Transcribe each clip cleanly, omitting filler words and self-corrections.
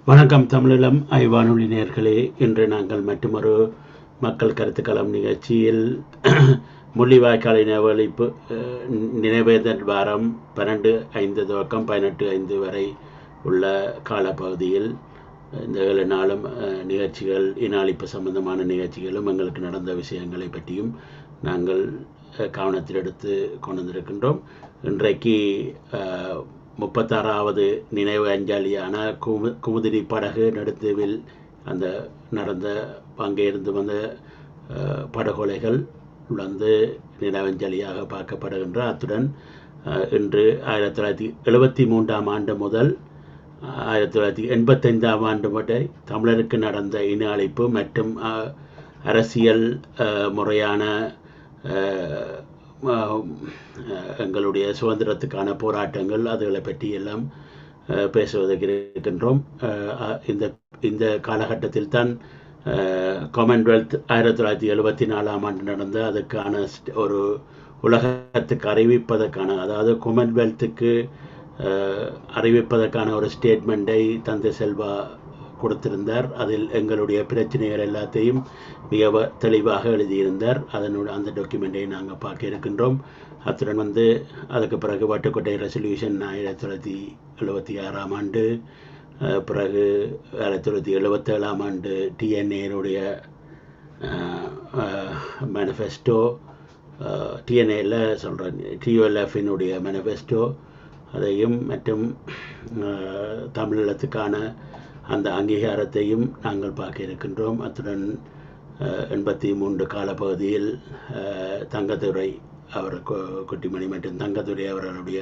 வணக்கம் தமிழீழம் வானொலி நேயர்களே. இன்று நாங்கள் மற்றொரு மக்கள் கருத்துக்களம் நிகழ்ச்சியில் முள்ளிவாய்க்கால் இனவழிப்பு நினைவேந்தல் வாரம் 12/5 துவக்கம் 18/5 வரை உள்ள காலப்பகுதியில் இந்த 7 நாளும் நிகழ்ச்சிகள், இன அழிப்பு சம்பந்தமான நிகழ்ச்சிகளும் எங்களுக்கு நடந்த விஷயங்களை பற்றியும் நாங்கள் கவனத்தில் எடுத்து கொண்டு வந்திருக்கின்றோம். இன்றைக்கு 36வது நினைவு அஞ்சலியான குமுதினி படகு நெடுந்தீவில் அந்த நடந்த அங்கே இருந்து வந்த படுகொலைகள் வந்து நினைவஞ்சலியாக பார்க்கப்படுகின்ற. அத்துடன் இன்று 1973ஆம் ஆண்டு முதல் 1985ஆம் ஆண்டு வரை தமிழருக்கு நடந்த இன அழிப்பு மற்றும் அரசியல் முறையான எங்களுடைய சுதந்திரத்துக்கான போராட்டங்கள் அதுகளை பற்றி எல்லாம் பேசுவதற்கு இருக்கின்றோம். இந்த காலகட்டத்தில் தான் காமன்வெல்த் 1974ஆம் ஆண்டு நடந்த அதுக்கான ஒரு உலகத்துக்கு அறிவிப்பதற்கான, அதாவது காமன்வெல்த்துக்கு அறிவிப்பதற்கான ஒரு ஸ்டேட்மெண்ட்டை தந்தை செல்வா கொடுத்திருந்தார். அதில் எங்களுடைய பிரச்சனைகள் எல்லாத்தையும் மிக தெளிவாக எழுதியிருந்தார். அந்த டாக்குமெண்ட்டை நாங்கள் பார்க்க இருக்கின்றோம். அத்துடன் அதுக்கு பிறகு வட்டுக்கோட்டை ரெசல்யூஷன் 1976ஆம் ஆண்டு, பிறகு 1977ஆம் ஆண்டு டிஎன்ஏனுடைய மேனிஃபெஸ்டோ, டிஎன்ஏல சொல்கிறேன், டியூஎல்எஃபினுடைய மேனிஃபெஸ்டோ, அதையும் மற்றும் தமிழீழத்துக்கான அந்த அங்கீகாரத்தையும் நாங்கள் பார்க்க இருக்கின்றோம். அத்துடன் 83 காலப்பகுதியில் தங்கத்துறை அவர் குட்டிமணி மற்றும் தங்கத்துறை அவர்களுடைய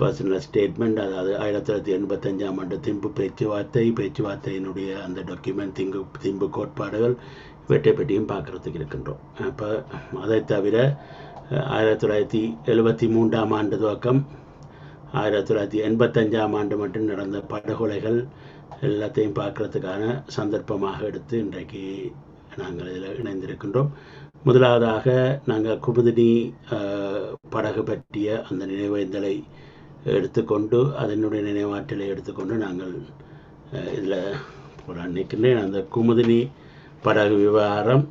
பர்சனல் ஸ்டேட்மெண்ட், அதாவது 1985ஆம் ஆண்டு திம்பு பேச்சுவார்த்தையினுடைய அந்த டாக்குமெண்ட், திம்பு கோட்பாடுகள், இவற்றை பற்றியும் பார்க்குறதுக்கு இருக்கின்றோம். அப்போ அதை தவிர 1973ஆம் ஆண்டு துவக்கம் 1985ஆம் ஆண்டு மட்டும் நடந்த படுகொலைகள் எல்லாத்தையும் பார்க்குறதுக்கான சந்தர்ப்பமாக எடுத்து இன்றைக்கு நாங்கள் இதில் இணைந்திருக்கின்றோம். முதலாவதாக நாங்கள் குமுதினி படகு பற்றிய அந்த நினைவேந்தலை எடுத்துக்கொண்டு, அதனுடைய நினைவாற்றலை எடுத்துக்கொண்டு நாங்கள் இதில் நிற்கின்றேன். அந்த குமுதினி படகு விவகாரம்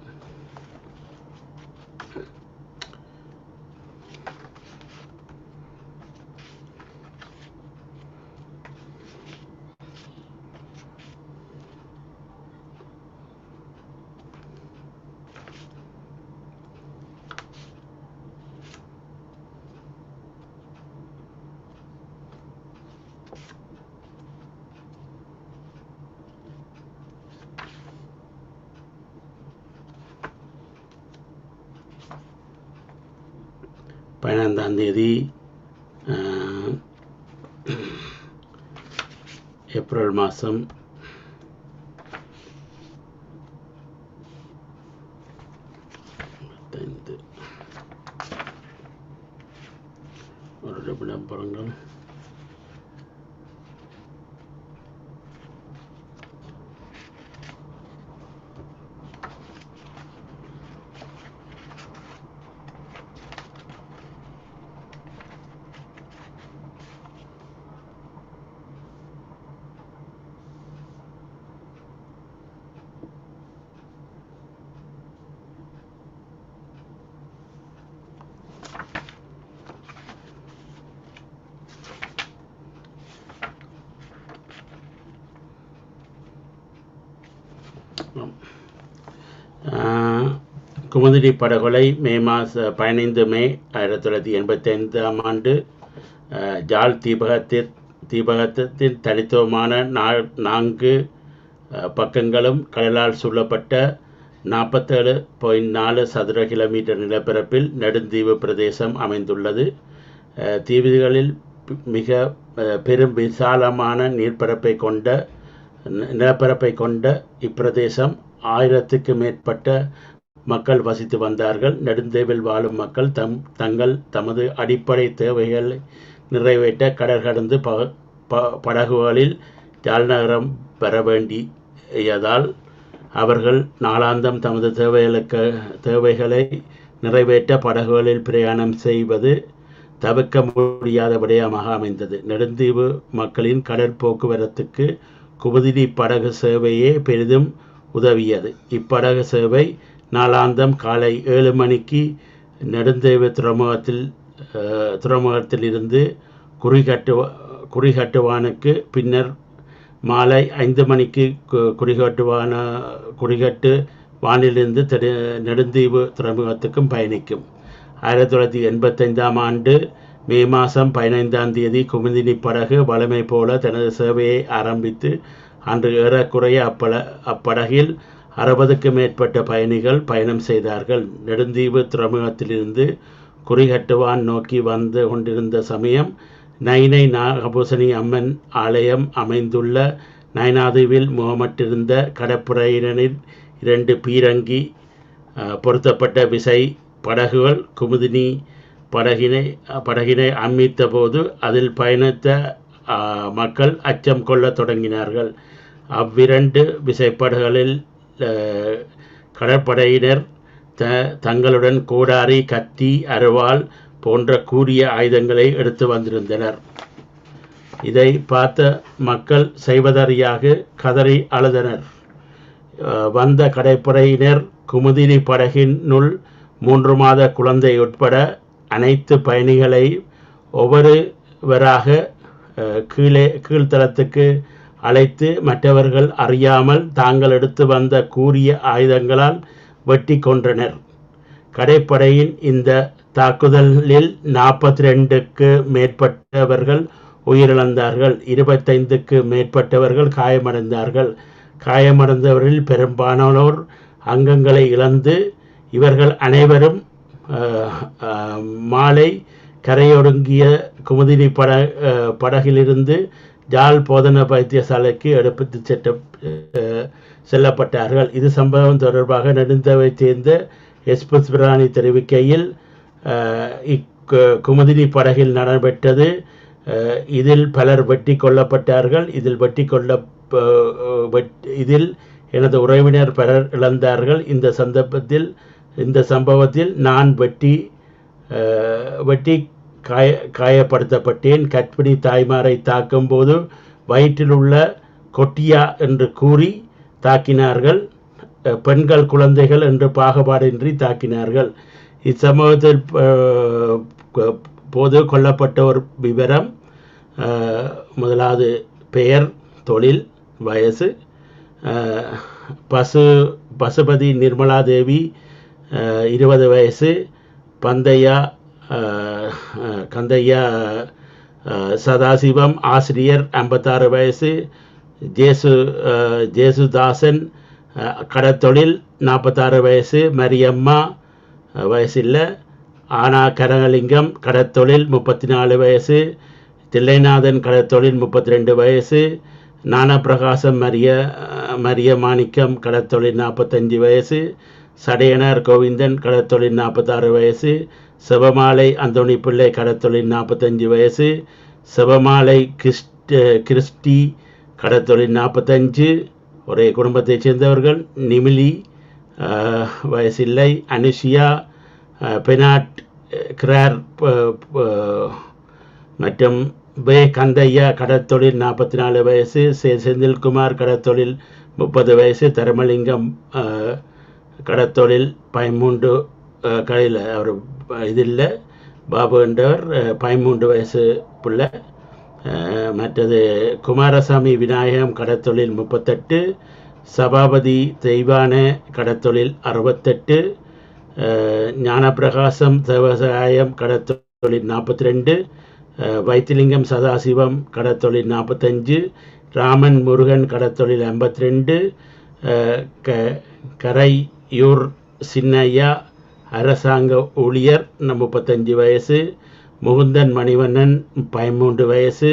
தேதி ஏப்ரல் மாதம் ஒரு நிமிடம் பாருங்கள். குமுதினி படுகொலை 15 மே 1985ஆம் ஆண்டு ஜாழ் தீபகத்தின் தனித்துவமான 4 பக்கங்களும் கடலால் சூழப்பட்ட 47.4 சதுர கிலோமீட்டர் நிலப்பரப்பில் நெடுந்தீவு பிரதேசம் அமைந்துள்ளது. தீவுகளில் மிக பெரும் விசாலமான நிலப்பரப்பை கொண்ட இப்பிரதேசம் 1000க்கு மேற்பட்ட மக்கள் வசித்து வந்தார்கள். நெடுந்தீவில் வாழும் மக்கள் தமது அடிப்படை தேவைகளை நிறைவேற்ற கடல் கடந்து படகுகளில் யாழ்நகரம் பெற வேண்டியதால் அவர்கள் நாளாந்தம் தமது தேவைகளை நிறைவேற்ற படகுகளில் பிரயாணம் செய்வது தவிர்க்க முடியாத விடயமாக அமைந்தது. நெடுந்தீவு மக்களின் கடல் போக்குவரத்துக்கு குமுதினி படகு சேவையே பெரிதும் உதவியது. இப்படகு சேவை நாளாந்தம் காலை 7 மணிக்கு நெடுந்தேவு துறைமுகத்தில் இருந்து குறிகட்டுவானுக்கு, பின்னர் மாலை 5 மணிக்கு குறிகட்டு வானிலிருந்து நெடுந்தீவு துறைமுகத்துக்கும் பயணிக்கும். 1985 ஆண்டு மே மாதம் 15 தேதி குமுதினி படகு வழமை போல தனது சேவையை ஆரம்பித்து அன்று ஏறக்குறைய அப்படகில் 60க்கும் மேற்பட்ட பயணிகள் பயணம் செய்தார்கள். நெடுந்தீவு துறைமுகத்திலிருந்து குறிகட்டுவான் நோக்கி வந்து கொண்டிருந்த சமயம் நைனை நாகபூசணி அம்மன் ஆலயம் அமைந்துள்ள நைனாதீவில் முகமட்டிருந்த கடற்படையினரின் 2 பீரங்கி பொருத்தப்பட்ட விசை படகுகள் குமுதினி படகினை அண்மித்த போது அதில் பயணித்த மக்கள் அச்சம் கொள்ள தொடங்கினார்கள். அவ்விரண்டு விசைப்படகுகளில் கடற்படையினர் தங்களுடன் கோடாரி, கத்தி, அருவாள் போன்ற கூரிய ஆயுதங்களை எடுத்து வந்திருந்தனர். இதை பார்த்த மக்கள் செய்வதறியாக கதறி அழுதனர். வந்த கடற்படையினர் குமுதினி படகினுள் 3 மாத குழந்தை உட்பட அனைத்து பயணிகளை ஒவ்வொருவராக கீழ்த்தளத்துக்கு அழைத்து மற்றவர்கள் அறியாமல் தாங்கள் எடுத்து வந்த கூரிய ஆயுதங்களால் வெட்டி கொன்றனர். கடற்படையின் இந்த தாக்குதலில் 42க்கு மேற்பட்டவர்கள் உயிரிழந்தார்கள். 25க்கு மேற்பட்டவர்கள் காயமடைந்தார்கள். காயமடைந்தவரில் பெரும்பாலானோர் அங்கங்களை இழந்து இவர்கள் அனைவரும் மாலை கரையொடுங்கிய குமுதினி படகிலிருந்து ஜாழ் போதன வைத்தியசாலைக்கு எடுத்து செல்லப்பட்டார்கள். இது சம்பவம் தொடர்பாக நெடுந்தேவைச் சேர்ந்த எஸ்பிராணி தெரிவிக்கையில், குமுதினி படகில் நடைபெற்றது. இதில் பலர் வெட்டி கொல்லப்பட்டார்கள். இதில் எனது உறவினர் பலர் இழந்தார்கள். இந்த சம்பவத்தில் நான் வெட்டி காயப்படுத்தப்பட்டேன். கர்ப்பிணி தாய்மாரை தாக்கும் போது வயிற்றில் உள்ள கொட்டியா என்று கூறி தாக்கினார்கள். பெண்கள், குழந்தைகள் என்று பாகுபாடின்றி தாக்கினார்கள். இச்சம்பவத்தில் போது கொல்லப்பட்டோர் விவரம்: முதலாவது பெயர், தொழில், வயசு: பசுபதி நிர்மலாதேவி 20 வயசு, கந்தையா சதாசிவம் ஆசிரியர் 56 வயசு, ஜேசுதாசன் கடத்தொழில் 46 வயசு, மரியம்மா வயசில்லை, ஆனா கரகலிங்கம் கடத்தொழில் 34 வயசு, தில்லைநாதன் கடத்தொழில் 32 வயசு, ஞானப்பிரகாசம் மரிய மாணிக்கம் கடத்தொழில் 45 வயசு, சடையனார் கோவிந்தன் கடத்தொழில் 46 வயசு, செபமாலை அந்தோணி பிள்ளை கடத்தொழில் 45 வயசு, செபமாலை கிறிஸ்டி கடத்தொழில் 45, ஒரே குடும்பத்தைச் சேர்ந்தவர்கள். நிமிலி வயசில்லை, அனுஷியா, பெனாட் கிரார் மற்றும் கந்தையா கடத்தொழில் 44 வயசு, செந்தில்குமார் கடத்தொழில் 30 வயசு, தர்மலிங்கம் கடத்தொழில் 13 கடையில் அவர் இதில் பாபு என்றவர் 13 வயசு பிள்ளை. மற்றது குமாரசாமி விநாயகம் கடத்தொழில் 38, சபாபதி தெய்வான கடத்தொழில் 68, ஞானப்பிரகாசம் தேவசாயம் கடத்தொழில் 42, வைத்திலிங்கம் சதாசிவம் கடத்தொழில் 45, ராமன் முருகன் கடத்தொழில் 52, கரையூர் சின்னையா அரசாங்க ஊழியர் 35 வயசு, முகுந்தன் மணிவண்ணன் 13 வயசு,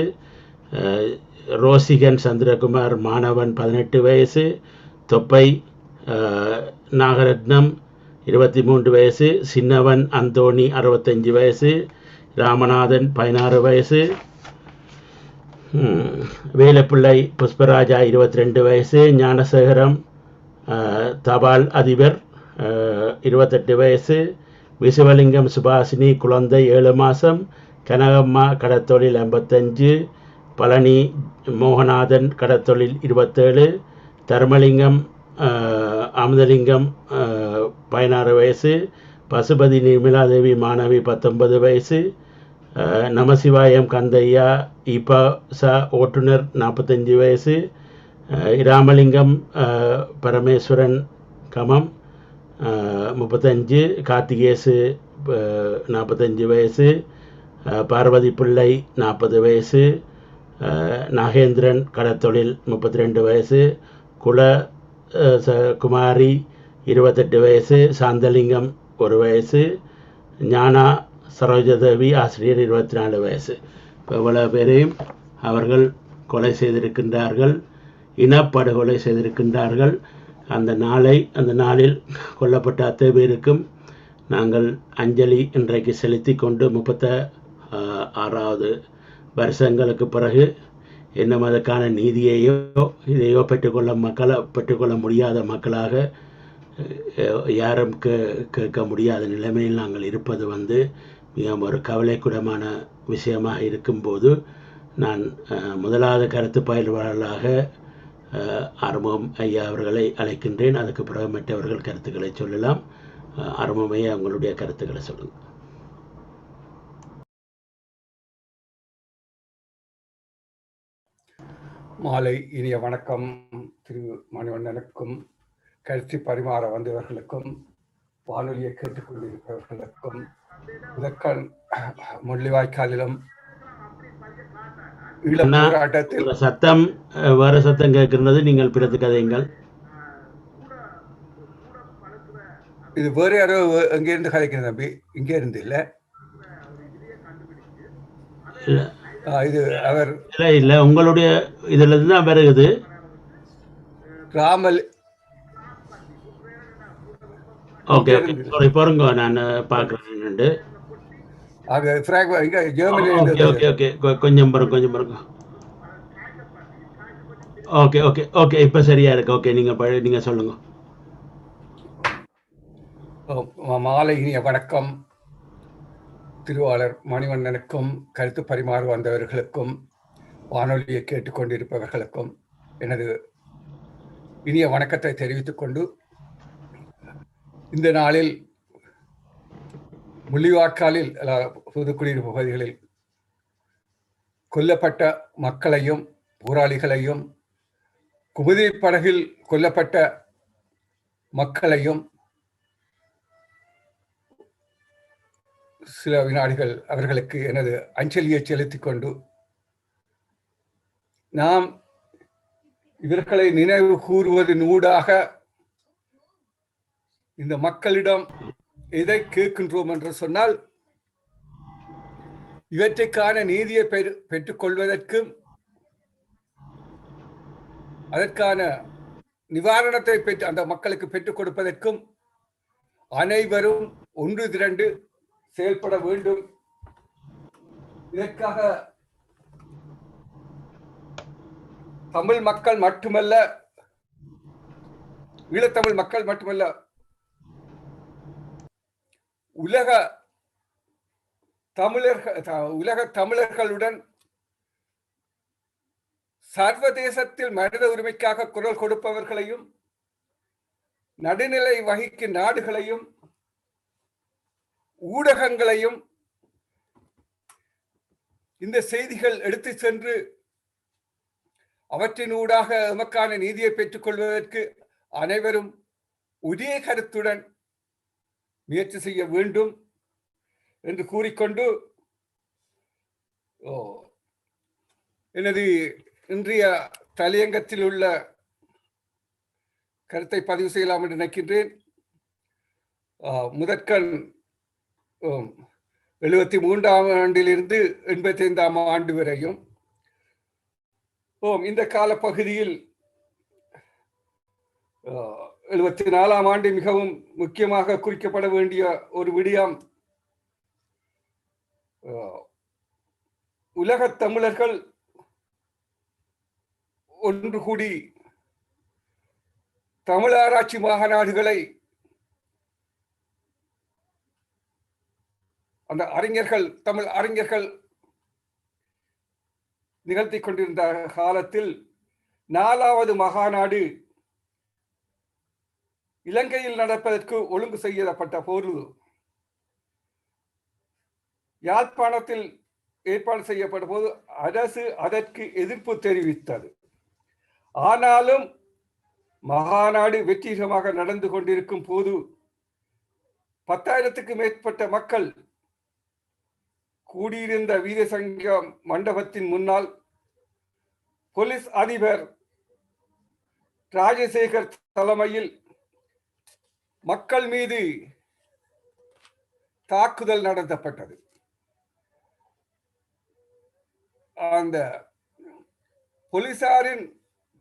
ரோசிகன் சந்திரகுமார் மாணவன் 18 வயசு, தொப்பை நாகரத்னம் 23 வயசு, சின்னவன் அந்தோணி 65 வயசு, ராமநாதன் 16 வயசு, வேலப்பிள்ளை புஷ்பராஜா 22 வயசு, ஞானசேகரம் தபால் அதிபர் 28 வயசு, விசுவலிங்கம் சுபாசினி குழந்தை 7 மாதம், கனகம்மா கடத்தொழில் 55, பழனி மோகநாதன் கடத்தொழில் 27, தர்மலிங்கம் அமுதலிங்கம் 16 வயசு, பசுபதி நிர்மலாதேவி மாணவி 19 வயசு, நமசிவாயம் கந்தையா இபாசா ஓட்டுநர் 45 வயசு, இராமலிங்கம் பரமேஸ்வரன் கமம் 35, கார்த்திகேசு 45 வயசு, பார்வதி பிள்ளை 40 வயசு, நாகேந்திரன் கடத்தொழில் 32 வயசு, குல குமாரி 28 வயசு, சாந்தலிங்கம் 1 வயசு, ஞானா சரோஜதேவி ஆசிரியர் 24 வயசு. இப்போ இவ்வளவு பேரையும் அவர்கள் கொலை செய்திருக்கின்றார்கள், இனப்படுகொலை செய்திருக்கின்றார்கள். அந்த நாளில் கொல்லப்பட்ட அத்தனை பேருக்கும் நாங்கள் அஞ்சலி இன்றைக்கு செலுத்தி கொண்டு 36வது வருஷங்களுக்கு பிறகு இன்னும் அதற்கான இதையோ பெற்றுக்கொள்ள முடியாத மக்களாக யாரும் கேட்க முடியாத நிலைமையில் நாங்கள் இருப்பது மிகவும் ஒரு கவலைக்குடமான விஷயமாக இருக்கும்போது, நான் முதலாவது கருத்து பயில்வாளர்களாக அருமம் ஐயா அவர்களை அழைக்கின்றேன். அதுக்கு பிறகு மற்றவர்கள் கருத்துக்களை சொல்லலாம். அருமம் ஐயா, உங்களுடைய கருத்துக்களை சொல்லுங்கள். மாலை இனிய வணக்கம் திரு மணிவண்ணனுக்கும், கருத்து பரிமாற வந்தவர்களுக்கும், வானொலியை கேட்டுக்கொண்டிருப்பவர்களுக்கும், முதற்கண் முள்ளிவாய்க்காலிலும் ஈழப்போராட்டத்தில் சத்தம் வேற சத்தம் கேட்கின்றது, நீங்கள் பிறகு கதையுங்கள். இது வேற யாரோ எங்கிருந்து கதைக்கிறது தம்பி? இங்கே இருந்து இல்ல இது அவர் இல்ல உங்களுடைய இதுல இருந்து தான் வருகுது. ராமல் ஓகே சாரி பாருங்க, நான் பார்க்குறேன். கொஞ்சம் பாருங்க. ஓகே இப்போ சரியா இருக்கு. ஓகே, நீங்க சொல்லுங்க. மாலை இனிய வணக்கம் திருவாளர் மணிவண்ணனுக்கும், கருத்து பரிமாற வந்தவர்களுக்கும், வானொலியை கேட்டுக்கொண்டிருப்பவர்களுக்கும் எனது இனிய வணக்கத்தை தெரிவித்துக் கொண்டு, இந்த நாளில் முள்ளிவாய்க்காலில் புதுக்குடியிருப்பு பகுதிகளில் கொல்லப்பட்ட மக்களையும் போராளிகளையும், குமுதி படகில் கொல்லப்பட்ட மக்களையும் சில வினாடிகள் அவர்களுக்கு எனது அஞ்சலியை செலுத்திக் கொண்டு, நாம் இவர்களை நினைவு கூறுவதனூடாக இந்த மக்களிடம் எதை கேட்கின்றோம் என்று சொன்னால், இவற்றைக்கான நீதியை பெற்றுக் கொள்வதற்கும் அதற்கான நிவாரணத்தை அந்த மக்களுக்கு பெற்றுக் கொடுப்பதற்கும் அனைவரும் ஒன்று திரண்டு செயல்பட வேண்டும். இதற்காக தமிழ் மக்கள் மட்டுமல்ல, ஈழத்தமிழ் மக்கள் மட்டுமல்ல, உலக தமிழர்களுடன் சர்வதேசத்தில் மனித உரிமைக்காக குரல் கொடுப்பவர்களையும், நடுநிலை வகிக்கும் நாடுகளையும், ஊடகங்களையும் இந்த செய்திகள் எடுத்து சென்று அவற்றினூடாக எமக்கான நீதியை பெற்றுக் கொள்வதற்கு அனைவரும் ஒரே கருத்துடன் முயற்சி செய்ய வேண்டும் என்று கூறிக்கொண்டு, எனது இன்றைய தலையங்கத்தில் உள்ள கருத்தை பதிவு செய்யலாம் என்று நினைக்கின்றேன். முதற்கண் 73ஆம் ஆண்டிலிருந்து 85ஆம் ஆண்டு வரையும் இந்த கால பகுதியில் 74ஆம் ஆண்டு மிகவும் முக்கியமாக குறிக்கப்பட வேண்டிய ஒரு விடயம், உலகத் தமிழர்கள் ஒன்று கூடி தமிழ் ஆராய்ச்சி மாநாடுகளை அந்த அறிஞர்கள், தமிழ் அறிஞர்கள் நிகழ்த்தி கொண்டிருந்த காலத்தில் 4வது மகாநாடு இலங்கையில் நடப்பதற்கு ஒழுங்கு செய்யப்பட்ட போது யாழ்ப்பாணத்தில் ஏற்பாடு செய்யப்பட்ட போது அரசு அதற்கு எதிர்ப்பு தெரிவித்தது. ஆனாலும் மகாநாடு வெற்றிகரமாக நடந்து கொண்டிருக்கும் போது 10,000க்கு மேற்பட்ட மக்கள் கூடியிருந்த வீரசங்க மண்டபத்தின் முன்னால் போலீஸ் அதிபர் ராஜசேகர் தலைமையில் மக்கள் மீது தாக்குதல் நடத்தப்பட்டது. அந்த போலீசாரின்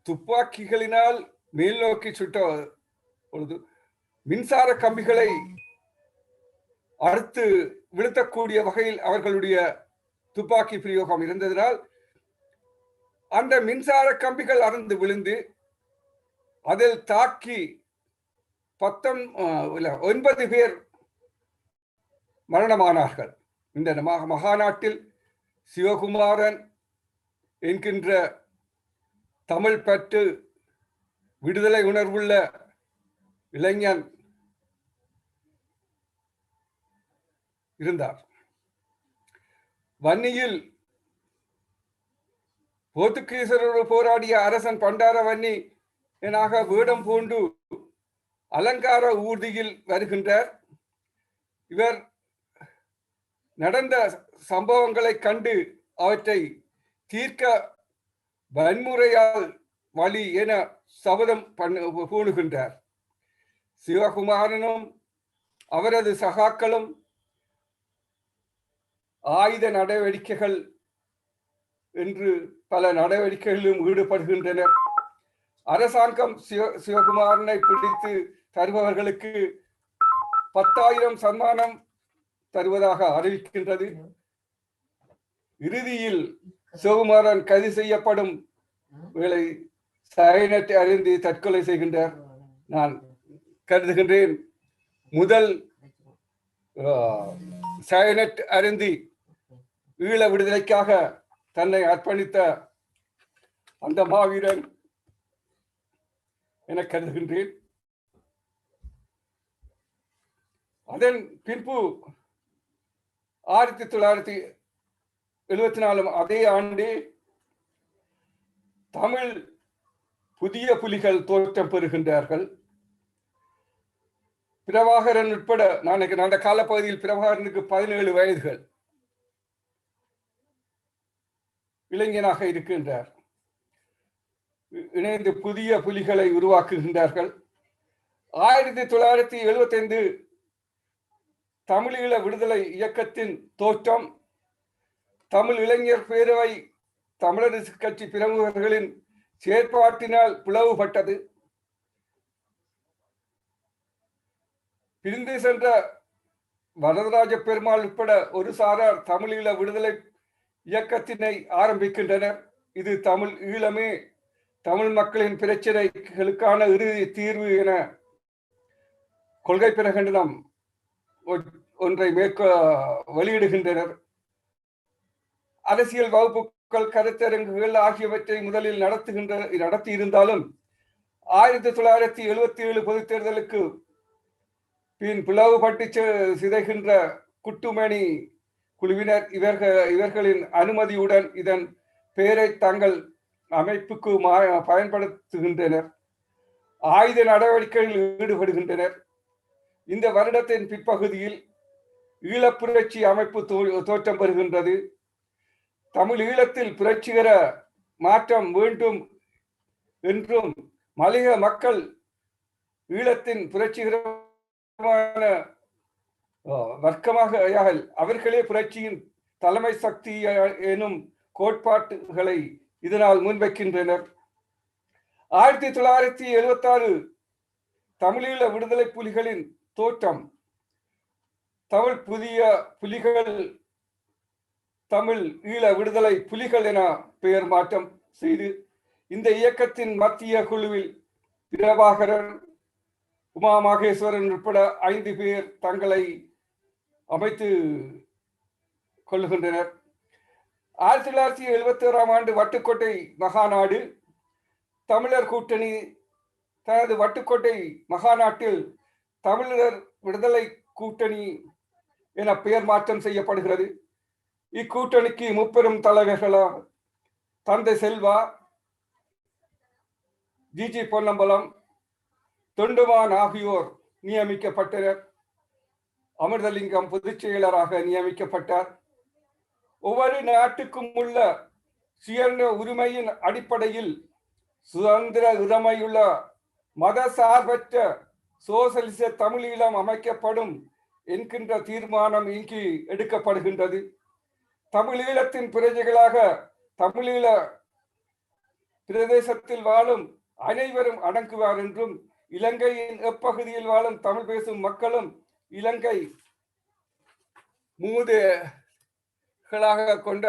துப்பாக்கிகளினால் மேல் நோக்கி சுட்ட பொழுது மின்சார கம்பிகளை அறுத்து வீழ்த்தக்கூடிய வகையில் அவர்களுடைய துப்பாக்கி பிரயோகம் இருந்ததனால் அந்த மின்சார கம்பிகள் அறுந்து விழுந்து அதில் தாக்கி 9 பேர் மரணமானார்கள். இந்த மகாநாட்டில் சிவகுமாரன் என்கின்ற தமிழ் பற்று விடுதலை உணர்வுள்ள இளைஞன் இருந்தார். வன்னியில் போர்த்துகீசரோடு போராடிய அரசன் பண்டார வன்னி எனாக வேடம் பூண்டு அலங்கார ஊர்தியில் வருகின்றார். இவர் நடந்த சம்பவங்களை கண்டு அவற்றை தீர்க்க வன்முறையால் வழி என சபதம் பூணுகின்றார். சிவகுமாரனும் அவரது சகாக்களும் ஆயுத நடவடிக்கைகள் என்று பல நடவடிக்கைகளிலும் ஈடுபடுகின்றனர். அரசாங்கம் சிவகுமாரனை பிடித்து தருபவர்களுக்கு 10,000 சன்மானம் தருவதாக அறிவிக்கின்றது. இறுதியில் சிவகுமாரன் கைது செய்யப்படும் வேளை சயனைட் அருந்தி தற்கொலை செய்கின்றார். நான் கருதுகின்றேன் முதல் சயனைட் அருந்தி ஈழ விடுதலைக்காக தன்னை அர்ப்பணித்த அந்த மாவீரன் என கருதுகின்றேன். அதன் பின்பு 1974 அதே ஆண்டு தமிழ் புதிய புலிகள் தோற்றம் பெறுகின்றார்கள். பிரபாகரன் உட்பட அந்த காலப்பகுதியில் பிரபாகரனுக்கு 17 வயதுகள், இளைஞனாக இருக்கின்றார். இணைந்து புதிய புலிகளை உருவாக்குகின்றார்கள். 1975 தமிழீழ விடுதலை இயக்கத்தின் தோற்றம் தமிழ் இளைஞர் பேரவை தமிழரசு கட்சி பிரமுகர்களின் செயற்பாட்டினால் பிளவுபட்டது. பிரிந்து சென்ற வரதராஜ பெருமாள் உட்பட ஒரு சாரார் தமிழீழ விடுதலை இயக்கத்தினை ஆரம்பிக்கின்றனர். இது தமிழ் ஈழமே தமிழ் மக்களின் பிரச்சனைகளுக்கான இறுதி தீர்வு என கொள்கை பிரகடனம் ஒன்றை வெளியிடுகின்றனர். அரசியல் வகுப்புகள், கருத்தரங்குகள் ஆகியவற்றை முதலில் நடத்தி இருந்தாலும் 1977 பொதுத் தேர்தலுக்கு பின் பிளவுபட்டு சிதைகின்ற குட்டுமணி குழுவினர் இவர்களின் அனுமதியுடன் இதன் பெயரை தங்கள் அமைப்புக்கு பயன்படுத்துகின்றனர். ஆயுத நடவடிக்கைகளில் ஈடுபடுகின்றனர். இந்த வருடத்தின் பிற்பகுதியில் ஈழப்புரட்சி அமைப்பு தோற்றம் பெறுகின்றது. தமிழ் ஈழத்தில் புரட்சிகர மாற்றம் வேண்டும் என்றும் மலையக மக்கள் ஈழத்தின் புரட்சிகரமான வர்க்கமாக அவர்களே புரட்சியின் தலைமை சக்தி எனும் கோட்பாட்டுகளை இதனால் முன்வைக்கின்றனர். 1976 தமிழீழ விடுதலை புலிகளின் தோற்றம். தமிழ் புதிய புலிகள் தமிழ் ஈழ விடுதலை புலிகள் என பெயர் மாற்றம் செய்து இந்த இயக்கத்தின் மத்திய குழுவில் பிரபாகரன், உமா மகேஸ்வரன் உட்பட 5 பேர் தங்களை அமைத்து கொள்ளுகின்றனர். 1971 ஆண்டு வட்டுக்கோட்டை மகாநாடு தமிழர் கூட்டணி தனது வட்டுக்கோட்டை மகாநாட்டில் தமிழர் விடுதலை கூட்டணி என பெயர் மாற்றம் செய்யப்படுகிறது. இக்கூட்டணிக்கு முப்பெரும் தலைவர்களாக தந்தை செல்வா, ஜிஜி பொன்னம்பலம், தொண்டுமான் ஆகியோர் நியமிக்கப்பட்டனர். அமிர்தலிங்கம் பொதுச் செயலராக நியமிக்கப்பட்டார். ஒவ்வொரு நாட்டுக்கும் உள்ள சுயநிர்ணய உரிமையின் அடிப்படையில் சுதந்திர உரிமையுள்ள மத சார்பற்ற சோசலிச தமிழீழம் அமைக்கப்படும் என்கின்ற தீர்மானம் இங்கு எடுக்கப்படுகின்றது. தமிழீழத்தின் பிரஜைகளாக தமிழீழ பிரதேசத்தில் வாழும் அனைவரும் அடங்குவார் என்றும், இலங்கையின் எப்பகுதியில் வாழும் தமிழ் பேசும் மக்களும் இலங்கை மூதுகளாக கொண்ட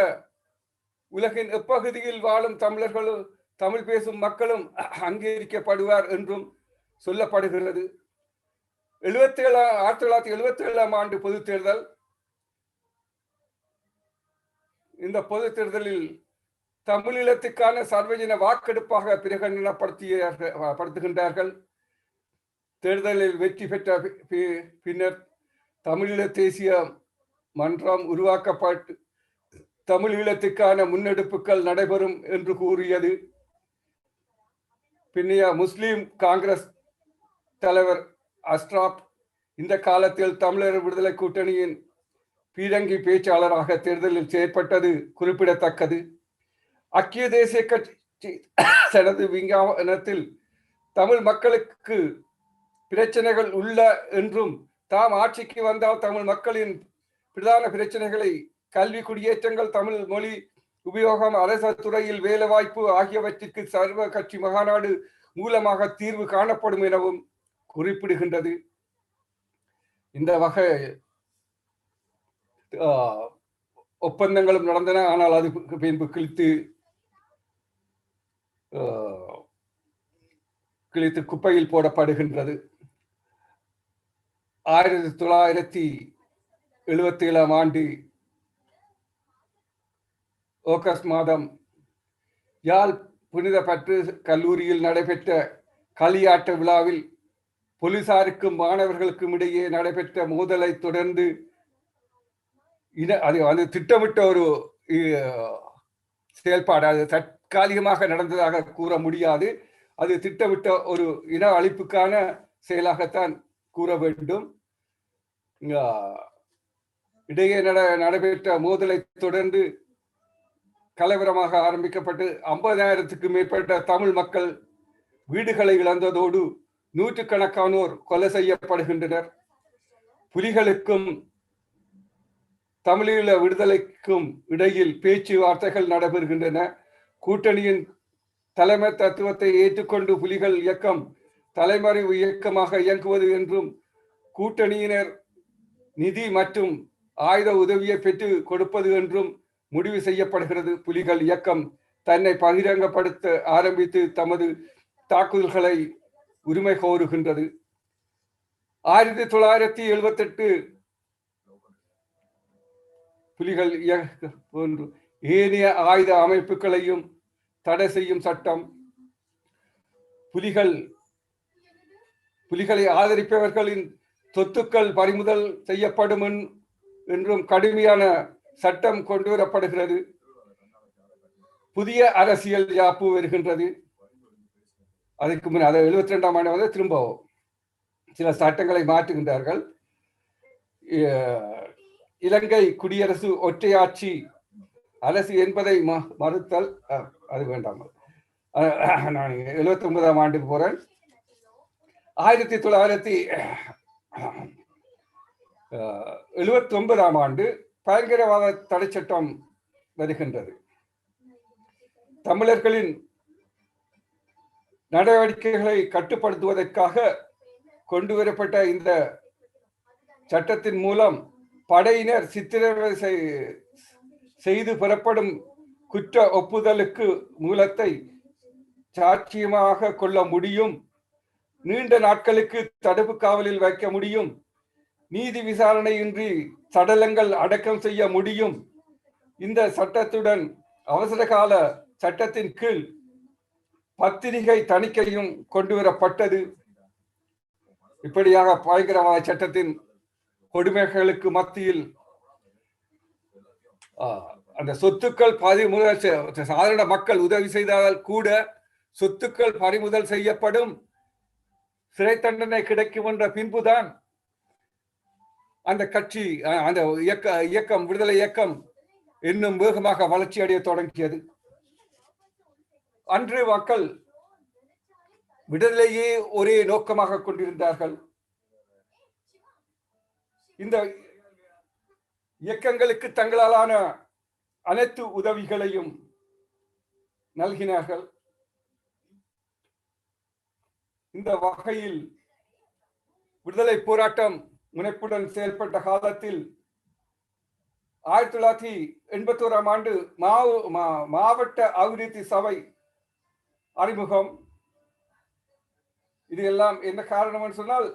உலகின் எப்பகுதியில் வாழும் தமிழர்களும் தமிழ் பேசும் மக்களும் அங்கீகரிக்கப்படுவார் என்றும் சொல்லப்படுகிறது. 1977 ஆண்டு பொது தேர்தல். இந்த பொது தேர்தலில் தமிழீழத்துக்கான சர்வஜன வாக்கெடுப்பாக பிரகடனப்படுத்துகின்றார்கள். தேர்தலில் வெற்றி பெற்ற பின்னர் தமிழீழ தேசிய மன்றம் உருவாக்கப்பட்டு தமிழீழத்துக்கான முன்னெடுப்புகள் நடைபெறும் என்று கூறியது. பின்னைய முஸ்லிம் காங்கிரஸ் தலைவர் அஸ்ராப் இந்த காலத்தில் தமிழர் விடுதலை கூட்டணியின் பீரங்கி பேச்சாளராக தேர்தலில் செயற்பட்டது குறிப்பிடத்தக்கது. ஐக்கிய தேசிய கட்சி தனது விஞ்ஞாபனத்தில் தமிழ் மக்களுக்கு பிரச்சனைகள் உள்ள என்றும், தாம் ஆட்சிக்கு வந்தால் தமிழ் மக்களின் பிரதான பிரச்சனைகளை கல்வி, குடியேற்றங்கள், தமிழ் மொழி உபயோகம், அரச துறையில் வேலைவாய்ப்பு ஆகியவற்றிற்கு சர்வ கட்சி மகாநாடு மூலமாக தீர்வு காணப்படும் எனவும் குறிப்பிடுகின்றது. இந்த வகை ஒப்பந்தங்களும் நடந்தன. ஆனால் அது பின்பு கிழித்து குப்பையில் போடப்படுகின்றது. 1977 ஆண்டு ஆகஸ்ட் மாதம் யாழ் புனித பற்று கல்லூரியில் நடைபெற்ற களியாட்ட விழாவில் போலீசாருக்கும் மாணவர்களுக்கும் இடையே நடைபெற்ற மோதலை தொடர்ந்து அது திட்டமிட்ட ஒரு செயல்பாடு. அது தற்காலிகமாக நடந்ததாக கூற முடியாது. அது திட்டமிட்ட ஒரு இன அழிப்புக்கான செயலாகத்தான் கூற வேண்டும். இடையே நடைபெற்ற மோதலை தொடர்ந்து கலவரமாக ஆரம்பிக்கப்பட்டு 50,000க்கும் மேற்பட்ட தமிழ் மக்கள் வீடுகளை இழந்ததோடு நூற்றுக்கணக்கானோர் கொலை செய்யப்படுகின்றனர். புலிகளுக்கும் தமிழீழ விடுதலைக்கும் இடையில் பேச்சுவார்த்தைகள் நடைபெறுகின்றன. கூட்டணியின் தலைமை தத்துவத்தை ஏற்றுக்கொண்டு புலிகள் இயக்கம் தலைமறைவு இயக்கமாக இயங்குவது என்றும், கூட்டணியினர் நிதி மற்றும் ஆயுத உதவியை பெற்று கொடுப்பது என்றும் முடிவு செய்யப்படுகிறது. புலிகள் இயக்கம் தன்னை பகிரங்கப்படுத்த ஆரம்பித்து தமது தாக்குதல்களை உரிமை கோருகின்றது. 1978 புலிகள் போன்று ஏனைய ஆயுத அமைப்புகளையும் தடை செய்யும் சட்டம், புலிகளை ஆதரிப்பவர்களின் சொத்துக்கள் பறிமுதல் செய்யப்படும் என்றும் கடுமையான சட்டம் கொண்டு வரப்படுகிறது. புதிய அரசியல் யாப்பு வருகின்றது. அதுக்கு முன் 72 ஆண்டு திரும்ப சில சட்டங்களை மாற்றுகின்றார்கள். இலங்கை குடியரசு ஒற்றையாட்சி அரசு என்பதை மறுத்தல், அது வேண்டாம். நான் 79 ஆண்டுக்கு போறேன். 1979 ஆண்டு பயங்கரவாத தடை சட்டம் வருகின்றது. தமிழர்களின் நடவடிக்கைகளை கட்டுப்படுத்துவதற்காக கொண்டு வரப்பட்ட இந்த சட்டத்தின் மூலம் படையினர் சித்திரவதை செய்து பெறப்படும் குற்ற ஒப்புதலுக்கு மூலத்தை சாட்சியமாக கொள்ள முடியும், நீண்ட நாட்களுக்கு தடுப்பு காவலில் வைக்க முடியும், நீதி விசாரணையின்றி சடலங்கள் அடக்கம் செய்ய முடியும், இந்த சட்டத்துடன் அவசர கால சட்டத்தின் கீழ் பத்திரிகை தணிக்கையும் கொண்டு வரப்பட்டது. இப்படியாக பயங்கரவாத சட்டத்தின் கொடுமைகளுக்கு மத்தியில் அந்த சொத்துக்கள் பறிமுதல் சாதாரண மக்கள் உதவி செய்தால் கூட சொத்துக்கள் பறிமுதல் செய்யப்படும், சிறை தண்டனை கிடைக்கும் என்ற பின்புதான் அந்த கட்சி அந்த இயக்கம் விடுதலை இயக்கம் இன்னும் வேகமாக வளர்ச்சி அடைய தொடங்கியது. அன்று மக்கள் விடுதலையே ஒரே நோக்கமாக கொண்டிருந்தார்கள். இந்த இயக்கங்களுக்கு தங்களாலான அனைத்து உதவிகளையும் நல்கினார்கள். இந்த வகையில் விடுதலை போராட்டம் முனைப்புடன் செயல்பட்ட காலத்தில் 1981 ஆண்டு மாவட்ட அபிவிருத்தி சபை அறிமுகம். இது எல்லாம் என்ன காரணம் சொன்னால்,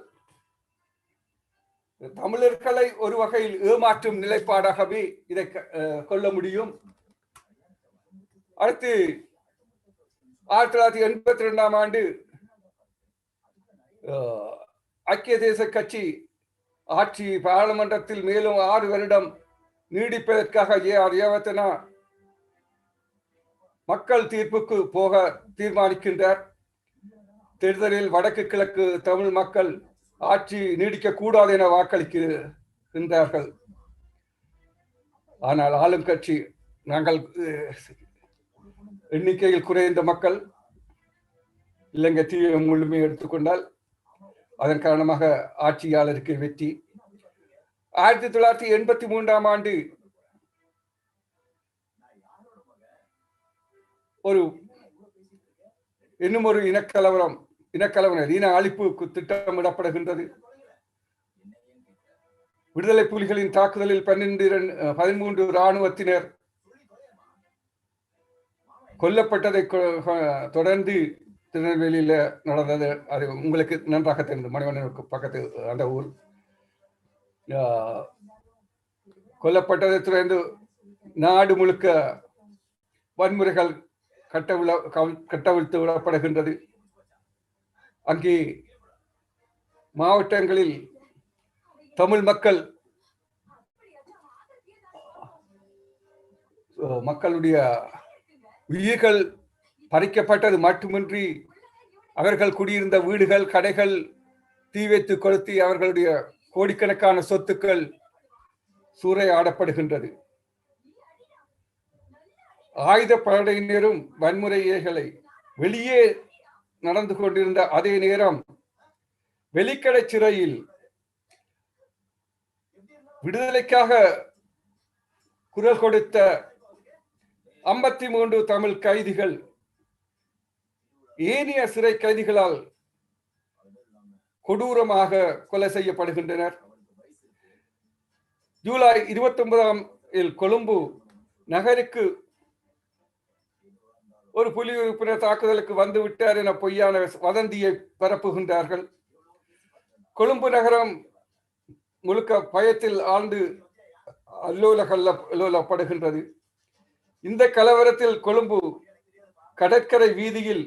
தமிழர்களை ஒரு வகையில் ஏமாற்றும் நிலைப்பாடாகவே இதை கொள்ள முடியும். அடுத்து 1982 ஆண்டு ஐக்கிய தேச கட்சி ஆட்சி பாராளுமன்றத்தில் மேலும் 6 வருடம் நீடிப்பதற்காக ரேவத்தனா மக்கள் தீர்ப்புக்கு போக தீர்மானிக்கின்றார். தேர்தலில் வடக்கு கிழக்கு தமிழ் மக்கள் ஆட்சி நீடிக்க கூடாது என வாக்களிக்கின்றார்கள். ஆனால் ஆளும் கட்சி, நாங்கள் எண்ணிக்கையில் குறைந்த மக்கள், இலங்கை தீவிர முழுமை எடுத்துக்கொண்டால் அதன் காரணமாக ஆட்சியாளருக்கு வெற்றி. 1983 ஆண்டு இன்னும் ஒரு இனக்கலவரம் இன அழிப்புக்கு திட்டமிடப்படுகின்றது. விடுதலை புலிகளின் தாக்குதலில் 13 இராணுவத்தினர் கொல்லப்பட்டதை தொடர்ந்து திருநெல்வேலியில நடந்தது. அது உங்களுக்கு நன்றாக தெரிந்தது. மணிவண்ணனுக்கு பக்கத்து அந்த ஊர். கொல்லப்பட்டதை தொடர்ந்து நாடு முழுக்க வன்முறைகள் கட்டவிழ்த்து விடப்படுகின்றது. அங்கே மாவட்டங்களில் தமிழ் மக்களுடைய உயிர்கள் பறிக்கப்பட்டது மட்டுமின்றி அவர்கள் குடியிருந்த வீடுகள், கடைகள் தீ வைத்து கொளுத்தி அவர்களுடைய கோடிக்கணக்கான சொத்துக்கள் சூறையாடப்படுகின்றது. ஆயுத படையினரும் வன்முறைகளை வெளியே நடந்து கொண்டிருந்த அதே நேரம் வெளிக்கடை சிறையில் விடுதலைக்காக குரல் கொடுத்த 53 தமிழ் கைதிகள் ஏனைய சிறை கைதிகளால் கொடூரமாக கொலை செய்யப்படுகின்றனர். ஜூலை 29 கொழும்பு நகருக்கு ஒரு புலி உறுப்பினர் தாக்குதலுக்கு வந்து விட்டார் என பொய்யான வதந்தியை பரப்புகின்றார்கள். கொழும்பு நகரம் முழுக்க பயத்தில் ஆழ்ந்து அல்லோலப்படுகின்றது. இந்த கலவரத்தில் கொழும்பு கடற்கரை வீதியில்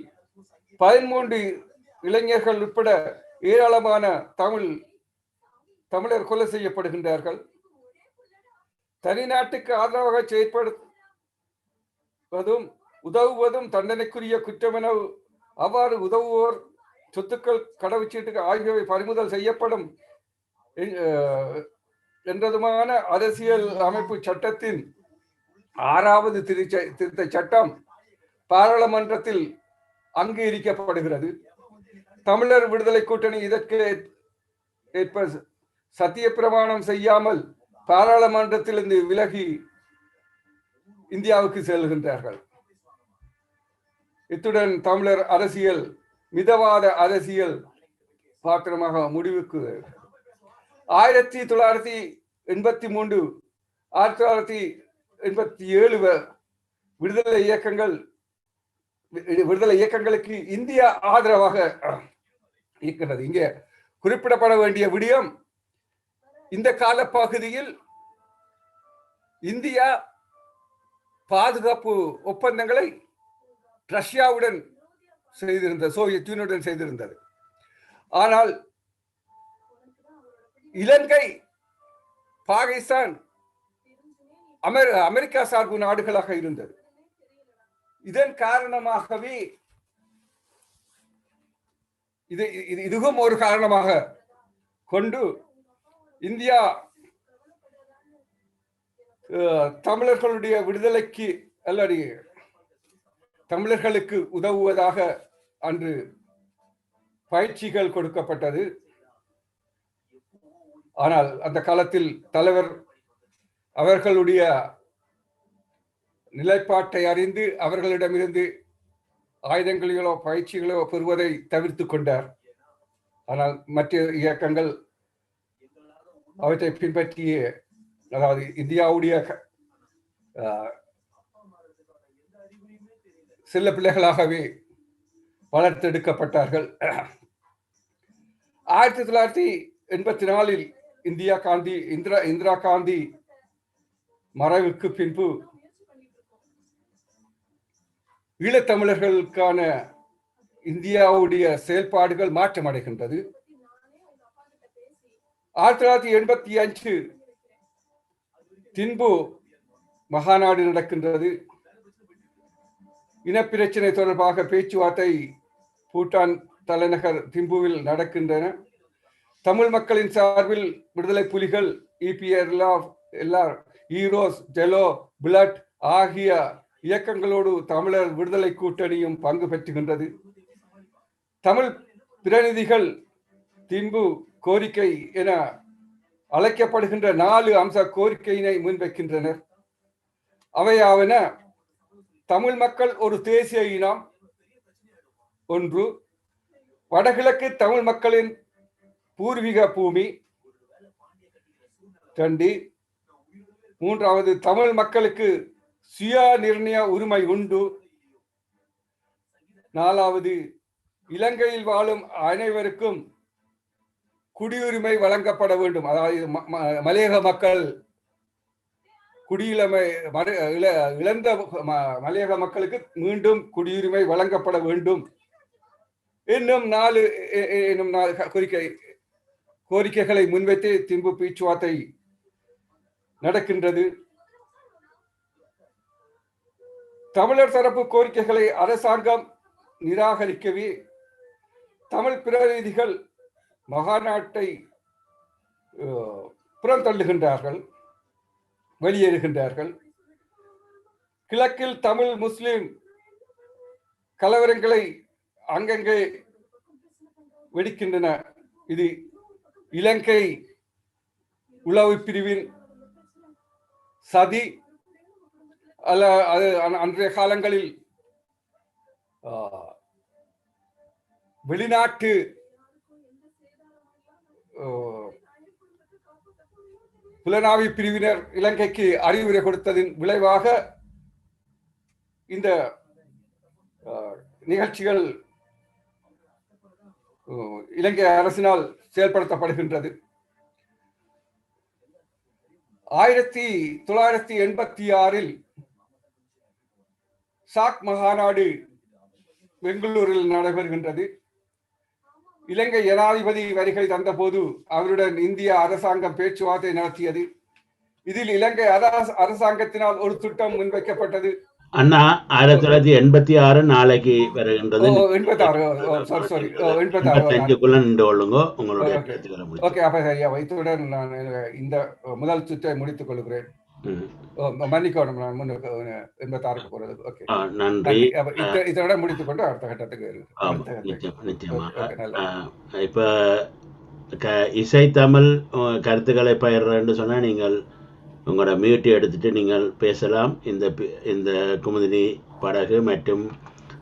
13 இளைஞர்கள் உட்பட ஏராளமான தமிழர் கொலை செய்யப்படுகின்றார்கள். தனிநாட்டுக்கு ஆதரவாக செயற்படுவதும் உதவுவதும் தண்டனைக்குரிய குற்றம் என, அவ்வாறு உதவுவோர் சொத்துக்கள், கடவுச்சீட்டு ஆகியவை பறிமுதல் செய்யப்படும் என்றதுமான அரசியல் அமைப்பு சட்டத்தின் 6வது திருத்த சட்டம் பாராளுமன்றத்தில் அங்கீகரிக்கப்படுகிறது. தமிழர் விடுதலை கூட்டணி இதற்கு ஏற்ப சத்திய பிரமாணம் செய்யாமல் பாராளுமன்றத்திலிருந்து விலகி இந்தியாவுக்கு செல்கின்றார்கள். இத்துடன் தமிழர் அரசியல் மிதவாத அரசியல் பாத்திரமாக முடிவுக்கு 1983 1987 விடுதலை இயக்கங்களுக்கு இந்தியா ஆதரவாக இருக்கின்றது. இங்கே குறிப்பிடப்பட வேண்டிய விடயம், இந்த காலப்பகுதியில் இந்தியா பாதுகாப்பு ஒப்பந்தங்களை ரஷ்யாவுடன் செய்திருந்தது, சோவியத் யூனியனுடன் செய்திருந்தது. ஆனால் இலங்கை, பாகிஸ்தான் அமெரிக்கா சார்பு நாடுகளாக இருந்தது. இதன் காரணமாகவே இதுவும் ஒரு காரணமாக கொண்டு இந்தியா தமிழர்களுடைய விடுதலைக்கு அல்லது தமிழர்களுக்கு உதவுவதாக அன்று பயிற்சிகள் கொடுக்கப்பட்டது. ஆனால் அந்த காலத்தில் தலைவர் அவர்களுடைய நிலைப்பாட்டை அறிந்து அவர்களிடமிருந்து ஆயுதங்களையோ பயிற்சிகளோ பெறுவதை தவிர்த்து கொண்டார். ஆனால் மற்ற இயக்கங்கள் அவற்றை பின்பற்றிய, அதாவது இந்தியாவுடைய சில பிள்ளைகளாகவே வளர்த்தெடுக்கப்பட்டார்கள். 1984 இந்திரா காந்தி மறைவுக்கு பின்பு ஈழத்தமிழர்களுக்கான இந்தியாவுடைய செயல்பாடுகள் மாற்றமடைகின்றது. 1985 திம்பு மகாநாடு நடக்கின்றது. இனப்பிரச்சனை தொடர்பாக பேச்சுவார்த்தை பூட்டான் தலைநகர் திம்புவில் நடக்கின்றன. தமிழ் மக்களின் சார்பில் விடுதலை புலிகள், EPLF, ஈரோஸ், ஜெலோ, பிளட் ஆகிய இயக்கங்களோடு தமிழர் விடுதலை கூட்டணியும் பங்கு பெற்றுகின்றது. தமிழ் பிரதிநிதிகள் திம்பு கோரிக்கை என அழைக்கப்படுகின்ற 4 அம்ச கோரிக்கையினை முன்வைக்கின்றனர். அவையாவன: தமிழ் மக்கள் ஒரு தேசிய இனம் ஒன்று, வடகிழக்கு தமிழ் மக்களின் பூர்வீக பூமி 2, 3வது தமிழ் மக்களுக்கு சுய நிர்ணய உரிமை உண்டு, 4வது இலங்கையில் வாழும் அனைவருக்கும் குடியுரிமை வழங்கப்பட வேண்டும். அதாவது மலையக மக்கள் இழந்த மலையக மக்களுக்கு மீண்டும் குடியுரிமை வழங்கப்பட வேண்டும் இன்னும் 4 கோரிக்கைகளை முன்வைத்து திம்பு பேச்சுவார்த்தை நடக்கின்றது. தமிழர் தரப்பு கோரிக்கைகளை அரசாங்கம் நிராகரிக்கவே தமிழ் பிரதிநிதிகள் மகாநாட்டை புறந்தள்ளுகின்றார்கள், வெளியேறுகின்றார்கள். கிழக்கில் தமிழ் முஸ்லிம் கலவரங்களை அங்கங்கே வெடிக்கின்றன. இது இலங்கை உளவு பிரிவின் சதி அல்ல. அது அன்றைய காலங்களில் வெளிநாட்டு புலனாய்வு பிரிவினர் இலங்கைக்கு அறிவுரை கொடுத்ததின் விளைவாக இந்த நிகழ்ச்சிகள் இலங்கை அரசினால் செயல்படுத்தப்படுகின்றது. 1986 சாக் மகாநாடு பெங்களூரில் நடைபெறுகின்றது. இலங்கை ஜனாதிபதி வருகை தந்தபோது அவருடன் இந்திய அரசாங்கம் பேச்சுவார்த்தை நடத்தியது. இதில் இலங்கை அரசாங்கத்தினால் ஒரு திட்டம் முன்வைக்கப்பட்டது. அண்ணா 1986 நாளைக்கு வருகின்றது. 85 நின்று கொள்ளுங்க. உங்களுடைய இத்துடன் நான் இந்த முதல் சுற்றை முடித்துக் கொள்கிறேன். மன்னிக்கணும், நான் 86 போறது. நன்றி. இதோட முடித்துக் கொண்டு அடுத்த கட்டத்துக்கு நிச்சயமா. இப்ப இசைத்தமிழ் கருத்துக்களை பயிர்றேன்னு சொன்னா நீங்கள் உங்களோட மியூட்டை எடுத்துட்டு நீங்கள் பேசலாம். இந்த குமுதினி படகு மற்றும்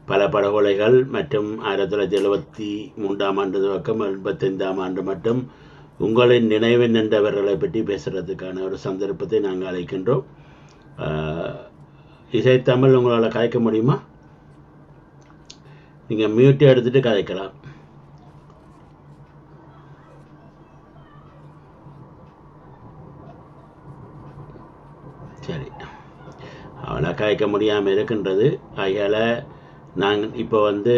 பல படகொலைகள் மற்றும் 1973ஆம் ஆண்டு துவக்கம் 85ஆம் ஆண்டு மட்டும் உங்களின் நினைவு நின்றவர்களை பற்றி பேசுறதுக்கான ஒரு சந்தர்ப்பத்தை நாங்கள் அழைக்கின்றோம். இசைத்தமிழ் உங்களால் கதைக்க முடியுமா? நீங்கள் மியூட்டை எடுத்துட்டு கதைக்கலாம். சரி, அவன் காய்க்க முடியாமல் இருக்கின்றது. ஆகையால் நாங்கள் இப்போ வந்து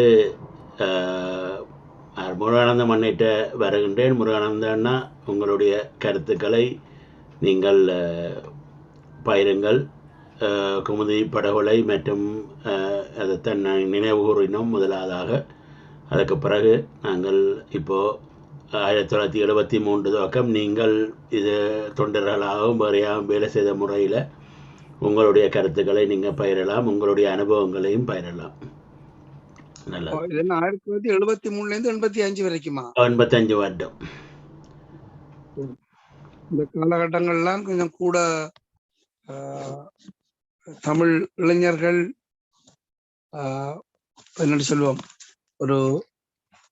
முருகானந்த மண்ணிட்ட வருகின்றேன். முருகானந்தன்னா உங்களுடைய கருத்துக்களை நீங்கள் பயிருங்கள். குமுதி படுகொலை மற்றும் அதைத்தான் நினைவு கூறினோம் முதலாவதாக. அதற்கு பிறகு நாங்கள் இப்போது 1973 துவக்கம் நீங்கள் இது தொண்டர்களாகவும் வேறையாகவும் வேலை செய்த முறையில் உங்களுடைய கருத்துக்களை நீங்கள் பயிரலாம், உங்களுடைய அனுபவங்களையும் பயிரலாம். நல்லது. 1973 85 வரைக்குமா? 85 வருடம். இந்த காலகட்டங்கள்லாம் கொஞ்சம் கூட தமிழ் இளைஞர்கள் என்ன சொல்லுவோம், ஒரு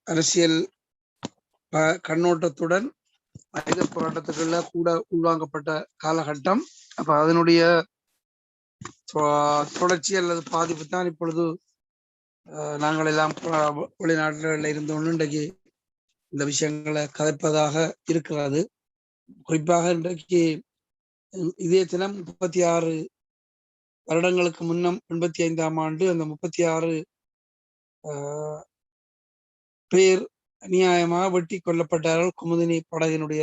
அரசியல் கண்ணோட்டத்துடன் மனித போராட்டத்துக்குள்ள கூட உள்வாங்கப்பட்ட காலகட்டம். அப்ப அதனுடைய தொடர்ச்சி அல்லது பாதிப்பு தான் இப்பொழுது நாங்கள் எல்லாம் வெளிநாடுகளில் இருந்தோன்னு இன்றைக்கு இந்த விஷயங்களை கதைப்பதாக இருக்கிறது. குறிப்பாக இன்றைக்கு இதே தினம் 36 வருடங்களுக்கு முன்னம் 85ஆம் ஆண்டு அந்த 36 பேர் அநியாயமாக வெட்டி கொல்லப்பட்டார்கள் குமுதினி படகினுடைய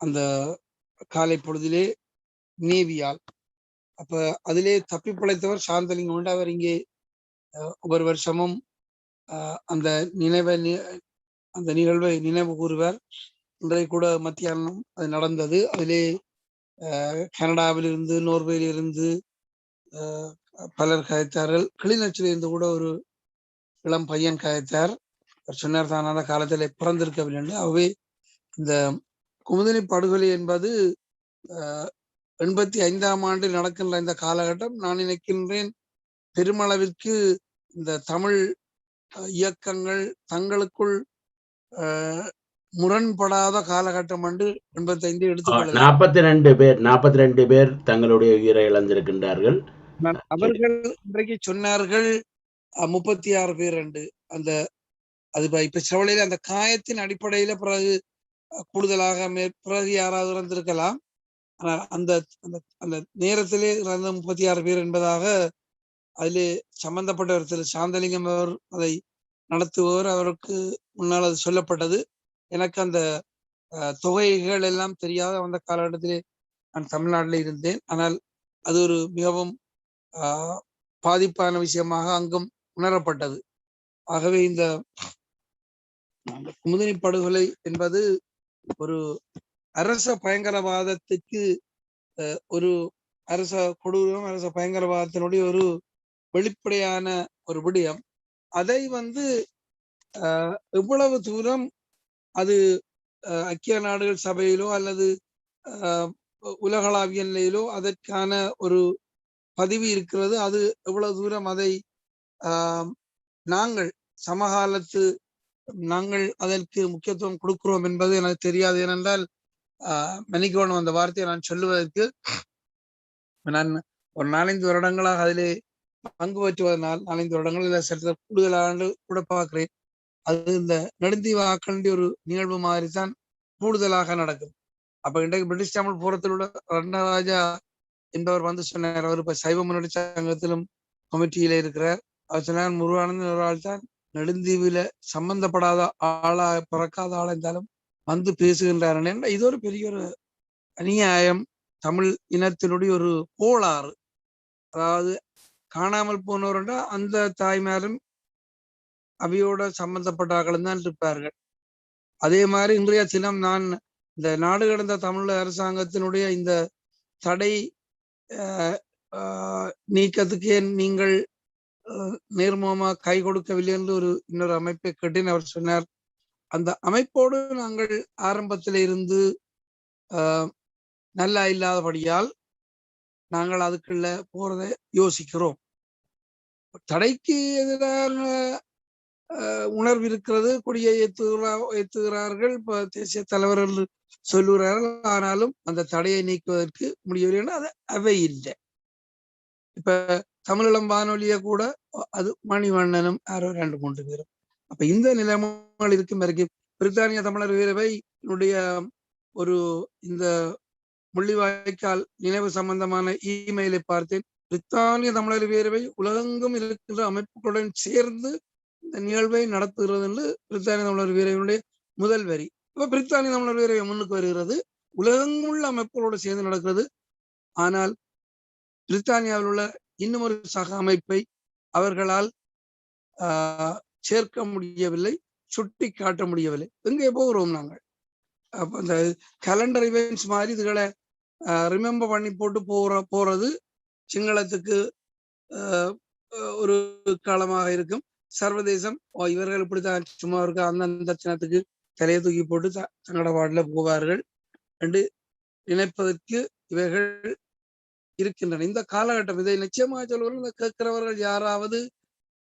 அந்த காலை பொழுதிலே நேவியால். அப்ப அதிலே தப்பி பிழைத்தவர் சாந்தலிங்கம் உண்டு. அவர் இங்கே ஒவ்வொரு வருஷமும் அந்த நிகழ்வை நினைவு கூறுவார். இன்றைய கூட மத்தியானம் அது நடந்தது. அதிலே கனடாவிலிருந்து நோர்வேலிருந்து பலர் கதைத்தார்கள். கிளிநொச்சியிலிருந்து கூட ஒரு இளம் பையன் கதைத்தார். அவர் சொன்னார் தான் அந்த காலத்தில் பிறந்திருக்கவில்லை என்று. ஆகவே இந்த குமுதினி படுகொலை என்பது 85ஆம் ஆண்டில் நடக்கின்ற இந்த காலகட்டம் நான் நினைக்கின்றேன் பெருமளவிற்கு இந்த தமிழ் இயக்கங்கள் தங்களுக்குள் முரண்படாத காலகட்டம் என்று 85 எடுத்துக்கொள்ளலாம். 42 பேர் தங்களுடைய உயிரை இழந்திருக்கின்றார்கள். அவர்கள் இன்றைக்கு சொன்னார்கள் 36 பேர் என்று. அந்த அது இப்ப செவலையில அந்த காயத்தின் அடிப்படையில பிறகு கூடுதலாக பிறகு யாராவது இறந்திருக்கலாம். ஆனால் அந்த அந்த நேரத்திலே இறந்த 36 பேர் என்பதாக அதிலே சம்பந்தப்பட்டவர் திரு சாந்தலிங்கம் அவர் அதை நடத்துபவர், அவருக்கு முன்னால் அது சொல்லப்பட்டது. எனக்கு அந்த தொகைகள் எல்லாம் தெரியாத அந்த காலகட்டத்திலே நான் தமிழ்நாட்டில் இருந்தேன். ஆனால் அது ஒரு மிகவும் பாதிப்பான விஷயமாக அங்கும் உணரப்பட்டது. ஆகவே இந்த குமுதினி படுகொலை என்பது ஒரு அரச பயங்கரவாதத்துக்கு ஒரு அரச கொடூரம், அரச பயங்கரவாதத்தினுடைய ஒரு வெளிப்படையான ஒரு விடயம். அதை எவ்வளவு தூரம் அது ஐக்கிய நாடுகள் சபையிலோ அல்லது உலகளாவிய நிலையிலோ அதற்கான ஒரு பதிவு இருக்கிறது, அது எவ்வளவு தூரம் அதை நாங்கள் சமகாலத்து நாங்கள் அதற்கு முக்கியத்துவம் கொடுக்கிறோம் என்பது எனக்கு தெரியாது. ஏனென்றால் மன்னிக்கணும் அந்த வார்த்தையை நான் சொல்லுவதற்கு, நான் ஒரு 4-5 வருடங்களாக அதிலே பங்கு பெற்றுவதனால் 4-5 வருடங்கள் இல்லை சற்று கூடுதலாக கூட பார்க்கிறேன். அது இந்த நெடுந்தீவு ஆக்கண்டி ஒரு நிகழ்வு மாதிரி தான் கூடுதலாக நடக்குது. அப்ப இன்றைக்கு பிரிட்டிஷ் தமிழ் போரத்தில் உள்ள ரண்டராஜா என்பவர் சொன்னார். அவர் இப்ப சைவ முன்னணி சங்கத்திலும் கமிட்டியில இருக்கிறார். அவர் சொன்னார் முருகானந்தன் ஒரு ஆள் தான் நெடுந்தீவுல சம்பந்தப்படாத ஆளா பிறக்காத ஆளா இருந்தாலும் பேசுகின்றார். இது ஒரு பெரிய ஒரு அநியாயம், தமிழ் இனத்தினுடைய ஒரு கோளாறு. அதாவது காணாமல் போனவர்னா அந்த தாய்மாரும் அவையோட சம்பந்தப்பட்டார்களும் தான் இருப்பார்கள். அதே மாதிரி இன்றைய தினம் நான் இந்த நாடு கடந்த தமிழ் அரசாங்கத்தினுடைய இந்த தடை நீக்கத்துக்கு நீங்கள் நேர்முகமாக கை கொடுக்கவில்லை என்று இன்னொரு அமைப்பை கேட்டேன். அவர் சொன்னார் அந்த அமைப்போடு நாங்கள் ஆரம்பத்தில் இருந்து நல்லா இல்லாதபடியால் நாங்கள் அதுக்குள்ள போறதை யோசிக்கிறோம். தடைக்கு எதிரான உணர்வு இருக்கிறது, கொடியை ஏத்துகிறார்கள், இப்ப தேசிய தலைவர்கள் சொல்லுகிறார்கள். ஆனாலும் அந்த தடையை நீக்குவதற்கு முடியவில்லை. அது அவை இல்லை. இப்ப தமிழீழம் வானொலிய கூட அது மணிவண்ணனும் யாரோ 2-3 பேரும். அப்ப இந்த நிலைமைகள் இருக்கும் வரைக்கும் பிரித்தானிய தமிழர் பேரவை ஒரு இந்த முள்ளிவாய்க்கால் நினைவு சம்பந்தமான இமெயிலை பார்த்தேன். பிரித்தானிய தமிழர் பேரவை உலகெங்கும் இருக்கின்ற அமைப்புகளுடன் சேர்ந்து இந்த நிகழ்வை நடத்துகிறது என்று பிரித்தானிய தமிழர் பேரவையினுடைய முதல் வரி. இப்ப பிரித்தானிய தமிழர் பேரவை முன்னுக்கு வருகிறது, உலகெங்குள்ள அமைப்புகளோடு சேர்ந்து நடக்கிறது. ஆனால் பிரித்தானியாவில் உள்ள இன்னும் ஒரு சக அமைப்பை அவர்களால் சேர்க்க முடியவில்லை, சுட்டி காட்ட முடியவில்லை. எங்கே போகிறோம் நாங்கள்? அப்ப இந்த கேலண்டர் இவெண்ட்ஸ் மாதிரி இதுகளை ரிமெம்பர் பண்ணி போட்டு போறது சிங்களத்துக்கு ஒரு காலமாக இருக்கும். சர்வதேசம் இவர்கள் இப்படித்தான் சும்மா இருக்க அந்தந்த சின்னத்துக்கு தலையை தூக்கி போட்டு தங்களோட வார்டுல போவார்கள் என்று நினைப்பதற்கு இவைகள் இருக்கின்றன. இந்த காலகட்டம் இதை நிச்சயமாக சொல்வர்கள், இந்த கேட்கிறவர்கள் யாராவது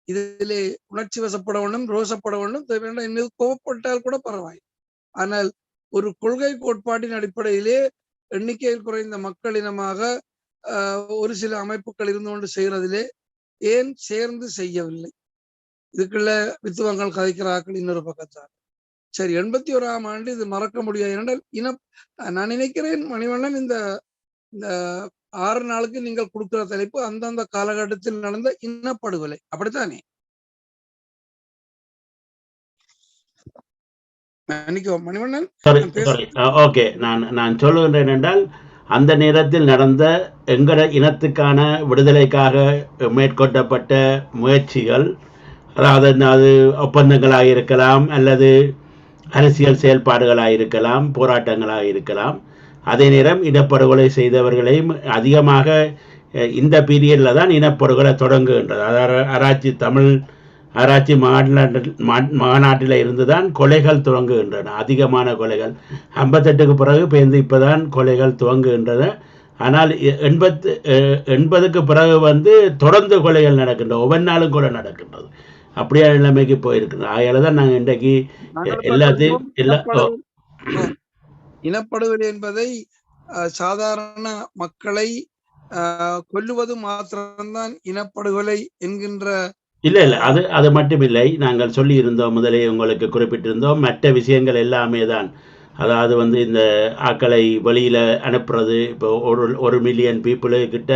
இதிலே உணர்ச்சி வசப்பட வேண்டும், ரோசப்பட வேண்டும், என் மீது கோவப்பட்டால் கூட பரவாயில்லை. ஆனால் ஒரு கொள்கை கோட்பாட்டின் அடிப்படையிலே எண்ணிக்கையில் குறைந்த மக்களினமாக ஒரு சில அமைப்புகள் இருந்து கொண்டு செய்கிறதிலே ஏன் சேர்ந்து செய்யவில்லை? இதுக்குள்ள வித்துவங்கள் கதைக்கிறார்கள் இன்னொரு பக்கத்தார். சரி, 81ஆம் ஆண்டு இது மறக்க முடியாது. என்றால் நான் நினைக்கிறேன் மணிவண்ணன், இந்த 6 நாளுக்கு நீங்கள் கொடுக்கிற தலைப்பு அந்தந்த காலகட்டத்தில் நடந்த இனப்படுகொலை, அப்படித்தானே? மணிவண்ணன், ஓகே, நான் சொல்லுகின்றேன் என்றால் அந்த நேரத்தில் நடந்த எங்கட இனத்துக்கான விடுதலைக்காக மேற்கொள்ளப்பட்ட முயற்சிகள், அதாவது அது ஒப்பந்தங்களாக இருக்கலாம், அல்லது அரசியல் செயல்பாடுகளாக இருக்கலாம், போராட்டங்களாக இருக்கலாம். அதே நேரம் இனப்படுகொலை செய்தவர்களையும் அதிகமாக இந்த பீரியடில் தான் இனப்படுகொலை தொடங்குகின்றது. அதாவது தமிழ் ஆராய்ச்சி மாநாட்டில் இருந்து தான் கொலைகள் துவங்குகின்றன. அதிகமான கொலைகள் 58க்கு பிறகு பேர்ந்து இப்போதான் கொலைகள் துவங்குகின்றன. ஆனால் 80க்கு பிறகு தொடர்ந்து கொலைகள் நடக்கின்றன, ஒவ்வொரு நாளும் கொலை நடக்கின்றது. அப்படியே நிலைமைக்கு போயிருக்கிறது. ஆகையால தான் நாங்கள் இன்றைக்கு எல்லாத்தையும் இனப்படுகொலை என்பதை சாதாரண மக்களை கொல்லுவது மாத்திரம்தான் இனப்படுகொலை என்கின்ற இல்லை, அது மட்டும் இல்லை. நாங்கள் சொல்லி இருந்தோம், முதலே உங்களுக்கு குறிப்பிட்டிருந்தோம், மற்ற விஷயங்கள் எல்லாமே தான். அதாவது இந்த ஆக்களை வெளியில் அனுப்புறது, இப்போ 1 மில்லியன் பீப்புளு கிட்ட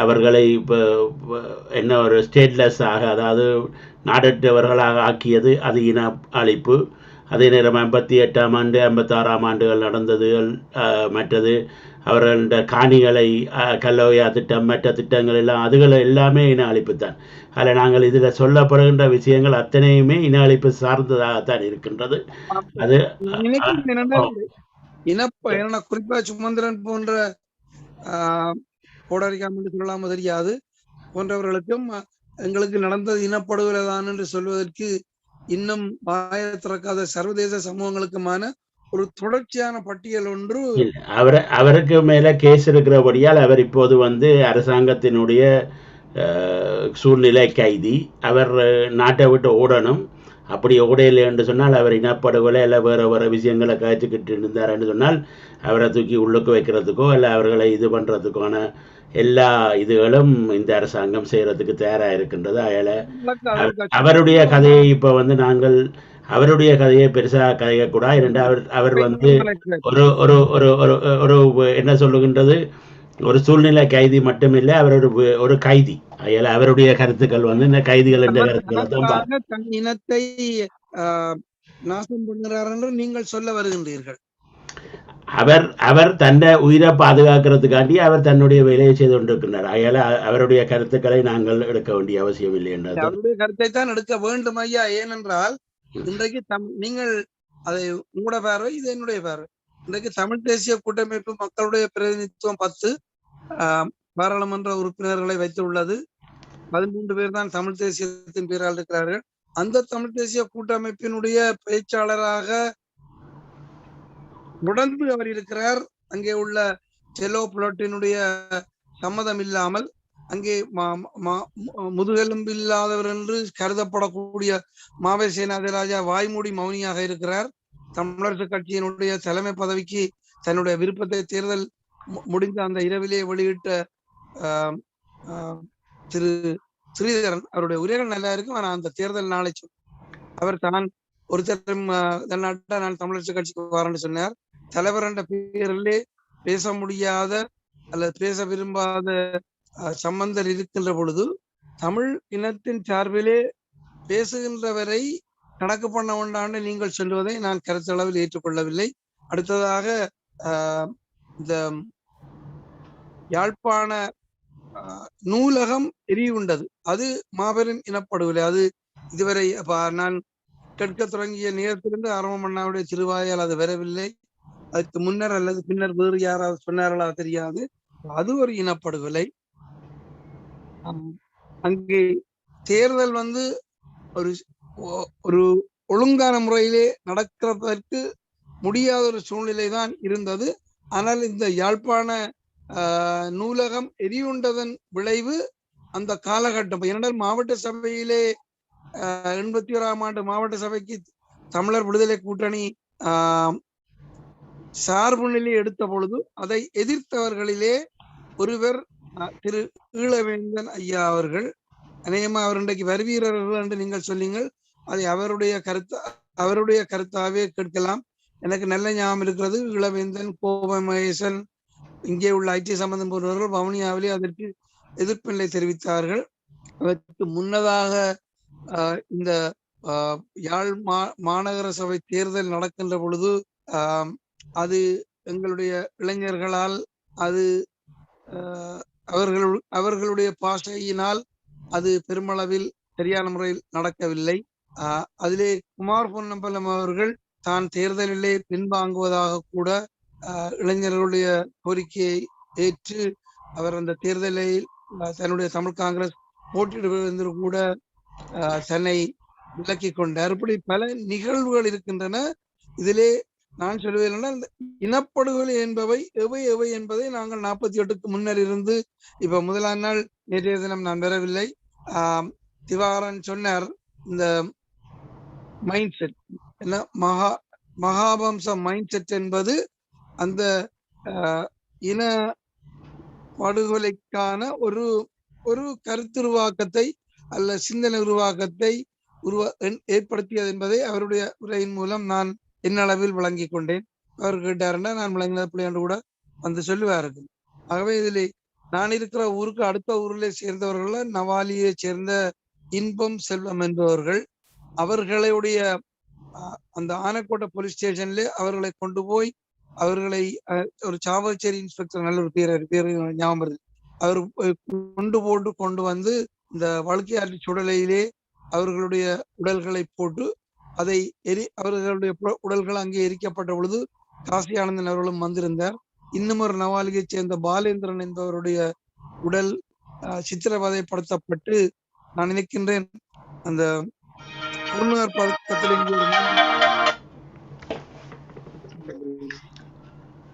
அவர்களை இப்போ என்ன ஒரு ஸ்டேட்லெஸ் ஆக, அதாவது நாடற்றவர்களாக ஆக்கியது, அது இன அழிப்பு. அதே நேரம் 58ஆம் ஆண்டு 56ஆம் ஆண்டுகள் நடந்ததுகள், மற்றது அவர்கள காணிகளை கல்லோயா திட்டம், மற்ற திட்டங்கள் எல்லாம், அதுகள் எல்லாமே இன அழிப்புத்தான். அதில் நாங்கள் இதில் சொல்லப்படுகின்ற விஷயங்கள் அத்தனையுமே இன அழிப்பு சார்ந்ததாகத்தான் இருக்கின்றது. அது குறிப்பா சுமந்திரன் போன்ற கோடாரிக்காமல் சொல்லாம தெரியாது போன்றவர்களுக்கும் எங்களுக்கு நடந்தது இனப்படுகொலை தான் என்று சொல்வதற்கு இன்னும் வாய திறக்காத சர்வதேச சமூகங்களுக்குமான ஒரு தொடர்ச்சியான பட்டியல் ஒன்று. அவருக்கு மேல கேஸ் இருக்கிறபடியால் அவர் இப்போது அரசாங்கத்தினுடைய சூழ்நிலை கைதி. அவர் நாட்டை விட்டு ஓடணும். அப்படி ஓடையில்லை என்று சொன்னால் அவர் இனப்படுகொலை இல்லை வேறு விஷயங்களை காய்ச்சிக்கிட்டு இருந்தார் என்று சொன்னால் அவரை தூக்கி உள்ளுக்கு வைக்கிறதுக்கோ இல்லை அவர்களை இது பண்ணுறதுக்கான எல்லா இதுகளும் இந்த அரசாங்கம் செய்கிறதுக்கு தயாராக இருக்கின்றது. அதில் அவருடைய கதையை இப்போ நாங்கள் அவருடைய கதையை பெருசாக கதைக்கக்கூடாது. இரண்டாவது அவர் ஒரு ஒரு ஒரு ஒரு என்ன சொல்லுகின்றது, ஒரு சூழ்நிலை கைதி மட்டுமில்லை, அவர் ஒரு கைதி. அவருடைய கருத்துக்கள் இந்த கைதிகள் என்ற கருத்துக்கள் இனத்தை நாசம் பண்ணுகிறார் என்று நீங்கள் சொல்ல வருகின்றீர்கள். அவர் தன்னை உயிரை பாதுகாக்கிறதுக்காண்டி அவர் தன்னுடைய வேலையை செய்து கொண்டிருக்கிறார். அவருடைய கருத்துக்களை நாங்கள் எடுக்க வேண்டிய அவசியம் இல்லை என்றால் அவருடைய கருத்தை தான் எடுக்க வேண்டும் ஐயா. ஏனென்றால் இன்றைக்கு நீங்கள் அதை உங்களோட பார்வை, இது என்னுடைய பார்வை. இன்றைக்கு தமிழ் தேசிய கூட்டமைப்பு மக்களுடைய பிரதிநிதித்துவம் 10 பாராளுமன்ற உறுப்பினர்களை வைத்துள்ளது. 13 பேர் தான் தமிழ் தேசியத்தின் பேரால் இருக்கிறார்கள். அந்த தமிழ் தேசிய கூட்டமைப்பினுடைய பேச்சாளராக தொடர்ந்து அவர் இருக்கிறார். அங்கே உள்ள செலோ புலட்டினுடைய சம்மதம் இல்லாமல், அங்கே முதுகெலும்பு இல்லாதவர் என்று கருதப்படக்கூடிய மாவை சேனாதிராஜா வாய்மூடி மௌனியாக இருக்கிறார். தமிழரசு கட்சியினுடைய தலைமை பதவிக்கு தன்னுடைய விருப்பத்தை தேர்தல் முடிந்த அந்த இரவிலே வெளியிட்ட திரு ஸ்ரீதரன், அவருடைய உரைகள் நல்லா இருக்கும். ஆனா அந்த தேர்தல் நாளை அவர் தான் ஒருத்தர் நான் தமிழரசு கட்சிக்கு வரேன்னு சொன்னார். தலைவர் என்ற பேரிலே பேச முடியாத அல்லது பேச விரும்பாத சம்பந்தர் இருக்கின்ற பொழுது தமிழ் இனத்தின் சார்பிலே பேசுகின்றவரை கணக்கு பண்ண வேண்டான்னு நீங்கள் சொல்வதை நான் கருத்தளவில் ஏற்றுக்கொள்ளவில்லை. அடுத்ததாக இந்த யாழ்ப்பாண நூலகம் எரியுண்டது, அது மாபெரும் இனப்படுகொலை. அது இதுவரை நான் கேட்க தொடங்கிய நேரத்திலிருந்து ஆரம்பம் அண்ணாவுடைய திருவாயால் அது வரவில்லை. அதுக்கு முன்னர் அல்லது பின்னர் வேறு யாராவது சொன்னார்களா தெரியாது. அது ஒரு இனப்படுகொலை. அங்கே தேர்தல் ஒரு ஒரு ஒழுங்கான முறையிலே நடக்கிறதற்கு முடியாத ஒரு சூழ்நிலை தான் இருந்தது. ஆனால் இந்த யாழ்ப்பாண நூலகம் எரியுண்டதன் விளைவு அந்த காலகட்டம். ஏனென்றால் மாவட்ட சபையிலே 81ஆம் ஆண்டு மாவட்ட சபைக்கு தமிழர் விடுதலை கூட்டணி சார்பு நிலை எடுத்த பொழுது அதை எதிர்த்தவர்களிலே ஒருவர் திரு ஈழவேந்தன் ஐயா அவர்கள். அநேகமா அவர் இன்றைக்கு வருவீரர்கள் என்று நீங்கள் சொன்னீங்கள். அதை அவருடைய கருத்தாவே கேட்கலாம். எனக்கு நல்ல ஞாபகம் இருக்கிறது. ஈழவேந்தன், கோபமகேசன், இங்கே உள்ள ஐடி சம்பந்தம் போன்றவர்கள் வவுனியாவிலே அதற்கு எதிர்ப்பு நிலை தெரிவித்தார்கள். அதற்கு முன்னதாக இந்த யாழ் மாநகர சபை தேர்தல் நடக்கின்ற பொழுது அது எங்களுடைய இளைஞர்களால் அது அவர்களுடைய பாஷையினால் அது பெருமளவில் சரியான முறையில் நடக்கவில்லை. அதிலே குமார் பொன்னம்பலம் அவர்கள் தான் தேர்தலிலே பின்வாங்குவதாக கூட இளைஞர்களுடைய கோரிக்கையை ஏற்று அவர் அந்த தேர்தலில் தன்னுடைய தமிழ் காங்கிரஸ் போட்டியிடுவது கூட தன்னை விலக்கி கொண்டார். இப்படி பல நிகழ்வுகள் இருக்கின்றன. இதிலே நான் சொல்லுவேன், இனப்படுகொலை என்பவை எவை என்பதை நாங்கள் 48க்கு முன்னர் இருந்து இப்ப முதலாம் நாள் நேற்றைய தினம் நான் வரவில்லை. திவாகரன் சொன்னார், இந்த மைண்ட் செட் என்ன மகாவம்ச மைண்ட் செட் என்பது அந்த இன படுகொலைக்கான ஒரு கருத்துருவாக்கத்தை அல்ல சிந்தனை உருவாக்கத்தை ஏற்படுத்தியது என்பதை அவருடைய உரையின் மூலம் நான் என்னளவில் விளங்கி கொண்டேன். அவர் கேட்டாருன்னா நான் விளங்கின பிள்ளையாண்டு கூட சொல்லுவார்கள். ஆகவே இதில் நான் இருக்கிற ஊருக்கு அடுத்த ஊரிலே சேர்ந்தவர்கள் நவாலியை சேர்ந்த இன்பம் செல்வம் என்பவர்கள். அவர்களுடைய அந்த ஆனைக்கோட்டை போலீஸ் ஸ்டேஷன்ல அவர்களை கொண்டு போய் அவர்களை ஒரு சாவச்சேரி இன்ஸ்பெக்டர் நல்ல ஒரு பேர் ஞாபகம் வருது. அவர் கொண்டு வந்து இந்த வழுக்கையாற்று சுடலையிலே அவர்களுடைய உடல்களை போட்டு அதை அவர்களுடைய உடல்கள் அங்கே எரிக்கப்பட்ட பொழுது காசி ஆனந்தன் அவர்களும் வந்திருந்தார். இன்னும் ஒரு நவாலியை சேர்ந்த பாலேந்திரன் என்பவருடைய உடல் சித்திரவதைப்படுத்தப்பட்டு நான் நினைக்கின்றேன் அந்த பொருளாதார பதக்கத்தில்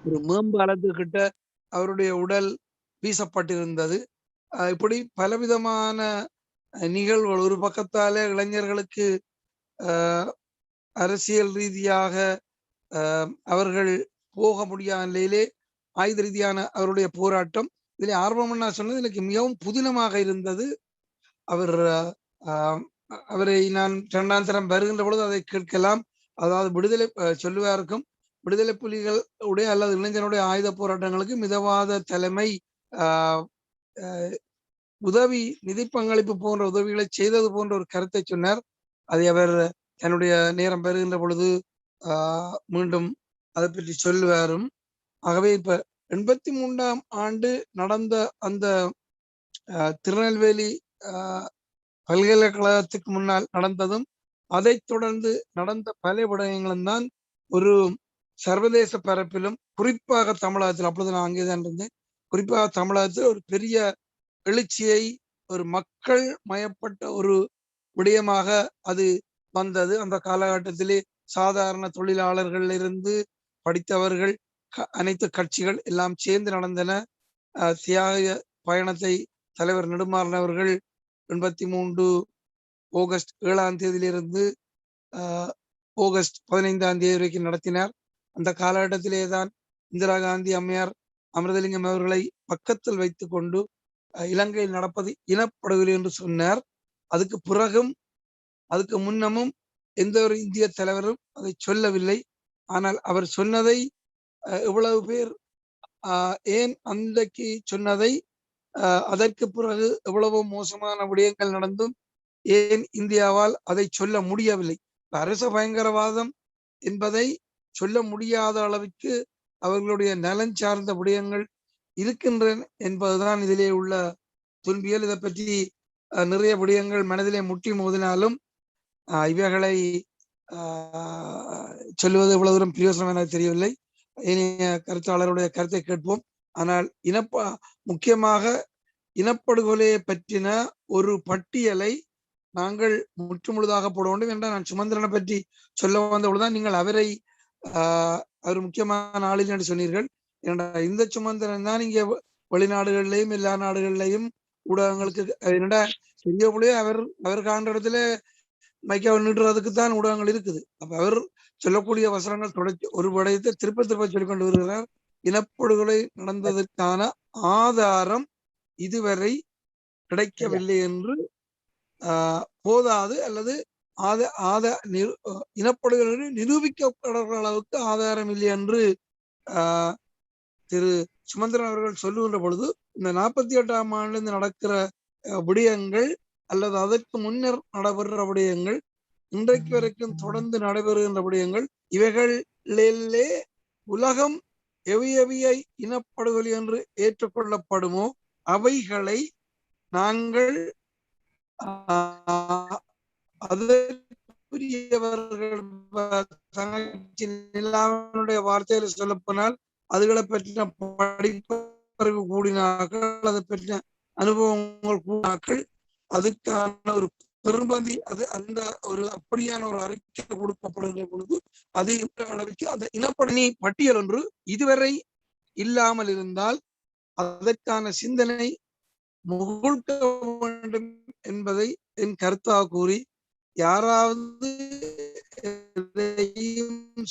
ஒரு மேம்பாலத்துக்கிட்ட அவருடைய உடல் வீசப்பட்டிருந்தது. இப்படி பலவிதமான நிகழ்வுகள். ஒரு பக்கத்தாலே இளைஞர்களுக்கு அரசியல் ரீதியாக அவர்கள் போக முடியாத நிலையிலே ஆயுத ரீதியான அவருடைய போராட்டம். இதில் ஆர்வம் நான் சொன்னது எனக்கு மிகவும் புதினமாக இருந்தது. அவரை நான் 2ஆம் தரம் வருகின்ற பொழுது அதை கேட்கலாம். அதாவது விடுதலை சொல்லுவாருக்கும் விடுதலை புலிகள் உடைய அல்லது இளைஞனுடைய ஆயுத போராட்டங்களுக்கு மிதவாத தலைமை உதவி நிதி பங்களிப்பு போன்ற உதவிகளை செய்தது போன்ற ஒரு கருத்தை சொன்னார். அதை அவர் தன்னுடைய நேரம் பெறுகின்ற பொழுது மீண்டும் அதை பற்றி சொல்லுவாரும். ஆகவே இப்ப 83ஆம் ஆண்டு நடந்த அந்த திருநெல்வேலி பல்கலைக்கழகத்துக்கு முன்னால் நடந்ததும் அதைத் தொடர்ந்து நடந்த பல விடயங்களும் தான் ஒரு சர்வதேச பரப்பிலும் குறிப்பாக தமிழகத்தில், அப்பொழுது நான் அங்கேதான் இருந்தேன், குறிப்பாக தமிழகத்தில் ஒரு பெரிய எழுச்சியை ஒரு மக்கள் மயப்பட்ட ஒரு விடயமாக அது வந்தது. அந்த காலகட்டத்திலே சாதாரண தொழிலாளர்கள் இருந்து படித்தவர்கள் அனைத்து கட்சிகள் எல்லாம் சேர்ந்து நடந்தன. தியாக பயணத்தை தலைவர் நெடுமாறன் அவர்கள் 83 ஆகஸ்ட் 7ஆம் தேதியிலிருந்து ஆகஸ்ட் 15ஆம் தேதி வரைக்கும் நடத்தினார். அந்த காலகட்டத்திலே தான் இந்திரா காந்தி அம்மையார் அமிர்தலிங்கம் அவர்களை பக்கத்தில் வைத்துக் கொண்டு இலங்கையில் நடப்பது இனப்படுகொலை என்று சொன்னார். அதுக்கு பிறகும் அதுக்கு முன்னமும் எந்த ஒரு இந்திய தலைவரும் அதை சொல்லவில்லை. ஆனால் அவர் சொன்னதை எவ்வளவு பேர் ஏன் அன்றைக்கு சொன்னதை அதற்கு பிறகு எவ்வளவோ மோசமான விடயங்கள் நடந்தும் ஏன் இந்தியாவால் அதை சொல்ல முடியவில்லை? அரச பயங்கரவாதம் என்பதை சொல்ல முடியாத அளவுக்கு அவர்களுடைய நலன் சார்ந்த விடயங்கள் இருக்கின்றன என்பதுதான் இதிலே உள்ள துன்பியல். இதை பற்றி நிறைய விடயங்கள் மனதிலே முட்டி மோதினாலும் இவைகளை சொல்லுவது எவ்வளவு தூரம் பிரயோசனம் என தெரியவில்லை. இனிய கருத்தாளருடைய கருத்தை கேட்போம். ஆனால் முக்கியமாக இனப்படுகொலையை பற்றின ஒரு பட்டியலை நாங்கள் முற்றுமுழுதாக போட வேண்டும் என்றால், நான் சுமந்திரனை பற்றி சொல்ல வந்தவுடன் நீங்கள் அவரை அவர் முக்கியமான ஆளில் என்று சொன்னீர்கள். இந்த சுமந்திரன் தான் இங்கே வெளிநாடுகளிலையும் எல்லா நாடுகளிலையும் ஊடகங்களுக்கு பெரிய பிள்ளையே அவர் காண்ற இடத்துல மைக்காவை நின்றுறதுக்கு தான் ஊடகங்கள் இருக்குது. அப்ப அவர் சொல்லக்கூடிய வசனங்கள் தொடர்ச்சி ஒரு விடயத்தை திருப்ப சொல்லிக் கொண்டு வருகிறார். இனப்படுகொலை நடந்ததற்கான ஆதாரம் இதுவரை கிடைக்கவில்லை என்று போதாது, அல்லது இனப்படுகொலை நிரூபிக்கப்படுற அளவுக்கு ஆதாரம் இல்லை என்று திரு சுமந்திரன் அவர்கள் சொல்லுகின்ற பொழுது, இந்த 48ஆம் ஆண்டிலிருந்து நடக்கிற விடயங்கள் அல்லது அதற்கு முன்னர் நடைபெறுற விடயங்கள், இன்றைக்கு வரைக்கும் தொடர்ந்து நடைபெறுகின்ற விடயங்கள், இவைகளிலே உலகம் எவையவையை இனப்படுகொலை என்று ஏற்றுக்கொள்ளப்படுமோ அவைகளை நாங்கள் அதற்குரியவர்கள் வார்த்தையில சொல்ல போனால் அதுகளை பற்றின படிப்பறிவு கூடினார்கள், அதை பற்றின அனுபவங்கள் கூடினாக்கள், அதுக்கான ஒரு பெருமதி அந்த ஒரு அப்படியான ஒரு அறிக்கை கொடுக்கப்படுகிற பொழுது அது இந்த அளவுக்கு அந்த இனப்பணி பட்டியல் ஒன்று இதுவரை இல்லாமல் இருந்தால் அதற்கான சிந்தனை முகழ்க்க வேண்டும் என்பதை என் கருத்தாக கூறி, யாராவது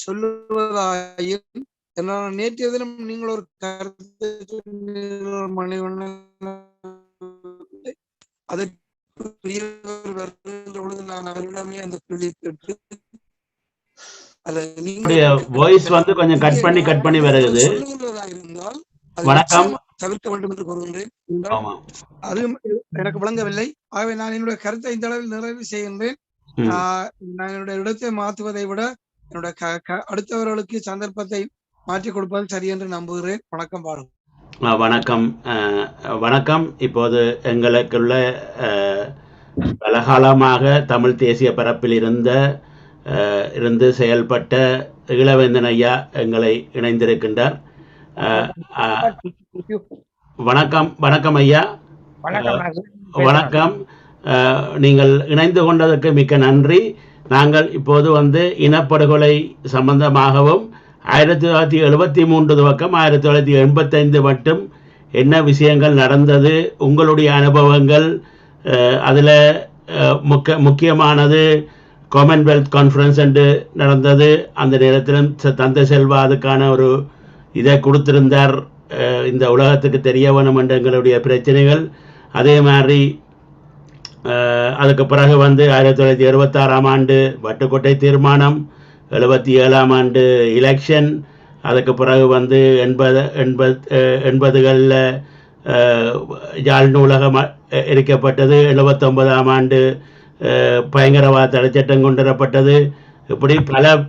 சொல்லுவதாயும், நேற்றைய தினம் நீங்கள் ஒரு கருத்து அதற்கு நான் அவரிடமே அந்த கேள்வி கேட்டு வாய்ஸ் வந்து கொஞ்சம் கட் பண்ணி வருகிறது. இருந்தால் வணக்கம் தவிர்க்க வேண்டும் என்று கூறுகின்றேன். அது எனக்கு விளங்கவில்லை. ஆகவே நான் என்னுடைய கருத்தை இந்த அளவில் நிறைவு செய்கின்றேன். நான் என்னுடைய இடத்தை மாற்றுவதை விட என்னுடைய அடுத்தவர்களுக்கு சந்தர்ப்பத்தை மாற்றிக் கொடுப்பது சரி என்று நம்புகிறேன். வணக்கம். பாருங்க. வணக்கம். இப்போது எங்களுக்குள்ள பலகாலமாக தமிழ் தேசிய பரப்பில் இருந்து செயல்பட்ட இளவேந்தன் ஐயா எங்களை இணைந்திருக்கின்றார். வணக்கம் ஐயா. வணக்கம். நீங்கள் இணைந்து கொண்டதற்கு மிக்க நன்றி. நாங்கள் இப்போது இனப்படுகொலை சம்பந்தமாகவும் 1973 துவக்கம் 1985 மட்டும் என்ன விஷயங்கள் நடந்தது, உங்களுடைய அனுபவங்கள், அதில் முக்கியமானது காமன்வெல்த் கான்ஃபரன்ஸ் என்று நடந்தது. அந்த நேரத்திலும் தந்தை செல்வா அதுக்கான ஒரு இதை கொடுத்திருந்தார், இந்த உலகத்துக்கு தெரிய வேணும் என்ற எங்களுடைய பிரச்சனைகள். அதே மாதிரி அதுக்கு பிறகு 1976ஆம் ஆண்டு வட்டுக்கோட்டை தீர்மானம், 77ஆம் ஆண்டு எலெக்ஷன், அதுக்கு பிறகு 80களில் யாழ் நூலகம் எரிக்கப்பட்டது, 79ஆம் ஆண்டு பயங்கரவாத தடை சட்டம் கொண்டு வரப்பட்டது. இப்படி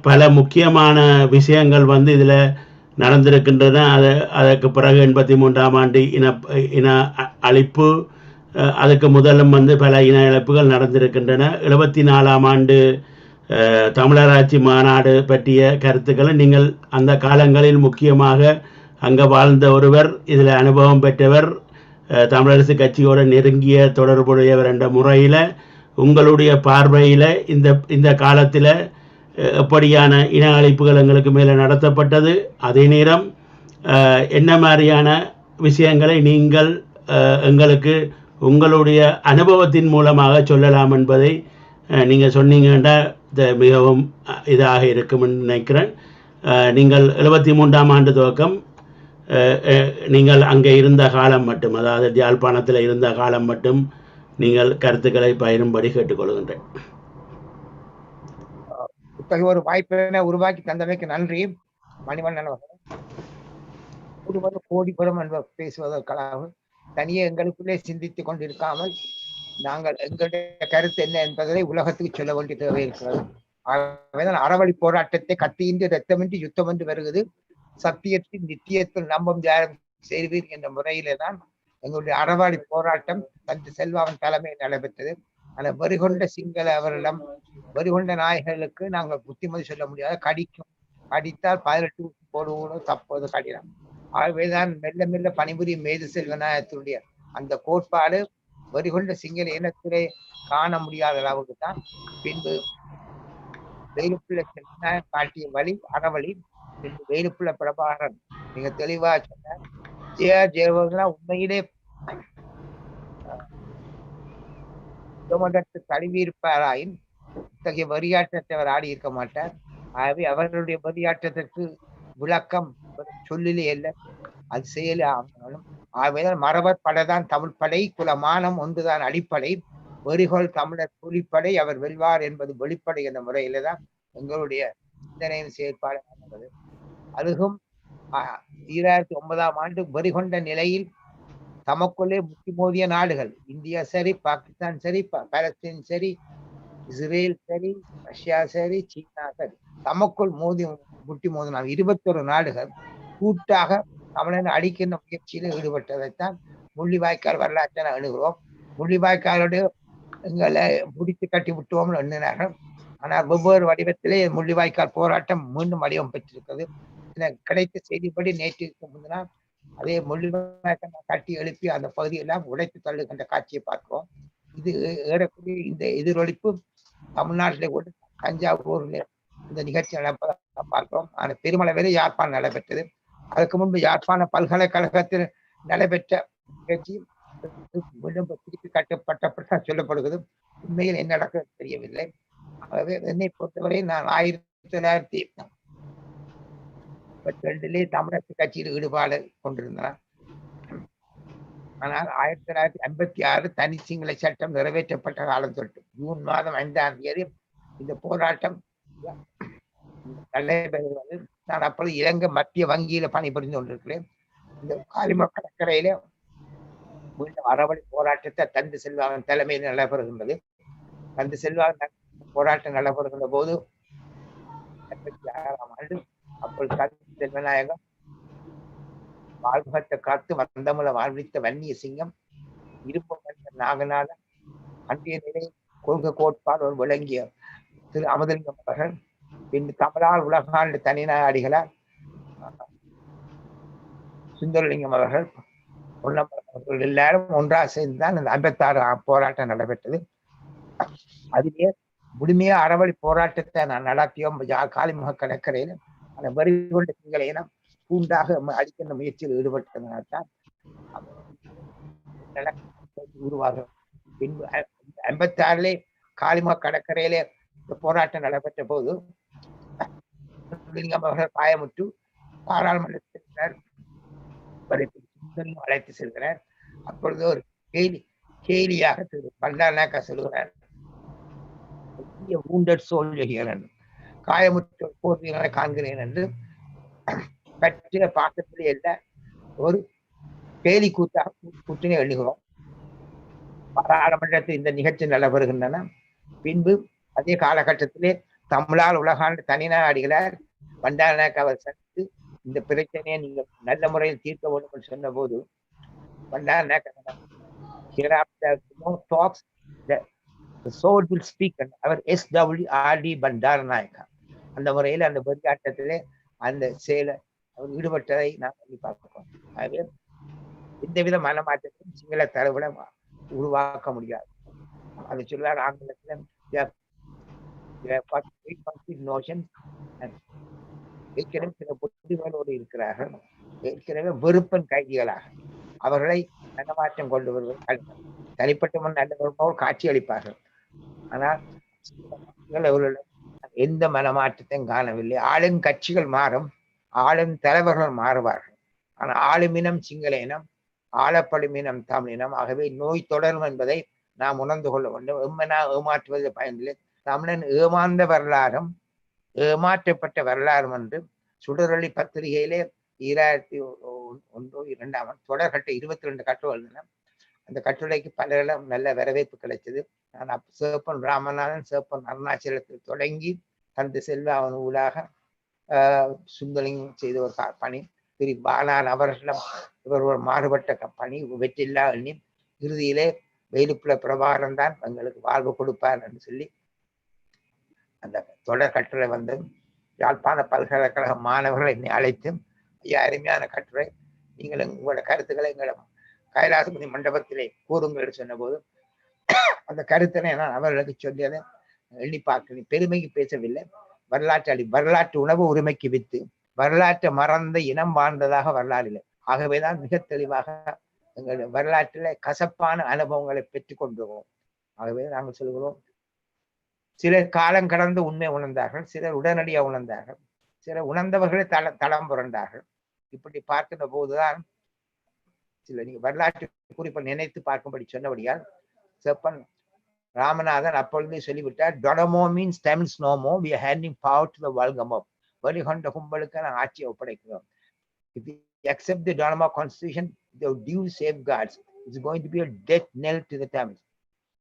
பல முக்கியமான விஷயங்கள் இதில் நடந்திருக்கின்றன. அதற்கு பிறகு 83ஆம் ஆண்டு இன அழிப்பு, அதுக்கு முதலும் பல இன இழப்புகள் நடந்திருக்கின்றன. 74ஆம் ஆண்டு தமிழராட்சி மாநாடு பற்றிய கருத்துக்களை நீங்கள் அந்த காலங்களில் முக்கியமாக அங்கே வாழ்ந்த ஒருவர், இதில் அனுபவம் பெற்றவர், தமிழரசு கட்சியோடு நெருங்கிய தொடர்புடையவர் என்ற முறையில் உங்களுடைய பார்வையில் இந்த காலத்தில் எப்படியான இன அழிப்புகள் எங்களுக்கு மேலே நடத்தப்பட்டது, அதே நேரம் என்ன மாதிரியான விஷயங்களை நீங்கள் எங்களுக்கு உங்களுடைய அனுபவத்தின் மூலமாக சொல்லலாம் என்பதை நீங்கள் சொன்னீங்கன்னா மிகவும் இதாக இருக்கும்னு நினைக்கிறேன். நீங்கள் 73ஆம் ஆண்டு துவக்கம் நீங்கள் அங்கே இருந்த காலம் மட்டும், அதாவது யாழ்ப்பாணத்தில் இருந்த காலம் மட்டும் நீங்கள் கருத்துக்களை பகிரும்படி கேட்டுக்கொள்கின்றேன். இத்தகைய ஒரு வாய்ப்பினை உருவாக்கி தந்தமைக்கு நன்றி. மணிவண்ணன் அவர்கள். ஒருவர் கோடிபுரம் என்பவர் பேசுவதற்காக தனியே எங்களுக்குள்ளே சிந்தித்துக் கொண்டிருக்காமல் நாங்கள் எங்களுடைய கருத்து என்ன என்பதை உலகத்துக்கு சொல்ல வேண்டிய தேவை இருக்கிறது. ஆகவேதான் அறவழி போராட்டத்தை கத்தியின்றி ரத்தமின்றி யுத்தம் என்று வருகிறது. சத்தியத்தின் நித்தியத்தில் நம்பும் தியானம் செய்வீர் என்ற முறையிலே தான் எங்களுடைய அறவழி போராட்டம் தந்தை செல்வாவின் தலைமையில் நடைபெற்றது. ஆனால் வெறிகொண்ட சிங்கள அவரிடம் வெறிகொண்ட நாய்களுக்கு நாங்கள் புத்திமதி சொல்ல முடியாது. கடித்தால் 18 போடுவோம், தப்போது கடினம். ஆகவேதான் மெல்ல மெல்ல பணிபுரியும் மேது செல்வநாயகத்தினுடைய அந்த கோட்பாடு வெறிகொண்ட சிங்கள இனத்திலே காண முடியாத அளவுக்கு தான் பின்பு வேலுப்பிள்ளை செல்வநாயகம் காட்டிய வழி அறவழி. பின்பு வேலுப்பிள்ளை பிரபாகரன் மிக தெளிவா சொன்னார். ஜெயவர்தனா உண்மையிலே தழுவி இருப்பாராயின் இத்தகைய வரியாட்டத்தை அவர் ஆடி இருக்க மாட்டார். ஆகவே அவர்களுடைய வரியாட்டத்திற்கு விளக்கம் சொல்லிலே அல்ல, அது செயலே ஆகணும். ஆகவேதான் மரபர் படைதான் தமிழ் படை, குலமானம் ஒன்றுதான் அடிப்படை, வெறிகொள் தமிழர் புலிப்படை அவர் வெல்வார் என்பது வெளிப்படை என்ற முறையில தான் எங்களுடைய சிந்தனையின் செயற்பாடு நடந்தது. அதுவும் 2009ஆம் ஆண்டு வெறிகொண்ட நிலையில் தமக்குள்ளே முட்டி மோதிய நாடுகள் இந்தியா சரி, பாகிஸ்தான் சரி, பாலஸ்தீன் சரி, இஸ்ரேல் சரி, ரஷ்யா சரி, சீனா சரி, தமக்குள் முட்டி மோதின 21 நாடுகள் கூட்டாக தமிழனை அடிக்கின்ற முயற்சியில் ஈடுபட்டதைத்தான் முள்ளிவாய்க்கால் வரலாற்றை அணுகிறோம். முள்ளிவாய்க்காலோடு எங்களை முடித்து கட்டி விட்டோம்னு எண்ணினார்கள். ஆனால் வெவ்வேறு வடிவத்திலே முள்ளிவாய்க்கால் போராட்டம் மீண்டும் வடிவம் பெற்றிருக்கிறது. கிடைத்த செய்திப்படி நேற்று முன்னால் அதே முள்ளிவாய்க்கால் கட்டி எழுப்பி அந்த பகுதியெல்லாம் உடைத்து தள்ளுகின்ற காட்சியை பார்க்கிறோம். இது ஏறக்கூடிய இந்த எதிரொலிப்பு தமிழ்நாட்டிலே கூட தஞ்சாவூர்ல இந்த நிகழ்ச்சி நடப்பதாக பார்க்கிறோம். ஆனால் பெருமளவிலே யாழ்ப்பாணம் நடைபெற்றது. அதுக்கு முன்பு யாழ்ப்பாண பல்கலைக்கழகத்தில் நடைபெற்ற நிகழ்ச்சி திருப்பி கட்டப்பட்டப்பட்ட சொல்லப்படுகிறது. உண்மையில் என்ன நடக்க தெரியவில்லை. ஆகவே என்னை பொறுத்தவரை நான் 1982 தமிழக கட்சியில் ஈடுபாடு கொண்டிருந்தேன். ஆனால் 1956 தனி சிங்கள சட்டம் நிறைவேற்றப்பட்ட காலம் தொட்டு ஜூன் மாதம் 5ஆம் தேதி இந்த போராட்டம் நடைபெறுவது. நான் அப்பொழுது இலங்கை மத்திய வங்கியில பணிபுரிந்து கொண்டிருக்கிறேன். இந்த காலிம கடற்கரையில மீண்டும் அறவழி போராட்டத்தை தந்தை செல்வாவின் தலைமையில் நடைபெறுகின்றது. தந்தை செல்வாவின் போராட்டம் நடைபெறுகின்ற போது 1956ஆம் ஆண்டு அப்பொழுது தந்தை செல்வநாயகம் வாழ்முகத்தை காத்து வந்தமுல வாழ்வித்த வன்னிய சிங்கம் இருப்பு நாகநாதன் அன்றைய நிலை கொள்கை கோட்பாடு விளங்கிய திரு அமுதலிங்கம் அவர்கள், பின் தமிழால் உலகாண்டு தனிநாடிகளார் சுந்தரலிங்கம் அவர்கள், அவர்கள் எல்லாரும் ஒன்றாக சேர்ந்துதான் இந்த 56 போராட்டம் நடைபெற்றது. அதிலே முழுமையா அறவழி போராட்டத்தை நான் நடத்தியோம் காலிமுக கடற்கரையில. அந்த வரி கொண்ட சிங்கள இனம் பூண்டாக அடிக்கின்ற முயற்சியில் ஈடுபட்டதனால்தான் உருவாகும். பின்பு 56 காலிமுக கடற்கரையிலே இந்த போராட்டம் நடைபெற்ற போது அவர்கள் காயமுற்று பாராளுமன்றத்தினர் அழைத்து செல்கிறார். அப்பொழுது ஒரு கேலியாக திரு பண்டாநாயக்கா சொல்கிறார், காயமுற்ற போர் வீரரை காண்கிறேன் என்று பற்றிய பாக்கத்திலே இல்ல ஒரு கேலி கூட்டினை எண்ணுகிறோம். பாராளுமன்றத்தில் இந்த நிகழ்ச்சி நடைபெறுகின்றன. பின்பு அதே காலகட்டத்திலே தமிழால் உலகாண்டு தனிநாடிகளார் பண்டாநாயக்கா அவர் சந்தித்து இந்த பிரச்சனையை நீங்கள் நல்ல முறையில் தீர்க்க வேண்டும் என்று சொன்ன போது பண்டாநாயக்கா அவர் SWRD பண்டாரநாயக்கா அந்த முறையில் அந்த போராட்டத்திலே அந்த செயலை அவர் ஈடுபட்டதை நாம் பார்க்கிறோம். ஆகவே எந்தவித மனமாற்றத்தையும் சிங்கள தரவுல உருவாக்க முடியாது. அது சொல்லார் ஆங்கிலத்தில் ஏற்கனவே சில புத்திகளோடு இருக்கிறார்கள். ஏற்கனவே வெறுப்பன் கைதிகளாக அவர்களை மனமாற்றம் கொண்டு வருவது தனிப்பட்ட நல்லவர்கள் காட்சி அளிப்பார்கள். ஆனால் அவர்கள் எந்த மனமாற்றத்தையும் காணவில்லை. ஆளும் கட்சிகள் மாறும், ஆளும் தலைவர்கள் மாறுவார்கள். ஆனால் ஆளுமினம் சிங்கள இனம், ஆளப்படும் இனம் தமிழ் இனம். ஆகவே நோய் தொடரும் என்பதை நாம் உணர்ந்து கொள்ள வேண்டும். எம்மனா ஏமாற்றுவது பயனில்லை. தமிழன் ஏமாந்த வரலாறும் ஏமாற்றப்பட்ட வரலாறும் என்று சுடரொளி பத்திரிகையிலே ஒன்றோ இரண்டாம் தொடர் கட்டு 22 கட்டுரை எழுதினேன். அந்த கட்டுரைக்கு பலரிடம் நல்ல வரவேற்பு கிடைச்சது. நான் சேப்பன் ராமநாதன் சேப்பன் அருணாச்சலத்தில் தொடங்கி தந்தை செல்வா அவன் ஊடாக சுந்தலிங்கம் செய்த ஒரு பணி, திரு பாலான் அவர்களிடம் இவர் ஒரு மாறுபட்ட பணி, வெற்றில்லா எண்ணி இறுதியிலே வெயிலுப்புல பிரபாகரன் தான் எங்களுக்கு வாழ்வு கொடுப்பார் என்று சொல்லி அந்த தொடர் கட்டுரை வந்தது. யாழ்ப்பாண பல்கலைக்கழக மாணவர்கள் என்னை அழைத்து, ஐயா அருமையான கட்டுரை, நீங்கள் உங்களோட கருத்துக்களை எங்களிடம் கைலாசபதி மண்டபத்திலே கூறுங்கள் சொன்ன போது அந்த கருத்தினை நான் அவர்களுக்கு சொல்லியதை எண்ணி பார்க்க பெருமைக்கு பேசவில்லை. வரலாற்று உணவு உரிமைக்கு வித்து வரலாற்றை மறந்த இனம் வாழ்ந்ததாக வரலாறு இல்லை. ஆகவேதான் மிக தெளிவாக எங்கள் வரலாற்றில கசப்பான அனுபவங்களை பெற்றுக் கொண்டிருக்கிறோம். ஆகவே நாங்கள் சொல்கிறோம், சிலர் காலம் கடந்து உண்மை உணர்ந்தார்கள், சிலர் உடனடியாக உணர்ந்தார்கள், சிலர் உணர்ந்தவர்களே தளம் புரண்டார்கள். இப்படி பார்க்கின்ற போதுதான் சில நீங்க வரலாற்று குறிப்பை நினைத்து பார்க்கும்படி சொன்னபடியால் செப்பன் ராமநாதன் அப்பொழுதே சொல்லிவிட்டார், Donoughmore means Tamils no, we are handing power to the Valgamop. வழிகொண்ட கும்பலுக்கு நான் ஆட்சியை ஒப்படைக்கிறோம். If we accept the Donamo constitution, the due safeguards, it's going to be a death knell to the Tamils.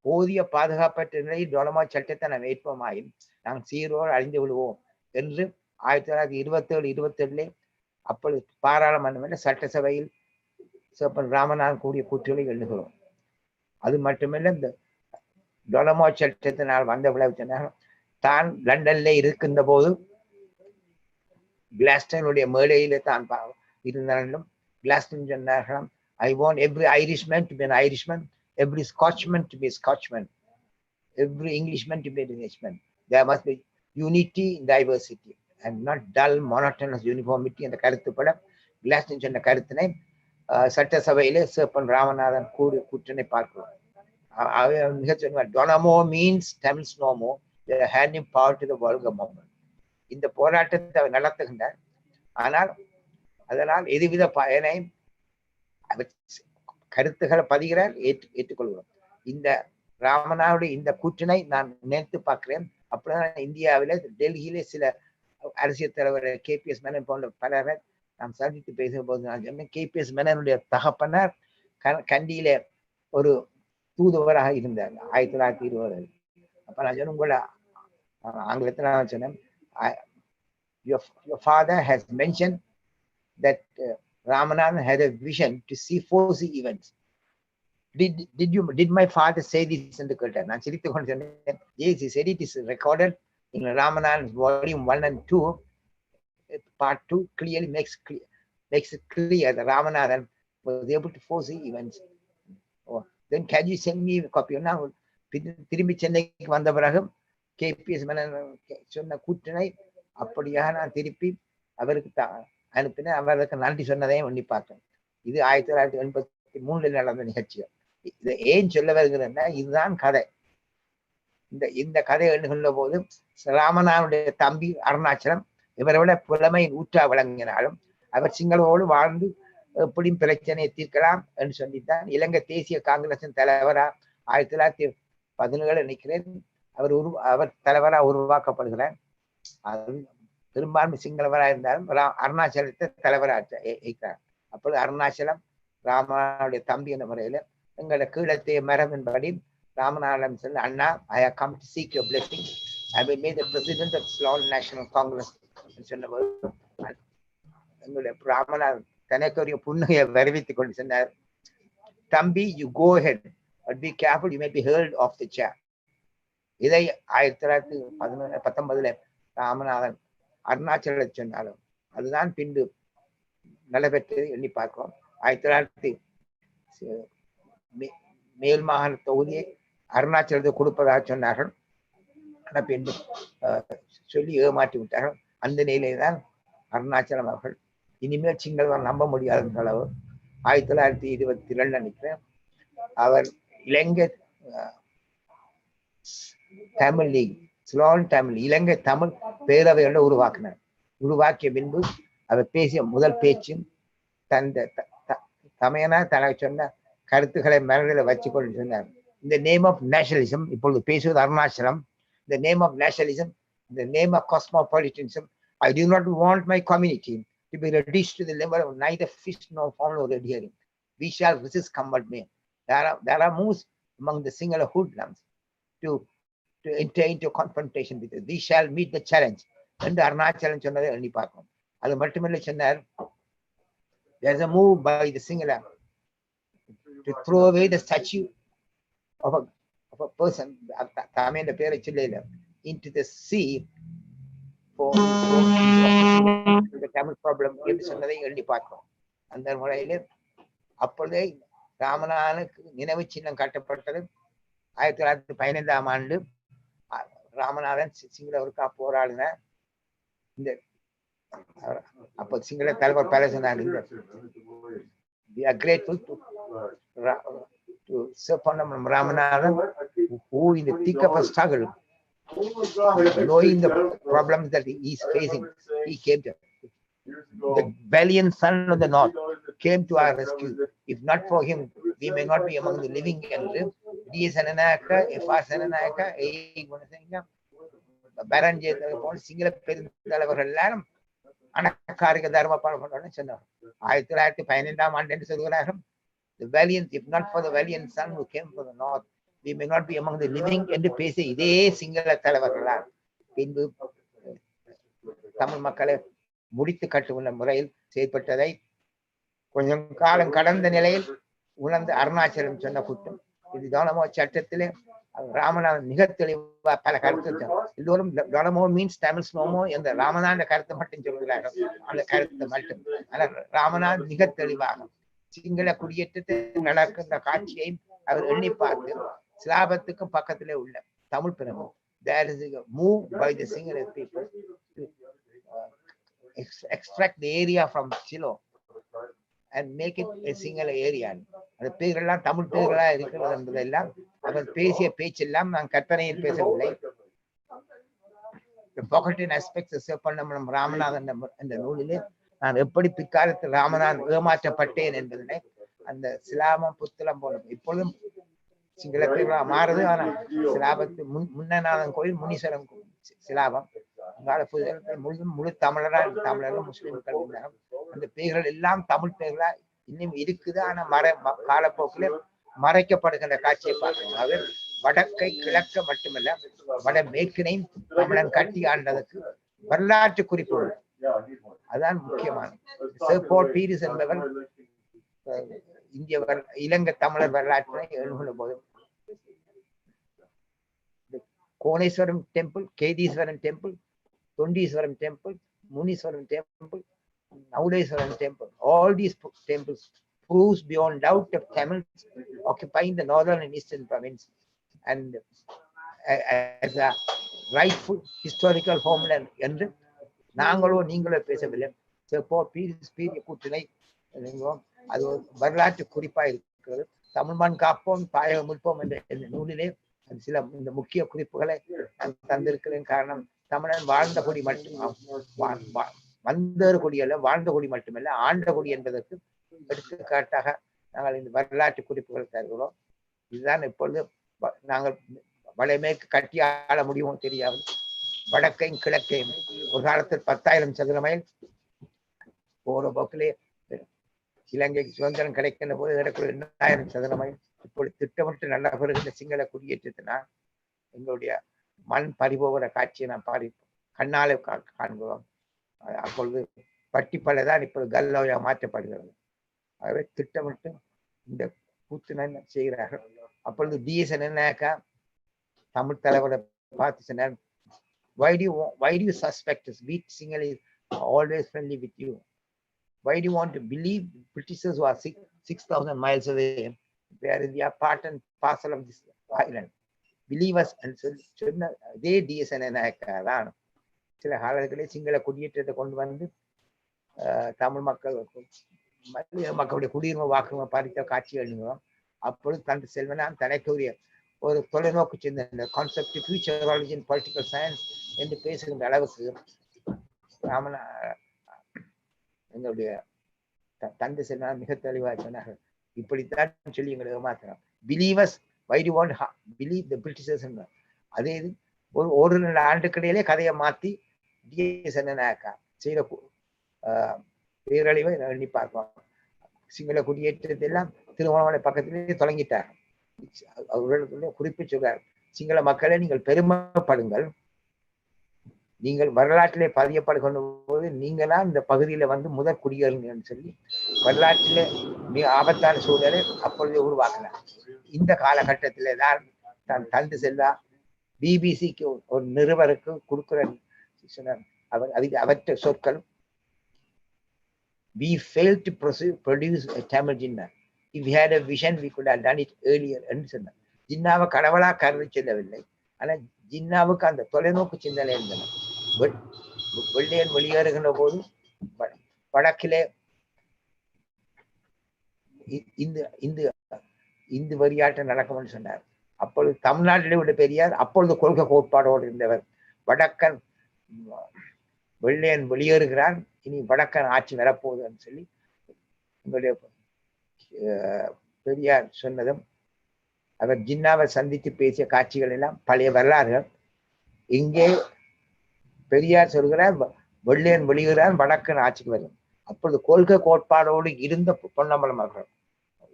போதிய பாதுகாப்பற்ற நிலையில் டொலமோ சட்டத்தை நாம் ஏற்போமாயின் நாங்கள் சீரோடு அழிந்து விடுவோம் என்று 1927-28 அப்பொழுது பாராளுமன்ற சட்டசபையில் சேப்பன் ராமநாதன் கூடிய கூற்றுகளை எழுதுகிறோம். அது மட்டுமல்ல, இந்த டொலமோ சட்டத்தினால் வந்த விளைவு தான் லண்டன்ல இருக்கின்ற போது கிளாஸ்டனுடைய மேடையில தான் இருந்தாலும் Gladstone சொன்னார்களாம், I want every Irishman to be an Irishman, every Scotchman to be a Scotchman, every Englishman to be an Englishman. There must be unity in diversity and not dull monotonous uniformity. என்ற கருத்துப்பட Gladstone சொன்ன கருத்தினை சட்டசபையிலே சேப்பன் ராமநாதன் கூற்றினை பார்க்கிறோம். மிக சொன்னார், Donoughmore means Tamils no, handing power to the Valgamop. இந்த போராட்டத்தை அவர் நடத்துகின்றார். ஆனால் அதனால் எதுவித பயனையும் கருத்துக்களை பதிகிறார், ஏற்றுக்கொள்கிறோம். இந்த ராமநாதனுடைய இந்த கூற்றினை நான் நினைத்து பார்க்கிறேன். அப்படிதான் இந்தியாவில டெல்லியிலே சில அரசியல் தலைவர் KPS மேனன் போன்ற பலரை நாம் சந்தித்து பேசும் போது நான் சொன்னேன், KPS மேனனுடைய தகப்பனார் கண்டியில ஒரு தூதுவராக இருந்தார் 1920. அப்ப நான் சொன்ன உங்களை ஆங்கிலத்தில் நான் சொன்னேன், your father has mentioned that Ramanathan had a vision to see 4C events. Did my father say this in the culture? நான் சிரித்து கொண்டு சொன்னேன், yes, he said it is recorded in Ramanathan's volume 1 and 2. Part 2 clearly makes it clear that Ramanathan was able to foresee events. Oh, then can you send me a copy? Now திரும்பி சென்னைக்கு வந்த பிறகு KPS சொன்ன கூற்றினை அப்படியாக நான் திருப்பி அவருக்கு அனுப்பினேன். அவருக்கு நன்றி சொன்னதையும் எண்ணி பார்த்தேன். இது 1983 நடந்த நிகழ்ச்சிகள். இதை ஏன் சொல்ல வருகிறேன்னா, இதுதான் கதை. இந்த கதை எண்ணுகின்ற போது ராமநாதனுடைய தம்பி அருணாச்சலம் இவரை விட புலமையின் ஊற்றா விளங்கினாலும் அவர் சிங்களோடு வாழ்ந்து எப்படியும் பிரச்சனையை தீர்க்கலாம் என்று சொல்லித்தான் இலங்கை தேசிய காங்கிரசின் தலைவரா 1917 நினைக்கிறேன் அவர் தலைவரா உருவாக்கப்படுகிறார். அது பெரும்பான்மை சிங்களவராக இருந்தாலும் அருணாச்சலத்தை தலைவராக இருக்கிறார். அப்பொழுது அருணாச்சலம் ராமநாதனுடைய தம்பி என்ற முறையில எங்களோட கீழத்தைய மரபின்படி ராமநாதன் சொல்லி, அண்ணா, I have come to seek your blessing. I will be the president of Ceylon National Congress சொன்னபோது எங்களுடைய ராமநாதன் தனக்குரிய புன்னகையை வரவேற்றுக் கொண்டு சொன்னார், தம்பி, you go ahead, but be careful, you may be hurled off the chair. இதை 1919 ராமநாதன் அருணாச்சல சொன்னாலும் அதுதான் பின்பு நடைபெற்றது எண்ணி பார்க்கிறோம். 1900 மேல் மாகாண தொகுதியை அருணாச்சலத்தை கொடுப்பதாக சொன்னார்கள். ஆனால் பின்பு சொல்லி ஏமாற்றி விட்டார்கள். அந்த நிலையில தான் அருணாச்சலம் அவர்கள் இனிமேல் சிங்களவர் நம்ப முடியாத அளவு 1922 நினைக்கிறேன் அவர் இலங்கை தமிழ் லீக், சிலோன் தமிழ், இலங்கை தமிழ் பேரவையோட உருவாக்கினார். உருவாக்கிய பின்பு அவர் பேசிய முதல் பேச்சும் தமையனா தனக்கு சொன்ன கருத்துக்களை மனதில் வச்சுக்கொண்டு சொன்னார், இந்த நேம் ஆஃப் நேஷனலிசம், இப்பொழுது பேசுவது அருணாச்சலம், இந்த நேம் ஆஃப் நேஷனலிசம், இந்த name of cosmopolitanism, I do not want my community to be reduced to the level of neither fish nor fowl or red herring. We shall resist come what may. There are moves among the singular hoodlums to enter into confrontation with it. We shall meet the challenge. என்று அருணாச்சலம் சொன்னதை எண்ணி பார்க்கணும். அது மட்டுமில்லை சொன்னார், there's a move by the singular to throw away the statue of a person, Tamil பேரை சொல்லல, into the sea for the Tamil problem என்று சொன்னதை எண்ணி பார்க்கணும். அந்த முறையில் அப்பொழுதே ராமநாதனுக்கு நினைவு சின்னம் காட்டப்பட்டது 1915ஆம் ஆண்டு. ராமநாதன் சிங்களவருக்கா போராடின. இந்த அப்போ சிங்கள தலைவர் பல சொன்னாங்க, we are grateful to Sir Ponnam Ramanathan, who in the thick of a struggle, knowing the problems that he is facing, he came to the valiant son of the north came to our rescue. If not for him, we may not be among the living. என்று D.S. Senanayaka, F.R. Senanayaka, A. Gunasenga, Baran Jethal போல் சிங்கள பெருந்தலைவர்கள் எல்லாரும் அணக்காரிக தர்ம பாடம் சொன்னார். 1915ஆம் ஆண்டு என்று சொல்கிறார்கள், the valiant, if not for the valiant son who came from the north, we may not be among the living என்று பேசி இதே சிங்கள தலைவர்களால் பின்பு தமிழ் மக்களை முடித்து கட்டுள்ள முறையில் செயல்பட்டதை கொஞ்சம் காலம் கடந்த நிலையில் உணர்ந்து அருணாச்சலம் சொன்ன குற்றம் இது டொலமோ சட்டத்திலே ராமநாதன் மிக தெளிவா பல கருத்து எல்லோரும் டொலமோ மீன்ஸ் தமிழ் ஸ்னோமோ என்ற ராமநாதன் கருத்தை மட்டும் சொல்கிறார்கள். அந்த கருத்தை மட்டும் ராமநாதன் மிக தெளிவாக சிங்கள குடியேற்றத்தை நடக்கின்ற காட்சியையும் அவர் எண்ணி பார்த்து சிலாபத்துக்கும் பக்கத்திலே உள்ள தமிழ் பிறகு there is a move by the Sinhala people to extract the area from Chilo and make it a single area. அந்த பேர்களெல்லாம் தமிழ் பேர்களா இருக்கிறது என்பதெல்லாம் அவர் பேசிய பேச்செல்லாம் நான் கற்பனையில் பேசவில்லை. Forgotten aspects பண்ண ராமநாதன் என்ற நூலிலே நான் எப்படி பிற்காலத்தில் ராமநாதன் ஏமாற்றப்பட்டேன் என்பதனை அந்த சிலாபம் புத்தளம் போல இப்பொழுதும் சிங்கள பேர்களா மாறுது. ஆனால் சிலாபத்து முன்னநாதன் கோயில் முனீஸ்வரம் சிலாபம் முழு தமிழரா தமிழர்கள் முஸ்லிம்கள் இருந்தாங்க. அந்த பேர்கள் எல்லாம் தமிழ் பேர்களா இன்னும் இருக்குது. ஆனா காலப்போக்கில் மறைக்கப்படுகின்ற காட்சியை பார்க்கணும். அது வடக்கை கிழக்க மட்டுமல்ல வட மேற்கினையும் தமிழன் கட்டி ஆண்டதற்கு வரலாற்று குறிப்புகள் அதான் முக்கியமானது. சேப்போர் பீரிஸ் என்பவர் இந்திய இலங்கை தமிழர் வரலாற்றினை எழுதுகிற போது Koneswaram temple, Ketheeswaran temple, Tondeswaram temple, Munneswaram temple, Naudeswaran temple, all these temples proves beyond doubt of Tamils occupying the northern and eastern province and as a rightful historical homeland என்று நாங்களோ நீங்களோ பேசவில்லை. கூற்றினை அது வரலாற்று குறிப்பா இருக்கிறது. தமிழ் மண் காப்போம் தாயகம் மீட்போம் என்ற நூலிலே சில இந்த முக்கிய குறிப்புகளை நான் தந்திருக்கிறேன். காரணம் தமிழன் வாழ்ந்த குடி மட்டும் வந்தேறு குடி அல்ல, வாழ்ந்த குடி மட்டுமல்ல ஆண்ட குடி என்பதற்கு எடுத்துக்காட்டாக நாங்கள் இந்த வரலாற்று குறிப்புகள் தருகிறோம். இதுதான் இப்பொழுது நாங்கள் வடமேற்கு கட்டி ஆள முடியுமோ தெரியாது. வடக்கையும் கிழக்கையும் ஒரு காலத்தில் 10,000 சதுர மைல் போற போக்கிலே இலங்கைக்கு சுதந்திரம் கிடைக்கின்ற போது இடக்குள்ள 2,000 சதுர மைல் இப்பொழுது திட்டமிட்டு நல்லா பெறுகின்ற சிங்கள குடியேற்றத்தினால் எங்களுடைய மண் பறிபோகிற காட்சியை நாம் கண்ணாலே காண்கிறோம். அப்பொழுது பட்டிப்பலைதான் இப்பொழுது கல்லோயா மாற்றப்படுகிறது. ஆகவே திட்டமிட்டு இந்த கூத்தினை செய்கிறார்கள். அப்பொழுது D.S. Senanayaka தமிழ் தலைவரை பார்த்து சொன்னார், why do you suspect us? We Sinhala is always friendly with you. Why do you want to believe Britishers who are 6,000 miles away, where they are part and parcel of this island? Believe us. And சொன்ன அதே D.S. Senanayaka தான் சில காலங்களில் சிங்கள குடியேற்றத்தை கொண்டு வந்து தமிழ் மக்களுடைய குடியுரிமை வாக்குரிமை பறித்த காட்சி எழுதுகிறோம். அப்பொழுது தந்தை செல்வனான் தனக்குரிய ஒரு தொலைநோக்கு சிந்தனை கான்செப்ட் ஃபியூச்சராலஜி இன் பொலிட்டிக்கல் சயின்ஸ் என்று பேசுகின்ற அளவுக்கு எங்களுடைய தந்தை செல்வனான் மிக தெளிவாக சொன்னார்கள். இப்படித்தான் சொல்லி எங்களை ஏமாத்தினோம். Believers why do want believe the Britishers. அதே இது ஒரு 2 ஆண்டுக்கிடையிலே கதையை மாற்றி D.S. Senanayaka செய்த பேரழிவை எண்ணி பார்ப்போம். சிங்கள குடியேற்றத்தை எல்லாம் திருவண்ணாமலை பக்கத்திலேயே தொடங்கிட்டார். அவர்களுடைய குறிப்பிட்டு சொல்றார், சிங்கள மக்களை நீங்கள் பெருமைப்படுங்கள், நீங்கள் வரலாற்றிலே பதியப்படுகின்ற போது நீங்களா இந்த பகுதியில வந்து முதல் குடியேறுங்கன்னு சொல்லி வரலாற்றில மிக ஆபத்தான சூழலை அப்பொழுதே உருவாக்கினார். இந்த காலகட்டத்திலே தான் தான் தந்து செல்லா பிபிசிக்கு ஒரு நிருபருக்கு கொடுக்கிற அவர் அவற்ற சொற்கள், we failed to produce a Tamil Jinnah. If we had a vision, we could have done it earlier. என்று சொன்னார். ஜின்னாவை கடவுளா கருதி செல்லவில்லை, ஆனால் ஜின்னாவுக்கு அந்த தொலைநோக்கு சிந்தனை இருந்தன. வெள்ளையன் வெளியேறுகின்ற போது வடக்கிலே இந்து வெறியாட்டம் நடக்கும் சொன்னார். அப்பொழுது தமிழ்நாட்டிலே விட பெரியார் அப்பொழுது கொள்கை கோட்பாடோடு இருந்தவர். வடக்கன் வெள்ளையன் வெளியேறுகிறான், இனி வடக்கன் ஆட்சி வரப்போகுதுன்னு சொல்லி எங்களுடைய பெரியார் சொன்னதும், அவர் ஜின்னாவை சந்தித்து பேசிய காட்சிகள் எல்லாம் பழைய வரலாறுகள். இங்கே பெரியார் சொல்கிறார், வெள்ளையன் வெளியேறான், வடக்கன் ஆட்சிக்கு வரும். அப்பொழுது கொள்கை கோட்பாடோடு இருந்த பொன்னம்பலம் அவர்கள்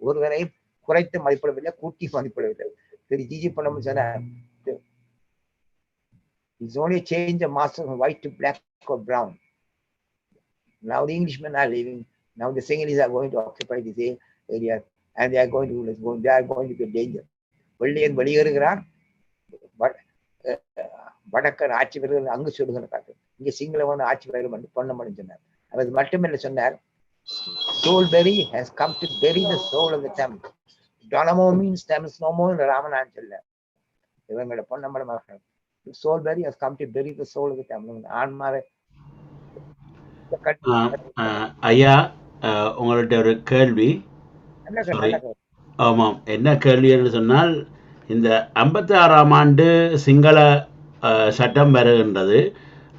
ஒருவரை குறைத்து மதிப்பிடவில்லை, கூட்டி மதிப்பிடவில்லை. திரு ஜிஜி பொன்னம்பலம் சொன்னார், it's only change the master from white to black or brown. Now the Englishmen are leaving. Now the Sinhalese are going to occupy this area, and they are going to be a danger. வெள்ளையன் வெளியேறுகிறான், வடக்கன் ஆட்சி வருகிறது அங்கு சொல்லுகிற காட்டு, இங்க சிங்களவன் ஆட்சி வரும் என்று பொன்னம்பலம் சொன்னார். அவர் மட்டுமில்லை சொன்னார், Soulberry has come to bury the soul of the Tamil. Donamo means Tamils no more என்று ராமநாதன் சொல்ல. இவங்களோட பொன்னம்பலம் அவர்கள், Soulberry has come to bury the soul of the Tamil. ஆன்மாவை. ஐயா, உங்கள்ட்ட ஒரு கேள்வி. ஆமாம், என்ன கேள்வி என்று சொன்னால், இந்த 56ஆம் ஆண்டு சிங்கள சட்டம் வருகின்றது.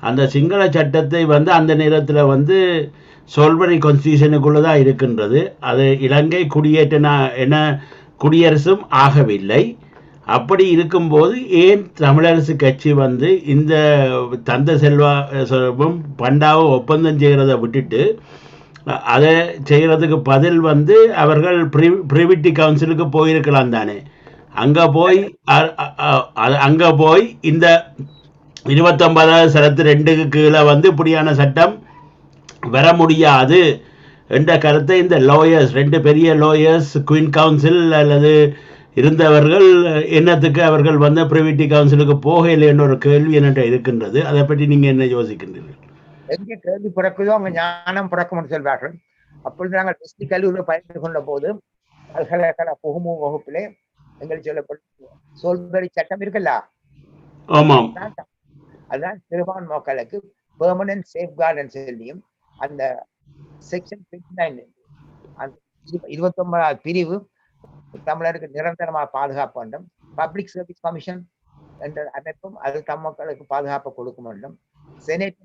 அந்த சிங்கள சட்டத்தை அந்த நேரத்தில் சோல்பரி கான்ஸ்டியூஷனுக்குள்ளே தான் இருக்கின்றது. அது இலங்கை என குடியரசும் ஆகவில்லை. அப்படி இருக்கும்போது ஏன் தமிழரசு கட்சி இந்த தந்த செல்வம் பண்டாவை ஒப்பந்தம் செய்கிறத விட்டுட்டு அதை செய்கிறதுக்கு பதில் அவர்கள் பிரிவிட்டி கவுன்சிலுக்கு போயிருக்கலாம் தானே? அங்கே போய் இந்த 29வது சரத்து 2க்கு கீழே இப்படியான சட்டம் வர முடியாது என்ற கருத்தை இந்த லாயர்ஸ், 2 பெரிய லாயர்ஸ், குயின் கவுன்சில் அல்லது இருந்தவர்கள் என்னத்துக்கு அவர்கள் பிரிவிட்டி கவுன்சிலுக்கு போகலை என்ற ஒரு கேள்வி என்கிட்ட இருக்கின்றது. அதை பற்றி நீங்க என்ன யோசிக்கின்றீர்கள்? எங்கே கேள்வி பிறக்குதோ அங்க ஞானம் பிறக்கும் சொல்வார்கள். அப்பொழுது நாங்கள் கிறிஸ்தி கல்லூரியில் பயின்று கொண்ட போது பல்கலைக்கழக புகுமு வகுப்பிலே எங்களுக்கு சொல்லப்பட்ட சோல்பரி சட்டம் இருக்குல்ல, அதுதான் சிறுபான் மக்களுக்கு பெர்மனன்ட் சேஃப்கார்ட் சொல்லியும் அந்த செக்ஷன் 29 அந்த 29வது பிரிவு தமிழருக்கு நிரந்தரமாக பாதுகாப்பு வேண்டும். பப்ளிக் சர்வீஸ் கமிஷன் என்ற அமைப்பும் அது தம் மக்களுக்கு பாதுகாப்பு கொடுக்க வேண்டும். செனேட்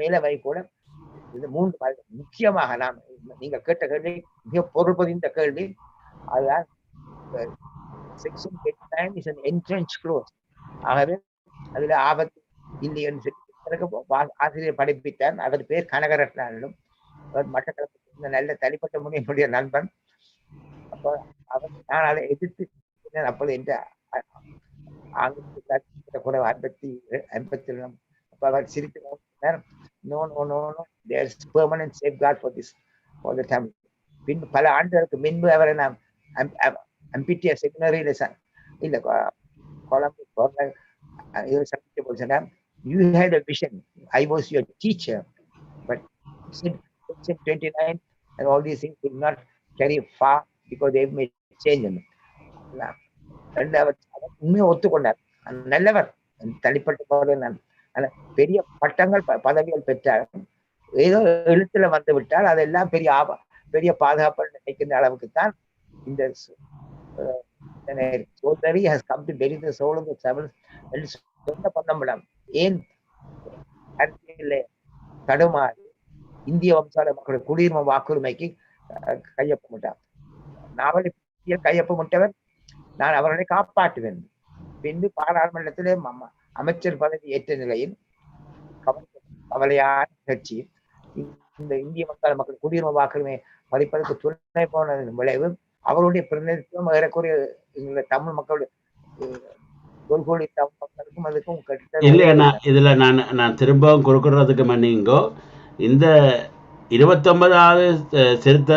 மேலவை கூட இது 3 முக்கியமாக நாம் நீங்கள் கேட்ட கேள்வி மிக பொருள் பதிந்த கேள்வி. அதுதான் section 29 is an entrenched clause. ஆகவே அதுல ஆபத்து இல்லை என்று சொல்லி ஆசிரியர் படிப்பித்தார். அவர் பேர் கனகரத்னாலும், அவர் மட்டக்களப்பு நல்ல தனிப்பட்ட முறையினுடைய நண்பன். அப்போ நான் அதை எதிர்த்து அப்போது என்ற ஆங்கிலத்தில் கூட 52 அப்போ அவர் சிரித்து permanent safeguard for this for the Tamil. பின் பல ஆண்டுகளுக்கு முன்பு அவரை நாம் அம்பிட்டிய செமினரியில இல்ல கொலம்பு சந்தித்த போது சொன்னார், you had a vision, I was your teacher, but section 29 and all these things did not carry far because they made change. உண்மையை ஒத்துக்கொண்டார், நல்லவர், தனிப்பட்ட நான் பெரிய பட்டங்கள் பதவிகள் பெற்றார். ஏதோ எழுத்துல வந்து விட்டால் அதெல்லாம் பெரிய பாதுகாப்பு நினைக்கின்ற அளவுக்கு தான் இந்த Soulberry has come to bury the soul of the Tamils என்று சொன்ன பொன்னம்பலம் ஏன் தடுமாறி இந்திய வம்சாவளி மக்களுடைய குடியுரிமை வாக்குரிமைக்கு கையொப்பமிட்டார். நாவல் கையொப்பமிட்டவர், நான் அவர்களை காப்பாற்றுவேன். பின்பு பாராளுமன்றத்திலே அமைச்சர் பதவி ஏற்ற நிலையில் கவலையான கட்சி இந்த இந்திய மக்கள் குடியுரிமை வாக்குரிமை பறிப்பதற்கு துணை போனதன் விளைவு அவருடைய பிரதிநிதித்துவம் ஏறக்குறைய எங்களுடைய தமிழ் மக்களுடைய தொல்கொடி தமிழ் மக்களுக்கும் அதுக்கும் இல்லையா இதுல நான் திரும்பவும் கொடுக்கறதுக்கு மன்னிங்கோ. இந்த 29வது சிறுத்த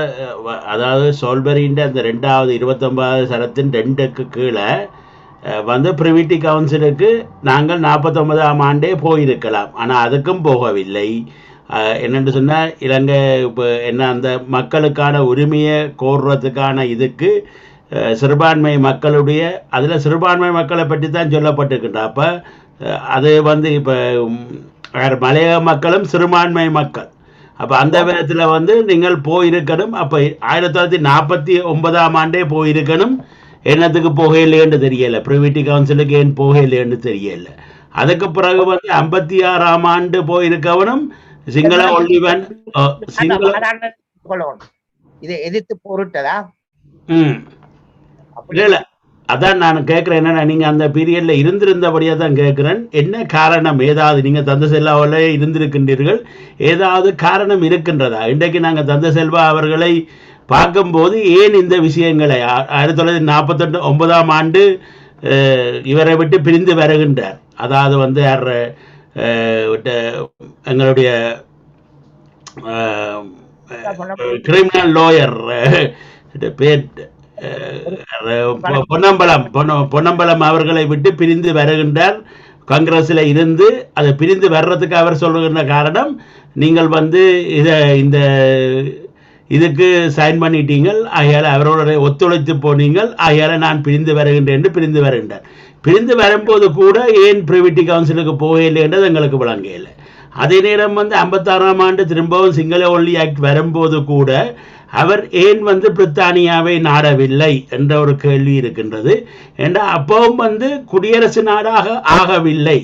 அதாவது சோல்பரின்ற அந்த 2வது 29வது சரத்தின் 2க்கு கீழே வந்து பிரிவிட்டி கவுன்சிலுக்கு நாங்கள் 49ஆம் ஆண்டே போயிருக்கலாம். ஆனால் அதுக்கும் போகவில்லை. என்னென்று சொன்னால் இலங்கை இப்போ என்ன அந்த மக்களுக்கான உரிமையை கோர்றதுக்கான இதுக்கு சிறுபான்மை மக்களுடைய அதில் சிறுபான்மை மக்களை பற்றி தான் சொல்லப்பட்டிருக்கின்ற. அப்போ அது வந்து இப்போ மலையக மக்களும் சிறுபான்மை மக்கள். அப்போ அந்த விதத்தில் வந்து நீங்கள் போயிருக்கணும். அப்போ 1949ஆம் ஆண்டே போயிருக்கணும். என்னத்துக்கு போகலையேன்னு தெரியல, பிரிவிட்டி கவுன்சிலுக்கு ஏன் போகலையேன்னு தெரியல. அதுக்கு பிறகு வந்து 56ஆம் ஆண்டு போயிருக்கவனும் சிங்கள ஒல்லிவன் இதை எதிர்த்து போரிட்டதா? இல்ல அதான் நான் கேட்கிறேன். என்னன்னா நீங்க அந்த பீரியட்ல இருந்திருந்தபடியா தான் கேட்கிறேன். என்ன காரணம்? ஏதாவது நீங்க தந்த செல்வாவில் இருந்திருக்கின்றீர்கள், ஏதாவது காரணம் இருக்கின்றதா? இன்றைக்கு நாங்க தந்த செல்வா அவர்களை பார்க்கும்போது ஏன் இந்த விஷயங்களை 1949ஆம் ஆண்டு இவரை விட்டு பிரிந்து வருகின்றார். அதாவது வந்து எங்களுடைய கிரிமினல் லாயர் பேர் பொன்னம்பலம் அவர்களை விட்டு பிரிந்து வருகின்றார். காங்கிரஸில் இருந்து அதை பிரிந்து வர்றதுக்கு அவர் சொல்லுகின்ற காரணம், நீங்கள் வந்து இந்த இதுக்கு சைன் பண்ணிட்டீங்கள், ஆகையால் அவரோட ஒத்துழைத்து போனீங்கள், ஆகையால் நான் பிரிந்து வருகின்றேன் பிரிந்து வருகின்றார். பிரிந்து வரும்போது கூட ஏன் பிரிவிட்டி கவுன்சிலுக்கு போகலை என்றது எங்களுக்கு விளங்கலை. அதே நேரம் வந்து 56ஆம் ஆண்டு திரும்பவும் சிங்கள ஒன்லி ஆக்ட் வரும்போது கூட அவர் ஏன் வந்து பிரித்தானியாவை நாடவில்லை என்ற ஒரு கேள்வி இருக்கின்றது. ஏன்னா அப்பவும் வந்து குடியரசு நாடாக ஆகவில்லை.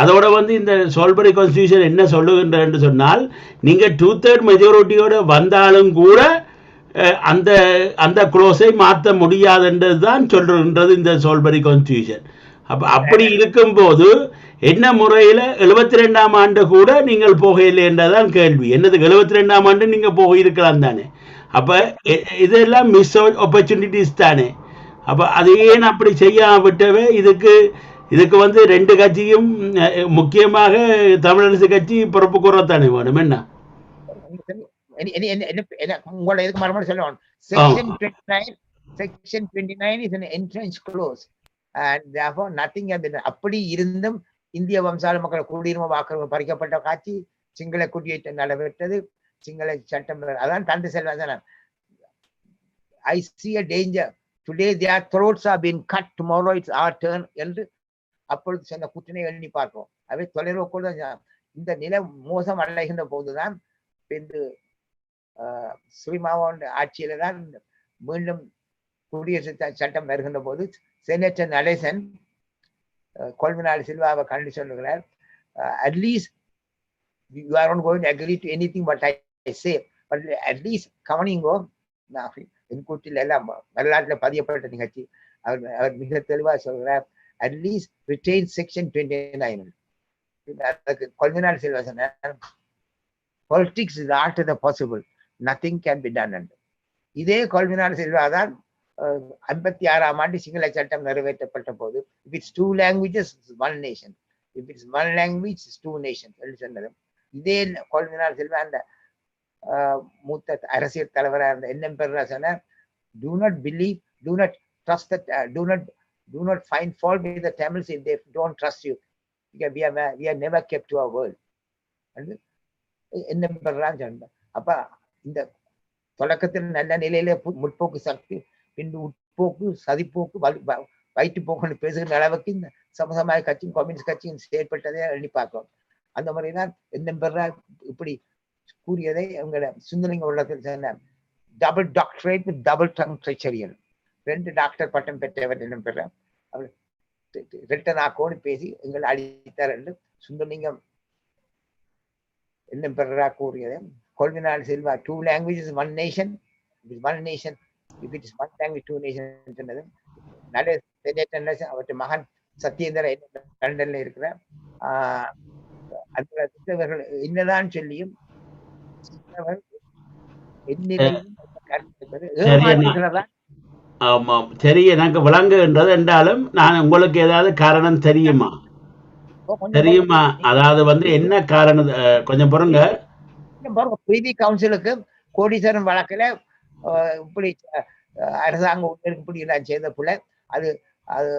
அதோட வந்து இந்த சோல்பரி கான்ஸ்டியூஷன் என்ன சொல்லுகின்ற என்று சொன்னால், நீங்கள் 2/3 மெஜாரிட்டியோடு வந்தாலும் கூட அந்த அந்த க்ளோஸை மாற்ற முடியாதுன்றது தான் சொல்கின்றது இந்த சோல்பரி கான்ஸ்டியூஷன். அப்படி இருக்கும்போது என்ன முறையில் 72ஆம் ஆண்டு கூட நீங்கள் போகவில்லை என்றதான் கேள்வி. என்னதுக்கு 72ஆம் ஆண்டு நீங்கள் போயிருக்கலாம் தானே? அப்போ இதெல்லாம் மிஸ் ஆப்பர்ச்சுனிட்டிஸ் தானே. அப்போ அது ஏன் அப்படி செய்யாம விட்டவே? இதுக்கு வந்து 2 கட்சியும் முக்கியமாக தமிழரசு கட்சி பொறுப்பு கூறத்தானே வேணும். என்ன உங்களை எதுக்கு மறுபடியும் சொல்லுவோம், section 29 is an entrenched clause and therefore nothing can be done. அப்படி இருந்தும் இந்திய வம்சாவளி மக்கள் குடியுரிமை வாக்குரிமை பறிக்கப்பட்ட காட்சி, சிங்கள குடியேற்றம் நடைபெற்றது, சிங்கள சட்டம். அதான் தந்தை Selvan, I see a danger today, their throats are being cut, tomorrow it's our turn என்று அப்பொழுது சொன்ன குற்றனை எண்ணி பார்ப்போம். அவை தொலைநோக்கோடு இந்த நிலை மோசம் அடைகின்ற போதுதான் ஸ்ரீமாவோட ஆட்சியில தான் மீண்டும் குடியரசு சட்டம் வருகின்ற போது செனட்டர் நடேசன் கொள்வினாடு சில்வாவை கண்டு சொல்லுகிறார், at least you are not going to agree to anything what I say, but at least கவனிங்கோ. என் கூட்டில் எல்லாம் வரலாற்றில் பதியப்பட்ட நிகழ்ச்சி. அவர் மிக தெளிவாக சொல்கிறார், அட்லீஸ்ட் ரிட்டைன் செக்ஷன் 29. அதுக்கு கொள்வினாடு சில்வா சொன்னார், politics is art of the possible, nothing can be done. இதே கொள்வினாடு சில்வா தான் 56ஆம் ஆண்டு சிங்கள சட்டம் நிறைவேற்றப்பட்ட போது, if it's 2 languages, one nation, if it's 1 language, it's 2 nations என்று சொன்னது. இதே கொள்வினாடு சில்வா அந்த மூத்த அரசியல் தலைவராக இருந்த என்எம் பெர்ரா சொன்னார், do not believe, do not trust that, do not find fault with the Tamils if they don't trust you, because we are never kept to our word. NM Perera சொன்னார். அப்ப இந்த தொடக்கத்தில் நல்ல நிலையில முற்போக்கு சக்தி, பின்பு உட்போக்கு, சதிப்போக்கு, வயிற்றுப்போக்குன்னு பேசுகிற அளவுக்கு இந்த சமசமாய கட்சியும் கம்யூனிஸ்ட் கட்சியும் செயல்பட்டதை எண்ணி பார்க்கிறோம். அந்த முறைதான் என்எம் பெர்ரா இப்படி கூறியதை உங்களோட சுந்தரலிங்க உள்ளத்தில் சொன்னார், double doctorate with double tongue treacherous. 2 doctor பட்டம் பெற்றவர் என்ன பெற அவர் ரெட்டனாக்கோடு பேசி எங்களை அழித்தார் என்று சுந்தரலிங்கம் என்ன பெறா கூறியதை கொள்வினாடு Silva 2 languages 1 nation, if it is 1 nation, if it is 1 language 2 nation சொன்னது. அவற்றை மகன் சத்யேந்திர லண்டன்ல இருக்கிற அந்த என்னதான் சொல்லியும் ஆமாம், சரி, எனக்கு விளங்குகின்றது என்றாலும் நான் உங்களுக்கு ஏதாவது காரணம் தெரியுமா? தெரியுமா? அதாவது வந்து என்ன காரணம்? கொஞ்சம் பொறுங்க. பிரிவி கவுன்சிலுக்கு கோடீஸ்வரன் வழக்குல இப்படி அரசாங்கம் இப்படி எல்லாம் செய்த போல அது அது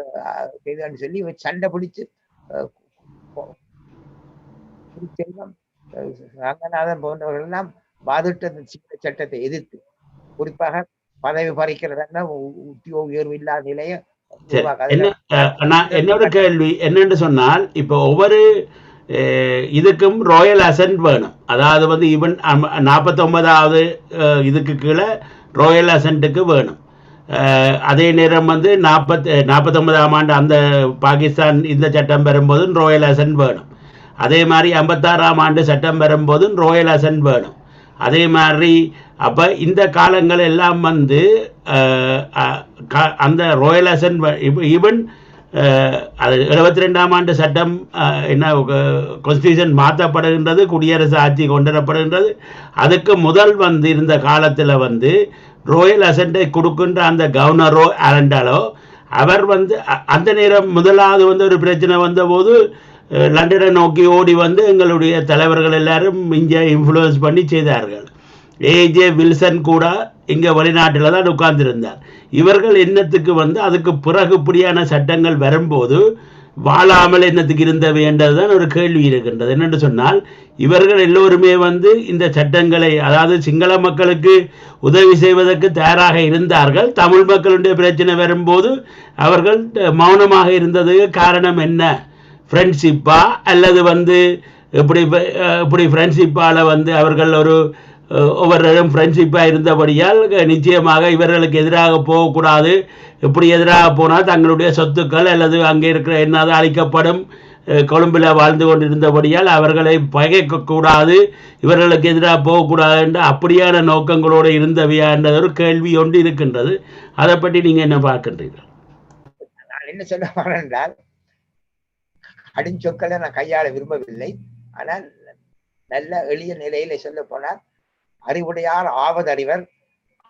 செய்தான்னு சொல்லி சண்டை பிடிச்சு செல்வம் ரங்கநாதன் போன்றவர்கள் எல்லாம் வாதிட்ட சட்டத்தை எதிர்த்து குறிப்பாக பதவி பறிக்கிறதுனா உத்தியோக உயர்வு இல்லாத நிலையை என்னோட கேள்வி என்னன்னு சொன்னால், இப்போ ஒவ்வொரு இதுக்கும் ராயல் அசன்ட் வேணும். அதாவது வந்து ஈவன் 49வது இதுக்கு கீழே ராயல் அசன்ட்டுக்கு வேணும். அதே நேரம் வந்து 49ஆம் ஆண்டு அந்த பாகிஸ்தான் இந்த சட்டம் பெறும்போதும் ராயல் அசன்ட் வேணும். அதே மாதிரி 56ஆம் ஆண்டு சட்டம் பெறும்போதும் ராயல் அசன்ட் வேணும். அதே மாதிரி அப்போ இந்த காலங்கள் எல்லாம் வந்து அந்த ராயல் அசன்ட் ஈவன் அது 72ஆம் ஆண்டு சட்டம் என்ன கான்ஸ்டியூஷன் மாற்றப்படுகின்றது, குடியரசு ஆட்சி கொண்டு வரப்படுகின்றது. அதுக்கு முதல் வந்து இருந்த காலத்தில் வந்து ராயல் அசன்ட்டை கொடுக்கின்ற அந்த கவர்னரோ அரண்டாலோ அவர் வந்து அந்த நேரம் முதலாவது வந்து ஒரு பிரச்சனை வந்தபோது லண்டனை நோக்கி ஓடி வந்து எங்களுடைய தலைவர்கள் எல்லாரும் இங்கே இன்ஃப்ளூயன்ஸ் பண்ணி செய்தார்கள். ஏஜே வில்சன் கூட இங்கே வெளிநாட்டில் தான் உட்கார்ந்திருந்தார். இவர்கள் என்னத்துக்கு வந்து அதுக்கு பிறகு இப்படியான சட்டங்கள் வரும்போது வாழாமல் என்னத்துக்கு இருந்த வேண்டதுதான் ஒரு கேள்வி இருக்கின்றது. என்னென்று சொன்னால், இவர்கள் எல்லோருமே வந்து இந்த சட்டங்களை, அதாவது சிங்கள மக்களுக்கு உதவி செய்வதற்கு தயாராக இருந்தார்கள். தமிழ் மக்களுடைய பிரச்சனை வரும்போது அவர்கள் மௌனமாக இருந்ததுக்கு காரணம் என்ன? ஃப்ரெண்ட்ஷிப்பா அல்லது வந்து இப்படி ஃப்ரெண்ட்ஷிப்பால் வந்து அவர்கள் ஒவ்வொருவரும் ஃப்ரெண்ட்ஷிப்பாக இருந்தபடியால் நிச்சயமாக இவர்களுக்கு எதிராக போகக்கூடாது, இப்படி எதிராக போனால் தங்களுடைய சொத்துக்கள் அல்லது அங்கே இருக்கிற என்னது அழிக்கப்படும், கொழும்பில் வாழ்ந்து கொண்டிருந்தபடியால் அவர்களை பகைக்கக்கூடாது, இவர்களுக்கு எதிராக போகக்கூடாது என்ற அப்படியான நோக்கங்களோடு இருந்தவையா என்ற ஒரு கேள்வி ஒன்று இருக்கின்றது. அதை பற்றி நீங்கள் என்ன பார்க்கின்றீர்கள்? நான் என்ன சொல்ல வரேன் என்றால், கடுஞ்சொற்களை நான் கையாள விரும்பவில்லை. ஆனால் நல்ல எளிய நிலையில சொல்ல போனால், அறிவுடையார் ஆவது அறிவர்,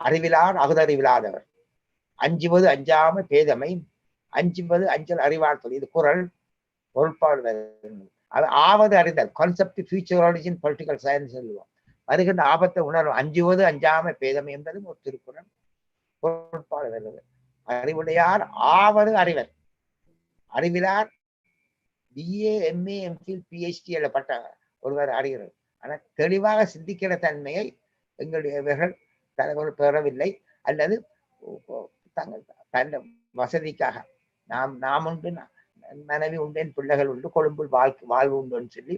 அறிவிலார் அகுதறிவிலாதவர், அஞ்சுவது அஞ்சாம பேதமை, அஞ்சுவது அஞ்சல் அறிவாற்றல். இது குறள் பொருட்பாடு. அது ஆவது அறிதல், கான்செப்ட் ஃபியூச்சராலஜி இன் பொலிட்டிக்கல் சயின்ஸ் சொல்லுவோம். வருகின்ற ஆபத்தை உணர்வு. அஞ்சுவது அஞ்சாம பேதமை என்பதும் ஒரு திருக்குறள் பொருட்பாடு வருவது. அறிவுடையார் ஆவது அறிவர், அறிவிலார் BA MA MPhil PhD பட்ட ஒருவர் அறிகிறது. ஆனால் தெளிவாக சிந்திக்கிற தன்மையை எங்களுடைய தலைவர்கள் பெறவில்லை. அல்லது தன் வசதிக்காக நாம் உண்டு, மனைவி உண்டேன், பிள்ளைகள் உண்டு, கொழும்பில் வாழ்வு உண்டுன்னு சொல்லி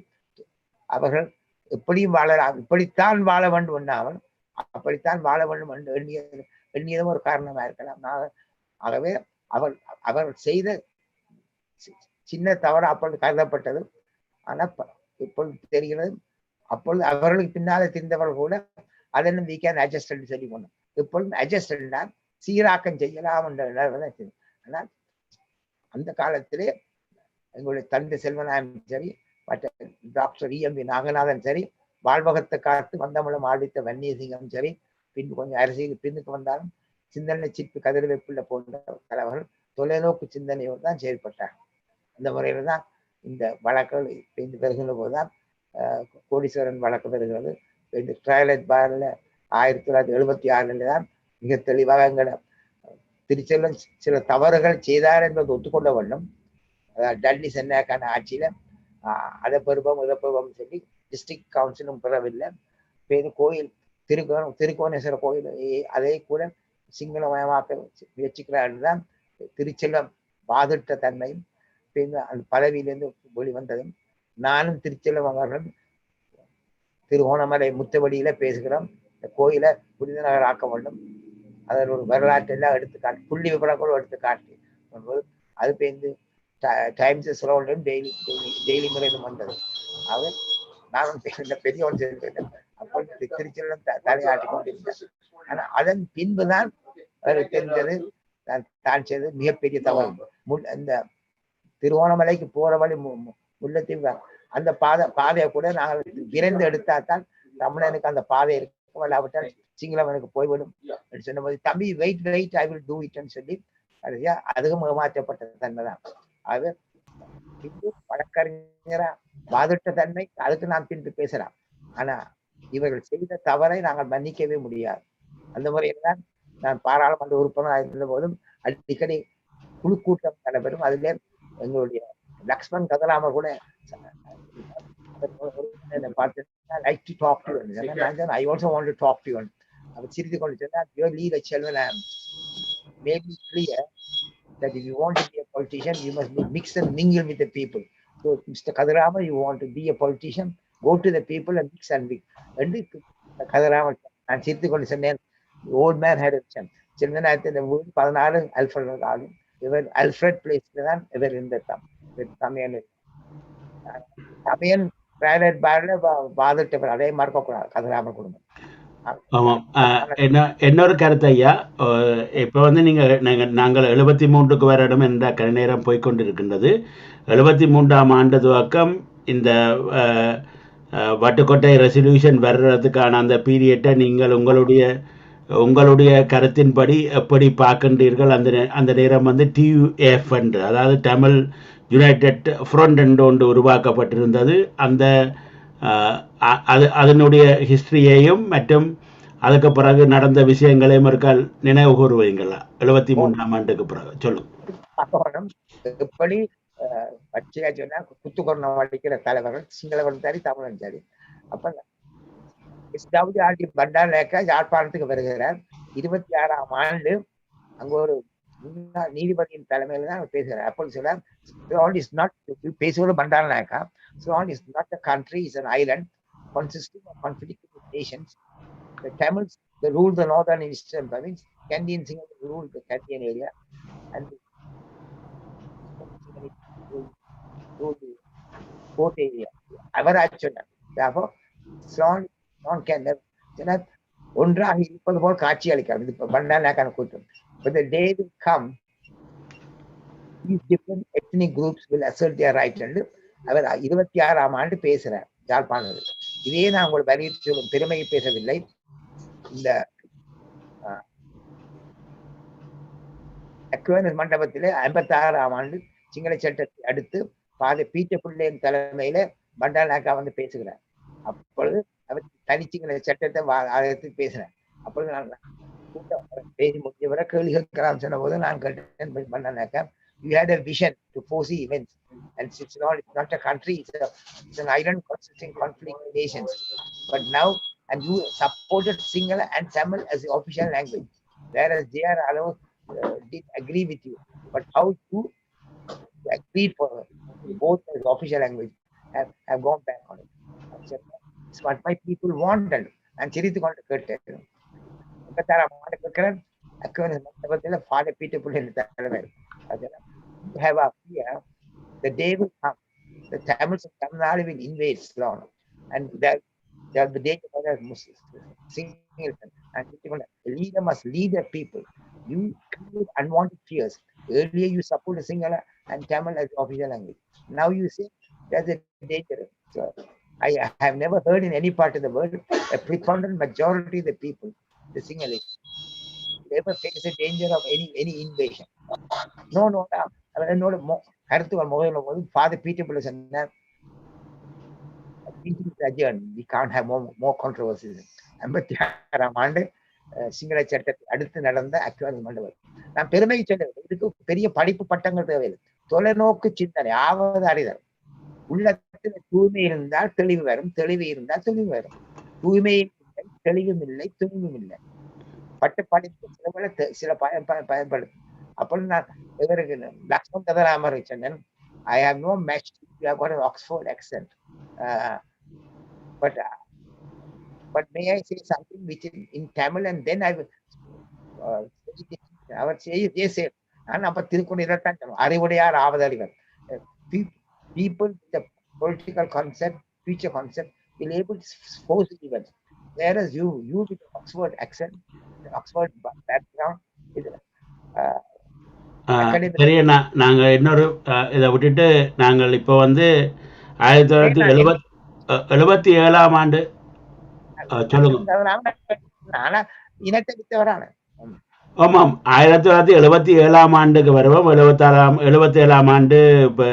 அவர்கள் எப்படியும் வாழலாம், இப்படித்தான் வாழ வேண்டும் என்னாமல் அப்படித்தான் வாழ வேண்டும் என்று எண்ணியதும் ஒரு காரணமா இருக்கலாம். ஆகவே அவர் செய்த சின்ன தவறு அப்பொழுது கருதப்பட்டது. ஆனால் இப்பொழுது தெரிகிறது, அப்பொழுது அவர்களுக்கு பின்னாலே தெரிந்தவர்கள் கூட அதெல்லாம் we can adjust என்று சொல்லி கொண்டோம். இப்பொழுது adjust என்றால் சீராக்கம் செய்யலாம் என்ற. ஆனால் அந்த காலத்திலே எங்களுடைய தந்தை செல்வநாயகம் சரி, மற்ற டாக்டர் EMB நாகநாதன் சரி, வாழ்வகத்தை காத்து வந்தமலம் ஆடித்த வன்னியசிங்கம் சரி, பின் கொஞ்சம் அரசியல் பின்னுக்கு வந்தாலும் சிந்தனை சிற்பி கதிரவைப்புள்ள போன்ற தலைவர்கள் தொலைநோக்கு சிந்தனையோடு தான் செயல்பட்டார். அந்த முறையில தான் இந்த வழக்குகள் பெறுகின்ற போதுதான் கோடீஸ்வரன் வழக்கு பெறுகிறது. இந்த ட்ரையலட் பார்ல 1976 தான் மிக தெளிவாக எங்களை திருச்செல்வன் சில தவறுகள் செய்தார் என்பது ஒத்துக்கொள்ள வேண்டும். அதாவது டல்லி சென்னாக்கான ஆட்சியில அதை பெறுவோம் இதை பெறுவோம் சொல்லி டிஸ்ட்ரிக்ட் கவுன்சிலும் பெறவில்லை. கோயில் திருக்கோணேஸ்வர கோயில் அதை கூட சிங்களமயமாக்க முயற்சிக்கிறார் தான் திருச்செல்வம் வாதிட்ட தன்மையும் அந்த பதவியிலிருந்து வெளிவந்ததும். நானும் திருச்செல்வம் அவர்கள் திருகோணமலை முத்தவடியில பேசுகிறோம், இந்த கோயிலை புனித நகர் ஆக்க வேண்டும், அதில் ஒரு வரலாற்று எல்லாம் எடுத்து காட்டி புள்ளி விவரங்களும் எடுத்து காட்டி அது பேருந்து டைம்ஸ் டெய்லி முறையிலும் வந்தது. அவர் நானும் பெரியவன் சொல்லிட்டேன். அப்போ திருச்செல்வம் தலையாட்டி கொண்டிருந்தேன். ஆனா அதன் பின்புதான் அவருக்கு தெரிஞ்சது தான் செய்தது மிகப்பெரிய தவறு. இந்த திருவோணமலைக்கு போற வழி முல்லைத்தீவு அந்த பாதையை கூட நாங்கள் விரைந்து எடுத்தால்தான் தமிழனுக்கு அந்த பாதை இருக்கும், இல்லாவிட்டால் சிங்களவனுக்கு போய்விடும் சொன்னபோது தம்பி வெயிட் ஐ வில் டூ இட்னு சொல்லி அதுவும் ஏமாற்றப்பட்ட தன்மை தான். அது பின்பு வழக்கறிஞரா வாதிட்ட தன்மை, அதுக்கு நாம் பின்பு பேசலாம். ஆனா இவர்கள் செய்த தவறை நாங்கள் மன்னிக்கவே முடியாது. அந்த முறையில் தான் நான் பாராளுமன்ற உறுப்பினராக இருந்த போதும் அடிக்கடி குழு கூட்டம் நடைபெறும். அதிலே எங்களுடைய லக்ஷ்மண் கதராமர் கூட பார்த்து like to talk to you. I also want to talk to you. அவர் சிரித்து கொண்டு சொன்னார், your leader Chelvan made me clear that if you want to be a politician, you must mix and mingle with the people. So Mr. Kadarama, you want to be a politician, go to the people and mix and mix. And Kadarama, நான் சிரித்து கொண்டு சொன்னேன், old man had a chance. சின்னநாயத்தை இந்த ஊர் 16 Alfred ஆகும். இவர் Alfred பிளேஸ்ல தான் இவர் இருந்திருக்கான். சமயன் பிரைவேட் பார்ல வாதிட்டவர், அதே மறக்கக்கூடாது கதிராமர் குடும்பம். ஆமாம். இன்னொரு கருத்து ஐயா, இப்போ வந்து நாங்கள் 73க்கு வருடம் என்ற நேரம் போய்கொண்டிருக்கின்றது. 73ஆம் ஆண்டு துவக்கம் இந்த வட்டுக்கோட்டை ரெசல்யூஷன் வர்றதுக்கான அந்த பீரியட்டை நீங்கள் உங்களுடைய கருத்தின்படி எப்படி பார்க்கின்றீர்கள்? அந்த நேரம் வந்து TUF என்று, அதாவது தமிழ் யுனைடெட் ஃப்ரண்ட் என்று ஒன்று உருவாக்கப்பட்டிருந்தது. அந்த அதனுடைய ஹிஸ்டரியையும் மற்றும் அதுக்கு பிறகு நடந்த விஷயங்களையும் இருக்கால் நினைவு கூறுவீங்களா? 73ஆம் ஆண்டுக்கு பிறகு சொல்லுங்க. எப்படி பச்சையா சொன்னா குத்துக்கொரணம் அடிக்கிற தலைவர்கள் சிங்களவன் சரி தமிழன் சரி. அப்ப பண்டாரநாயக்கா யாழ்ப்பாணத்துக்கு வருகிறார். 26ஆம் ஆண்டு அங்க ஒரு நீதிபதியின் தலைமையில தான் அவர் பேசுகிறார். அப்போ சொல்றார், பேசுவது Bandaranaike, Ceylon is not a country, it's an island consisting of conflicting nations. The Tamils, they rule the northern and eastern province. Candians rule the Candian area, and rule the Port area. Therefore, Ceylon can never ஒன்றாக இருப்பது போல் காட்சி அளிக்கிறது. இது பண்டாரநாயக்கான கூட்டம். But the day will come, these different ethnic groups will assert their right. And அவர் 26ஆம் ஆண்டு பேசுறார் யாழ்ப்பாணத்தில். இதே நான் உங்களுக்கு வலியுறுத்தி சொல்லும் பெருமையை பேசவில்லை. இந்த அக்வேனஸ் மண்டபத்திலே 56ஆம் ஆண்டு சிங்கள சட்டத்தை அடுத்து பாதை பீச்சப்பிள்ளையின் தலைமையில பண்டாரநாயக்கா வந்து பேசுகிறார். அப்பொழுது அவர் தனிச்சிங்கள சட்டத்தை ஆதரித்து பேசினார். அப்பொழுது நான் பேசி முடிஞ்சவரை கேள்வி கேட்கலாம் சொன்ன போது நான் கேட்டேன் Bandaranaike, you had a vision to foresee events, and it's not a country, it's an island consisting of conflicting nations. But now, and you supported Sinhala and Tamil as the official language, whereas they are allowed, did agree with you. But how you agreed for both as official language have gone back on it. It's what my people wanted. And சிரித்து கொண்டு கேட்டேன். 56ஆம் ஆண்டு கேட்கிறேன், அக்வேனஸ் மண்டபத்தில் பாதை பீட்டப்பிள்ளை தலைமை. You have a fear, the day will come, the Tamils of Tamil Nadu will invade Ceylon, and there will be danger for the Muslims. And the leader must lead the people. You create unwanted fears. Earlier you supported Sinhala and Tamil as official language. Now you say there's a danger. So I have never heard in any part of the world a preponderant majority of the people, the Sinhalese, never face a danger of any invasion. No, என்னோட கருத்துக்கள் முதல்ல போது father Peter சொன்னார், we can't have more controversies. 56ஆம் ஆண்டு சிங்கள சட்டத்தை அடுத்து நடந்த அக்வேனஸ் மண்டபம். நான் பெருமை சொல்ல, இதுக்கு பெரிய படிப்பு பட்டங்கள் தேவையில்லை. தொலைநோக்கு சிந்தனை ஆவது அறிதல். உள்ளத்துல தூய்மை இருந்தால் தெளிவு வரும், தெளிவு இருந்தால் துணிவு வரும். தூய்மையும் இல்லை, தெளிவும் இல்லை, துணிவும் இல்லை. பட்ட படிப்பு சில பயன்படுத்தும். அப்படி நான் இவருக்கு லக்ஷ்மண் கதராமர் சொன்னேன், I have no match. You have got an Oxford accent. But may I say something which in Tamil, and then I will our say நான் அப்ப திருக்குறள் இதைத்தான் சொல்லுவோம், அறிவுடையார் ஆவதறிவர். People with the political concept, future concept, will able to force events. Whereas you with Oxford accent, Oxford background, நாங்கள் இன்னொரு இதை விட்டுட்டு நாங்கள் இப்போ வந்து 1977ஆம் ஆண்டு சொல்லுங்க. ஆனா இனத்தை வித்தவரான. ஆமாம், 1977 ஆண்டுக்கு வருவோம். 77ஆம் ஆண்டு இப்போ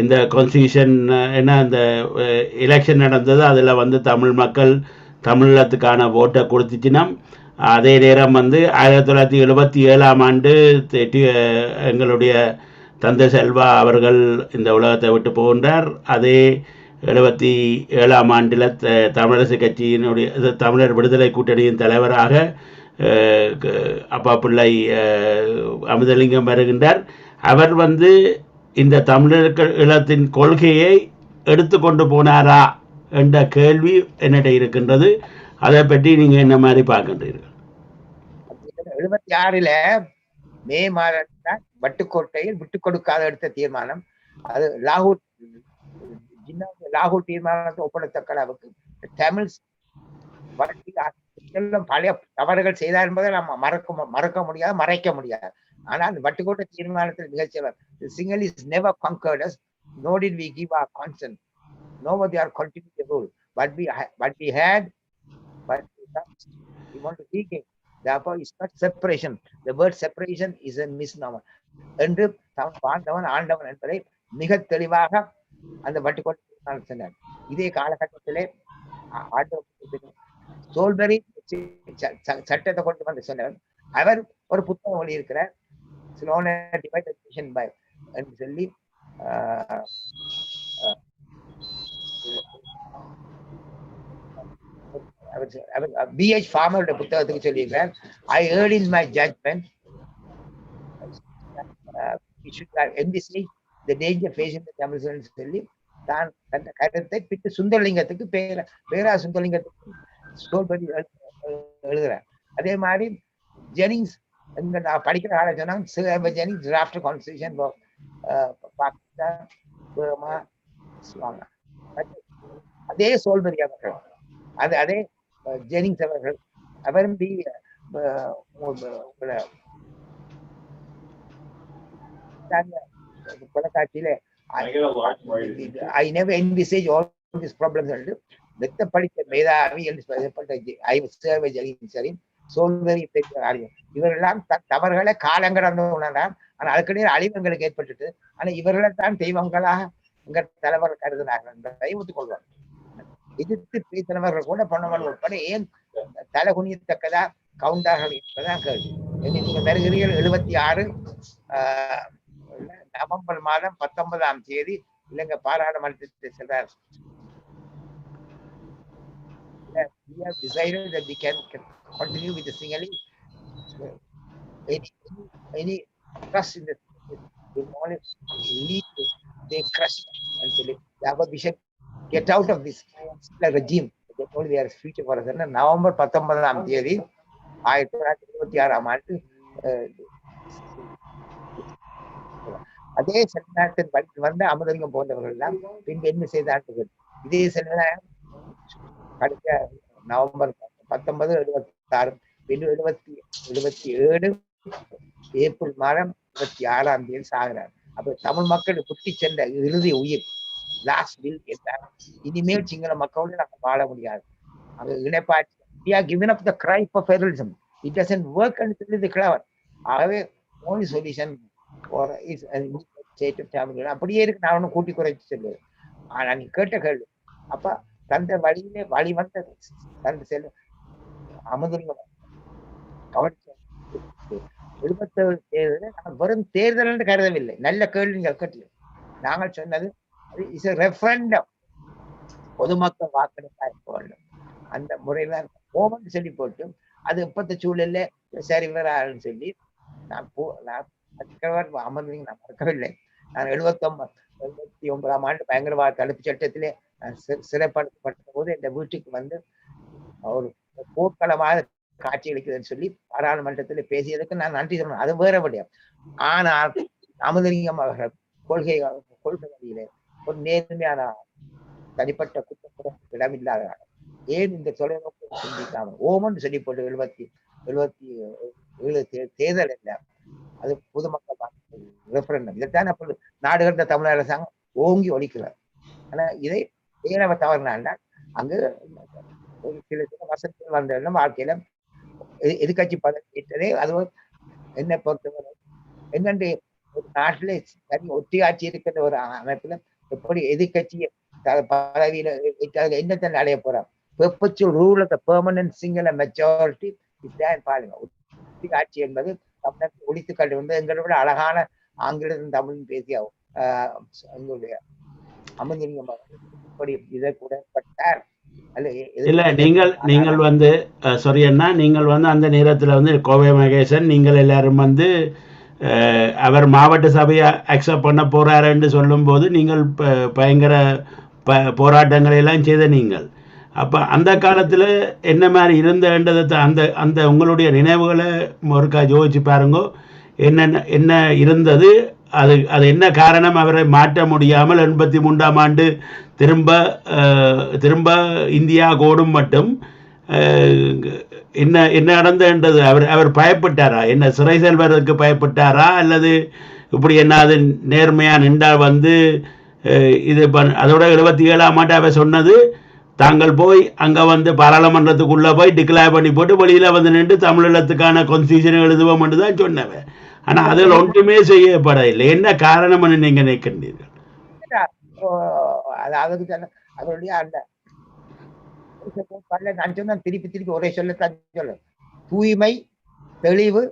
இந்த கான்ஸ்டியூஷன் என்ன அந்த எலெக்ஷன் நடந்தது. அதில் வந்து தமிழ் மக்கள் தமிழத்துக்கான ஓட்டை கொடுத்துச்சுன்னா, அதே நேரம் வந்து 1977ஆம் ஆண்டு எங்களுடைய தந்தை செல்வா அவர்கள் இந்த உலகத்தை விட்டு போகின்றார். அதே 77ஆம் ஆண்டில் தமிழரசு கட்சியினுடைய தமிழர் விடுதலை கூட்டணியின் தலைவராக அப்பா பிள்ளை அமுதலிங்கம் வருகின்றார். அவர் வந்து இந்த தமிழர்கள் ஈழத்தின் கொள்கையை எடுத்துக்கொண்டு போனாரா என்ற கேள்வி என்னிட இருக்கின்றது. அதை பற்றி நீங்க என்ன மாதிரி பார்க்கின்றீர்கள்? 76ல மே மாதம் தான் வட்டுக்கோட்டையில் விட்டுக் கொடுக்காத எடுத்த தீர்மானம். அது லாகூர் தீர்மானத்தை ஒப்படைத்தக்க அளவுக்கு தமிழ் பழைய தவறுகள் செய்தார் என்பதை நம்ம மறக்க முடியாது, மறைக்க முடியாது. ஆனால் அந்த வட்டுக்கோட்டை தீர்மானத்தில் மிகச்சிறர் single is never conquered us, nor did we give our consent, nor they are continuing the rule, but we had we want to regain. Therefore it's not separation. The word separation is a misnomer. என்று வாழ்ந்தவன் ஆண்டவன் என்பதை மிக தெளிவாக அந்த வட்டுக்கோட்டை தீர்மானம் சொன்னார். இதே காலகட்டத்திலே சோல்பரி சட்டத்தை கொண்டு வந்து சொன்னவர். அவர் ஒரு புத்தகம் வெளியிருக்கிறார், என்று சொல்லி B.H. ஃபார்மருடைய புத்தகத்துக்கு சொல்லியிருக்கிறார். I heard in my judgment we should envisage the danger facing the Tamil சொல்லி தான் தன் கருத்தை பிட்டு சுந்தரலிங்கத்துக்கு பேரா சுந்தரலிங்கத்துக்கு சோல்பரி எழுதுறார். அதே மாதிரி ஜெனிங்ஸ் நான் படிக்கிற ஆள சொன்னாங்க, Jennings draft constitution Pakistan Burma அதே சோல்பரி அவர்கள் அதே ஜெனிங்ஸ் அவர்கள் அவரும் தொலைக்காட்சியில I never envisage all these problems என்று வெத்த படித்த மேதாவி என்று சரி சோல்வரி இவர்களெல்லாம் தவறுகளை காலங்கடந்து உணர்ந்தார். ஆனா அதுக்கிடையே அழிவங்களுக்கு ஏற்பட்டுட்டு, ஆனா இவர்களை தான் தெய்வங்களாக எங்க தலைவர்கள் கருதினார்கள் என்பதை ஒத்துக்கொள்வார். எதிர்த்து பேசினவர்கள் கூட பண்ணவர்கள் உட்பட ஏன் தலை குனியத்தக்கதா கவுண்டார்கள் என்பதான் கேள்வி. நீங்க வருகிறீர்கள் 76 நவம்பர் மாதம் 19ஆம் தேதி இலங்கை பாராளுமன்றத்தில் செல்றார். We have decided that we can continue with the singly. Any trust in the lead to they crush and so therefore we should get out of this regime. That only there is future for us. November 19ஆம் தேதி 1926ஆம் ஆண்டு அதே செல்வநாயகத்தின் படித்து வந்த அமுதலிங்கம் போன்றவர்கள் எல்லாம் பின்பு என்ன செய்தார்கள்? இதே செல்வநாயகம் அடுத்த நவம்பர் 1976 பின்பு 77 ஏப்ரல் மாதம் 26ஆம் தேதி சாகிறார். அப்ப தமிழ் மக்கள் புத்தி சென்ற இறுதி உயிர் லாஸ்ட் வில் என்றார். இனிமேல் சிங்கள மக்களோடு நாங்கள் வாழ முடியாது. அங்க இணைப்பாட்சி we are given up the cry for federalism. It doesn't work until the clever. ஆகவே only solution அப்படியே இருக்கு. நான் ஒன்னும் கூட்டி குறைச்சு சொல்லுவேன். ஆனா நீ கேட்ட கேள்வி அப்ப தந்த வழியிலே வழி வந்தது தந்த செல்வ அமுதலிங்கம் கவனிச்ச 77 தேர்தலை நாங்கள் வெறும் தேர்தல் என்று கருதவில்லை. நல்ல கேள்வி நீங்கள் கேட்டீங்க. நாங்கள் சொன்னது இஸ் ரெஃபரண்டம், பொதுமக்கள் வாக்களிக்க வேண்டும். அந்த முறையில ஓமன் சொல்லி போட்டு அது இப்பத்த சூழல்ல சரி வரான்னு சொல்லி நான் அமர்ந்தீங்க நான் மறக்கவில்லை. நான் 79ஆம் ஆண்டு பயங்கரவாத தடுப்பு சட்டத்திலே சிறைப்படுத்தப்பட்ட போது என் வீட்டுக்கு வந்து ஒரு போர்க்களமாக காட்சி அளிக்குதுன்னு சொல்லி பாராளுமன்றத்துல பேசியதுக்கு நான் நன்றி சொல்லணும். அது வேற விடயம். ஆனால் அமுதலிங்கம் அவர்கள் கொள்கை வழியிலே ஒரு நேர்மையான தனிப்பட்ட குற்றம் இடமில்லாத ஏன் இந்த தொலைநோக்கு சிந்திக்காமல் ஓமன் சொல்லி போட்டு 77 தேர்தல் இல்லை, அது பொதுமக்கள் ரெஃபரண்டம். இதைத்தான் அப்போது நாடு கண்ட தமிழ் அரசாங்கம் ஓங்கி ஒழிக்கிறார். ஆனா இதை ஏனவ தவறுனால்தான் அங்கு ஒரு சில வசதிகள் வந்த வாழ்க்கையில எதிர்கட்சி பதவி ஏற்றதே அது என்னை பொறுத்தவரை என்னென்று ஒரு நாட்டிலே தனி ஒற்றியாட்சி இருக்கிற ஒரு அமைப்புல எப்படி எதிர்கட்சியை பதவியில என்னத்தை அடைய போறான் perpetual rule of the permanent single majority இதுதான் பாருங்க ஒற்றியாட்சி என்பது தமிழர்கள் ஒழித்து கல்வி வந்து எங்களை விட அழகான ஆங்கிலம் தமிழும் பேசிய எங்களுடைய அமர்ந்திரிங்க இதை கூட பட்டார் இல்ல நீங்கள் வந்து சாரி அண்ணா, நீங்கள் வந்து அந்த நேரத்தில் வந்து கோவை மகேசன் நீங்கள் எல்லாரும் வந்து அவர் மாவட்ட சபையை அக்செப்ட் பண்ண போறாருன்னு சொல்லும்போது நீங்கள் பயங்கர போராட்டங்களை எல்லாம் செய்த நீங்கள். அப்போ அந்த காலத்தில் என்ன மாதிரி இருந்தன்றதை அந்த அந்த உங்களுடைய நினைவுகளை ஒருக்கா யோசிச்சு பாருங்க. என்ன இருந்தது, அது என்ன காரணம் அவரை மாற்ற முடியாமல் 83ஆம் ஆண்டு திரும்ப இந்தியா கோடும் மட்டும் என்ன நடந்தது? அவர் பயப்பட்டாரா? என்ன சிறை செல்வதற்கு பயப்பட்டாரா? அல்லது இப்படி என்ன அது நேர்மையாக நின்றால் வந்து இது அதோட 77ஆம் ஆண்டு அவர் சொன்னது தாங்கள் போய் அங்கே வந்து பாராளுமன்றத்துக்குள்ளே போய் டிக்ளேர் பண்ணி போட்டு வெளியில் வந்து நின்று தமிழீழத்துக்கான கான்ஸ்டியூஷன் எழுதுவோம் என்று தான் சொன்னவன். ஆனால் அதில் ஒன்றுமே செய்யப்படவில்லை. என்ன காரணம்னு நீங்கள் நினைக்கின்றீர்கள்? அவருடைய அந்த நான் சொன்ன திருப்பி ஒரே சொல்லத்தான் சொல்ல, தூய்மை தெளிவு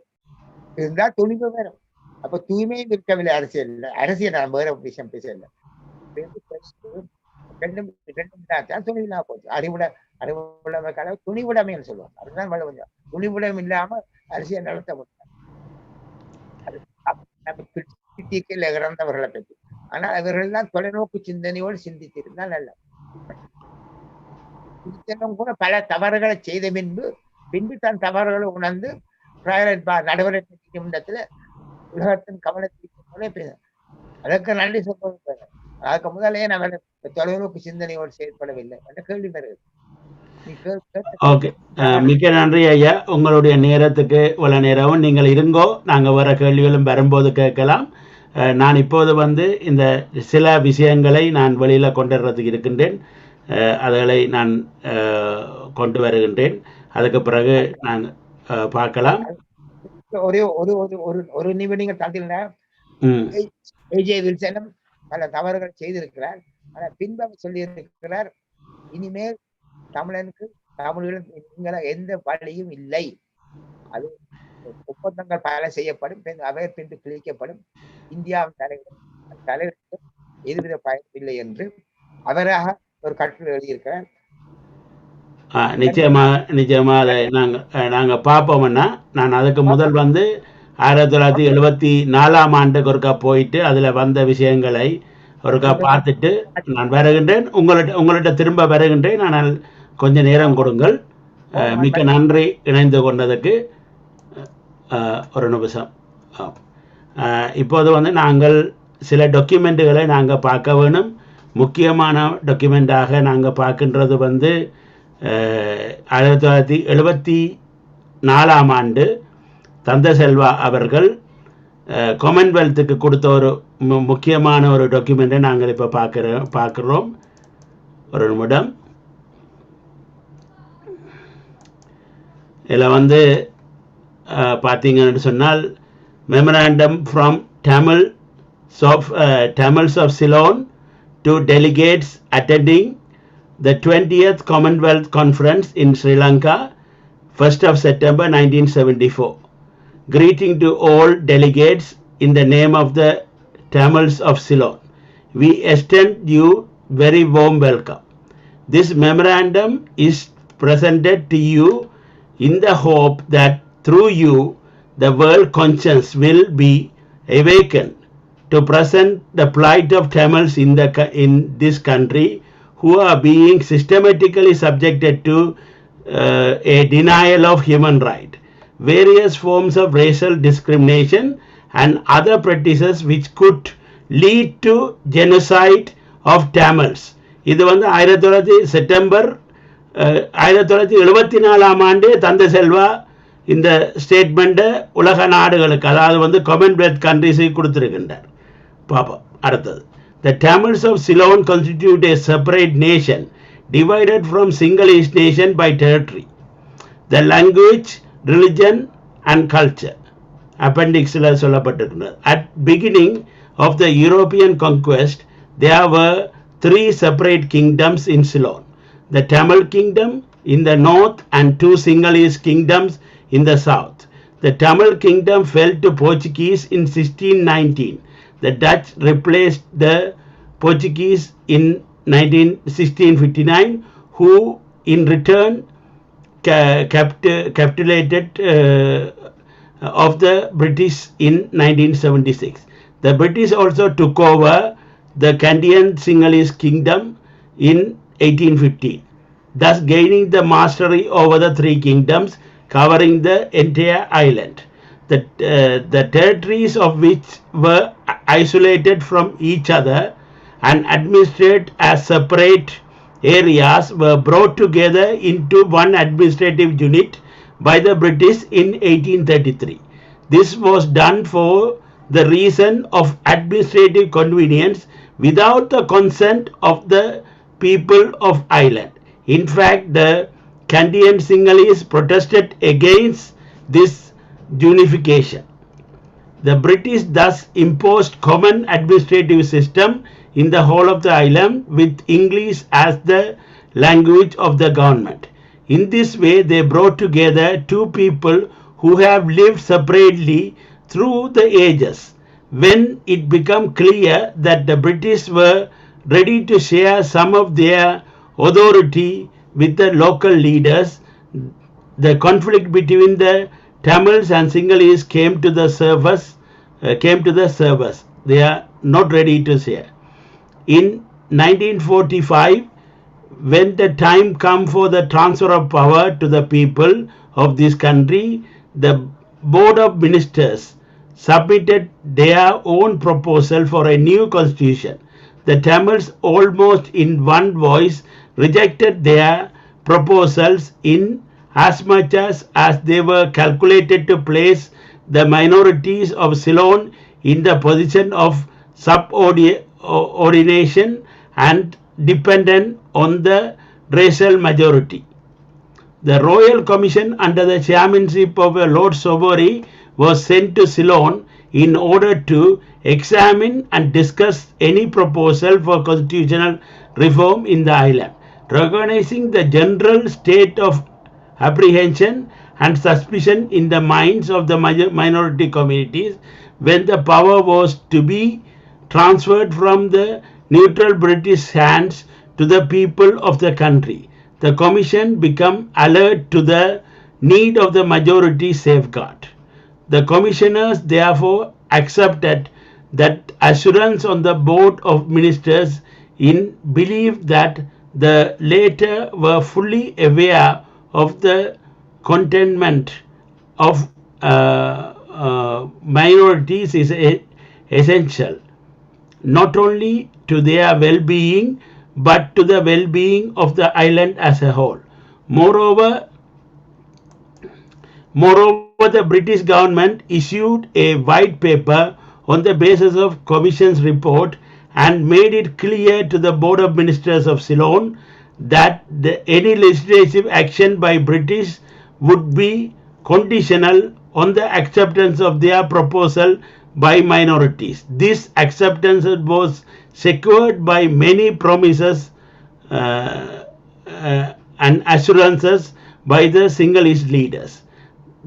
இருந்தா துணிவு வேணும். அப்ப தூய்மையும் இருக்கவில்லை அரசியல் நான் வேற விஷயம் பேசல. ரெண்டும் துணிவிழா போச்சு. அறிவுடைமை துணிவுடைமைன்னு சொல்லுவாங்க. அதுதான் கொஞ்சம் துணிவுடம் இல்லாம அரசியல் நடத்த முடியும். இறந்தவர்களை பற்றி. ஆனால் அவர்கள் தான் தொலைநோக்கு சிந்தனையோடு சிந்தித்திருந்தால் நல்ல கூட பல தவறுகளை செய்த பின்பு தன் தவறுகளை உணர்ந்து நடவடிக்கை இடத்துல உலகத்தின் கவனத்தை அதற்கு நன்றி சொல்வது. அதுக்கு முதலே நம்ம தொலைநோக்கு சிந்தனையோடு செயல்படவில்லை என்ற கேள்வி வருது. ஓகே, மிக்க நன்றி ஐயா. உங்களுடைய நேரத்துக்கு இவ்வளோ நேரமும் நீங்கள் இருங்கோ, நாங்கள் வர கேள்விகளும் வரும்போது கேட்கலாம். நான் இப்போது வந்து இந்த சில விஷயங்களை நான் வெளியில் கொண்டு வர்றதுக்கு இருக்கின்றேன். அதுகளை நான் கொண்டு வருகின்றேன். அதுக்கு பிறகு நான் பார்க்கலாம். ஒரு நிமிடம் தந்திருந்தா பல தவறுகள் செய்திருக்கிறார். ஆனா பின்பம் சொல்லி இருக்கிறார், இனிமேல் தமிழனுக்கு தமிழீழம் எந்த வழியும் இல்லை. அது ஒப்பந்தங்கள் பல செய்யப்படும், அவை பின்பு கிழிக்கப்படும். இந்தியாவின் தலைவருக்கு எதுவித பயனும் இல்லை என்று அவராக ஒரு கட்டுரை எழுதியிருக்கிறார். நிச்சயமா அதை நாங்க பார்ப்போம்னா, நான் அதுக்கு முதல் வந்து 1974ஆம் ஆண்டுக்கு ஒருக்கா போயிட்டு அதுல வந்த விஷயங்களை ஒருக்கா பார்த்துட்டு நான் வருகின்றேன். உங்கள்கிட்ட திரும்ப வருகின்றேன். ஆனால் கொஞ்ச நேரம் கொடுங்கள். மிக்க நன்றி இணைந்து கொண்டதுக்கு. ஒரு நிமிஷம். இப்போது வந்து நாங்கள் சில டாக்குமெண்ட்டுகளை நாங்கள் பார்க்க வேணும். முக்கியமான டாக்குமெண்ட்டாக நாங்கள் பார்க்கின்றது வந்து 1974ஆம் ஆண்டு தந்தை செல்வா அவர்கள் காமன்வெல்த்துக்கு கொடுத்த ஒரு முக்கியமான ஒரு டாக்குமெண்ட்டை நாங்கள் இப்போ பார்க்குறோம். ஒரு நிமிடம். இதில் வந்து பார்த்தீங்கன்னு சொன்னால், memorandum from Tamils of Ceylon to delegates attending the 20th Commonwealth Conference in Sri Lanka, 1st of September 1974. Greeting to all delegates in the name of the Tamils of Ceylon. We extend you very warm welcome. This memorandum is presented to you in the hope that through you the world conscience will be awakened to present the plight of Tamils in this country, who are being systematically subjected to a denial of human rights, various forms of racial discrimination and other practices which could lead to genocide of Tamils. இது வந்து 1974ஆம் ஆண்டு தந்தை செல்வா இந்த ஸ்டேட்மெண்ட்டை உலக நாடுகளுக்கு, அதாவது வந்து காமன்வெல்த் கண்ட்ரிஸுக்கு கொடுத்திருக்கின்றார். பாப்போம் அடுத்தது. The Tamils of Ceylon constitute a separate nation divided from single East nation by territory, the language, religion and culture. Appendix சொல்லப்பட்டிருக்கிறது. At beginning of the European conquest, there were 3 separate kingdoms in Ceylon. The Tamil kingdom in the north and 2 Sinhalese kingdoms in the south. The Tamil kingdom fell to Portuguese in 1619. The Dutch replaced the Portuguese in 1659, who in return capitulated of the British in 1976. The British also took over the Canadian Sinhalese kingdom in 1815, thus gaining the mastery over the 3 kingdoms covering the entire island. The territories of which were isolated from each other and administered as separate areas were brought together into one administrative unit by the British in 1833. This was done for the reason of administrative convenience without the consent of the people of Ireland. In fact, the Canadian Sinhalese protested against this unification. The British thus imposed common administrative system in the whole of the island with English as the language of the government. In this way, they brought together 2 people who have lived separately through the ages. When it became clear that the British were ready to share some of their authority with the local leaders, the conflict between the Tamils and Sinhalese came to the surface. They are not ready to share. In 1945, when the time came for the transfer of power to the people of this country, the Board of Ministers submitted their own proposal for a new constitution. The Tamils almost in one voice rejected their proposals in as much as they were calculated to place the minorities of Ceylon in the position of subordination and dependent on the racial majority. The Royal Commission under the chairmanship of Lord Sovereign was sent to Ceylon in order to examine and discuss any proposal for constitutional reform in the island. Recognizing the general state of apprehension and suspicion in the minds of the minority communities when the power was to be transferred from the neutral British hands to the people of the country, the Commission became alert to the need of the majority safeguard. The Commissioners therefore accepted that assurance on the Board of Ministers in belief that the latter were fully aware of the contentment of minorities is essential not only to their well-being but to the well-being of the island as a whole. Moreover, the British government issued a white paper on the basis of Commission's report and made it clear to the Board of Ministers of Ceylon that any legislative action by British would be conditional on the acceptance of their proposal by minorities. This acceptance was secured by many promises and assurances by the Sinhalese leaders,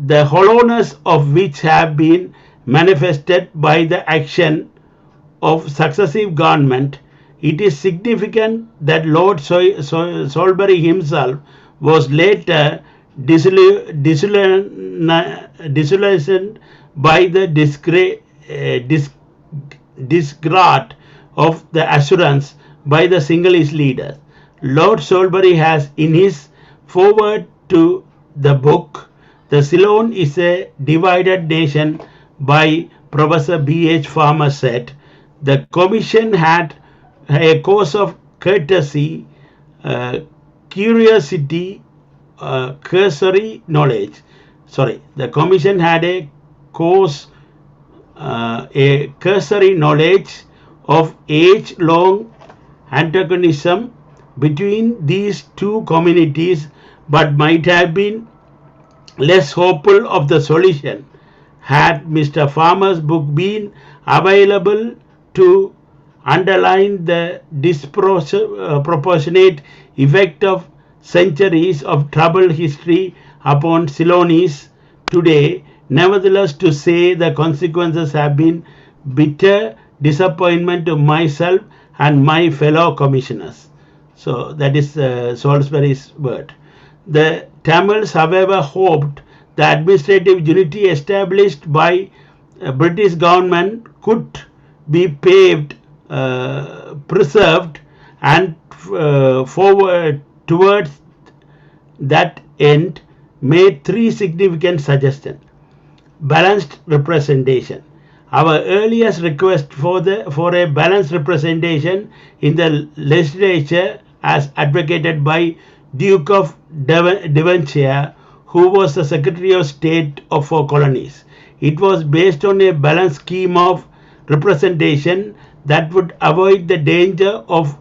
the hollowness of which have been manifested by the action of successive government. It is significant that Lord Salisbury himself was later disillusioned by the disregard of the assurance by the Sinhalese leaders. Lord Salisbury has in his foreword to the book The Ceylon is a Divided Nation by Professor B.H. Farmer said, the Commission had a course of courtesy, curiosity, cursory knowledge. The Commission had a cursory knowledge of age-long antagonism between these two communities, but might have been less hopeful of the solution had Mr. Farmer's book been available to underline the disproportionate effect of centuries of troubled history upon Ceylonese today. Nevertheless, to say the consequences have been bitter disappointment to myself and my fellow commissioners. So that is Salisbury's word. The Tamils, however, hoped the administrative unity established by British government could be preserved, and forward towards that end made three significant suggestions. Balanced representation. Our earliest request for a balanced representation in the legislature, as advocated by Duke of Devonshire, who was the Secretary of State for Colonies. It was based on a balanced scheme of representation that would avoid the danger of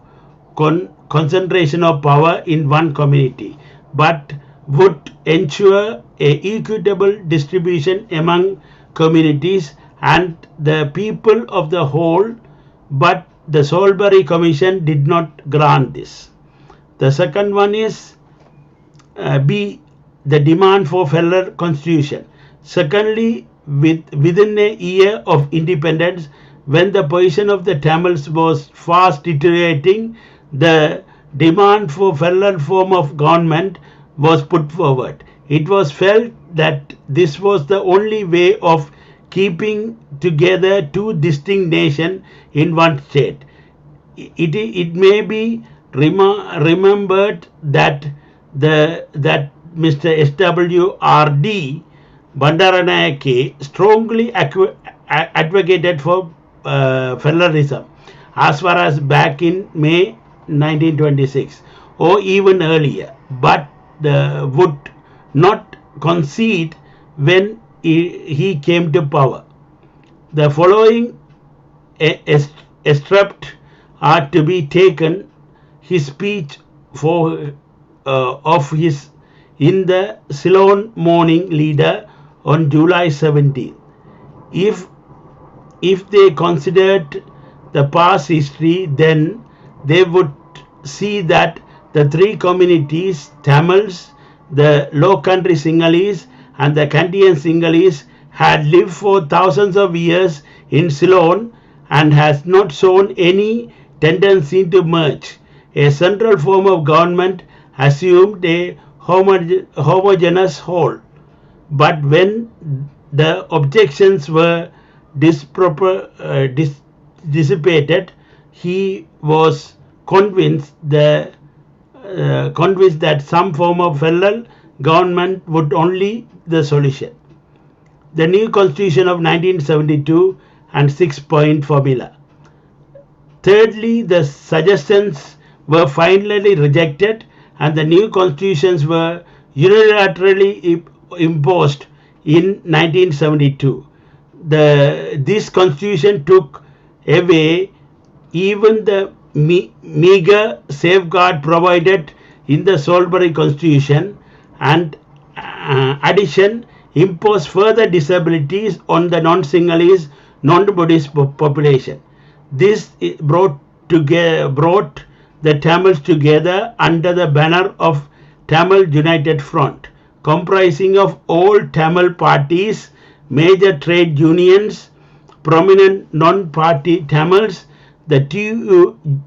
concentration of power in one community, but would ensure a equitable distribution among communities and the people of the whole, but the Salisbury Commission did not grant this. The second one is B, the demand for federal constitution. Secondly, within a year of independence, when the position of the Tamils was fast deteriorating, the demand for federal form of government was put forward. It was felt that this was the only way of keeping together two distinct nations in one state. It may be remembered that Mr. S.W.R.D. Bandaranaike strongly advocated for federalism as far as back in May 1926 or even earlier, but would not concede when he came to power. The following excerpt are to be taken his speech of his in the Ceylon Morning Leader on July 17. If they considered the past history, then they would see that the three communities, Tamils, the Low Country Sinhalese and the Kandian Sinhalese, had lived for thousands of years in Ceylon and has not shown any tendency to merge. A central form of government assumed a homogeneous whole. But when the objections were dissipated, he was convinced that some form of federal government would only the solution. The new constitution of 1972 and 6-point formula. Thirdly, the suggestions were finally rejected and the new constitutions were unilaterally imposed in 1972. This constitution took away even the meager safeguard provided in the Salisbury Constitution, and addition imposed further disabilities on the non-Sinhalese, non-Buddhist population. This brought the Tamils together under the banner of Tamil United Front, comprising of all Tamil parties, major trade unions, prominent non-party Tamils. The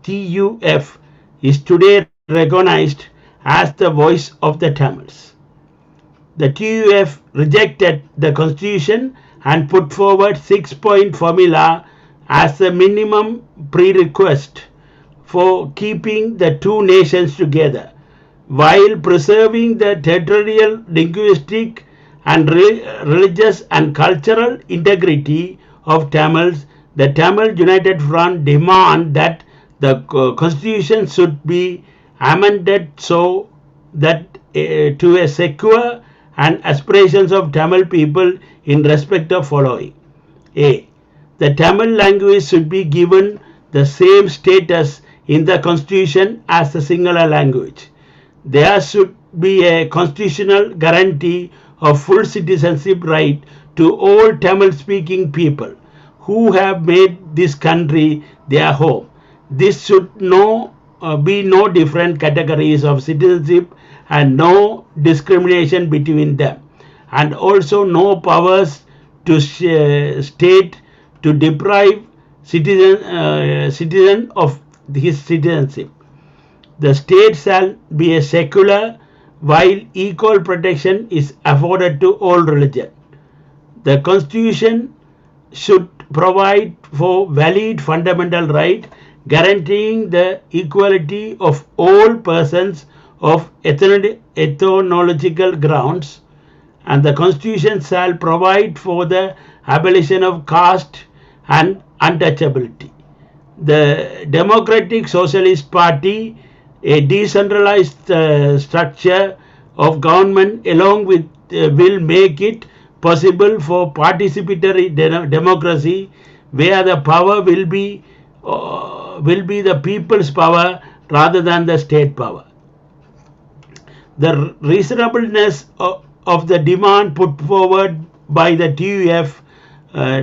TUF is today recognized as the voice of the Tamils. The TUF rejected the constitution and put forward 6-point formula as the minimum prerequisite for keeping the two nations together, while preserving the territorial, linguistic and religious and cultural integrity of Tamils. The Tamil United Front demand that the constitution should be amended so that to secure and aspirations of Tamil people in respect of following. A. The Tamil language should be given the same status in the constitution as a singular language. There should be a constitutional guarantee of full citizenship right to all Tamil speaking people who have made this country their home. This should be no different categories of citizenship and no discrimination between them, and also no powers to state to deprive citizen of his citizenship. The state shall be a secular, while equal protection is afforded to all religion. The constitution should provide for valid fundamental right guaranteeing the equality of all persons of ethnological grounds, and the constitution shall provide for the abolition of caste and untouchability. The Democratic Socialist Party, a decentralized structure of government along with will make it possible for participatory democracy where the power will be the people's power rather than the state power. The reasonableness of the demand put forward by the TUF,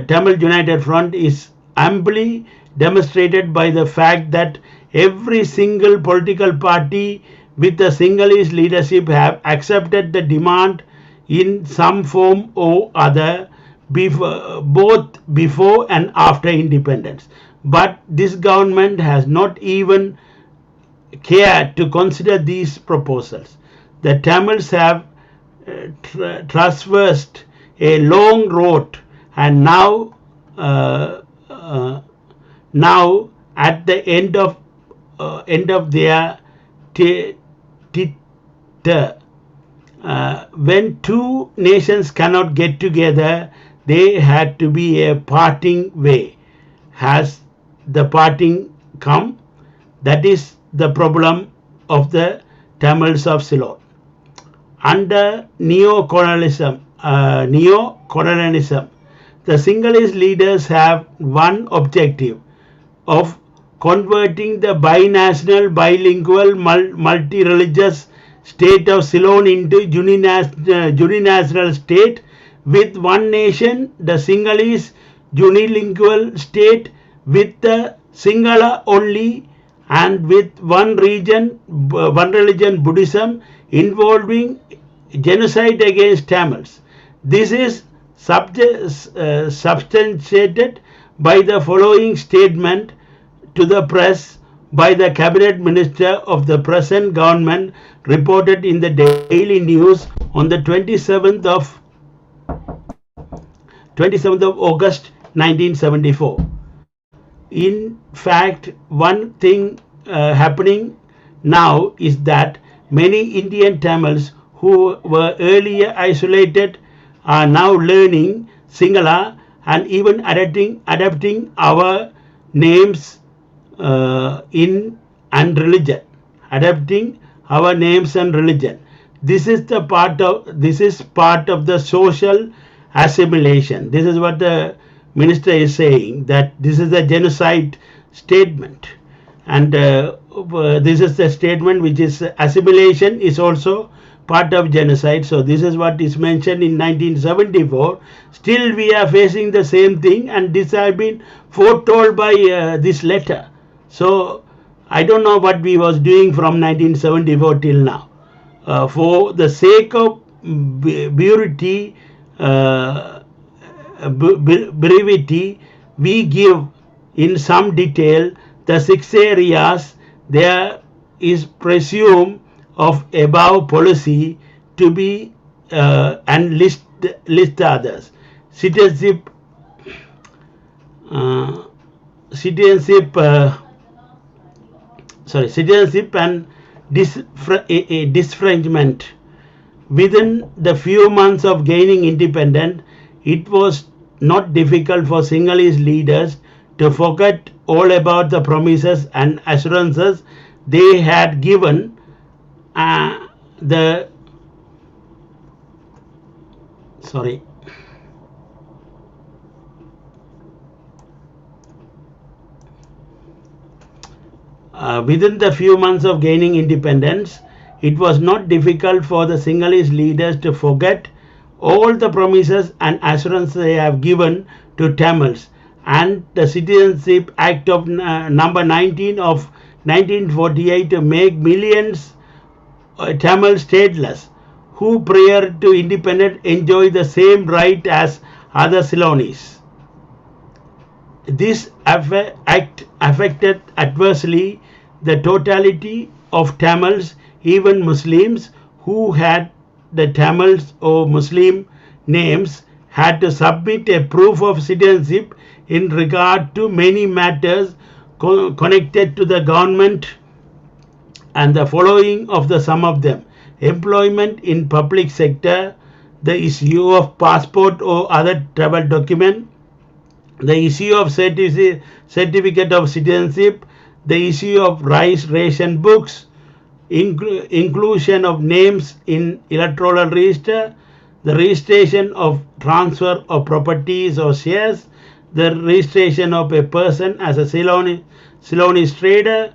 Tamil United Front, is amply demonstrated by the fact that every single political party with the Sinhalese leadership have accepted the demand in some form or other both before and after independence. But this government has not even cared to consider these proposals. The Tamils have traversed a long road, and now at the end of their when two nations cannot get together, they had to be a parting way. Has the parting come? That is the problem of the Tamils of Ceylon. Under neo-colonialism, the Sinhalese leaders have one objective of converting the binational, bilingual, multi-religious state of Ceylon into uninational state with one nation, the Sinhalese unilingual state with the Sinhala only, and with one religion, Buddhism, involving genocide against Tamils. This is substantiated by the following statement to the press by the cabinet minister of the present government, reported in the Daily News on the 27th of August 1974. In fact, one thing happening now is that many Indian Tamils who were earlier isolated are now learning Sinhala and even adapting our names and religion. This is part of the social assimilation. This is what the minister is saying, that this is a genocide statement, and this is the statement which is assimilation is also part of genocide. So this is what is mentioned in 1974. Still we are facing the same thing, and this has been foretold by this letter. So I don't know what we was doing from 1974 till now. For the sake of brevity, we give in some detail the 6 areas there is presumed of above policy to be and list others. Citizenship and disfranchisement. Within the few months of gaining independence, it was not difficult for Sinhalese leaders to forget all about the promises and assurances they had given Within the few months of gaining independence, it was not difficult for the Sinhalese leaders to forget all the promises and assurances they have given to Tamils, and the Citizenship Act of number 19 of 1948 to make millions Tamils stateless, who prior to independence enjoy the same right as other Ceylonese. This act affected adversely the totality of Tamils, even Muslims who had the Tamils or Muslim names had to submit a proof of citizenship in regard to many matters connected to the government, and the following of the some of them: employment in public sector, the issue of passport or other travel document, the issue of certificate of citizenship, the issue of rice ration books, inclusion of names in electoral register, the registration of transfer of properties or shares, the registration of a person as a Ceylonese trader,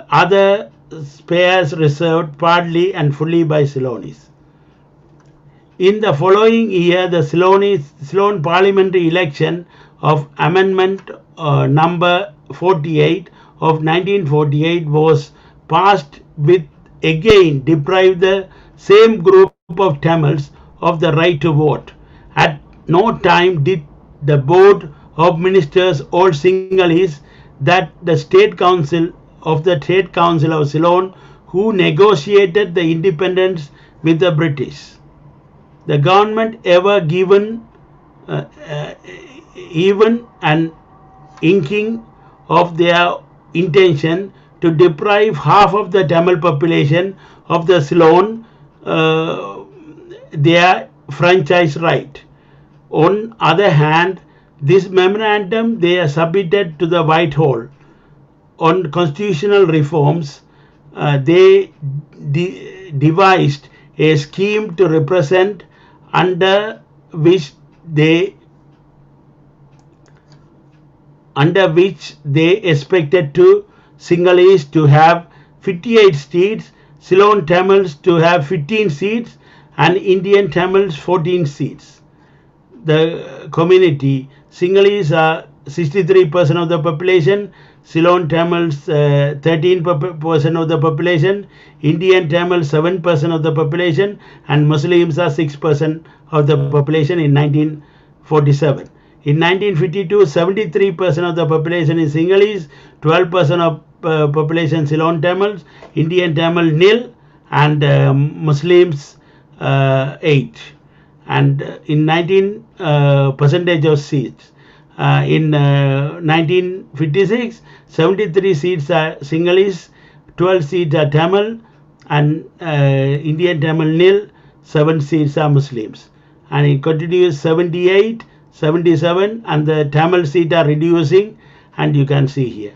other spares reserved partly and fully by Ceylonese. In the following year, the Ceylon parliamentary election of amendment number 48 of 1948 was passed, with again deprived the same group of Tamils of the right to vote. At no time did the board of ministers or Sinhalese that the State Council of Ceylon, who negotiated the independence with the British, the government ever given even an inkling of their intention to deprive half of the Tamil population of the Ceylon their franchise right. On other hand, this memorandum they submitted to the Whitehall on constitutional reforms. They devised a scheme to represent under which they expected to Sinhalese to have 58 seats, Ceylon Tamils to have 15 seats, and Indian Tamils 14 seats. The community, Sinhalese are 63% of the population, Ceylon Tamils 13% of the population, Indian Tamils 7% of the population, and Muslims are 6% of the population in 1947. In 1952, 73% of the population is Sinhalese, 12% of population Ceylon Tamils, Indian Tamil nil, and Muslims 8. And in 19 percentage of seats. In 1956, 73 seats are Sinhalese, 12 seats are Tamil, and Indian Tamil nil, 7 seats are Muslims. And it continues 78, 77, and the Tamil seats are reducing, and you can see here.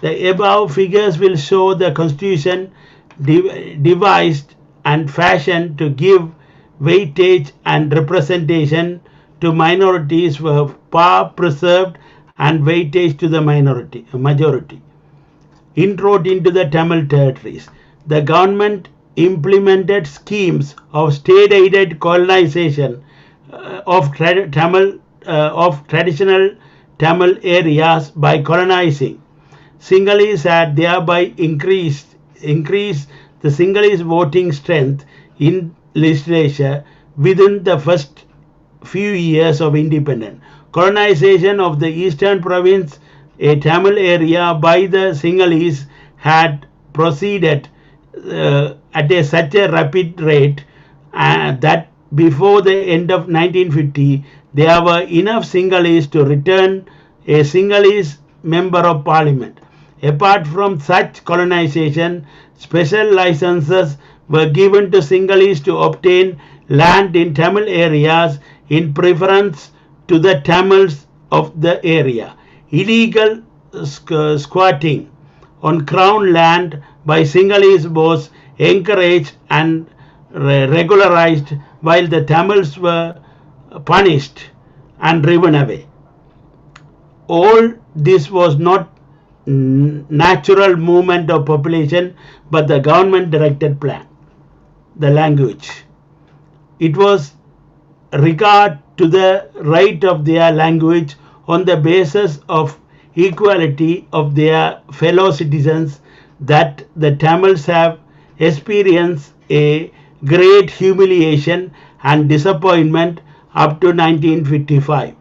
The above figures will show the constitution devised and fashioned to give weightage and representation to minorities were far preserved and weightage to the majority. Inroad into the Tamil territories. The government implemented schemes of state-aided colonization of traditional Tamil areas by colonizing. Sinhalese had thereby increased the Sinhalese voting strength in legislature within the first few years of independence. Colonization of the eastern province, a Tamil area, by the Sinhalese had proceeded at such a rapid rate that before the end of 1950 there were enough Sinhalese to return a Sinhalese member of parliament. Apart from such colonization, special licenses were given to Sinhalese to obtain land in Tamil areas in preference to the Tamils of the area. Illegal squatting on crown land by Sinhalese was encouraged and regularized, while the Tamils were punished and driven away. All this was not natural movement of population, but the government directed plan. The language. It was regard to the right of their language on the basis of equality of their fellow citizens that the Tamils have experienced a great humiliation and disappointment up to 1955.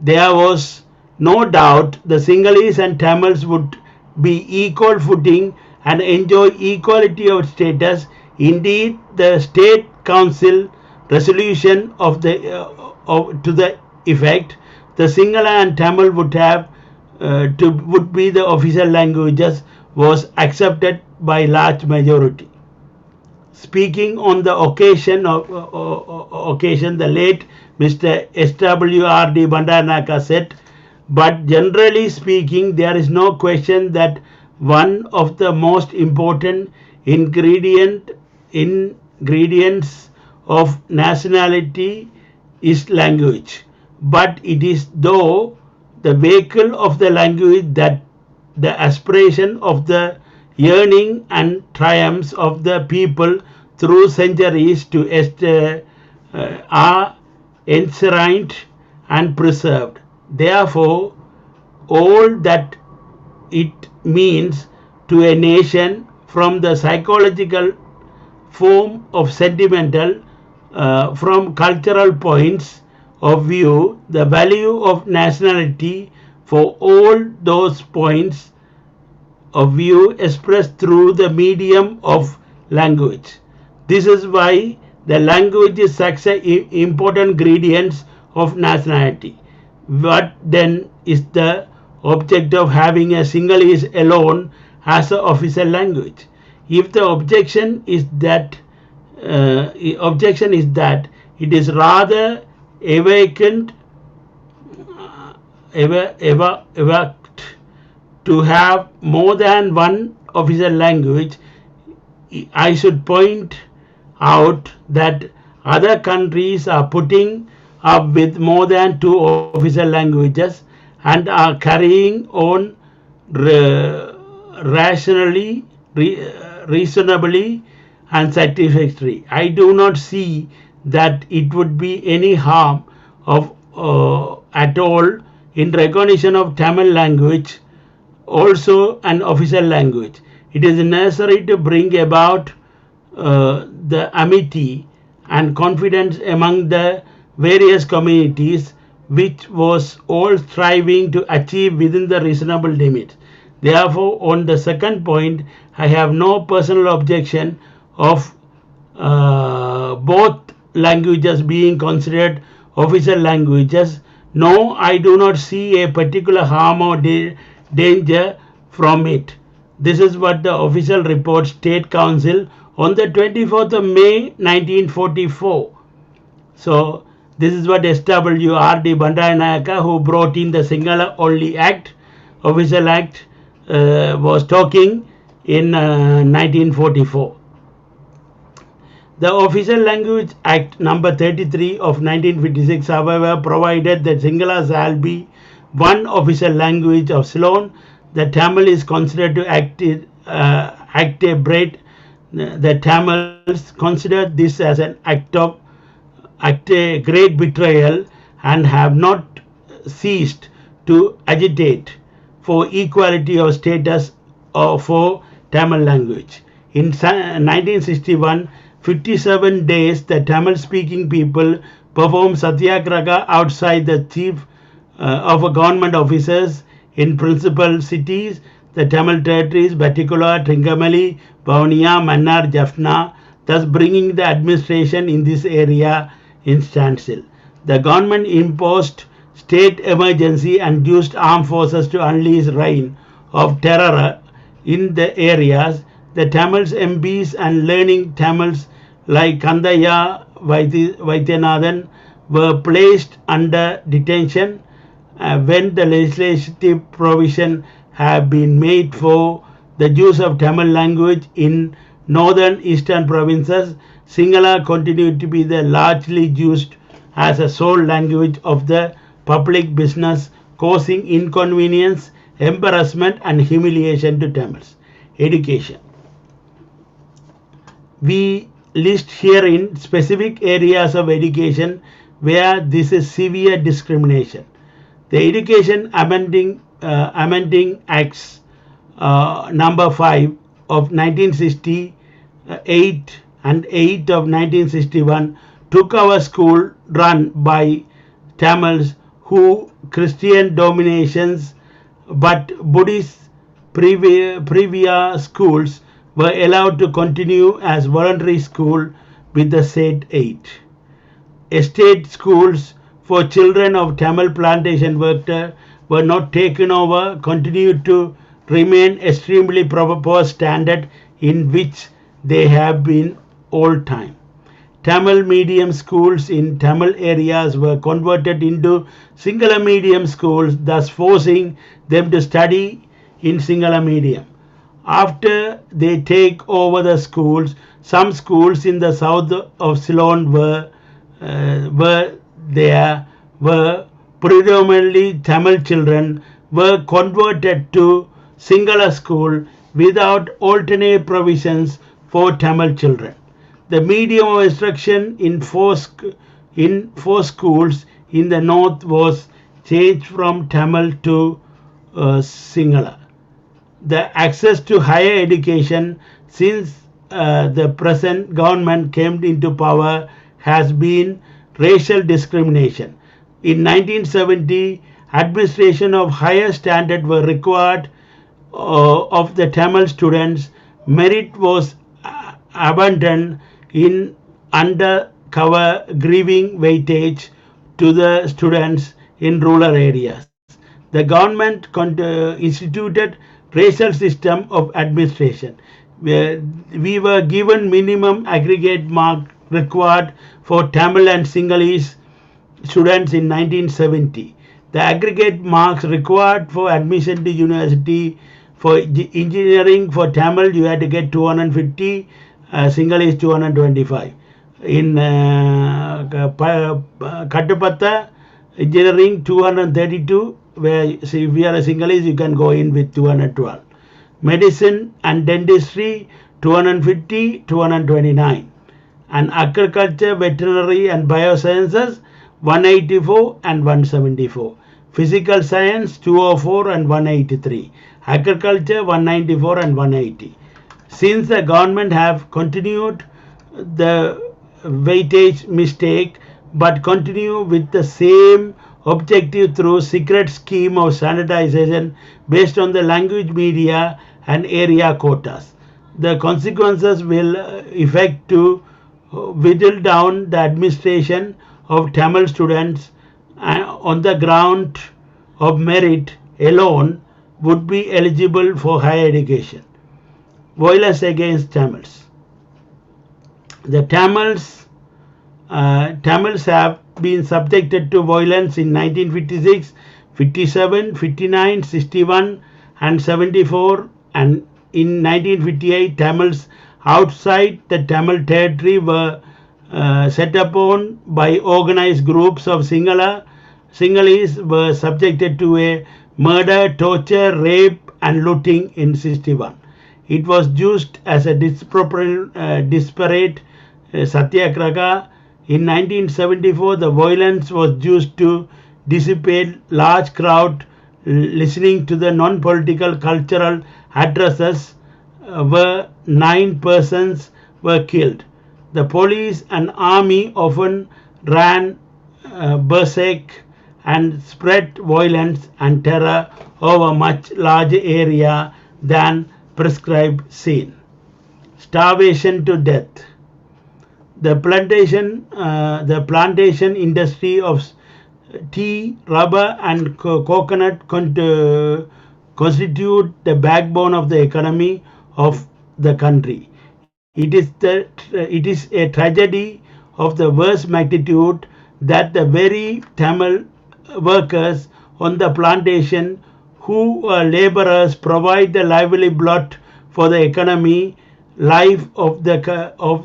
There was no doubt the Sinhalese and Tamils would be equal footing and enjoy equality of status. Indeed, the State Council resolution of the to the effect the Sinhala and Tamil would be the official languages was accepted by large majority. Speaking on the occasion, the late Mr. S.W.R.D. Bandaranaike said, but generally speaking, there is no question that one of the most important ingredients of nationality is language. But it is though the vehicle of the language that the aspiration of the yearning and triumphs of the people through centuries are enshrined and preserved. Therefore, all that it means to a nation from the psychological form of sentimental, from cultural points of view, the value of nationality for all those points of view expressed through the medium of language. This is why the language is such an important ingredient of nationality. What then is the object of having a Sinhalese alone as an official language? If the objection is that it is rather evoked to have more than one official language, I should point out that other countries are putting up with more than 2 official languages and are carrying on reasonably and satisfactorily. I do not see that it would be any harm at all in recognition of Tamil language also an official language. It is necessary to bring about the amity and confidence among the various communities, which was all striving to achieve within the reasonable limits. Therefore, on the second point, I have no personal objection of both languages being considered official languages. No, I do not see a particular harm or danger from it. This is what the official report State Council on the 24th of May 1944. So this is what S.W.R.D. Bandaranaike, who brought in the Sinhala only Act, official act, was talking in 1944. The Official Language Act number 33 of 1956, however, provided that Sinhala shall be one official language of Ceylon. The Tamil is considered to act a bread. The Tamils considered this as an act a great betrayal and have not ceased to agitate for equality of status for Tamil language. In 1961, 57 days, the Tamil-speaking people performed satyagraha outside the chief of government officers in principal cities, the Tamil territories, particular Trincomalee, Vavuniya, Mannar, Jaffna, thus bringing the administration in this area in standstill. The government imposed state emergency and used armed forces to unleash reign of terror in the areas. The Tamils MPs and learning Tamils like Kandaya Vaidyanathan were placed under detention when the legislative provision have been made for the use of Tamil language in northern eastern provinces. Sinhala continued to be the largely used as a sole language of the public business, causing inconvenience embarrassment and humiliation to Tamils. Education. We list here in specific areas of education where this is severe discrimination. The Education Amending Acts number 5 of 1968 and 8 of 1961 took our school run by Tamils who Christian dominations but Buddhist previous schools were allowed to continue as voluntary school with the said aid. Estate schools for children of Tamil plantation workers were not taken over, continued to remain extremely poor standard in which they have been all time. Tamil medium schools in Tamil areas were converted into Sinhala medium schools, thus forcing them to study in Sinhala medium. After they take over the schools, some schools in the south of Ceylon were predominantly Tamil children were converted to Sinhala school without alternate provisions for Tamil children. The medium of instruction in four schools in the north was changed from Tamil to Sinhala. The access to higher education since the present government came into power has been racial discrimination. In 1970, administration of higher standard were required of the Tamil students. Merit was abandoned in undercover giving weightage to the students in rural areas. The government instituted racial system of administration. We were given minimum aggregate mark required for Tamil and Sinhalese students in 1970. The aggregate marks required for admission to university for engineering for Tamil you had to get 250, Sinhalese 225. In Kattupatha engineering 232, where if you are a Sinhalese you can go in with 212. Medicine and dentistry 250, 229. And agriculture, veterinary and biosciences 184 and 174. Physical science 204 and 183. Agriculture 194 and 180. Since the government have continued the weightage mistake but continue with the same objective through secret scheme of standardization based on the language media and area quotas. The consequences will effect to whittle down the administration of Tamil students on the ground of merit alone would be eligible for higher education. Violence against Tamils. The Tamils have been subjected to violence in 1956, 57, 59, 61 and 74, and in 1958 Tamils outside the Tamil territory were set upon by organized groups of Sinhalese were subjected to a murder, torture, rape and looting in 61. It was used as a disparate satyagraha. In 1974, the violence was used to dissipate large crowd listening to the non-political cultural addresses where 9 persons were killed. The police and army often ran berserk and spread violence and terror over much larger area than prescribed scene. Starvation to death. The plantation industry of tea, rubber and coconut constitute the backbone of the economy of the country. It is a tragedy of the worst magnitude that the very Tamil workers on the plantation who are laborers provide the livelihood for the economy life of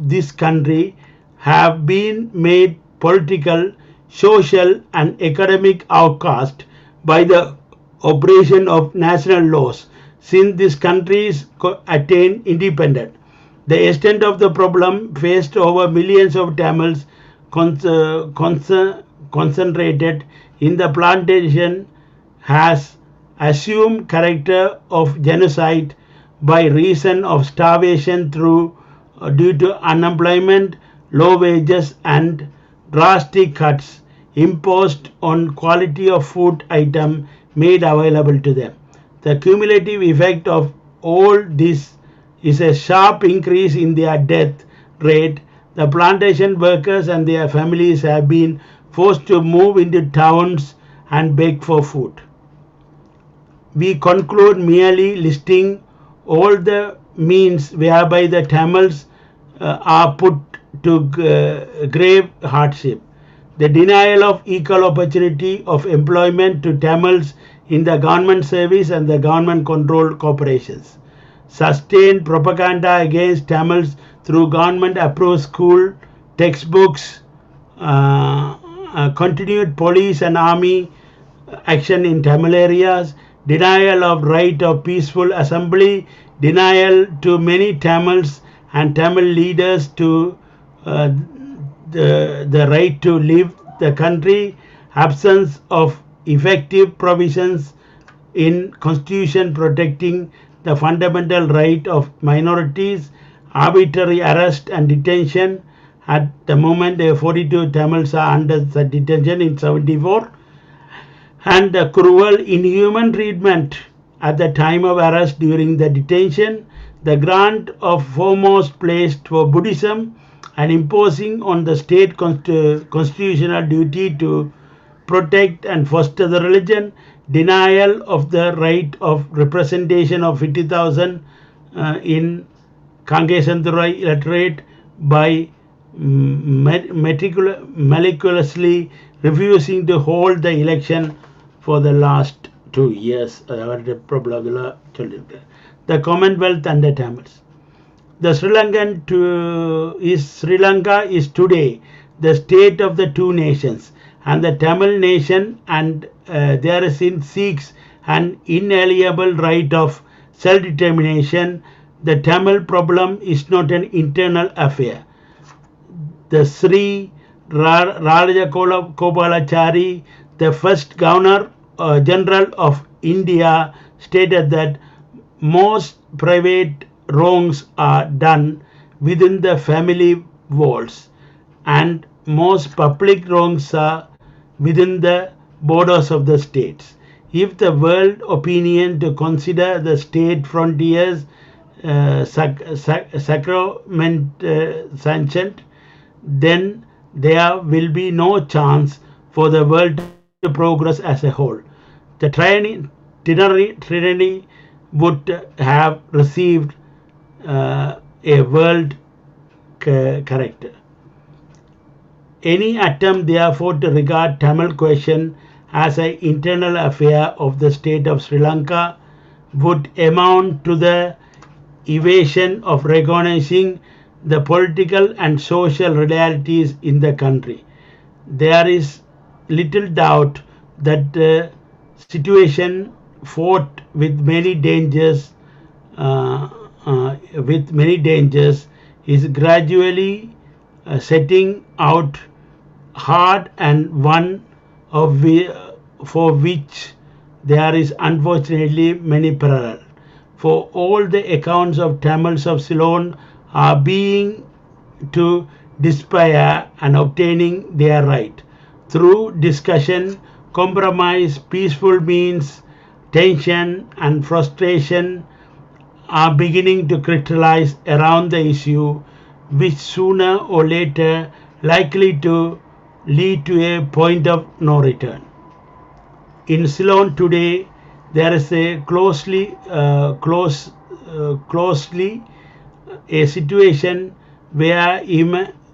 this country have been made political, social and economic outcast by the operation of national laws since these countries attained independence. The extent of the problem faced over millions of Tamils concentrated in the plantation has assumed character of genocide by reason of starvation due to unemployment, low wages and drastic cuts imposed on quality of food item made available to them. The cumulative effect of all this is a sharp increase in their death rate. The plantation workers and their families have been forced to move into towns and beg for food. We conclude merely listing all the means whereby the Tamils are put to grave hardship. The denial of equal opportunity of employment to Tamils in the government service and the government controlled corporations. Sustained propaganda against Tamils through government approved school textbooks, continued police and army action in Tamil areas, denial of right of peaceful assembly, denial to many Tamils and Tamil leaders to the right to live the country, absence of effective provisions in constitution protecting the fundamental right of minorities, arbitrary arrest and detention. At the moment 42 Tamils are under the detention in 74, and the cruel inhuman treatment at the time of arrest during the detention, the grant of foremost place for Buddhism and imposing on the state constitutional duty to protect and foster the religion, denial of the right of representation of 50,000 in Kangesandurai electorate by meticulously refusing to hold the election for the last 2 years. The Commonwealth and the Tamils. The Sri Lanka is today the state of the two nations, and the Tamil nation and therein seeks an inalienable right of self-determination. The Tamil problem is not an internal affair. The Sri Rajagopalalachari, the first Governor General of India, stated that most private wrongs are done within the family walls and most public wrongs are within the borders of the states. If the world opinion to consider the state frontiers sanctioned, then there will be no chance for the world to progress as a whole. The tyranny would have received a world character. Any attempt therefore to regard Tamil question as an internal affair of the state of Sri Lanka would amount to the evasion of recognizing the political and social realities in the country. There is little doubt that the situation fought with many dangers is gradually setting out hard, and one of for which there is unfortunately many parallels. For all the accounts of Tamils of Ceylon are being to despair and obtaining their right. Through discussion, compromise, peaceful means, tension and frustration are beginning to crystallize around the issue, which sooner or later likely to lead to a point of no return. In Ceylon today, there is a closely a situation where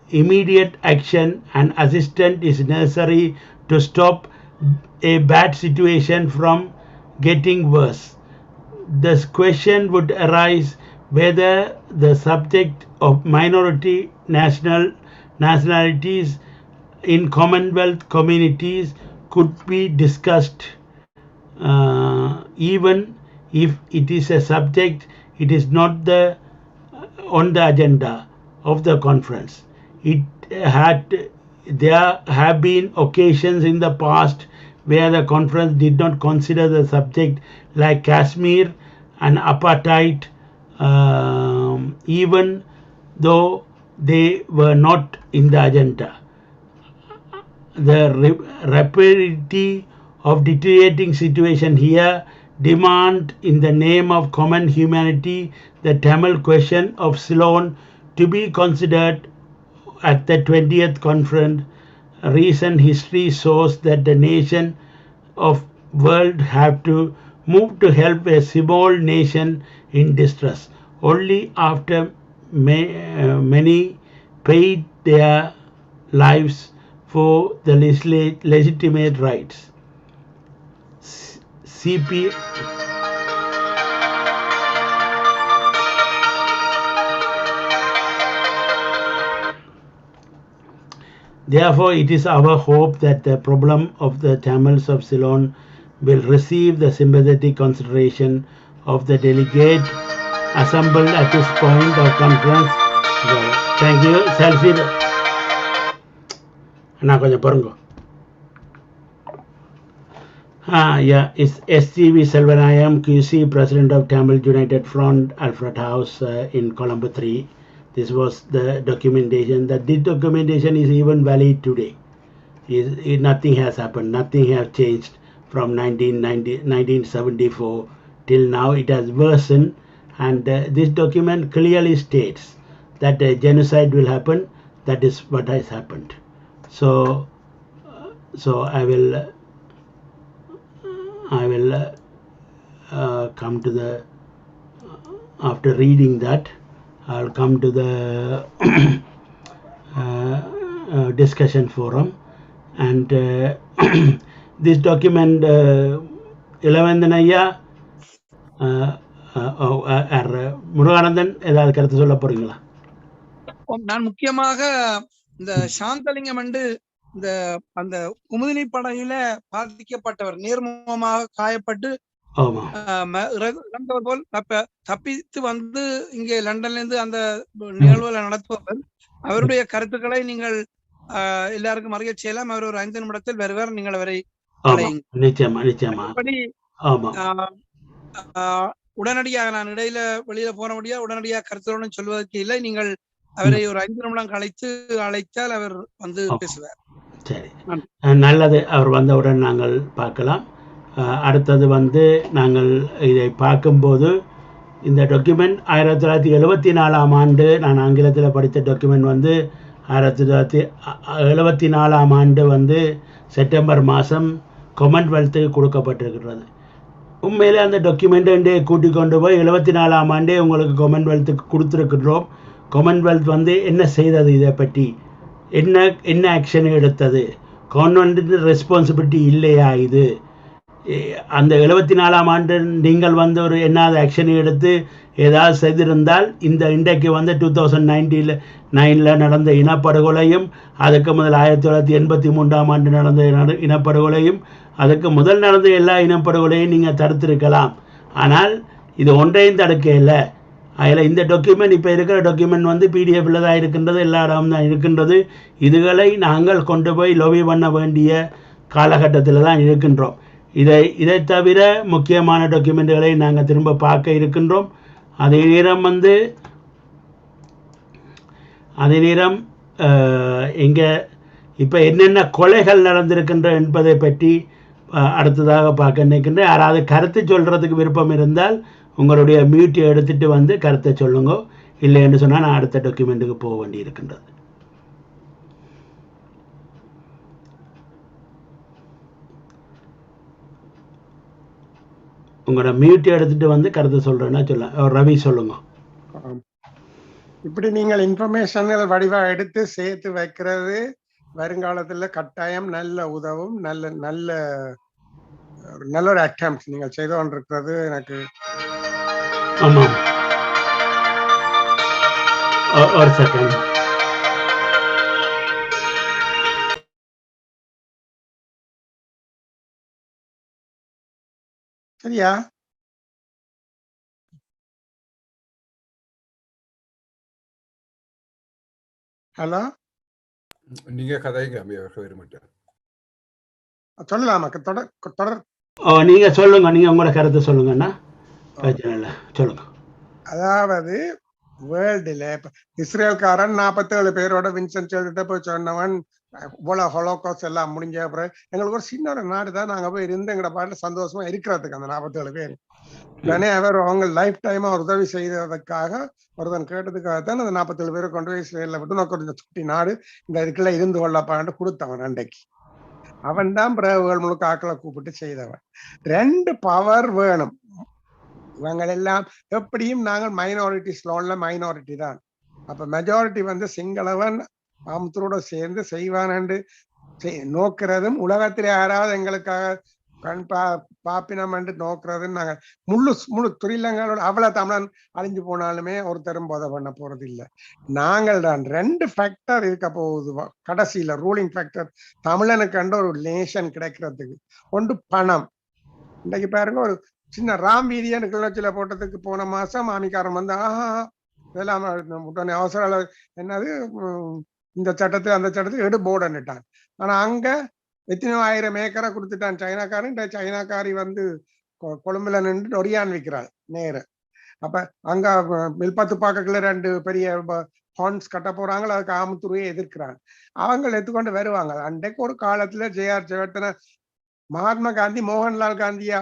immediate action and assistance is necessary to stop a bad situation from getting worse. The question would arise whether the subject of minority nationalities in Commonwealth communities could be discussed even if it is a subject, it is not on the agenda of the conference. There have been occasions in the past where the conference did not consider the subject, like Kashmir and apartheid, even though they were not in the agenda. The rapidity of deteriorating situation here demand, in the name of common humanity, the Tamil question of Ceylon to be considered at the 20th conference. Recent history shows that the nation of world have to move to help a small nation in distress. Only after many paid their lives for the legitimate rights. CP Therefore, it is our hope that the problem of the Tamils of Ceylon will receive the sympathetic consideration of the delegate assembled at this point of conference. Thank you. Selfie. Now, it's SGV Selvanayam, QC, President of Tamil United Front, Alfred House in Colombo 3. This was the documentation. This documentation is even valid today. Nothing has happened. Nothing has changed from 1974 till now. It has worsened, and this document clearly states that a genocide will happen. That is what has happened. So I will come to the, after reading that, I'll come to the discussion forum, and this document 11th ஐயா முருகானந்தன் ஏதாவது கருத்து சொல்ல போறீங்களா? நான் முக்கியமாக இந்த சாந்தலிங்கம் இந்த அந்த குமுதினி படையில பாதிக்கப்பட்டவர் நேர்முகமாக காயப்பட்டு இறந்தவர் போல் தப்பித்து வந்து இங்கே லண்டன்ல இருந்து அந்த நிகழ்வுகளை நடத்துபவர், அவருடைய கருத்துக்களை நீங்கள் எல்லாருக்கும் அறிய செய்யலாம். அவர் ஒரு 5 நிமிடத்தில் வருவார். நீங்கள் அவரை உடனடியாக, நான் இடையில வெளியில போன முடியாது, உடனடியாக கருத்துடன் சொல்வதற்கு இல்லை. நீங்கள் அவரை ஒரு 5 நிமிடம் கழித்து அழைத்தால் அவர் வந்து பேசுவார். சரி, நல்லது. அவர் வந்தவுடன் நாங்கள் பார்க்கலாம். அடுத்தது நாங்கள் இதை பார்க்கும்போது, இந்த டாக்குமெண்ட் 1974ஆம் ஆண்டு, நான் ஆங்கிலத்தில் படித்த டாக்குமெண்ட் 1974ஆம் ஆண்டு செப்டம்பர் மாதம் காமன்வெல்த்துக்கு கொடுக்கப்பட்டிருக்கிறது. உண்மையிலே அந்த டாக்குமெண்ட்டை கூட்டிக் கொண்டு போய் 74ஆம் ஆண்டே உங்களுக்கு காமன்வெல்த்துக்கு கொடுத்துருக்கிறோம். காமன்வெல்த் என்ன செய்தது, இதை பற்றி என்ன ஆக்ஷன் எடுத்தது, கான்வென்ட் ரெஸ்பான்சிபிலிட்டி இல்லையா இது? அந்த 74ஆம் ஆண்டு நீங்கள் ஒரு என்னாவது ஆக்ஷன் எடுத்து ஏதாவது செய்திருந்தால், இந்த இன்றைக்கு 2009 நடந்த இனப்படுகொலையும், அதுக்கு முதல் 1983ஆம் ஆண்டு நடந்த இனப்படுகொலையும், அதுக்கு முதல் நடந்த எல்லா இனப்படுகொலையும் நீங்கள் தடுத்திருக்கலாம். ஆனால் இது ஒன்றையும் தடுக்க இல்லை. அதில் இந்த டாக்குமெண்ட், இப்போ இருக்கிற டாக்குமெண்ட் பிடிஎஃப்ல தான் இருக்கின்றது, எல்லா இடமும் தான் இருக்கின்றது. இதுகளை நாங்கள் கொண்டு போய் லோபி பண்ண வேண்டிய காலகட்டத்தில் தான் இருக்கின்றோம். இதை தவிர முக்கியமான டாக்குமெண்ட்டுகளை நாங்கள் திரும்ப பார்க்க இருக்கின்றோம். அதே நேரம் இங்கே இப்போ என்னென்ன கொலைகள் நடந்திருக்கின்ற என்பதை பற்றி அடுத்ததாக பார்க்க நினைக்கின்றேன். யாராவது கருத்து சொல்கிறதுக்கு விருப்பம் இருந்தால் உங்களுடைய மியூட்டை எடுத்துகிட்டு கருத்தை சொல்லுங்க. இல்லைன்னு சொன்னால் நான் அடுத்த டாக்குமெண்ட்டுக்கு போக வேண்டி இருக்கின்றது. உங்களோட மியூட்டை எடுத்துகிட்டு கருத்து சொல்கிறேன்னா ரவி சொல்லுங்க. இப்படி நீங்கள் இன்ஃபர்மேஷன்கள் வடிவாக எடுத்து சேர்த்து வைக்கிறது வருங்காலத்தில் கட்டாயம் நல்ல உதவும். நல்ல ஒரு அட்டெம்ப்ட் நீங்கள் செய்து கொண்டிருக்கிறது. எனக்கு ஆமாம், ஒரு செகண்ட். சரியா? ஹலோ, நீங்க கதைங்க மாட்டேன் சொல்லலாமா? தொடர். நீங்க சொல்லுங்க, நீங்க உங்களோட கருத்தை சொல்லுங்கண்ணா. பிரச்சனை இல்லை, சொல்லுங்க. அதாவது வேர்ல்டுல இப்ப இஸ்ரேல்காரன் 47 பேரோட வின்சென்ட் சர்ச்சில்கிட்ட போய் சொன்னவன் இவ்வளவு ஹோலோகாஸ்ட் எல்லாம் முடிஞ்ச அப்புறம் எங்களுக்கு ஒரு சின்ன ஒரு நாடு தான், நாங்க போய் இருந்து எங்கட பாட்டுல சந்தோஷமா இருக்கிறதுக்கு அந்த 47 பேர் உடனே அவர் அவங்க லைஃப் டைமா ஒரு உதவி செய்ததுக்காக ஒருத்தன் கேட்டதுக்காகத்தான் அந்த 47 பேரை கொண்டு போய் இஸ்ரேல்ல விட்டு நோக்க இந்த சுட்டி நாடு இந்த இதுக்குள்ள இருந்து கொள்ளப்பான்னு கொடுத்தவன் அன்றைக்கு. அவன் தான் பிறகுகள் முழுக்க ஆக்களை கூப்பிட்டு செய்தவன். 2 பவர் வேணும். இவங்க எல்லாம் எப்படியும் நாங்கள் மைனாரிட்டி ஸ்லோன்ல மைனாரிட்டி தான். அப்ப மெஜாரிட்டி வந்து சிங்களவன் அமுத்தரோட சேர்ந்து செய்வானு நோக்கிறதும், உலகத்திலே யாராவது எங்களுக்காக கண் பாப்பினம் என்று நோக்கிறதுன்னு நாங்க முழு துரிலங்களோட அவ்வளவு தமிழன் அழிஞ்சு போனாலுமே ஒருத்தரும் போதை பண்ண போறது இல்லை. நாங்கள் தான் 2 ஃபேக்டர் இருக்க போகுது கடைசியில ரூலிங் ஃபேக்டர் தமிழனுக்கு கண்ட ஒரு நேஷன் கிடைக்கிறதுக்கு. ஒன்று பணம். இன்றைக்கு பாருங்க, ஒரு சின்ன ராம் வீதியான கிளர்ச்சியில போட்டதுக்கு போன மாசம் மாமிக்காரன் வந்து இதெல்லாம் அவசர என்னது இந்த சட்டத்தை அந்த சட்டத்துக்கு எடு போர்டுன்னுட்டான். ஆனா அங்க எத்தனையோ 1000 ஏக்கரை கொடுத்துட்டான் சைனாக்காரன். சைனாக்காரி வந்து கொழும்புல நின்று ஒரியான் விற்கிறாள் நேரு. அப்ப அங்க வில்பத்து பாக்கக்குள்ள 2 பெரிய ஹார்ன்ஸ் கட்ட போறாங்க, அதுக்கு ஆமத்துறையை எதிர்க்கிறாங்க. அவங்க எடுத்துக்கொண்டு வருவாங்க. அன்றைக்கு ஒரு காலத்துல ஜேஆர் ஜெயவர்தன மகாத்மா காந்தி மோகன்லால் காந்தியா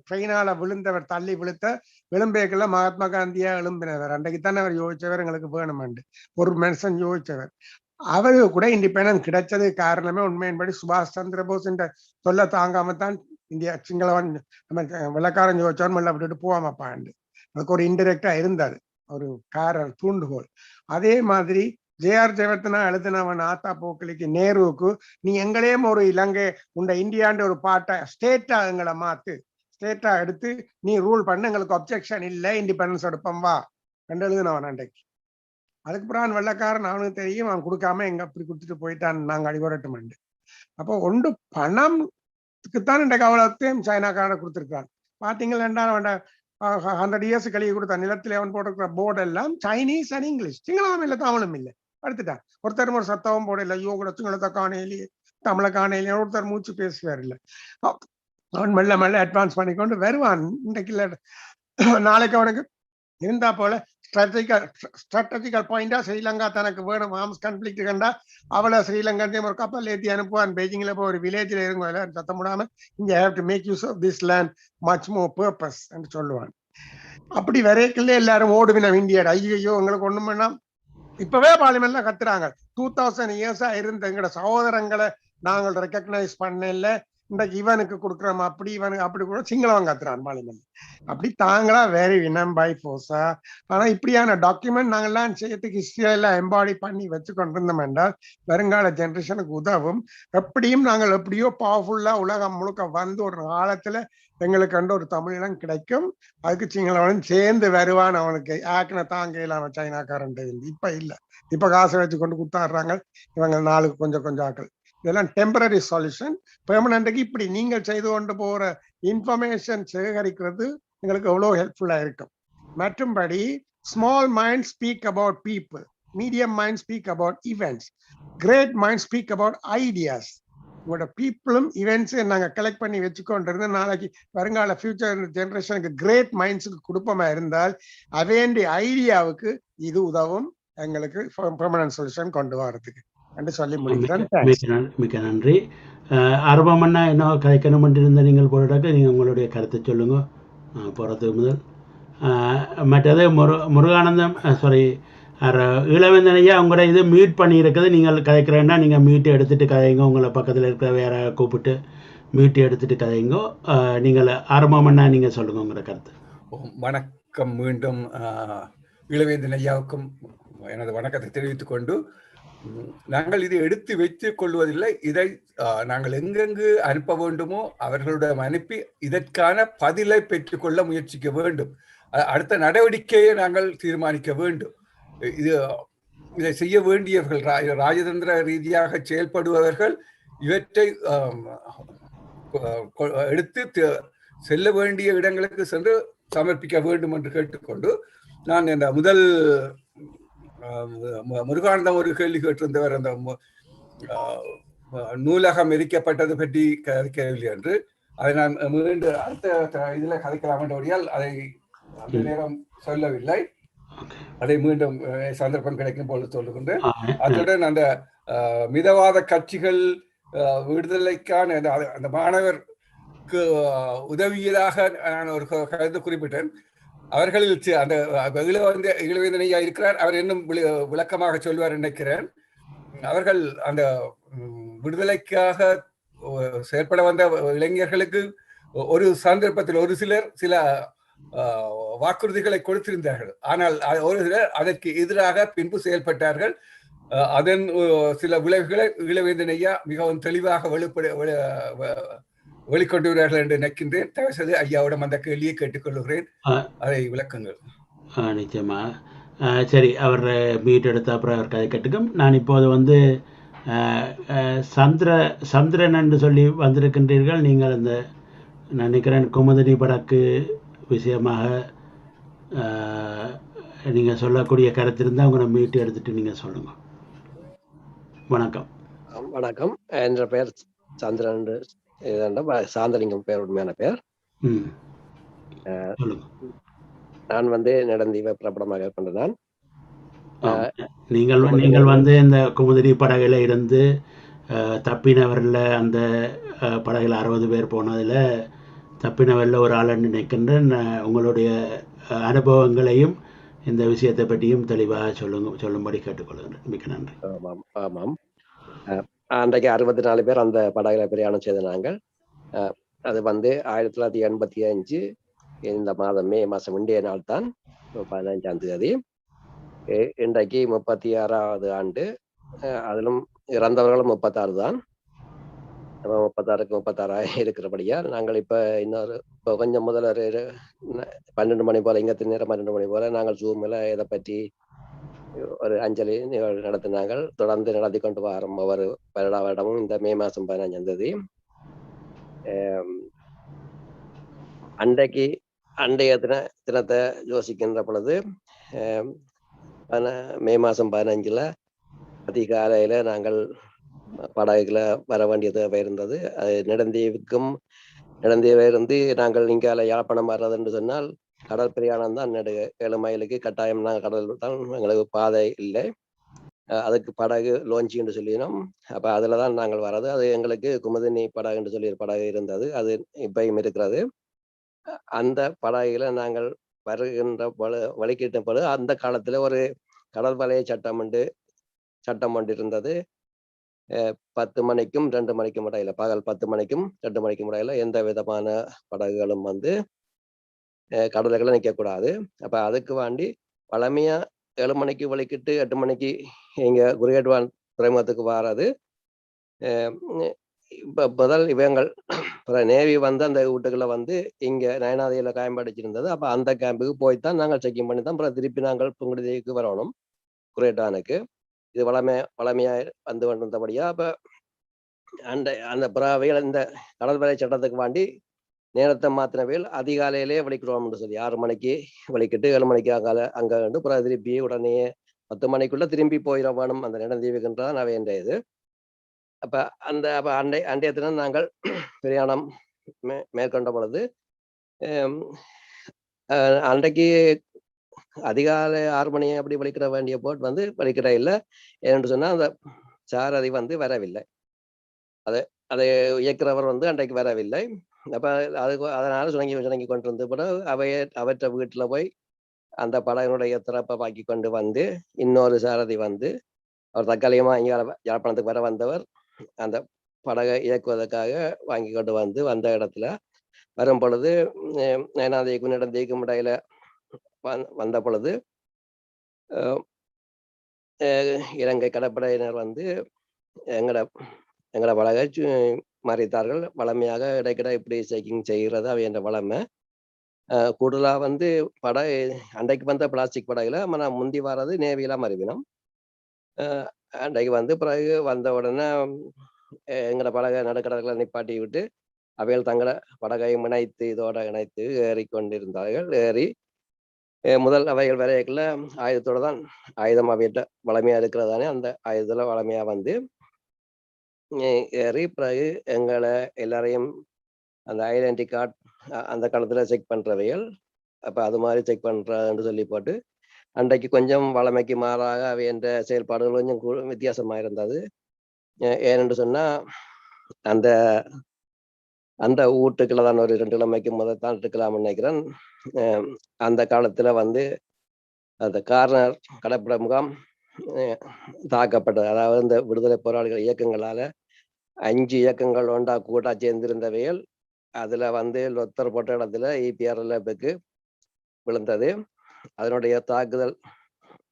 ட்ரெயினால விழுந்தவர், தள்ளி விழுத்த விழும்பேக்குள்ள மகாத்மா காந்தியா எழும்பினவர். அன்றைக்குத்தானே அவர் யோசிச்சவர் எங்களுக்கு வேணுமெண்டு ஒரு மனுஷன் யோசிச்சவர். அவரு கூட இண்டிபெண்டன்ஸ் கிடைச்சது காரணமே உண்மையின்படி சுபாஷ் சந்திர போஸ் என்ற சொல்ல தாங்காமத்தான் இந்தியா சிங்களவன் வெள்ளக்காரன் யோசிச்சவன் மெல்ல விட்டுட்டு போவாமப்பாண்டு. அதுக்கு ஒரு இன்டிரெக்டா இருந்தது ஒரு தூண்டுகோல். அதே மாதிரி ஜேஆர் ஜெயவர்தனா எழுதினவன் ஆத்தா போக்கிலிக்கு நேருவுக்கு, நீ எங்களையும் ஒரு இலங்கை உண்ட இந்தியாண்ட ஒரு பாட்டை ஸ்டேட்டா எங்களை மாத்து, ஸ்டேட்டா எடுத்து நீ ரூல் பண்ண, எங்களுக்கு அப்ஜெக்ஷன் இல்லை, இண்டிபெண்டன்ஸ் எடுப்போம் வா என்று எழுதினவன் அன்றைக்கு. அதுக்கு பிறகு வெள்ளக்காரன் அவனுக்கு தெரியும், அவன் கொடுக்காம எங்க அப்படி கொடுத்துட்டு போயிட்டான், நாங்க அடிபடட்டும். அப்போ ஒன்று பணம்தான் இன்றைக்கு அவ்வளோத்தையும் சைனாக்காரனை கொடுத்துருக்கான். பாத்தீங்கன்னா 100 years கழிவு கொடுத்த நிலத்திலே அவன் போட்டிருக்கிற போர்டு எல்லாம் சைனீஸ் அண்ட் இங்கிலீஷ், சிங்களமும் இல்லை தமிழும் இல்லை. எடுத்துட்டான். ஒருத்தர் ஒரு சத்தமும் போட இல்லை, ஐயோ கூட சிங்களத்தை காணையிலேயே தமிழை காணையிலேயே ஒருத்தர் மூச்சு பேசுவார் இல்லை. அவன் மெல்ல மெல்ல அட்வான்ஸ் பண்ணிக்கொண்டு வருவான். இன்றைக்கு இல்லை நாளைக்கு அவனுக்கு இருந்தா போல ஸ்ட்ராட்டஜிக்கல் பாயிண்டா ஸ்ரீலங்கா தனக்கு வேணும் ஆர்ம்ஸ் கான்ஃபிளிக்ட் கண்டா அவளை ஸ்ரீலங்கா ஒரு கப்பல் ஏற்றி அனுப்புவான். பெய்ஜிங்ல போய் ஒரு வில்லேஜ்ல இருங்க சத்தம் விடாம, இங்க have to make use of this land much more purpose என்று சொல்லுவான். அப்படி வரைக்குள்ள எல்லாரும் ஓடுவினம் இந்தியா. ஐயோ எங்களுக்கு ஒண்ணும் வேணாம். இப்பவே பார்லிமெண்ட்ல கத்துறாங்க, 2000 years இருந்த எங்களோட சகோதரங்களை நாங்கள் ரெக்கக்னைஸ் பண்ணல, இன்றைக்கு இவனுக்கு கொடுக்குறோம் அப்படி இவனுக்கு அப்படி கூட சிங்களவன் கத்துறான் பார்லிமெண்ட். அப்படி தாங்களா வேற இனம் பை போர்ஸா. ஆனா இப்படியான டாக்குமெண்ட் நாங்கெல்லாம் செய்யறதுக்கு ஹிஸ்டரியெல்லாம் எம்பாடி பண்ணி வச்சு கொண்டிருந்தோம் என்றால் வருங்கால ஜெனரேஷனுக்கு உதவும். எப்படியும் நாங்கள் எப்படியோ பவர்ஃபுல்லா உலகம் முழுக்க வந்து ஒரு காலத்துல எங்களுக்கு கண்டு ஒரு தமிழீழம் கிடைக்கும். அதுக்கு சிங்களவனும் சேர்ந்து வருவான். அவனுக்கு ஆக்கின தாங்க இல்லாம சைனாக்காரன் இப்ப இல்ல, இப்ப காசை வச்சு கொண்டு கொடுத்தாடுறாங்க இவங்க நாளுக்கு கொஞ்சம் கொஞ்சம் ஆக்கள். இதெல்லாம் டெம்பரரி சொல்யூஷன். பெர்மனன்ட்டுக்கு இப்படி நீங்கள் செய்து கொண்டு போற இன்ஃபர்மேஷன் சேகரிக்கிறது எங்களுக்கு எவ்வளவு ஹெல்ப்ஃபுல்லா இருக்கும். மற்றும்படி small mind speak about people, medium mind speak about events, great mind speak about ideas. உங்களோட பீப்புளும் ஈவெண்ட்ஸை நாங்க கலெக்ட் பண்ணி வச்சுக்கொண்டிருந்து நாளைக்கு வருங்கால ஃபியூச்சர் ஜெனரேஷனுக்கு கிரேட் மைண்ட்ஸுக்கு கொடுப்பமா இருந்தால் அவேண்டிய ஐடியாவுக்கு இது உதவும் எங்களுக்கு பெர்மனன்ட் சொல்யூஷன் கொண்டு வரதுக்கு என்று சொல்லி முடிக்கிறேன். மிக்க நன்றி. ஆர்வமண்ணா என்ன கதைக்கணும் இருந்த நீங்கள் போராட்ட நீங்கள் உங்களுடைய கருத்தை சொல்லுங்க போகிறதுக்கு முதல். மற்றது முருகானந்தம் சாரி இளவேந்தனையா உங்களோட இது மியூட் பண்ணியிருக்குது. நீங்கள் கதைக்கிறேன்னா நீங்கள் மியூட்டை எடுத்துகிட்டு கதைங்க, உங்களை பக்கத்தில் இருக்கிற வேற கூப்பிட்டு மியூட்டை எடுத்துகிட்டு கதைங்க. நீங்கள் ஆரம்பமண்ணா நீங்கள் சொல்லுங்கள் உங்களோட கருத்து. வணக்கம். மீண்டும் இளவேந்தன் ஐயாவுக்கும் எனது வணக்கத்தை தெரிவித்துக் கொண்டு, நாங்கள் இதை எடுத்து வைத்துக் கொள்வதில்லை. இதை நாங்கள் எங்கெங்கு அனுப்ப வேண்டுமோ அவர்களிடம் அனுப்பி இதற்கான பதிலை பெற்றுக்கொள்ள முயற்சிக்க வேண்டும். அடுத்த நடவடிக்கையை நாங்கள் தீர்மானிக்க வேண்டும். இதை செய்ய வேண்டியவர்கள் ராஜதந்திர ரீதியாக செயல்படுபவர்கள் இவற்றை எடுத்து செல்ல வேண்டிய இடங்களுக்கு சென்று சமர்ப்பிக்க வேண்டும் என்று கேட்டுக்கொண்டு நான் இந்த முதல் முருகானந்தம் ஒரு கேள்வி கேட்டிருந்தவர் அந்த நூலகம் எரிக்கப்பட்டது பற்றி கதைக்கவில்லை என்று அதை நான் மீண்டும் அடுத்த இதுல கதைக்கலாம் என்றபடியால் அதை அந்த நேரம் சொல்லவில்லை. அதை மீண்டும் சந்தர்ப்பம் கிடைக்கும் போது சொல்லுகின்றேன். அத்துடன் அந்த மிதவாத கட்சிகள் விடுதலைக்கான அந்த மாணவருக்கு உதவியதாக நான் ஒரு கருத்து குறிப்பிட்டேன். அவர்களில் அந்த இளவேந்தனையா இருக்கிறார், அவர் இன்னும் விளக்கமாக சொல்வார் நினைக்கிறேன். அவர்கள் அந்த விடுதலைக்காக செயற்பட வந்த இளைஞர்களுக்கு ஒரு சந்தர்ப்பத்தில் ஒரு சிலர் சில வாக்குறுதிகளை கொடுத்திருந்தார்கள். ஆனால் ஒரு சிலர் அதற்கு எதிராக பின்பு செயல்பட்டார்கள். அதன் சில விளைவுகளை இளவேந்தனையா மிகவும் தெளிவாக வெளிக்கொண்டுள்ளார்கள் என்று நினைக்கின்றேன். தயவுசெய்து ஐயாவிடம் அந்த கேள்வியை கேட்டுக்கொள்கிறேன், அதை விளக்குங்கள். நிச்சயமா. சரி, அவர் மீட் எடுத்த அப்புறம் அவர் கதை கேட்டுக்கும். நான் இப்போது வந்து சந்திரன் என்று சொல்லி வந்திருக்கின்றீர்கள். நீங்கள் அந்த நினைக்கிறேன் குமுதினி படக்கு விஷயமாக நீங்கள் சொல்லக்கூடிய கருத்து இருந்தால் உங்களை மீட்டு எடுத்துட்டு நீங்கள் சொல்லுங்க. வணக்கம். வணக்கம். என்ற பெயர் சந்திரன், சாந்தலிங்கம் பேர், உண்மையான பேர். நான் வந்து நெடுந்தீவை பிரபலமாக கொண்டதான். நீங்கள் வந்து இந்த குமுதினி படகுல இருந்து தப்பினவரில் அந்த படகுல 60 பேர் போனதில் தப்பினவரில் ஒரு ஆள் நினைக்கின்றேன். உங்களுடைய அனுபவங்களையும் இந்த விஷயத்தை பற்றியும் தெளிவாக சொல்லும்படி கேட்டுக்கொள்கிறேன். மிக்க நன்றி. ஆமாம் ஆமாம். அன்றைக்கு 64 பேர் அந்த படகுல பிரயாணம் செய்த நாங்கள். அது வந்து 1985 இந்த மாதம் மே மாதம் இன்றைய நாள் தான் 15ஆம் தேதி. இன்றைக்கு 36வது ஆண்டு. அதிலும் இறந்தவர்களும் 36 தான். 36க்கு 36 இருக்கிறபடியால் நாங்கள் இப்போ கொஞ்சம் முதல்ல ஒரு 12 மணி போல, இங்கே நேரம் 12 மணி போல நாங்கள் ஜூமில் இதை பற்றி ஒரு அஞ்சலி நிகழ்வு நடத்தினாங்கள். தொடர்ந்து நடத்தி கொண்டு வரோம் ஒவ்வொரு வருடமும். இந்த மே மாதம் 15ஆம் தேதி அன்றைய தினத்தை யோசிக்கின்ற பொழுது மே மாதம் 15 அதிகாலையில் நாங்கள் படகுல வர வேண்டிய தேவை இருந்தது. அது நெடுந்தீவில இருந்து நாங்கள் இங்கே யாழ்ப்பாணம் வர்றதுன்னு சொன்னால் கடல் பிரயாணம் தான். 7 மைலுக்கு கட்டாயம் நாங்கள் கடல் தான், எங்களுக்கு பாதை இல்லை. அதுக்கு படகு லோஞ்சின்னு சொல்லினோம். அப்போ அதில் தான் நாங்கள் வர்றது. அது எங்களுக்கு குமுதினி படகுன்னு சொல்லி படகு இருந்தது, அது இப்பயும் இருக்கிறது. அந்த படகுல நாங்கள் வருகின்ற வழிகிட்ட பொழுது அந்த காலத்தில் ஒரு கடல் வலைய சட்டம் ஒன்று இருந்தது. 10 மணிக்கும் 2 மணிக்கும் இடையில, பகல் 10 மணிக்கும் 2 மணிக்கும் இடையில எந்த விதமான படகுகளும் வந்து கடலுக்குள்ள நிற்கக்கூடாது. அப்போ அதுக்கு வேண்டி பழமையா 7 மணிக்கு வலிக்கிட்டு 8 மணிக்கு இங்கே குரியட்வான் துறைமுகத்துக்கு வராது. இப்போ முதல் இவங்கள் நேவி வந்து அந்த வீட்டுக்குள்ள வந்து இங்கே நயனாதியில் கேம்ப் அடிச்சிருந்தது. அப்போ அந்த கேம்புக்கு போய்த்தான் நாங்கள் செக்கிங் பண்ணி தான் அப்புறம் திருப்பி நாங்கள் புங்குடுதிக்கு வரணும், குரியட்டானுக்கு. இது வளமையா வந்து கொண்டிருந்தபடியா அப்போ அந்த புறாவைகள் இந்த கடல்வரை சட்டத்துக்கு வாண்டி நேரத்தை மாத்தினவையில் அதிகாலையிலே வலிக்கிறோம்னு சொல்லி 6 மணிக்கு வலிக்கிட்டு 7 மணிக்கு அங்கே கண்டு புறா திருப்பி உடனே 10 மணிக்குள்ள திரும்பி போயிட வேணும் அந்த நெடுந்தீவுக்குன்றதான் அவை என்ற இது. அப்போ அன்றைய தினம் நாங்கள் பிரயாணம் மேற்கொண்ட பொழுது அன்றைக்கு அதிகாலை 6 மணி அப்படி வலிக்கிற வேண்டிய போட் வந்து வலிக்கிற இல்லை. ஏன்னு சொன்னால் அந்த சாரதி வந்து வரவில்லை, அதை இயக்கிறவர் வந்து அன்றைக்கு வரவில்லை. அப்போ அதனால சுணங்கி கொண்டிருந்த பிறகு அவற்றை வீட்டில் போய் அந்த படகுடைய திறப்பை பாக்கி கொண்டு வந்து இன்னொரு சாரதி வந்து அவர் தற்காலிகமாக இங்கே யாழ்ப்பாணத்துக்கு வர வந்தவர் அந்த படகை இயக்குவதற்காக வாங்கி கொண்டு வந்த இடத்துல வரும் பொழுது நயனாதிக்கும் நெடுந்தீவுக்கும் இடையில வந்த பொழுது இலங்கை கடற்படையினர் வந்து எங்களோட படகை மறைத்தார்கள். வளமையாக இடைக்கிட இப்படி செக்கிங் செய்கிறது அவை என்ற வளமை. கூடுதலாக வந்து அன்றைக்கு வந்த பிளாஸ்டிக் படகுல முந்தி வர்றது நேவியெல்லாம் மறுவினோம். அன்றைக்கு வந்து பிறகு வந்த உடனே எங்களோட படகை நடுக்கடற்கரை நிப்பாட்டி விட்டு அவைகள் தங்களை படகையும் இணைத்து இதோட இணைத்து ஏறிக்கொண்டிருந்தார்கள். ஏறி முதல் அவைகள் வரைக்குள்ள ஆயுதத்தோட தான், ஆயுதம் அவையிட்ட வளமையா இருக்கிறதானே, அந்த ஆயுதத்துல வளமையா வந்து ஏறி பிறகு எங்களை எல்லாரையும் அந்த ஐடென்டி கார்டு அந்த காலத்துல செக் பண்றவைகள், அப்ப அது மாதிரி செக் பண்றன்னு சொல்லி போட்டு அன்றைக்கு கொஞ்சம் வளமைக்கு மாறாக அவை என்ற செயல்பாடுகள் கொஞ்சம் வித்தியாசமா இருந்தது. ஏனென்று சொன்னா அந்த அந்த வீட்டுக்குள்ள தான் ஒரு 2 கிழமைக்கு முதல் தான் இருக்கலாம்னு நினைக்கிறேன். அந்த காலத்துல வந்து அந்த கார்னர் கடற்படை முகாம் தாக்கப்பட்டது. அதாவது இந்த விடுதலை போராளிகள் இயக்கங்களால 5 இயக்கங்கள் ஒன்றா கூட்டா சேர்ந்திருந்தவைகள் அதுல வந்து லொத்தர் போட்ட இடத்துல EPRLFக்கு விழுந்தது. அதனுடைய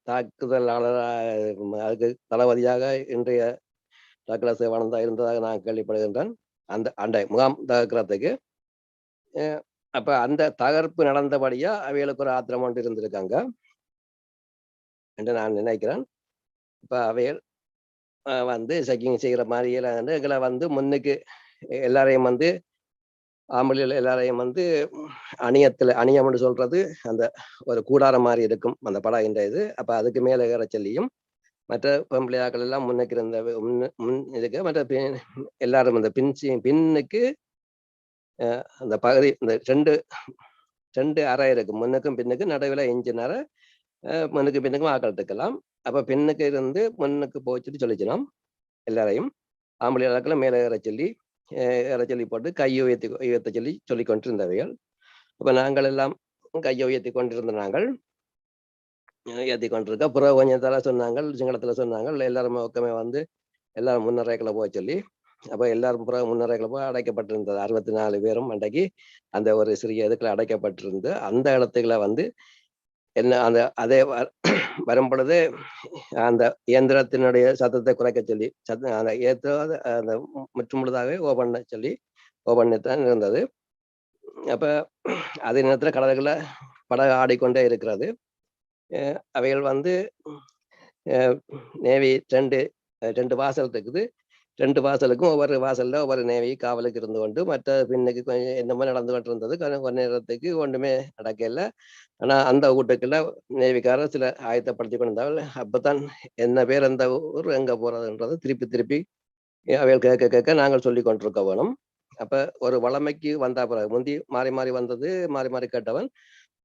தாக்குதலாளர் அதுக்கு தளபதியாக இன்றைய டாக்டர் சிவானந்தா இருந்ததாக நான் கேள்விப்படுகின்றேன். அந்த அண்டை முகாம் தகர்க்கிறதுக்கு அப்ப அந்த தகர்ப்பு நடந்தபடியா அவைகளுக்கு ஒரு ஆத்திரம் ஒன்று இருந்திருக்காங்க என்று நான் நினைக்கிறேன். இப்ப அவைகள் வந்து செக்கிங் செய்கிற மாதிரி எங்களை வந்து முன்னுக்கு எல்லாரையும் வந்து ஆம்பளைகள் எல்லாரையும் வந்து அணியம்னு சொல்றது அந்த ஒரு கூடாரம் மாதிரி இருக்கும் அந்த படம் இது. அப்ப அதுக்கு மேல ஏற சொல்லியும் மற்ற பொம்பளையாக்கள் எல்லாம் முன்னுக்கு இருந்த முன் இதுக்கு மற்ற எல்லாரும் அந்த பின்னுக்கு அந்த பகுதி இந்த ரெண்டு அறை இருக்கு, முன்னுக்கும் பின்னுக்கும் நடுவில் இன்ஜின் அறை, முன்னுக்கு பின்னுக்கும் ஆக்கள் இருக்கலாம். அப்ப பின்னுக்கு இருந்து முன்னுக்கு போச்சுட்டு சொல்லிச்சினோம் எல்லாரையும் ஆம்பளையாக்களை மேலே ஏற சொல்லி போட்டு கையை உயர்த்த சொல்லி கொண்டிருந்தவைகள். அப்ப நாங்கள் எல்லாம் கையை உயர்த்தி கொண்டிருந்த நாங்கள் ஏற்றி கொண்டிருக்க பிறகு கொஞ்சம் தர சொன்னாங்க, சிங்களத்துல சொன்னாங்க எல்லாருமே பக்கமே வந்து எல்லாரும் முன்னறைகளை போக சொல்லி. அப்ப எல்லாரும் பிறகு முன்னறைகளை போய் அடைக்கப்பட்டிருந்தது. 64 பேரும் அன்றைக்கு அந்த ஒரு சிறிய இதுக்குள்ள அடைக்கப்பட்டிருந்து அந்த இடத்துக்குள்ள வந்து என்ன அந்த அதே வரும் பொழுது அந்த இயந்திரத்தினுடைய சத்தத்தை குறைக்க சொல்லி அந்த அந்த முற்றுமுழுதாகவே ஓபன் தான் இருந்தது. அப்ப அதே நேரத்துல கடற்கரை படகு ஆடிக்கொண்டே இருக்கிறது. அவைகள் வந்து நேவி ரெண்டு வாசல் இருக்குது. 2 வாசலுக்கும் ஒவ்வொரு வாசல்ல ஒவ்வொரு நேவி காவலுக்கு இருந்து கொண்டு மற்ற பின்னுக்கு கொஞ்சம் என்னமோ நடந்து கொண்டு இருந்தது. கொஞ்ச நேரத்துக்கு ஒன்றுமே நடக்கல. ஆனா அந்த வீட்டுக்குள்ள நேவிக்காரர் சில ஆயத்தப்படுத்தி கொண்டிருந்தார்கள். அப்பதான் என்ன பேர் எந்த ஊர் எங்க போறதுன்றது திருப்பி அவைகள் கேட்க நாங்கள் சொல்லி கொண்டிருக்க வேணும். அப்ப ஒரு வளமைக்கு வந்தா பிறகு முந்தி மாறி வந்தது, மாறி கேட்டவன்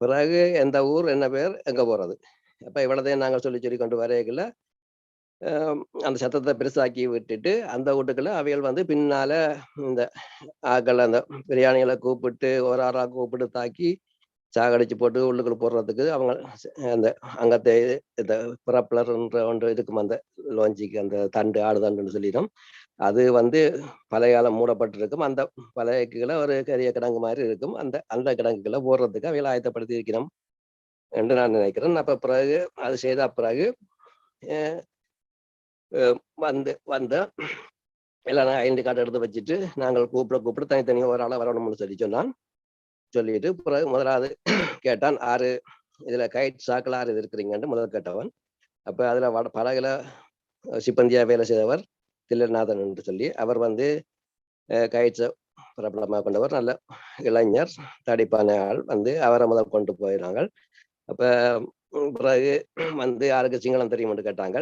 பிறகு எந்த ஊர் என்ன பேர் எங்க போறது. அப்ப இவ்வளதையும் நாங்கள் சொல்லி கொண்டு வரையில அந்த சத்தத்தை பெருசாக்கி விட்டுட்டு அந்த வீட்டுக்குள்ள அவைகள் வந்து பின்னால இந்த ஆக்கள் அந்த பிரியாணிகளை கூப்பிட்டு ஒரு ஆறா கூப்பிட்டு தாக்கி சாகடிச்சு போட்டு உள்ளுக்குள்ள போடுறதுக்கு அவங்க அந்த அங்கத்தை இந்த பிறப்பிலர்ன்ற ஒன்று இருக்கும் அந்த லோஞ்சிக்கு அந்த ஆடுதண்டுன்னு சொல்லிடும். அது வந்து பழைய காலம் மூடப்பட்டிருக்கும். அந்த பழையக்குகளை ஒரு கரிய கிடங்கு மாதிரி இருக்கும். அந்த கிடங்குகளை போடுறதுக்கு அவைகளை ஆயத்தப்படுத்தி இருக்கிறோம் என்று நான் நினைக்கிறேன். அப்ப பிறகு அது செய்த பிறகு வந்து எல்லாம் ஐடென்டி கார்டு எடுத்து வச்சுட்டு நாங்கள் கூப்பிட தனித்தனியாக ஒரு ஆளை வரணும்னு சொன்னான். சொல்லிட்டு பிறகு முதலாவது கேட்டான் 6 இதுல கைட் சாக்கள் 6 இருக்கிறீங்கன்னு முதல் கேட்டவன். அப்ப அதுல படகுல சிப்பந்தியா வேலை செய்தவர் தில்லநாதன் என்று சொல்லி அவர் வந்து கைட்ஸை பிரபலமாக கொண்டவர், நல்ல இளைஞர் தடிப்பான ஆள். வந்து அவரை முதல் கொண்டு போயினாங்க. அப்ப பிறகு வந்து யாருக்கு சிங்களம் தெரியும் என்று கேட்டாங்க.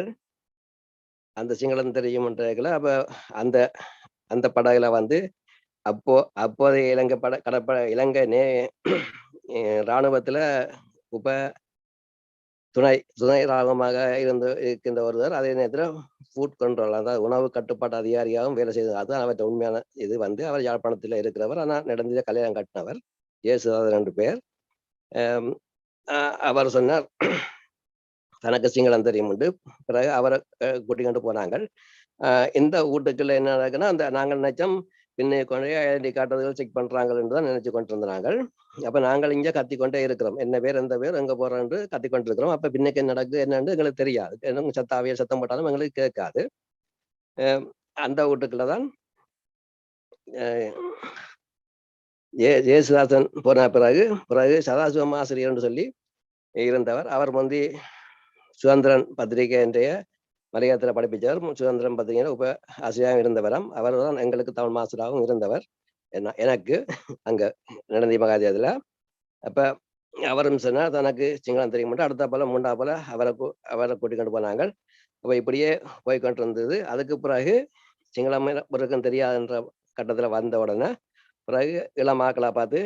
அந்த சிங்களம் தெரியும்ன்றதுல அப்ப அந்த படகுல வந்து அப்போதைய இலங்கை இலங்கை இராணுவத்துல துணை ராணுவமாக இருக்கின்ற ஒருவர், அதே நேரத்தில் ஃபுட் கண்ட்ரோல் அதாவது உணவு கட்டுப்பாட்டு அதிகாரியாகவும் வேலை செய்தது. அதுதான் அவற்றை உண்மையான இது வந்து அவர் யாழ்ப்பாணத்தில் இருக்கிறவர். ஆனால் நடந்த கல்யாணம் கட்டினவர். ஏசுதாது 2 பேர். அவர் சொன்னார் தனக்கு சிங்களம் தெரியும் உண்டு. பிறகு அவரை கூட்டிக்கொண்டு போனாங்க. இந்த வீட்டுக்குள்ள என்ன நடக்குன்னா நாங்கள் நினைச்சோம் பின்ன கொண்டே ஐடென்டி காட்டுறதுகள் செக் பண்றாங்கன்னு தான் நினைச்சு கொண்டிருந்தாங்க. அப்ப நாங்கள் இங்க கத்திக்கொண்டே இருக்கிறோம், என்ன பேர் எந்த பேர் எங்க போறோம்னு கத்திக்கொண்டு இருக்கிறோம். அப்ப பின்னுக்கு என்ன நடக்குது என்னன்னு எங்களுக்கு தெரியாது. அவைய சத்தம் போட்டாலும் எங்களுக்கு கேட்காது. அந்த வீட்டுக்குள்ளதான் ஏசுதாசன் போன பிறகு சதாசிவம் ஆசிரியர்னு சொல்லி இருந்தவர். அவர் வந்து சுதந்திரன் பத்திரிகை என்ற மலையாளத்தில் படிப்பிச்சவர். சுதந்திரன் பத்திரிகையில் ஆசிரியராகவும் இருந்தவராம். அவர் தான் எங்களுக்கு தமிழ் மாஸ்டராகவும் இருந்தவர். எனக்கு அங்க நடந்தி மகாதேவத்துல. அப்ப அவரும் சொன்னார் தனக்கு சிங்களம் தெரியும் மட்டும் அடுத்த போல 3ஆவது போல அவரை கூட்டிக்கொண்டு போனாங்க. அப்ப இப்படியே போய்கொண்டு இருந்தது. அதுக்கு பிறகு சிங்களம் ஒருக்கும் தெரியாதுன்ற கட்டத்துல வந்த உடனே பிறகு இளமாக்களா பார்த்து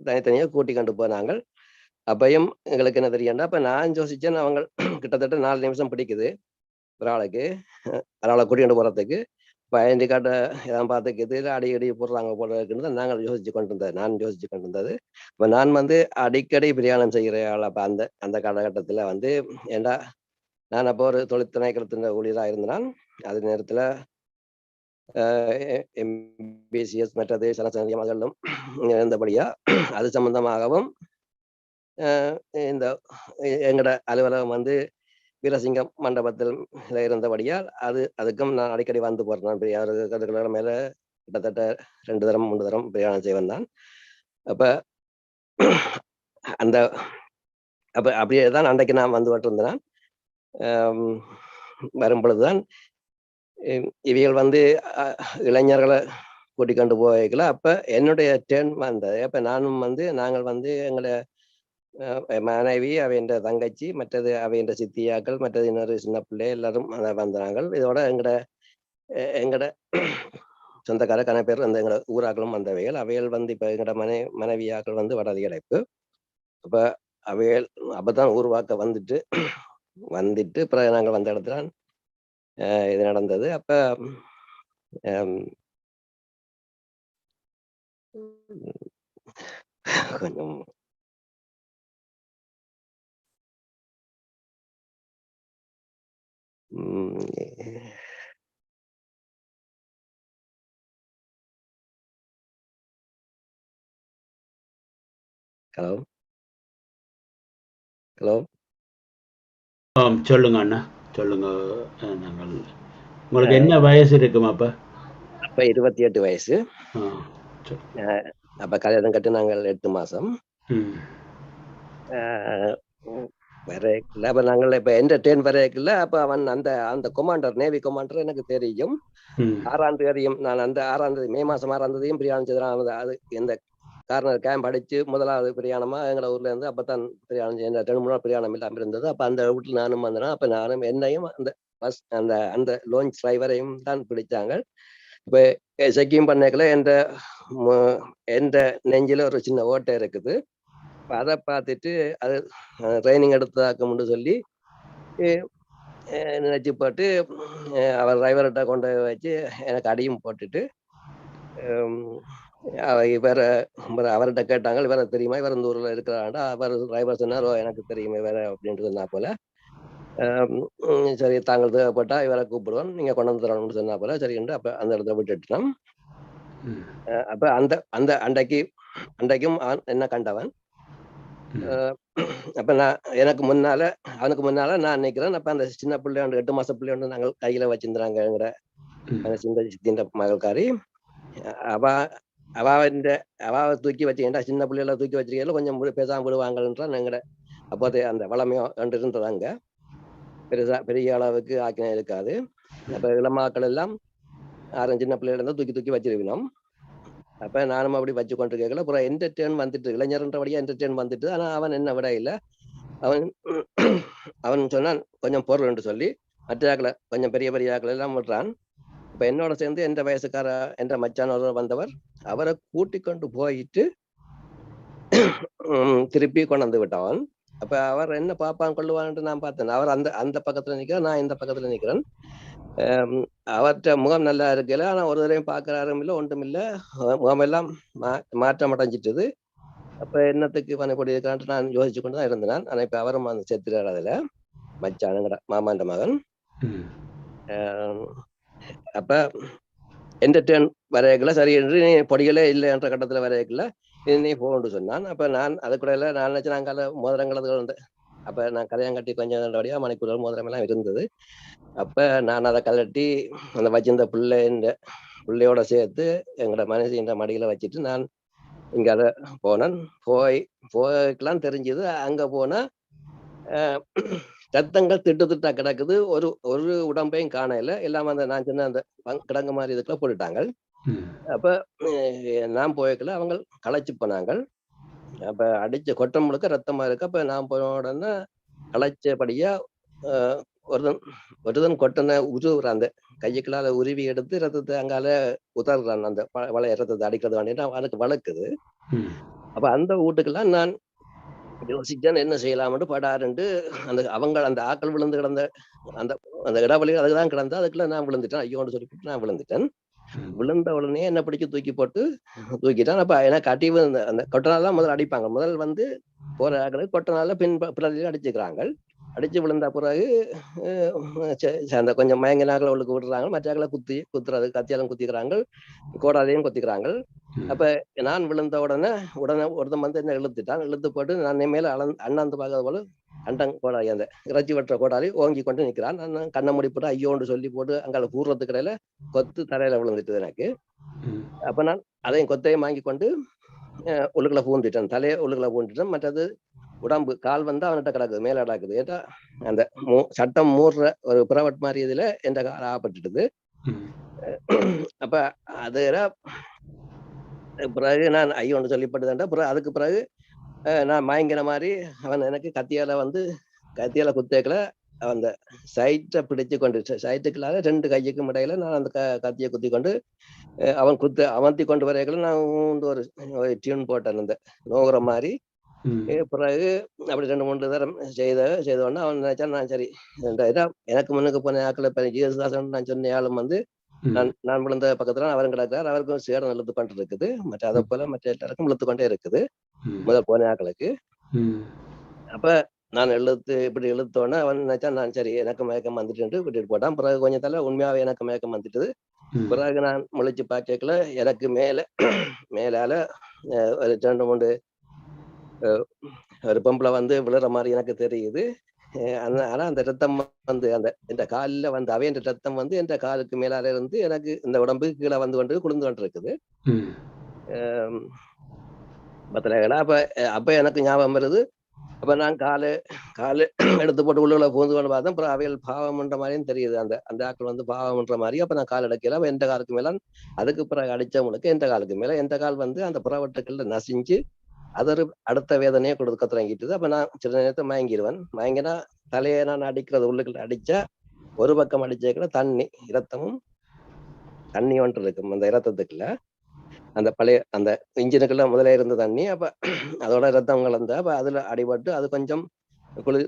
தனித்தனியா கூட்டிக்கொண்டு போனாங்க. அப்பயும் எங்களுக்கு என்ன தெரியும்னா, அப்ப நான் யோசிச்சேன் அவங்க கிட்டத்தட்ட 4 நிமிஷம் பிடிக்குது ஒரு ஆளுக்கு அதனால கூட்டிகிட்டு போறதுக்கு. இப்போ ஐடென்டி கார்டை எல்லாம் பார்த்துக்குது அடிக்கடி போடுறாங்க போல இருக்குன்னு நான் யோசிச்சு கொண்டு இருந்தது. இப்போ நான் அடிக்கடி பிரயாணம் செய்கிற ஆள். அப்போ அந்த காலகட்டத்தில் ஏண்டா நான் அப்போ ஒரு தொழிற்திணைக்களத்தின் ஊழியராக இருந்தேன். அது நேரத்தில் எம்பிசிஎஸ் மற்றது சனசனிய மகளும் இருந்தபடியா அது சம்பந்தமாகவும் இந்த எங்கட அலுவலகம் வீரசிங்கம் மண்டபத்தில் இருந்தபடியால் அதுக்கும் நான் அடிக்கடி வந்து போறேன். அதுக்கு மேல கிட்டத்தட்ட 2 தரம் 3 தரம் பிரயாணம் செய்வேன் தான். அப்ப அப்படியே தான் அன்றைக்கு நான் வந்துட்டு இருந்தேன். வரும் பொழுதுதான் இவைகள் இளைஞர்களை கூட்டிக்கொண்டு போய்க்கல. அப்ப என்னுடைய டேர்ன் வந்தது. அப்ப நானும் நாங்கள் எங்களை மனைவி அவைன்ற தங்கச்சி மற்றது அவைன்ற சித்தியாக்கள் மற்றது இன்னொரு சின்ன பிள்ளை எல்லாரும் வந்தாங்க. இதோட எங்கட சொந்தக்கார கன பேர் எங்கட ஊராக்களும் வந்தவைகள். அவைகள் இப்ப எங்கட மனைவியாக்கள் வடதி அடைப்பு. அப்ப அவைகள் அப்பதான் ஊர்வாக்க வந்துட்டு பிறகு நாங்கள் வந்த இடத்துல இது நடந்தது. அப்ப கொஞ்சம் ஹலோ ஹலோ சொல்லுங்க அண்ணா, சொல்லுங்க. நாங்கள் உங்களுக்கு என்ன வயசு இருக்குமா? அப்ப 28 வயசு. அப்ப கல்யாணம் கட்டி நாங்கள் 8 மாசம் வரைக்குள்ள. அப்ப நாங்கள் இப்ப என்டர்டெயின் வரைக்குள்ள அப்ப அவன் அந்த கொமாண்டர் நேவி கொமாண்டர் எனக்கு தெரியும். 6ஆம் தேதியும் நான் அந்த 6ஆம் தேதி மே மாசம் 6ஆம் தேதியும் பிரயாணம் செய்தானது. அது எந்த கார்னர் கேம்ப் அடிச்சு முதலாவது பிரயாணமா எங்களை ஊர்ல இருந்து அப்பதான் பிரயாணம் 2 3 நாள் பிரயாணம் இல்லாம இருந்தது. அப்ப அந்த வீட்டுல நானும் வந்தேன். அப்ப நானும் என்னையும் அந்த பஸ் அந்த லான்ச் டிரைவரையும் தான் பிடிச்சாங்க. இப்ப செக்கிங் பண்ணக்கல எந்த நெஞ்சில ஒரு சின்ன ஓட்டை இருக்குது. அதை பார்த்துட்டு அது ட்ரைனிங் எடுத்தாக்கும்னு சொல்லி நினைச்சு போட்டு அவர் டிரைவர்கிட்ட கொண்டு வச்சு எனக்கு அடியும் போட்டுட்டு அவர்கிட்ட கேட்டாங்க இவரை தெரியுமா, இவர் இந்த ஊர்ல இருக்கிறாண்டா. அவர் டிரைவர் சொன்னார் எனக்கு தெரியுமே வேற அப்படின்ட்டு சொன்னா போல. சரி தாங்கள் தேவைப்பட்டா இவரை கூப்பிடுவோம், நீங்க கொண்டு வந்து தரணும்னு சொன்னா போல. சரின்ட்டு அப்ப அந்த இடத்துல விட்டுட்டோம். அப்ப அந்த அண்டைக்கும் என்ன கண்டவன். அப்ப அவனுக்கு முன்னால நான் நினைக்கிறேன். அப்ப அந்த சின்ன பிள்ளையோண்டு 8 மாச பிள்ளையோண்டு நாங்கள் கையில வச்சிருந்தாங்கிற சித்தின்ற மகள்காரி. அவாவை தூக்கி வச்சு ஏன்டா சின்ன பிள்ளைகளை தூக்கி வச்சிருக்கல கொஞ்சம் பேசாம விடுவாங்கன்றான். எங்கட அப்போதே அந்த வளமையோ கண்டு இருந்ததாங்க. பெரிய அளவுக்கு ஆக்கினை இருக்காது. அப்ப இளமாக்கள் எல்லாம் 6 சின்ன பிள்ளைகள் இருந்தா தூக்கி வச்சிருக்கணும். அப்ப நானும் அப்படி வச்சு கொண்டு கேட்கல. அப்புறம் என்டர்டெயின் வந்துட்டு இளைஞர்ன்றபடியா என்டர்டெயின் வந்துட்டு. ஆனா அவன் என்ன விட இல்லை. அவன் சொன்னான் கொஞ்சம் பொருள் என்று சொல்லி மற்ற கொஞ்சம் பெரிய ஆக்கள் எல்லாம் விடுறான். இப்ப என்னோட சேர்ந்து எந்த வயசுக்கார என்ற மச்சானவர் வந்தவர் அவரை கூட்டிக் கொண்டு போயிட்டு திருப்பி கொண்டு விட்டவன். அப்ப அவர் என்ன பாப்பான் கொள்ளுவான்ட்டு நான் பார்த்தேன். அவர் அந்த பக்கத்துல நிக்கிறேன், நான் இந்த பக்கத்துல நிக்கிறேன். அவர்கிட்ட முகம் நல்லா இருக்கல. ஆனா ஒரு தரையும் பார்க்கறாரும் இல்லை, ஒன்றும் இல்லை. முகமெல்லாம் மாற்றம் அடைஞ்சிட்டது. அப்ப என்னத்துக்கு பண்ணப்படி இருக்கான்ட்டு நான் யோசிச்சு கொண்டு தான் இருந்தேன். ஆனா இப்ப அவரும் செத்துறாரு. அதுல மச்சானுங்கிற மாமாண்ட மகன். அப்ப என்டர்டெயின் வரையக்குள்ள சரி என்று நீ பொடிகளே இல்லை என்ற கட்டத்துல வரையக்குள்ள நீ போகணும்னு சொன்னான். அப்ப நான் அது கூட இல்லை, நான் நினைச்சு நாங்கள் மோதிரங்களது உண்டு. அப்ப நான் கல்யாணம் கட்டி கொஞ்சம் வழியா மணிக்கூட மோதிரம் எல்லாம் இருந்தது. அப்ப நான் அதை கலட்டி அந்த வச்சிருந்த பிள்ளையோட சேர்த்து எங்களோட மனசின்ற மடியில வச்சுட்டு நான் இங்க அதை போனேன். போய்க்கலாம் தெரிஞ்சது. அங்க போனா ரத்தங்கள் திட்டா கிடக்குது. ஒரு உடம்பையும் காணல. எல்லாம் நான் சொன்ன அந்த கிடங்கு மாதிரி இதுக்குள்ள போட்டுட்டாங்க. அப்ப நான் போய்க்கல அவங்க களைச்சு போனாங்க. அப்ப அடிச்ச கொட்டம் முழுக்க ரத்தமா இருக்கு. அப்ப நான் போன உடனே களைச்சபடியா ஒருதன் கொட்டனை உருவுற அந்த கையுக்களால உருவி எடுத்து ரத்தத்தை அங்கால உதறான். அந்த வளைய ரத்தத்தை அடிக்கிறது வேண்டிய அதுக்கு வளர்க்குது. அப்ப அந்த வீட்டுக்கெல்லாம் நான் யோசிச்சேன் என்ன செய்யலாம்னு படாருண்டு அந்த ஆக்கள் விழுந்து கிடந்த அந்த அந்த இடவழிகள் அதுதான் கிடந்தா அதுக்குள்ள நான் விழுந்துட்டேன். ஐயோன்னு சொல்லிட்டு நான் விழுந்துட்டேன். விழுந்த உடனே என்ன பிடிச்சு தூக்கிட்டான். அப்ப எனக்கு அடிவு அந்த கொட்டனால முதல்ல அடிப்பாங்க. முதல் வந்து போற ஆக்கள் கொட்டனால பிறகு அடிச்சுக்கிறாங்க. அடிச்சு விழுந்த பிறகு அந்த கொஞ்சம் மயங்கினாக்களை உள்ளுக்கு விடுறாங்க. மற்றாக்களை குத்துறது கத்தியாலும் குத்திக்கிறாங்க, கோடாலையும் குத்திக்கிறாங்க. அப்ப நான் விழுந்த உடனே ஒருத்தன் வந்து என்ன இழுத்து போட்டு நான் மேல அண்ணாந்து பார்க்கறது போல அண்டன் கோடாலி அந்த இறைச்சி வெட்டுற கோடாலி ஓங்கி கொண்டு நிற்கிறான். நான் கண்ணை மூடி போட்டு ஐயோன்னு சொல்லி போட்டு அங்கால கூறுறதுக்கு இடையில கொத்து தரையில விழுந்துட்டு எனக்கு. அப்ப நான் அதையும் கொத்தையும் வாங்கி கொண்டு உள்ளுக்குள்ள பூந்துட்டேன். தலையை உள்ளுக்குள்ள பூந்துட்டேன். மற்றது உடம்பு கால் வந்து அவன்கிட்ட கிடக்குது, மேல கிடக்குது. ஏட்டா அந்த சட்டம் மூடுற ஒரு புறவட் மாதிரி இதுல எந்த கால் ஆப்பட்டுட்டுது. அப்ப அது பிறகு நான் ஐயோன்னு சொல்லிப்பட்டுதான்டா. பிறகு அதுக்கு பிறகு நான் மயங்கின மாதிரி அவன் எனக்கு கத்தியால குத்தேக்கல அந்த சைட்டை பிடிச்சு கொண்டு சைட்டுக்குள்ளால 2 கையுக்கும் இடையில நான் அந்த கத்தியை குத்தி கொண்டு அவன் அமர்த்தி கொண்டு வரையக்குள்ள நான் ஒரு டியூன் போட்டேன் அந்த நோகுற மாதிரி. பிறகு அப்படி 2-3 தரம் செய்த உடனே அவன் நினைச்சான் நான் சரி எனக்கு முன்னுக்கு போன ஆக்களை ஜீசஸ்தாசன் நான் சொன்ன ஆளும் வந்து நான் விழுந்த பக்கத்துல அவரும் கிடக்கிறார். அவருக்கும் சேரம் இழுத்து கொண்டு இருக்குது. மற்ற அதை போல மற்ற எல்லாருக்கும் இழுத்து கொண்டே இருக்குது முதல் போன ஆக்களுக்கு. அப்ப நான் இப்படி இழுத்தோன்னே அவன் நினைச்சா நான் சரி எனக்கு மயக்கம் வந்துட்டு விட்டுட்டு போட்டான். பிறகு கொஞ்சத்தால உண்மையாவே எனக்கு மயக்கம் வந்துட்டுது. பிறகு நான் முழிச்சு பார்க்கல எனக்கு மேலால ஒரு 2-3 ஒரு பொம்பளை வந்து விழுற மாதிரி எனக்கு தெரியுது. ஆனா அந்த ரத்தம் வந்து இந்த காலில் வந்து அவையின் ரத்தம் வந்து என்ற காலுக்கு மேலால இருந்து எனக்கு இந்த உடம்பு கீழே வந்து கொண்டு குளிர்ந்து கொண்டு இருக்குது. அப்ப எனக்கு ஞாபகம் வருது. அப்ப நான் காலு எடுத்து போட்டு உள்ள பூந்து கொண்டு பார்த்தேன். அப்புறம் அவைகள் பாவம்ன்ற மாதிரியும் தெரியுது. அந்த ஆக்கள் வந்து பாவம்ன்ற மாதிரி. அப்ப நான் கால் எடுக்கல. எந்த காலுக்கு மேல அதுக்கு பிறகு அடிச்சவங்களுக்கு எந்த காலுக்கு மேல எந்த கால் வந்து அந்த புறவட்டுக்கள்ல நசிஞ்சு அது ஒரு அடுத்த வேதனையை கொடுத்து கத்துறங்கிட்டுது. அப்ப நான் சில நேரத்தை மயங்கிடுவேன். மயங்கினா தலையை நான் அடிக்கிறது உள்ளுக்குள்ள அடிச்சா ஒரு பக்கம் அடிச்சேக்குள்ள இரத்தமும் தண்ணி ஒன்று இருக்கும் அந்த இரத்தத்துக்குள்ள அந்த பழைய அந்த இன்ஜினுக்குள்ள முதல்ல இருந்த தண்ணி. அப்ப அதோட ரத்தம் கலந்த அப்ப அதுல அடிபட்டு அது கொஞ்சம்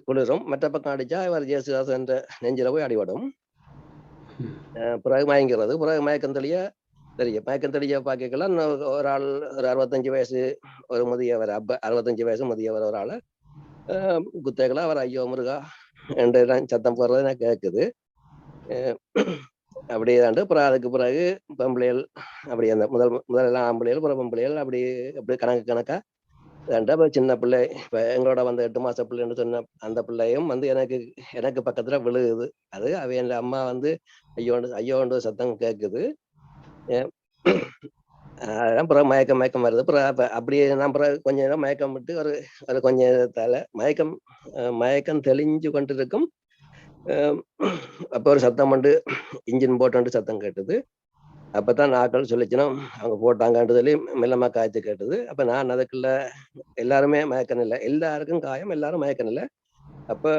குளிரும். மற்ற பக்கம் அடிச்சா இவர் ஜேசுதாஸ் என்ற நெஞ்சில போய் அடிபடும். பிறகு மயங்கிறது. பிறகு மயக்கம் தெளிய பார்க்கலாம். ஒரு ஆள் ஒரு 65 வயசு ஒரு முதியவர் 65 வயசு முதியவர் ஒரு ஆளை குத்தேக்கலாம். அவர் ஐயோ முருகா என்று சத்தம் போடுறது எனக்கு கேட்குது. அப்படியே தாண்டு. அப்புறம் அதுக்கு பிறகு பொம்பளைகள் அப்படி அந்த முதலெல்லாம் ஆம்பளைகள் அப்புறம் பொம்பளைகள் அப்படி கணக்கா தாண்டா. சின்ன பிள்ளை இப்ப எங்களோட வந்து 8 மாச பிள்ளைன்னு சொன்ன அந்த பிள்ளையும் வந்து எனக்கு பக்கத்துல விழுகுது. அது என் அம்மா வந்து ஐயோண்டு சத்தம் கேட்குது. அப்புறம் மயக்கம் வருது. அப்புறம் அப்படியே நான் கொஞ்ச நேரம் மயக்கம் விட்டு ஒரு கொஞ்ச நேரத்தால மயக்கம் தெளிஞ்சு கொண்டு இருக்கும். அப்ப ஒரு சத்தம் வந்து இன்ஜின் போட்டு சத்தம் கேட்டது. அப்பதான் ஆக்கள் சொல்லிச்சுன்னா அவங்க போட்டாங்கன்னு சொல்லி மெல்லமா காய்ச்சி கேட்டது. அப்ப நான் அதுக்குள்ள எல்லாருமே மயக்கம் இல்லை, எல்லாருக்கும் காயம், எல்லாரும் மயக்கம் இல்லை. அப்ப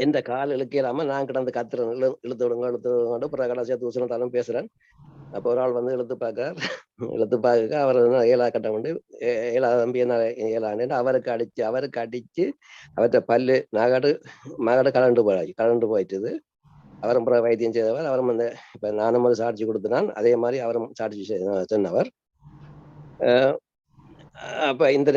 எந்த கால் இழுக்கலாம நான் கிடந்து கத்துறேன், இழுத்து விடுங்க அப்புறம் கடைசியா தூசணத்தாலும் பேசுறேன். அப்போ ஒரு ஆள் வந்து இழுத்து பார்க்க அவர் 7 கட்டம் உண்டு 7 தம்பி என்ன 7 அவருக்கு அடிச்சு அவர்கிட்ட பல்லு மகடு கலண்டு போயிட்டுது. அவரும் வைத்தியம் செய்தவர். அவரும் வந்து இப்ப நானும் ஒரு சாட்சி கொடுத்தினான். அதே மாதிரி அவரும் சாட்சி சொன்னவர். அப்ப இந்த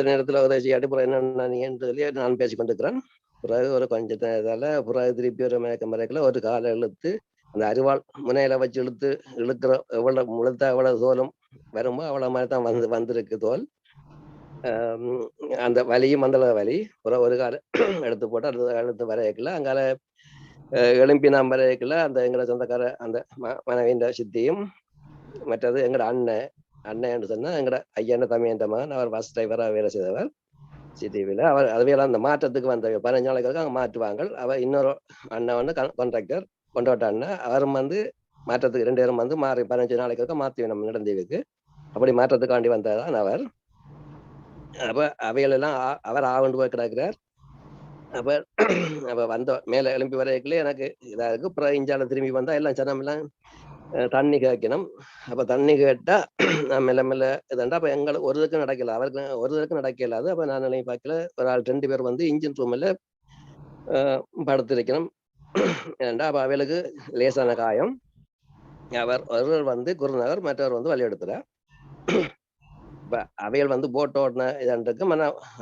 நேரத்துல உதவி அடிப்புறம் என்னன்னு சொல்லி நான் பேசிக்கொண்டிருக்கிறேன். பிறகு ஒரு கொஞ்ச நேரத்தால பிறகு திருப்பி ஒரு மயக்கல ஒரு காலை இழுத்து அந்த அரிவாள் முனையில வச்சு இழுக்கிற எவ்வளவு தோலும் வருமோ அவ்வளவு மாதிரி தான் வந்திருக்கு தோல். அந்த வலியும் அந்த வலி. ஒரு கால எடுத்து போட்டு அடுத்து வரையக்கல அங்கால எழும்பி நாம் வரையக்கல அந்த எங்கட சொந்தக்கார அந்த மனைவியின் சித்தியும் மற்றது எங்கட அண்ணன் சொன்னா எங்கட ஐயன் தம்பியன் மகன். அவர் பஸ் டிரைவராக வேலை செய்தவர் சிடிவில. அவர் அதுவேலாம் அந்த மாற்றத்துக்கு வந்த 15 நாளைக்கு அங்கே மாற்றுவாங்க. அவர் இன்னொரு அண்ணன் வந்து கான்ட்ராக்டர் கொண்டாட்ட அண்ணன். அவரும் வந்து மாற்றத்துக்கு 2 பேரும் வந்து மாறி 15 நாளைக்கு இருக்க மாற்றி நம்ம நெடுந்தீவுக்கு அப்படி மாற்றத்துக்காண்டி வந்ததான் அவர். அப்ப அவைகள் எல்லாம் அவர் ஆவண்டு போய் கிடக்கிறார். அப்ப அப்ப வந்த மேல எழும்பி வரைக்குள்ளே எனக்கு இதா இருக்கு. அப்புறம் இஞ்சால திரும்பி வந்தா எல்லாம் ஜனம் எல்லாம் தண்ணி கேட்கணும். அப்ப தண்ணி கேட்டா நான் மெல்ல மெல்ல இதாண்டா அப்ப எங்களுக்கு ஒரு இதுக்கும் நடக்கல, அவருக்கு ஒரு இதுக்கும் நடக்கலாது. அப்ப நான் நிலையை பார்க்கல, ஒரு ஆள் 2 பேர் வந்து இன்ஜின் ரூம்ல படுத்திருக்கணும். ஏன்டா அப்ப அவைகளுக்கு லேசான காயம். அவர் ஒருவர் வந்து குருநகர், மற்றவர் வந்து வழியெடுத்துறார். இப்ப அவைகள் வந்து போட் ஓடின இதான்ருக்கு.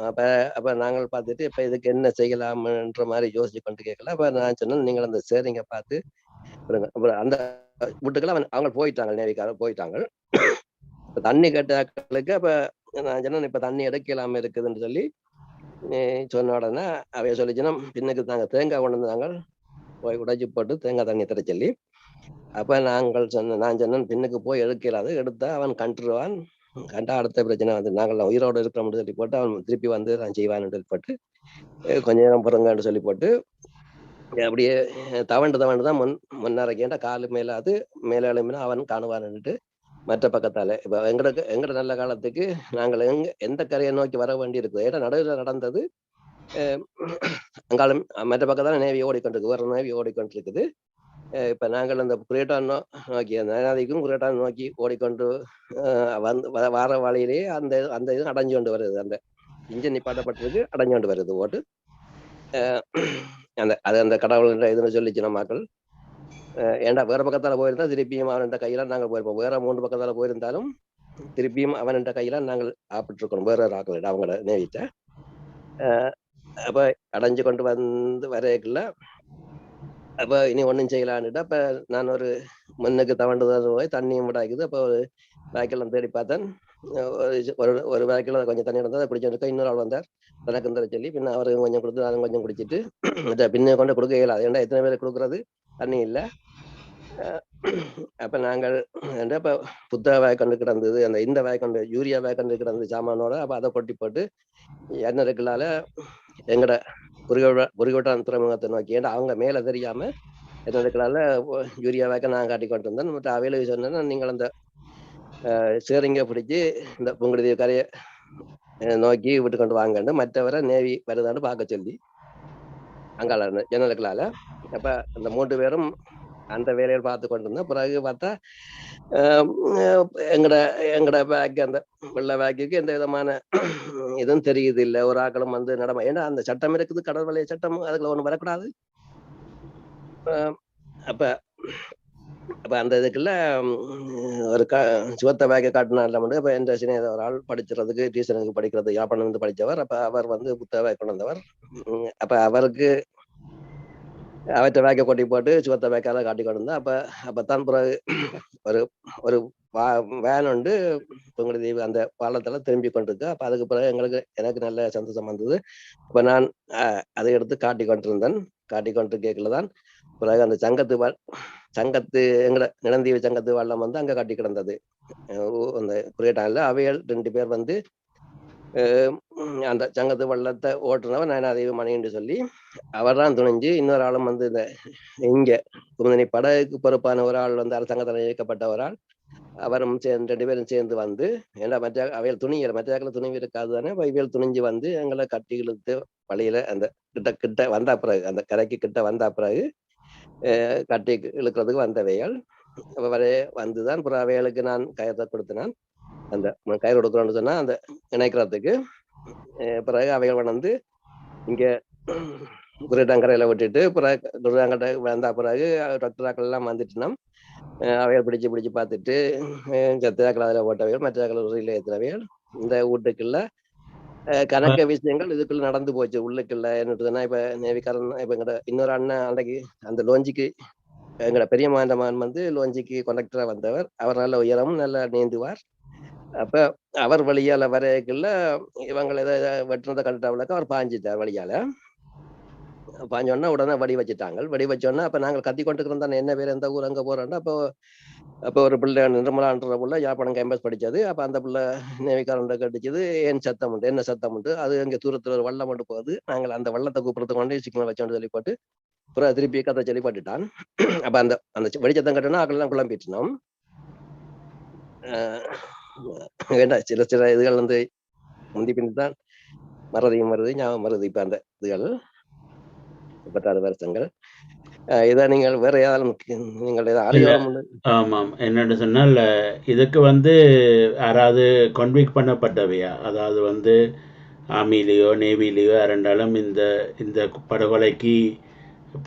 அப்ப அப்ப நாங்கள் பார்த்துட்டு இப்ப இதுக்கு என்ன செய்யலாம்ன்ற மாதிரி யோசிச்சு கொண்டு கேட்கல. அப்ப நான் சொன்னேன், நீங்கள் அந்த சேரிங்க பார்த்து விடுங்க. அப்புறம் அந்த வீட்டுக்கெல்லாம் அவங்க போயிட்டாங்க, நேவிக்காரர் போயிட்டாங்க. இப்ப தண்ணி கேட்டாக்களுக்கு அப்ப நான் சொன்னேன், இப்ப தண்ணி எடுக்கலாம இருக்குதுன்னு சொல்லி சொன்ன உடனே அவைய சொல்லிச்சுன்னா, பின்னுக்கு நாங்க தேங்காய் கொண்டு வந்தாங்க, போய் உடைச்சு போட்டு தேங்காய் தண்ணி தர சொல்லி. அப்ப நான் சொன்னேன், பின்னுக்கு போய் எடுக்கலாது, எடுத்தா அவன் கண்டுருவான், கண்டா அடுத்த பிரச்சனை வந்து நாங்கள் உயிரோடு இருக்கிறோம்னு சொல்லி போட்டு அவன் திருப்பி வந்து நான் செய்வான்னு சொல்லி போட்டு கொஞ்ச நேரம் பொறுங்கன்னு சொல்லி போட்டு அப்படியே தவண்டு தான் முன்னரைக்கேண்டா காலு மேலாது மேல எழும்பினா அவன் காணுவான்னுட்டு மற்ற பக்கத்தால. இப்ப எங்கட நல்ல காலத்துக்கு நாங்கள் எந்த கரையை நோக்கி வர வேண்டி இருக்குது. ஏன்னா நடுவில் நடந்தது அங்காலும் மற்ற பக்கத்தால நேவி ஓடிக்கொண்டிருக்கு, வேற நேவி ஓடிக்கொண்டிருக்குது. இப்ப நாங்கள் அந்த குரேட்டான் நோக்கி நயனாதிக்கும் குரேட்டான் நோக்கி ஓடிக்கொண்டு வந்து வார வழியிலேயே அந்த இது அடைஞ்சு கொண்டு வருது, அந்த இன்ஜின் நிப்பாட்டப்பட்டிருக்கு, அடைஞ்சு கொண்டு வருது ஓட்டு. அந்த கடவுள் இதுன்னு சொல்லிச்சு நம்ம மக்கள். ஏன்டா வேற பக்கத்தால போயிருந்தா திருப்பியும் அவன்கிட்ட கையில நாங்கள் போயிருப்போம். வேற 3 பக்கத்தால போயிருந்தாலும் திருப்பியும் அவன்கிட்ட கையில நாங்கள் ஆப்பிட்டுருக்கணும், வேற ஆக்கள் அவங்களோட நேவிட்ட. அப்ப அடைஞ்சு கொண்டு வந்து வரைக்குள்ள அப்ப இனி ஒன்றும் செய்யலான்னுட்டு அப்ப நான் ஒரு முன்னுக்கு தவண்டுதான் போய் தண்ணியும் விடாக்குது. அப்போ ஒரு வாய்க்கெல்லாம் தேடி பார்த்தேன். ஒரு வாய்க்கில் கொஞ்சம் தண்ணி இருந்தால் குடிச்சிருக்கேன். இன்னொரு ஆள் வந்தார், தனக்கு தர சொல்லி பின்ன அவருக்கு கொஞ்சம் கொடுத்து நானும் கொஞ்சம் குடிச்சிட்டு பின்ன கொண்டு கொடுக்க இயலாது, ஏன்னா எத்தனை பேர் கொடுக்குறது தண்ணி இல்லை. அப்ப நாங்கள் அப்ப புத்தக வாய்க்கொண்டு கிடந்தது, இந்த வாய்க்கொண்டு யூரியா வாய்க்கொண்டு கிடந்தது சாமானோட. அப்ப அதை கொட்டி போட்டு எண்ணெருக்களால எங்கட புரிகோட்டான் துறைமுகத்தை நோக்கி, ஏன்னா அவங்க மேல தெரியாம எண்ணெருக்களால யூரியா வாய்க்க நான் காட்டி கொண்டு இருந்தேன். மற்ற அவையில சொன்னேன்னா, நீங்கள் அந்த சேரிங்க பிடிச்சி இந்த புங்குடுதீவு கரையை நோக்கி விட்டு கொண்டு வாங்கன்னு மற்றவரை நேவி வருதான்னு பார்க்க சொல்லி அங்கால ஜன்னலுக்களால. அப்ப அந்த 3 பேரும் அந்த வேலையை பார்த்து கொண்டு இருந்தோம். பிறகு பார்த்தா எங்கட பேக்கு, அந்த வெள்ளை பேக்குக்கு எந்த விதமான இதுவும் தெரியுது இல்லை, ஒரு ஆக்களும் வந்து நடமை. ஏன்னா அந்த சட்டம் இருக்குது, கடல் வலைய சட்டம், அதுக்குள்ள ஒண்ணும் வரக்கூடாது. அப்ப அப்ப அந்த இதுக்குள்ள ஒரு சுவத்த பேக்கை காட்டினால மட்டும். அப்ப எந்த சின்ன ஒரு ஆள் படிச்சுறதுக்கு டியூஷனுக்கு படிக்கிறது யாழ்ப்பாணம் வந்து படித்தவர். அப்ப அவர் வந்து புத்தக பேக் கொண்டு வந்தவர். அப்ப அவருக்கு அவற்றை வேக்க கொட்டி போட்டு சுவத்த வேக்கால காட்டி கொண்டு வந்தா. அப்பத்தான் பிறகு ஒரு ஒரு வேன் உண்டு புங்குடுதீவு அந்த பாலத்துல திரும்பி கொண்டிருக்கு. அப்ப அதுக்கு பிறகு எனக்கு நல்ல சந்தோஷம் வந்தது. அப்ப நான் அதை எடுத்து காட்டி கொண்டிருந்தேன். காட்டி கொண்டு கேட்கலதான் பிறகு அந்த சங்கத்து எங்கட நிலந்தீவு சங்கத்து வள்ளம் வந்து அங்க காட்டி கிடந்தது. அந்த குரேட்டான்ல அவைகள் 2 பேர் வந்து அந்த சங்கத்து வள்ளத்தை ஓட்டுனவர் நயனாதேவி மணி என்று சொல்லி அவர் தான் துணிஞ்சு. இன்னொரு ஆளும் வந்து இங்க குமுதினி படகுக்கு பொறுப்பான ஒரு ஆள் வந்து அரசாங்கத்தில் இயக்கப்பட்ட ஒரு ஆள், அவரும் சேர்ந்து 2 பேரும் சேர்ந்து வந்து, ஏன்னா அவையில் மற்ற துணிவு இருக்காது தானே, இவையில் துணிஞ்சு வந்து எங்களை கட்டி இழுத்து வழியில அந்த கிட்ட வந்தா பிறகு, அந்த கரைக்கு கிட்ட வந்தா பிறகு கட்டி இழுக்கிறதுக்கு வந்தவைகள் அவரே வந்துதான். அப்புறம் அவைகளுக்கு நான் கயத்தை கொடுத்தினான். அந்த கயிறு கொடுக்குறோன்னு சொன்னா அந்த இணைக்கிறதுக்கு. பிறகு அவைகள் வந்து இங்க குருடாங்கரையில விட்டுட்டு பிறகு குருடாங்கரை வந்தா பிறகு டாக்டராக்கள் எல்லாம் வந்துட்டுனா அவைகள் பிடிச்சு பார்த்துட்டு சத்திராக்கள் அதில் ஓட்டவைகள், மற்றாக்கள் உரையில ஏற்றுறவைகள். இந்த வீட்டுக்குள்ள கணக்க விஷயங்கள் இதுக்குள்ள நடந்து போச்சு உள்ளுக்குள்ள. என்னட்டுதுன்னா இப்ப நேவிக்காரன் இப்ப எங்கட இன்னொரு அண்ணன் அன்றைக்கு அந்த லோஞ்சிக்கு எங்கட பெரிய மகன் வந்து லோஞ்சிக்கு கண்டக்டரா வந்தவர். அவர் நல்ல உயரமும் நல்லா நீந்துவார். அப்ப அவர் வழியால வரைக்குள்ள இவங்களை ஏதோ வெட்டுனதை கண்டுட்டாவிலக்க அவர் பாஞ்சிட்டார் வழியால. பாஞ்சோன்னா உடனே வடி வச்சுட்டாங்க. வடி வச்சோன்னா அப்ப நாங்கள் கத்தி கொண்டு இருந்தா என்ன பேர் எந்த ஊர் அங்க போறோம்னா, அப்போ ஒரு பிள்ளை நிர்மலான்ற பிள்ளை யாழ்ப்பாணம் கேம்பஸ் படிச்சது. அப்ப அந்த பிள்ளை நேவிக்காரன் கட்டிச்சது, என்ன சத்தம் உண்டு அது அங்க தூரத்துல ஒரு வள்ளம் கொண்டு போகுது, நாங்கள் அந்த வள்ளத்தை கூப்பிடுறது கொண்டு சிக்கன வச்சோன்னு சொல்லி போட்டு புற திருப்பி கதை சொல்லி பட்டுட்டான். அப்ப அந்த அந்த வெளிச்சத்தம் கட்டணும் ஆக்கெல்லாம் குழம்பிட்டுனோம். வேண்டாம் சில சில இதுகள் வந்து முந்தி பின் தான் மறதியும் வருது, ஞாபகம் வருது. இப்ப அந்த இதுகள் 36 வருஷங்கள். இதை நீங்கள் வேற ஏதாவது நீங்கள் அறியோரம் ஆமாம். என்னென்னு சொன்னால் இதுக்கு வந்து யாராவது கன்விக்ட் பண்ணப்பட்டவையா, அதாவது வந்து ஆர்மிலேயோ நேவிலேயோ யாரெண்டாலும் இந்த படுகொலைக்கு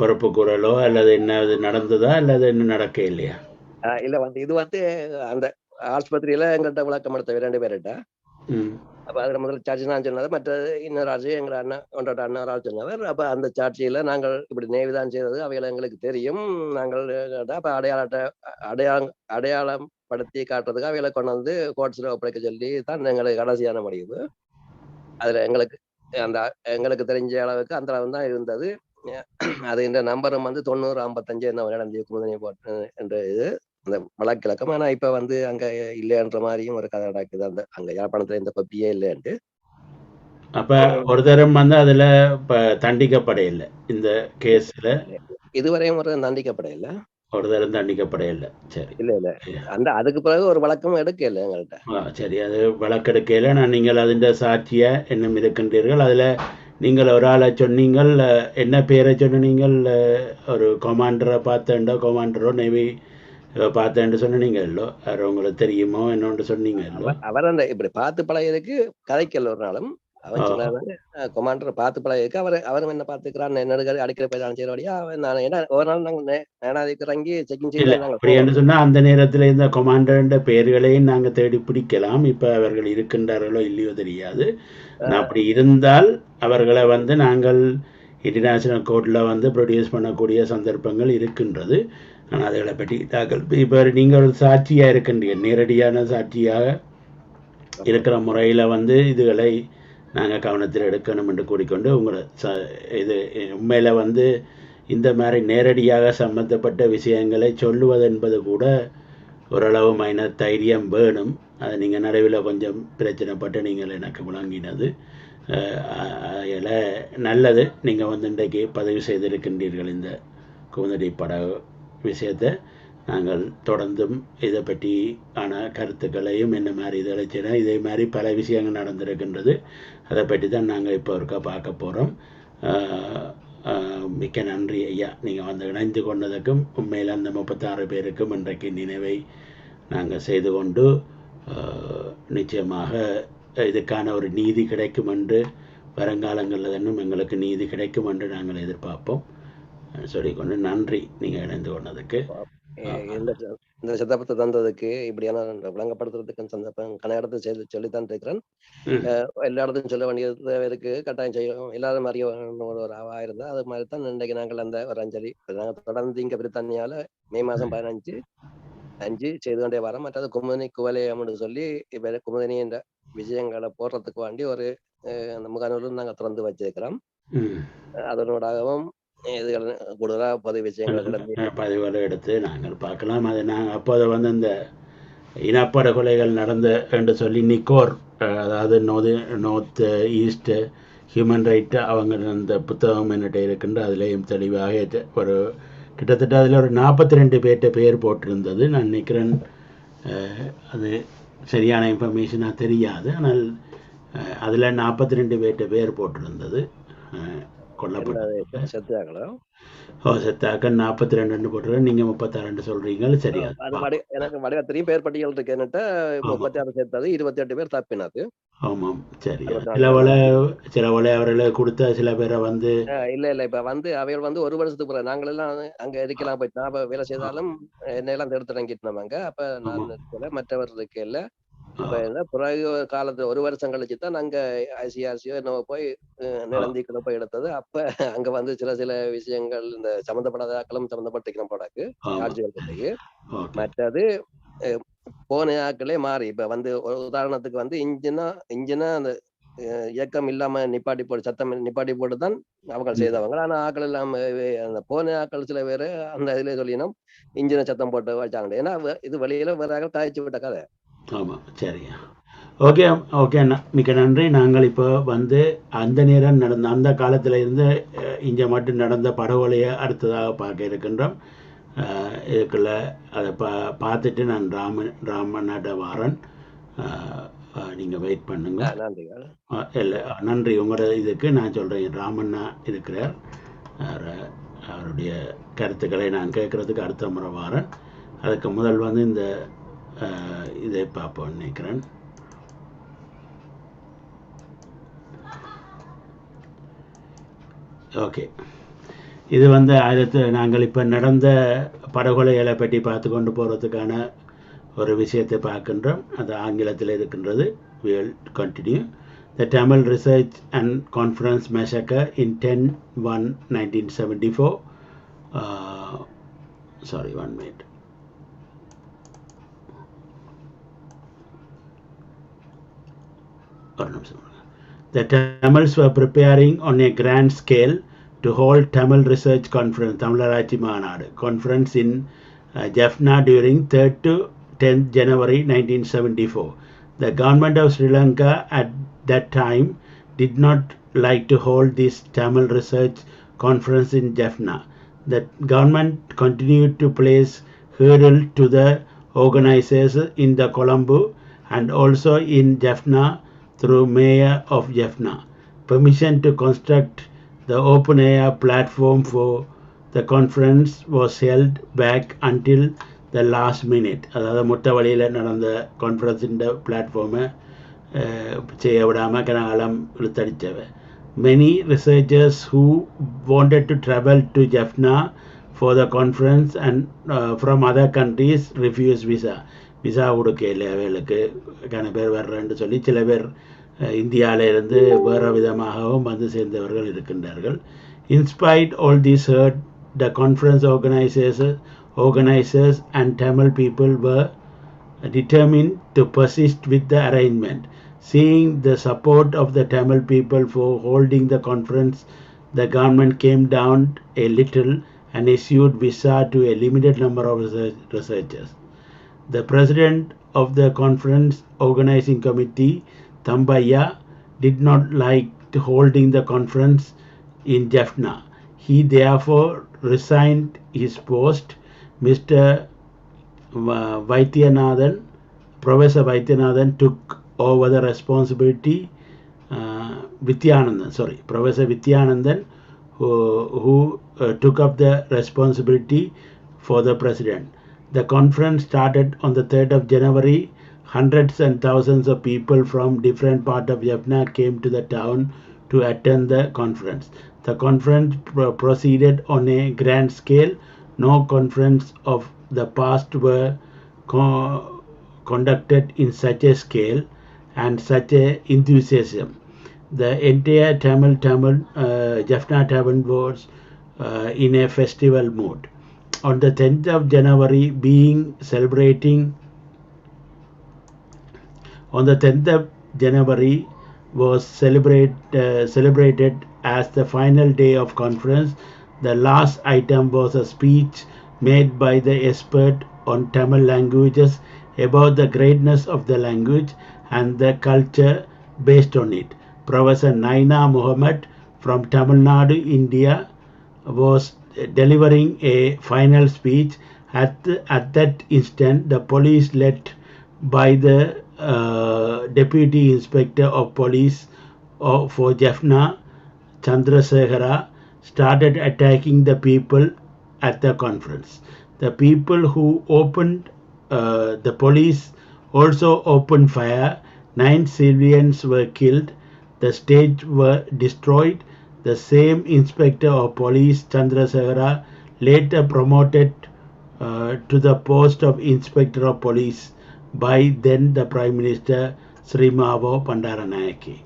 பொறுப்பு கூறலோ அல்லது என்ன அது நடந்ததா அல்லது இன்னும் நடக்க இல்லையா? இல்ல வந்து இது வந்து அந்த ஆஸ்பத்திரியில எங்கள்கிட்ட விளக்கம் எடுத்த 2 பேர்கிட்ட. அப்ப அதுல முதல்ல சாட்சி நான் சொன்னது, மற்றது இன்னொரு ஆட்சி எங்க அண்ணன் ஒன்றோட அண்ணன் ஆள் சொன்னவர். அப்ப அந்த சாட்சியில நாங்கள் இப்படி நேவிதான் செய்தது, அவைகளை எங்களுக்கு தெரியும், நாங்கள் அப்ப அடையாளம் படுத்தி காட்டுறதுக்கு அவைகளை கொண்டு வந்து கோர்ட்ஸ்ல ஒப்படைக்க சொல்லி தான் எங்களுக்கு கடைசியான முடிவு. அதுல எங்களுக்கு தெரிஞ்ச அளவுக்கு அந்த அளவு தான் இருந்தது. அது இந்த நம்பரும் வந்து 9055 என்ன நடந்து குமுதனை போட்டு என்ற இது அந்த வழக்கிழக்கம். ஆனா இப்ப வந்து அங்க இல்லைன்ற மாதிரியும் ஒரு கதை நடக்குது. அங்க யாழ்ப்பாணத்துல இந்த கொப்பியே இல்லைன்ட்டு. அப்ப ஒரு தரம் வந்து அதுல தண்டிக்கப்பட இல்லை இந்த கேஸ்ல, இதுவரையும் ஒரு தண்டிக்கப்பட இல்லை, ஒரு தரம் தண்டிக்கப்பட இல்லை. சரி, இல்ல இல்ல அதுக்கு பிறகு ஒரு வழக்கம் எடுக்கல எங்கள்கிட்ட. சரி, அது வழக்கெடுக்கையில நீங்கள் அதிண்ட சாட்சியா என்னும் இருக்கின்றீர்கள். அதுல நீங்கள் ஒரு ஆளை சொன்னீங்கள், என்ன பேரை சொன்னீங்கள்? ஒரு கொமாண்டரை பார்த்தேன்டோ, கொமாண்டரோ நேவி பார்த்தேன்னு சொன்னீங்கல்லோ, அது உங்களுக்கு தெரியுமோ என்னோன்னு சொன்னீங்கல்லோ. அவர் அந்த இப்படி பார்த்து பழகியதுக்கு கதைக்கல ஒரு நாளும். அவன் சொன்னாரு கொமாண்டரை பார்த்து பழகிருக்கு, அவரும் என்ன பார்த்துக்கிறான் என்ன அடிக்கிற போய் செய்யறபடியா நான் என்ன ஒரு நாள் நாங்கள் இறங்கி செக்கிங் செய்ய சொன்னா அந்த நேரத்துல இந்த கொமாண்டர் பெயர்களையும் நாங்க தேடி பிடிக்கலாம். இப்ப அவர்கள் இருக்கின்றார்களோ இல்லையோ தெரியாது. அப்படி இருந்தால் அவர்களை வந்து நாங்கள் இன்டர்நேஷனல் கோர்ட்ல வந்து ப்ரொடியூஸ் பண்ணக்கூடிய சந்தர்ப்பங்கள் இருக்கின்றது. ஆனால் அதுகளை பற்றி தாக்கல் இப்போ நீங்கள் ஒரு சாட்சியா இருக்கின்றீங்க, நேரடியான சாட்சியாக இருக்கிற முறையில வந்து இதுகளை நாங்கள் கவனத்தில் எடுக்கணும் என்று கூறிக்கொண்டு உங்களை இது உண்மையில வந்து இந்த மாதிரி நேரடியாக சம்பந்தப்பட்ட விஷயங்களை சொல்லுவது என்பது கூட ஓரளவு தைரியம் வேணும். அது நீங்கள் நடுவில் கொஞ்சம் பிரச்சனைப்பட்டு நீங்கள் எனக்கு விளங்கினது. அதில் நல்லது, நீங்கள் வந்து இன்றைக்கு பதிவு செய்திருக்கின்றீர்கள் இந்த குமுதடி படகு விஷயத்தை. நாங்கள் தொடர்ந்தும் இதை பற்றி ஆன கருத்துக்களையும் என்ன மாதிரி இதை செய்யணும், இதே மாதிரி பல விஷயங்கள் நடந்திருக்கின்றது. அதை பற்றி தான் நாங்கள் இப்போ ஒருக்கா பார்க்க போகிறோம். மிக்க நன்றி ஐயா, நீங்கள் வந்து இணைந்து கொண்டதுக்கும் உண்மையில் அந்த 36 பேருக்கும் இன்றைக்கு நினைவை நாங்கள் செய்து கொண்டு நிச்சயமாக இதுக்கான ஒரு நீதி கிடைக்கும் என்று வருங்காலங்களில் இன்னும் எங்களுக்கு நீதி கிடைக்கும் என்று நாங்கள் எதிர்பார்ப்போம் சொல்லிக்கொண்டு நன்றி நீங்கள் இணைந்து கொண்டதுக்கு. இந்த சந்தர்ப்பத்தை தந்ததுக்கு இப்படியான விளங்கப்படுத்துறதுக்கு சந்தர்ப்பம் கன இடத்துல சொல்லித்தான் இருக்கிறேன். எல்லா இடத்தையும் சொல்ல வேண்டியது இருக்கு, கட்டாயம் செய்யும். எல்லாரும் மாதிரி ஒரு ஆயிருந்தா அது மாதிரி தான் இன்றைக்கு நாங்கள் அந்த ஒரு அஞ்சலி நாங்கள் தொடர்ந்து இங்க பிரித்தானியால மே மாதம் 15 செய்து கொண்டே வரோம். மற்றது குமுதனி குவலயம்னு சொல்லி இப்ப குமுதனி என்ற விஷயங்களை போடுறதுக்கு வேண்டி ஒரு அந்த முகானூரும் நாங்கள் திறந்து வச்சிருக்கிறோம். அதனோடாகவும் கூடுதலாக பதிவுகளை எடுத்து நாங்கள் பார்க்கலாம். அது நாங்கள் அப்போதை வந்து இந்த இனப்படுகொலைகள் நடந்த என்று சொல்லி நிக்கோர், அதாவது நோர்த் ஈஸ்ட் ஹியூமன் ரைட் அவங்க அந்த புத்தகம் என்னட்ட இருக்கின்ற அதிலேயும் தெளிவாக ஒரு கிட்டத்தட்ட அதில் ஒரு 42 பேர்கிட்ட பேர் போட்டிருந்தது. நான் நினைக்கிறேன் அது சரியான இன்ஃபர்மேஷனாக தெரியாது, ஆனால் அதில் 42 பேர்கிட்ட பேர் போட்டிருந்தது கொல்லப்பட்ட. செத்தாக்க 42 போட்டுருக்கேன், நீங்க 36 சொல்றீங்க. சரியா? எனக்கு வடிவத்திலையும் பேர் பட்டியல் இருக்கு. என்னட்ட 36 சேர்த்தது 28 பேர் தப்பினது. ஆமாம், சரி. சில அவர்களை கொடுத்த சில பேரை வந்து இல்ல இப்ப வந்து அவைகள் வந்து ஒரு வருஷத்துக்கு பிறகு நாங்கள் எல்லாம் அங்க இருக்கலாம் போயிட்டு அப்ப வேலை செய்தாலும் என்னெல்லாம் எடுத்து இறங்கிட்டு. அப்ப நான் மற்றவர் இருக்க இல்ல. இப்ப என்ன பிறகு காலத்துல ஒரு வருஷம் கழிச்சுதான் நாங்க ஐசிஆர்சியோ என்னவோ போய் நிலந்திக்குள்ள போய் எடுத்தது. அப்ப அங்க வந்து சில விஷயங்கள் இந்த சம்பந்தப்படாத ஆக்களும் சம்பந்தப்பட்டிருக்கிறோம் போடாக்கு சார்ஜுகள் பற்றிக்கு. மற்றது போன ஆக்களே மாறி இப்ப வந்து ஒரு உதாரணத்துக்கு வந்து இன்ஜினா அந்த இயக்கம் இல்லாம நிப்பாட்டி போட்டு சத்தம் நிப்பாட்டி போட்டுதான் அவங்க செய்தவங்க. ஆனா ஆக்கள் இல்லாம அந்த போன ஆக்கள் சில பேரு அந்த இதுல சொல்லினோம் இன்ஜினை சத்தம் போட்டு வச்சாங்க. ஏன்னா இது வெளியில வேற காய்ச்சி விட்ட கதை. ஆமாம், சரியா. ஓகே ஓகே மிக்க நன்றி. நாங்கள் இப்போ வந்து அந்த நேரம் நடந்த அந்த காலத்தில் இருந்து இங்கே மட்டும் நடந்த படுகொலையை அடுத்ததாக பார்க்க இருக்கின்றோம். இதுக்குள்ள அதை பார்த்துட்டு நான் ராமநாட்ட வாரன். நீங்கள் வெயிட் பண்ணுங்க. நன்றிகள். இல்லை நன்றி. உங்களோட இதுக்கு நான் சொல்கிறேன். ராமண்ணா இருக்கிறார். அவருடைய கருத்துக்களை நான் கேட்குறதுக்கு அடுத்த முறை வாரன். அதுக்கு முதல் வந்து இந்த இதை பார்ப்போம் நினைக்கிறேன். ஓகே, இது வந்து நாங்கள் இப்போ நடந்த படுகொலைகளை பற்றி பார்த்து கொண்டு போகிறதுக்கான ஒரு விஷயத்தை பார்க்கின்றோம். அது ஆங்கிலத்தில் இருக்கின்றது. We will continue. The Tamil Research and Conference massacre in 10/1/1974. Sorry, 1 minute. The Tamils were preparing on a grand scale to hold Tamil Research Conference, Tamilarachi Maanadu conference in Jaffna during 3rd to 10th January 1974. The government of Sri Lanka at that time did not like to hold this Tamil Research Conference in Jaffna. The government continued to place hurdle to the organizers in the Colombo and also in Jaffna through Mayor of Jaffna. Permission to construct the open-air platform for the conference was held back until the last minute. அதாவது முட்ட வழியில் நடந்த கான்ஃபரன்ஸின் பிளாட்ஃபார்மை செய்ய விடாமல் கனகாலம் இழுத்தடித்தவ. Many researchers who wanted to travel to Jaffna for the conference and from other countries refused visa. Visa கொடுக்கல அவர்களுக்கு. கன பேர் வர்றேன்னு சொல்லி சில பேர் இந்தியாவிலிருந்து வேறு விதமாகவும் வந்து சேர்ந்தவர்கள் இருக்கின்றார்கள். In spite all this hurt, the conference organizers and Tamil people were determined to persist with the arrangement. Seeing the support of the Tamil people for holding the conference, the government came down a little and issued visa to a limited number of researchers. The president of the conference organizing committee, Thambaya, did not like holding the conference in Jaffna. He therefore resigned his post. Mr. Vaidyanathan, Professor Vaidyanathan took over the responsibility. Professor Vidyanandan, who took up the responsibility for the president. The conference started on the 3rd of January. Hundreds and thousands of people from different parts of Jaffna came to the town to attend the conference. The conference proceeded on a grand scale. No conference of the past were conducted in such a scale and such a enthusiasm. The entire Jaffna town was in a festival mood. On the 10th of January, was celebrated as the final day of conference. The last item was a speech made by the expert on Tamil languages about the greatness of the language and the culture based on it. Professor Naina Muhammad from Tamil Nadu, India, was delivering a final speech. At that instant, the police led by the Deputy Inspector of Police for Jaffna, Chandrasekhara, started attacking the people at the conference. The people who opened, the police also opened fire. 9 civilians were killed. The stage were destroyed. The same Inspector of Police, Chandrasekhara, later promoted to the post of Inspector of Police by then the Prime Minister Srimavo Bandaranaike.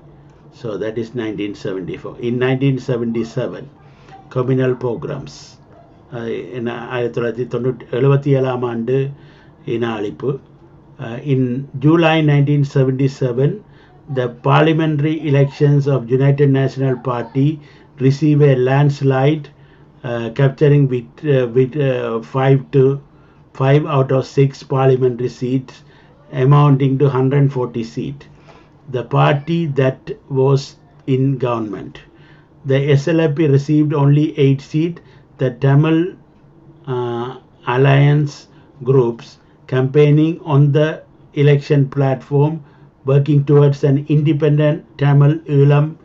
So that is 1974. In 1977, communal pogroms. In 1977 ஆண்டு இன அழிப்பு. In July 1977, the parliamentary elections of United National Party received a landslide, capturing with 5 out of 6 parliamentary seats, amounting to 140 seats. the party that was in government. The SLP received only 8 seats. The Tamil alliance groups campaigning on the election platform working towards an independent Tamil Ulam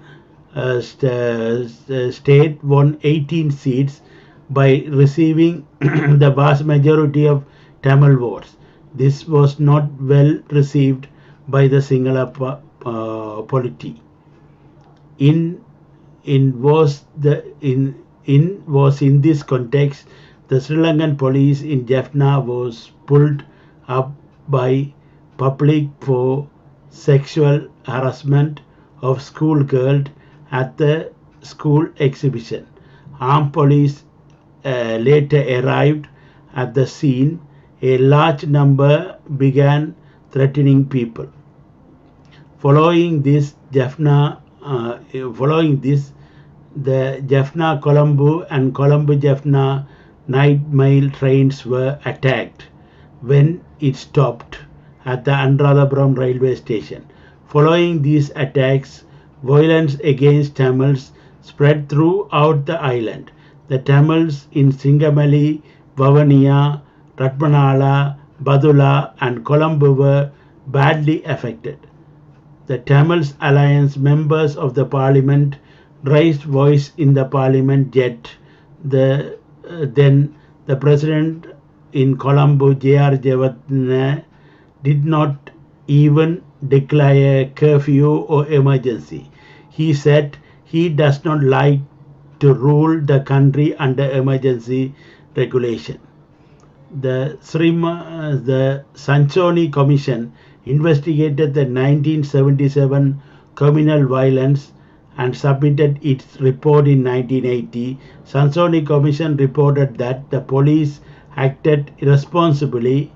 state won 18 seats by receiving the vast majority of Tamil votes. This was not well received by the Sinhala polity. In was in this context the Sri Lankan police in Jaffna was pulled up by public for sexual harassment of school girls at the school exhibition. Armed police later arrived at the scene. A large number began threatening people. Following this, the Jaffna Colombo and Colombo Jaffna night mail trains were attacked when it stopped at the Anuradhapuram railway station. Following these attacks, violence against Tamils spread throughout the island. The Tamils in Singamali, Vavaniya, Ratmanala, Badula and Colombo were badly affected. The Tamils Alliance members of the parliament raised voice in the parliament, yet then the president in Colombo, J.R. Jayawarne, did not even declare a curfew or emergency. He said he does not like to rule the country under emergency regulation. The Sanchoni Commission investigated the 1977 communal violence and submitted its report in 1980. Sanchoni Commission reported that the police acted irresponsibly.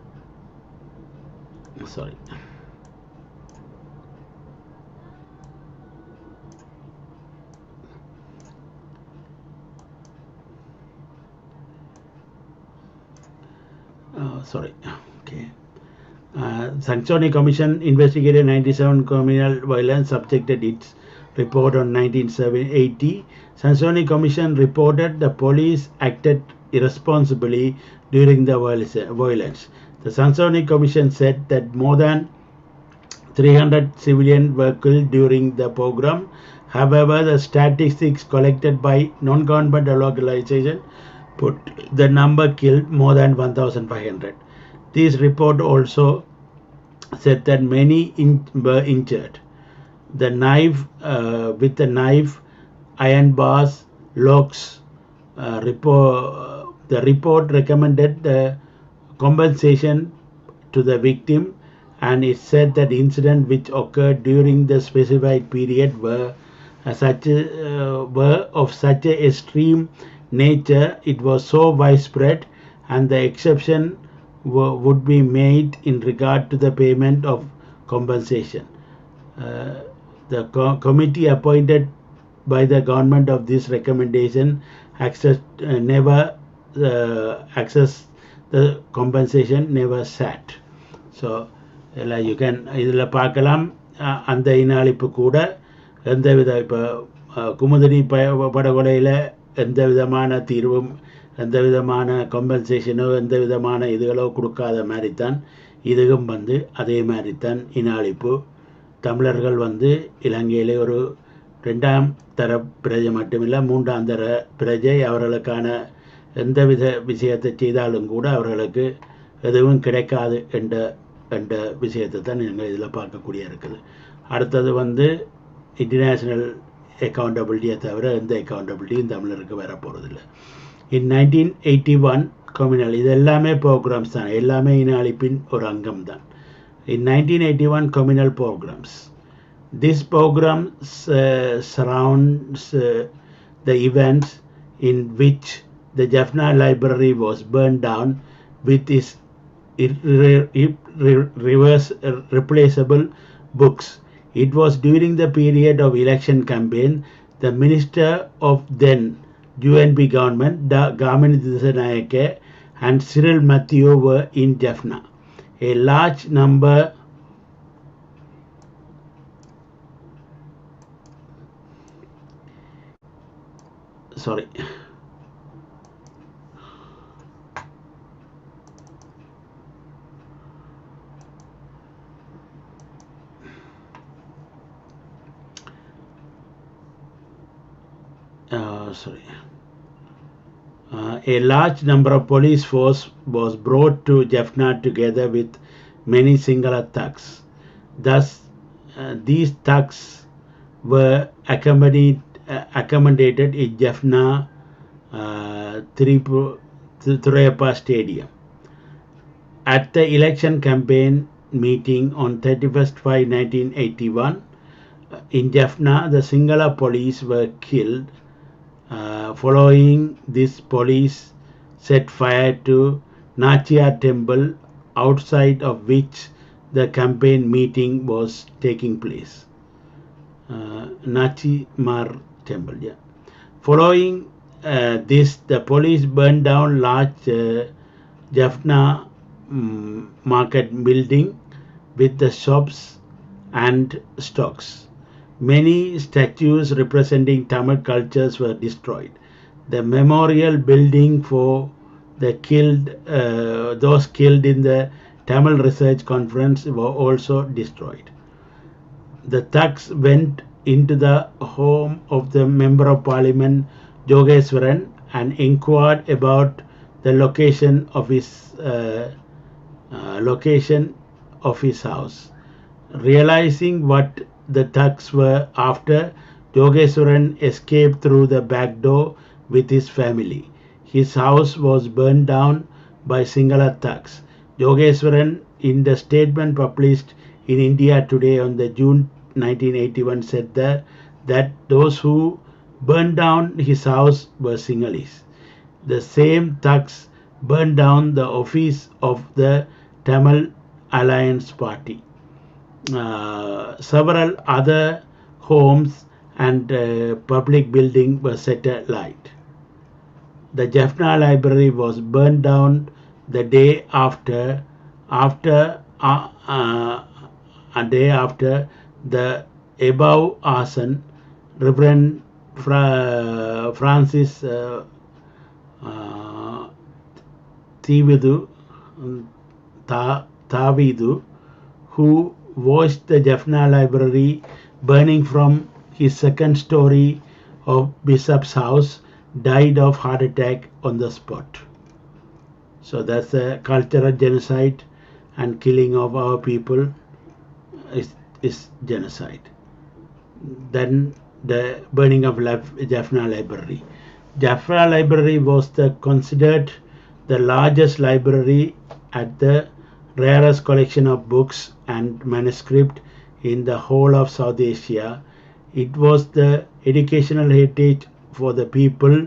Sanchoni Commission investigated 97 communal violence, subjected its report on 1980. Sanchoni Commission reported the police acted irresponsibly during the violence. The Sanchoni Commission said that more than 300 civilians were killed during the pogrom. However, the statistics collected by non-governmental organizations put the number killed more than 1,500. This report also said that many were injured. The knife, iron bars, locks. The report recommended the compensation to the victim, and it said that incidents which occurred during the specified period were of such an extreme nature, it was so widespread, and the exception would be made in regard to the payment of compensation. The committee appointed by the government of this recommendation never access the compensation never sat. So you can இதில் பார்க்கலாம் அந்த இனஅழிப்பு கூட எந்தவித இப்போ குமுதினி படுகொலையில் எந்த விதமான தீர்வும் எந்த விதமான கம்பன்சேஷனோ எந்த விதமான இதுகளோ கொடுக்காத மாதிரி தான் இதுவும் அதே மாதிரி தான் இனஅழிப்பு. தமிழர்கள் இலங்கையிலே ஒரு 2ஆம் தர பிரஜை மட்டுமில்லை, 3ஆம் தர பிரஜை. அவர்களுக்கான எந்தவித விஷயத்தை செய்தாலும் கூட அவர்களுக்கு எதுவும் கிடைக்காது என்ற விஷயத்தை தான் நீங்கள் இதில் பார்க்கக்கூடிய இருக்குது. அடுத்தது இன்டர்நேஷ்னல் அக்கௌண்டபிலிட்டியை தவிர எந்த அக்கௌண்டபிலிட்டியும் தமிழருக்கு வர போகிறதில்லை. இன் 1981 கம்யூனல், இது எல்லாமே ப்ரோக்ராம்ஸ் தான், எல்லாமே இன அழிப்பின் ஒரு அங்கம் தான். இன் 1981 communal programs. This program surrounds the events in which the Jaffna library was burned down with its replaceable books. It was during the period of election campaign. The minister of then UNP government, Gamin Dissanayake and Cyril Matthew were in Jaffna. A large number sorry. Sorry. A large number of police force was brought to Jaffna together with many Sinhala thugs. Thus, these thugs were accommodated in Jaffna Thurayappa Stadium. At the election campaign meeting on 31st/5/1981 in Jaffna, the Sinhala police were killed. Following this, police set fire to Nachia temple, outside of which the campaign meeting was taking place. Nachimar temple, yeah. Following this, the police burned down large Jaffna market building with the shops and stocks. Many statues representing Tamil cultures were destroyed. The memorial building for the those killed in the Tamil Research Conference were also destroyed. The thugs went into the home of the Member of Parliament Jogeswaran and inquired about the location of his house. Realizing what the thugs were after, Jogeswaran escaped through the back door with his family. His house was burned down by Sinhala thugs. Jogeswaran, in the statement published in India Today on the June 1981, said that those who burned down his house were Sinhalese. The same thugs burned down the office of the Tamil Alliance Party. Several other homes and public buildings were set alight. The Jaffna Library was burned down the day after the above arson. Reverend Francis Tavidu, who watched the Jaffna Library burning from his second story of Bishop's house, died of heart attack on the spot. So that's a cultural genocide, and killing of our people is genocide. Then the burning of Jaffna Library. Jaffna Library was considered the largest library at the rarest collection of books and manuscript in the whole of South Asia. It was the educational heritage for the people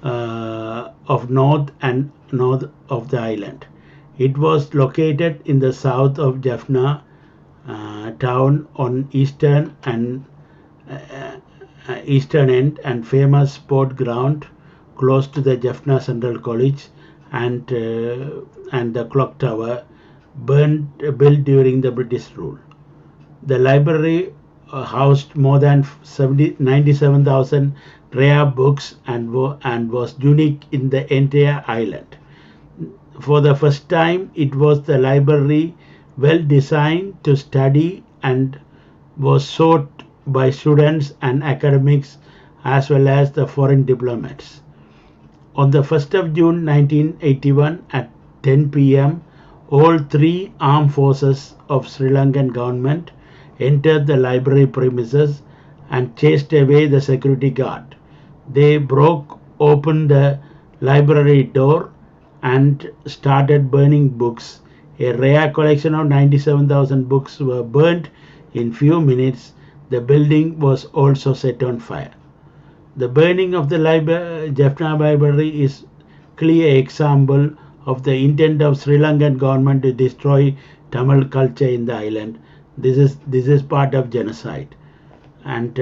of north of the island. It was located in the south of Jaffna town on eastern end and famous sport ground close to the Jaffna Central College and the clock tower built during the British rule. The library housed more than 97,000 rare books and was unique in the entire island. For the first time, it was the library well designed to study and was sought by students and academics as well as the foreign diplomats. On the 1st of June 1981 at 10 p.m., all three armed forces of Sri Lankan government entered the library premises and chased away the security guard. They broke open the library door and started burning books. A rare collection of 97,000 books were burned in few minutes. The building was also set on fire. The burning of the Jaffna Library is clear example of the intent of Sri Lankan government to destroy Tamil culture in the island. This is part of genocide. And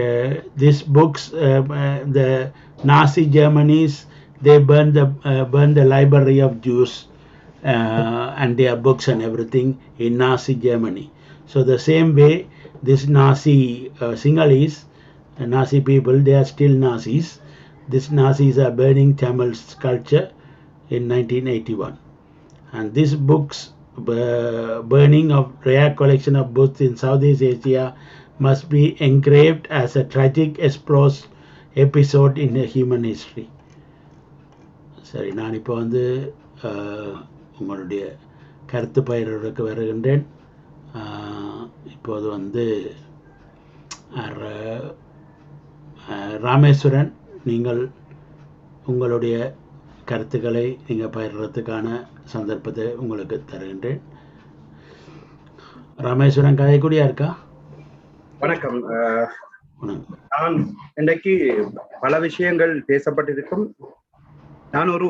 these books, the Nazi Germany's, they burned the library of Jews and their books and everything in Nazi Germany. So the same way, this Nazi Sinhalese, Nazi people, they are still Nazis. These Nazis are burning Tamil culture in 1981. And this book's burning of rare collection of books in Southeast Asia must be engraved as a tragic episode in the human history. சரி, நான் இப்போ வந்து உங்களுடைய கருத்து பயிர்களுக்கு வருகின்றேன். இப்போது வந்து ராமேஸ்வரன், நீங்கள் உங்களுடைய கருத்துக்களை நீங்கள் பயிர்றதுக்கான சந்தர்ப்பத்தை உங்களுக்கு தருகின்றேன். ராமேஸ்வரன் கதைக்கூடியா இருக்கா? வணக்கம். நான் இன்றைக்கு பல விஷயங்கள் பேசப்பட்டிருக்கும். நான் ஒரு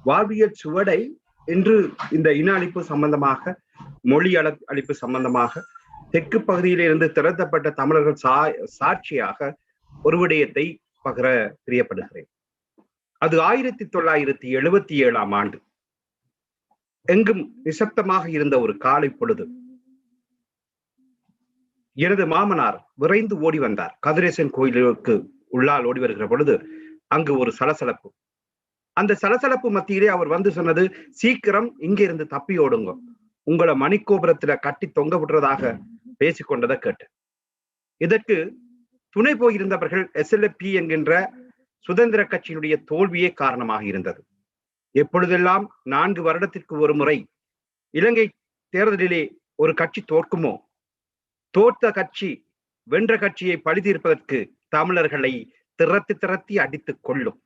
வாழ்வியல் சுவடை இன்று இந்த இன அழிப்பு சம்பந்தமாக, மொழி அழிப்பு சம்பந்தமாக தெற்கு பகுதியிலிருந்து திரட்டப்பட்ட தமிழர்கள் சாட்சியாக ஒரு விடயத்தை பகிர பிரியப்படுகிறேன். அது 1977 ஆண்டு எங்கும் நிசப்தமாக இருந்த ஒரு காலை பொழுது எனது மாமனார் விரைந்து ஓடி வந்தார். கதிரேசன் கோயிலுக்கு உள்ளால் ஓடி வருகிற பொழுது அங்கு ஒரு சலசலப்பு. அந்த சலசலப்பு மத்தியிலே அவர் வந்து சொன்னது, சீக்கிரம் இங்க இருந்து தப்பி ஓடுங்க, உங்களை மணிக்கோபுரத்துல கட்டி தொங்க விடுறதாக பேசிக்கொண்டதை கேட்டு. இதற்கு துணை போயிருந்தவர்கள் SLP என்கின்ற சுதந்திர கட்சியினுடைய தோல்வியே காரணமாக இருந்தது. எப்பொழுதெல்லாம் 4 வருடத்திற்கு ஒரு முறை இலங்கை தேர்தலிலே ஒரு கட்சி தோற்குமோ, தோற்ற கட்சி வென்ற கட்சியை பழி தீர்ப்பதற்கு தமிழர்களை திரத்தி அடித்துக் கொள்ளும்.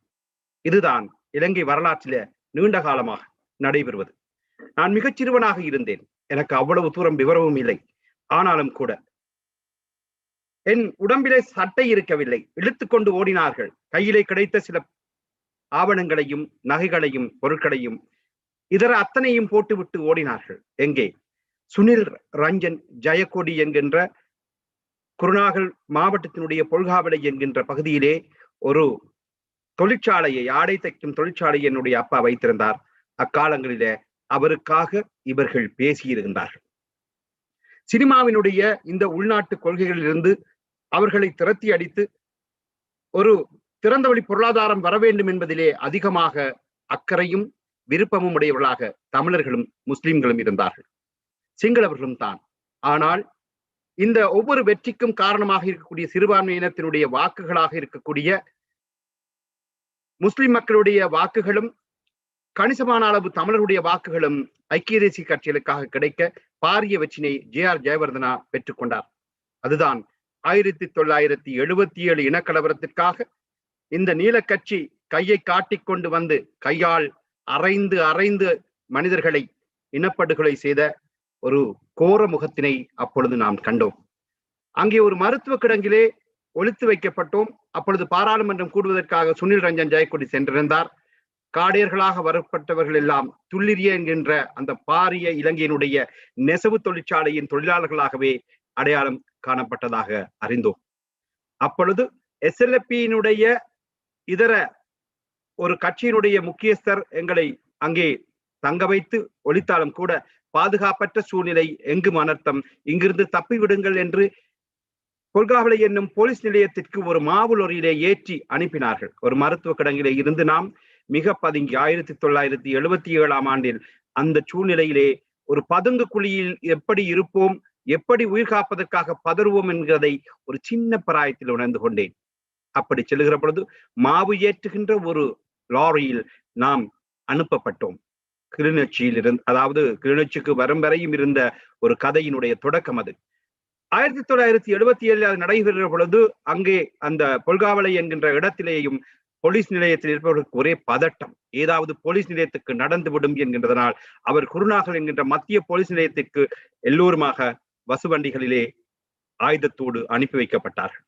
இதுதான் இலங்கை வரலாற்றில நீண்ட காலமாக நடைபெறுவது. நான் மிகச் சிறுவனாக இருந்தேன், எனக்கு அவ்வளவு தூரம் விவரமும் இல்லை. ஆனாலும் கூட என் உடம்பிலே சட்டை இருக்கவில்லை, இழுத்துக்கொண்டு ஓடினார்கள். கையிலே கிடைத்த சில ஆவணங்களையும் நகைகளையும் பொருட்களையும் இதர அத்தனையும் போட்டுவிட்டு ஓடினார்கள். எங்கே? சுனில் ரஞ்சன் ஜெயக்கொடி என்கின்ற குருநாகல் மாவட்டத்தினுடைய பொல்காவலை என்கின்ற பகுதியிலே ஒரு தொழிற்சாலையை, ஆடை தைக்கும் தொழிற்சாலையை என்னுடைய அப்பா வைத்திருந்தார். அக்காலங்களிலே அவருக்காக இவர்கள் பேசியிருந்தார்கள். சினிமாவினுடைய இந்த உள்நாட்டு கொள்கைகளிலிருந்து அவர்களை திரட்டி அடித்து ஒரு திறந்த வழி பொருளாதாரம் வர வேண்டும் என்பதிலே அதிகமாக அக்கறையும் விருப்பமும் உடையவர்களாக தமிழர்களும் முஸ்லிம்களும் இருந்தார்கள், சிங்களவர்களும் தான். ஆனால் இந்த ஒவ்வொரு வெற்றிக்கும் காரணமாக இருக்கக்கூடிய சிறுபான்மையினத்தினுடைய வாக்குகளாக இருக்கக்கூடிய முஸ்லிம் மக்களுடைய வாக்குகளும் கணிசமான அளவு தமிழருடைய வாக்குகளும் ஐக்கிய தேசிய கட்சிகளுக்காக கிடைக்க பாரிய வெற்றினை JR ஜெயவர்தனா பெற்றுக்கொண்டார். அதுதான் 1977 இனக்கலவரத்திற்காக இந்த நீல கட்சி கையை காட்டிக்கொண்டு வந்து கையால் அரைந்து மனிதர்களை இனப்படுகொலை செய்த ஒரு கோர முகத்தினை அப்பொழுது நாம் கண்டோம். அங்கே ஒரு மருத்துவ கிடங்கிலே ஒளித்து வைக்கப்பட்டோம். அப்பொழுது பாராளுமன்றம் கூடுவதற்காக சுனில் ரஞ்சன் ஜெயக்கொடி சென்றிருந்தார். காடையர்களாக வரப்பட்டவர்கள் எல்லாம் துள்ளிரிய என்கின்ற அந்த பாரிய இலங்கையினுடைய நெசவு தொழிற்சாலையின் தொழிலாளர்களாகவே அடையாளம் காணப்பட்டதாக அறிந்தோம். அப்பொழுது SLP-யினுடைய இதர ஒரு கட்சியினுடைய முக்கியஸ்தர் எங்களை அங்கே தங்க வைத்து ஒழித்தாலும் கூட பாதுகாப்பற்ற சூழ்நிலை, எங்கும் அனர்த்தம், இங்கிருந்து தப்பிவிடுங்கள் என்று கொல்காவலை என்னும் போலீஸ் நிலையத்திற்கு ஒரு மாவுலொரியிலே ஏற்றி அனுப்பினார்கள். ஒரு மருத்துவ கிடங்கிலே இருந்து நாம் மிக பதுங்கி 1977 ஆண்டில் அந்த சூழ்நிலையிலே ஒரு பதுங்கு குழியில் எப்படி இருப்போம், எப்படி உயிர் காப்பதற்காக பதறுவோம் என்கிறதை ஒரு சின்ன பிராயத்தில் உணர்ந்து கொண்டேன். அப்படி செல்லுகிற பொழுது மாவு ஏற்றுகின்ற ஒரு லாரியில் நாம் அனுப்பப்பட்டோம். கிளிநொச்சியில் இருந்து, அதாவது கிளிநொச்சிக்கு வரும் வரையும் இருந்த ஒரு கதையினுடைய தொடக்கம் அது. 1977 அது நடைபெறுகிற பொழுது அங்கே அந்த பொல்காவலை என்கின்ற இடத்திலேயும் போலீஸ் நிலையத்தில் இருப்பவர்களுக்கு ஒரே பதட்டம், ஏதாவது போலீஸ் நிலையத்துக்கு நடந்துவிடும் என்கின்றதனால் அவர் குருநாகல் என்கின்ற மத்திய போலீஸ் நிலையத்திற்கு எல்லோருமாக வசுவண்டிகளிலே ஆயுதத்தோடு அனுப்பி வைக்கப்பட்டார்கள்.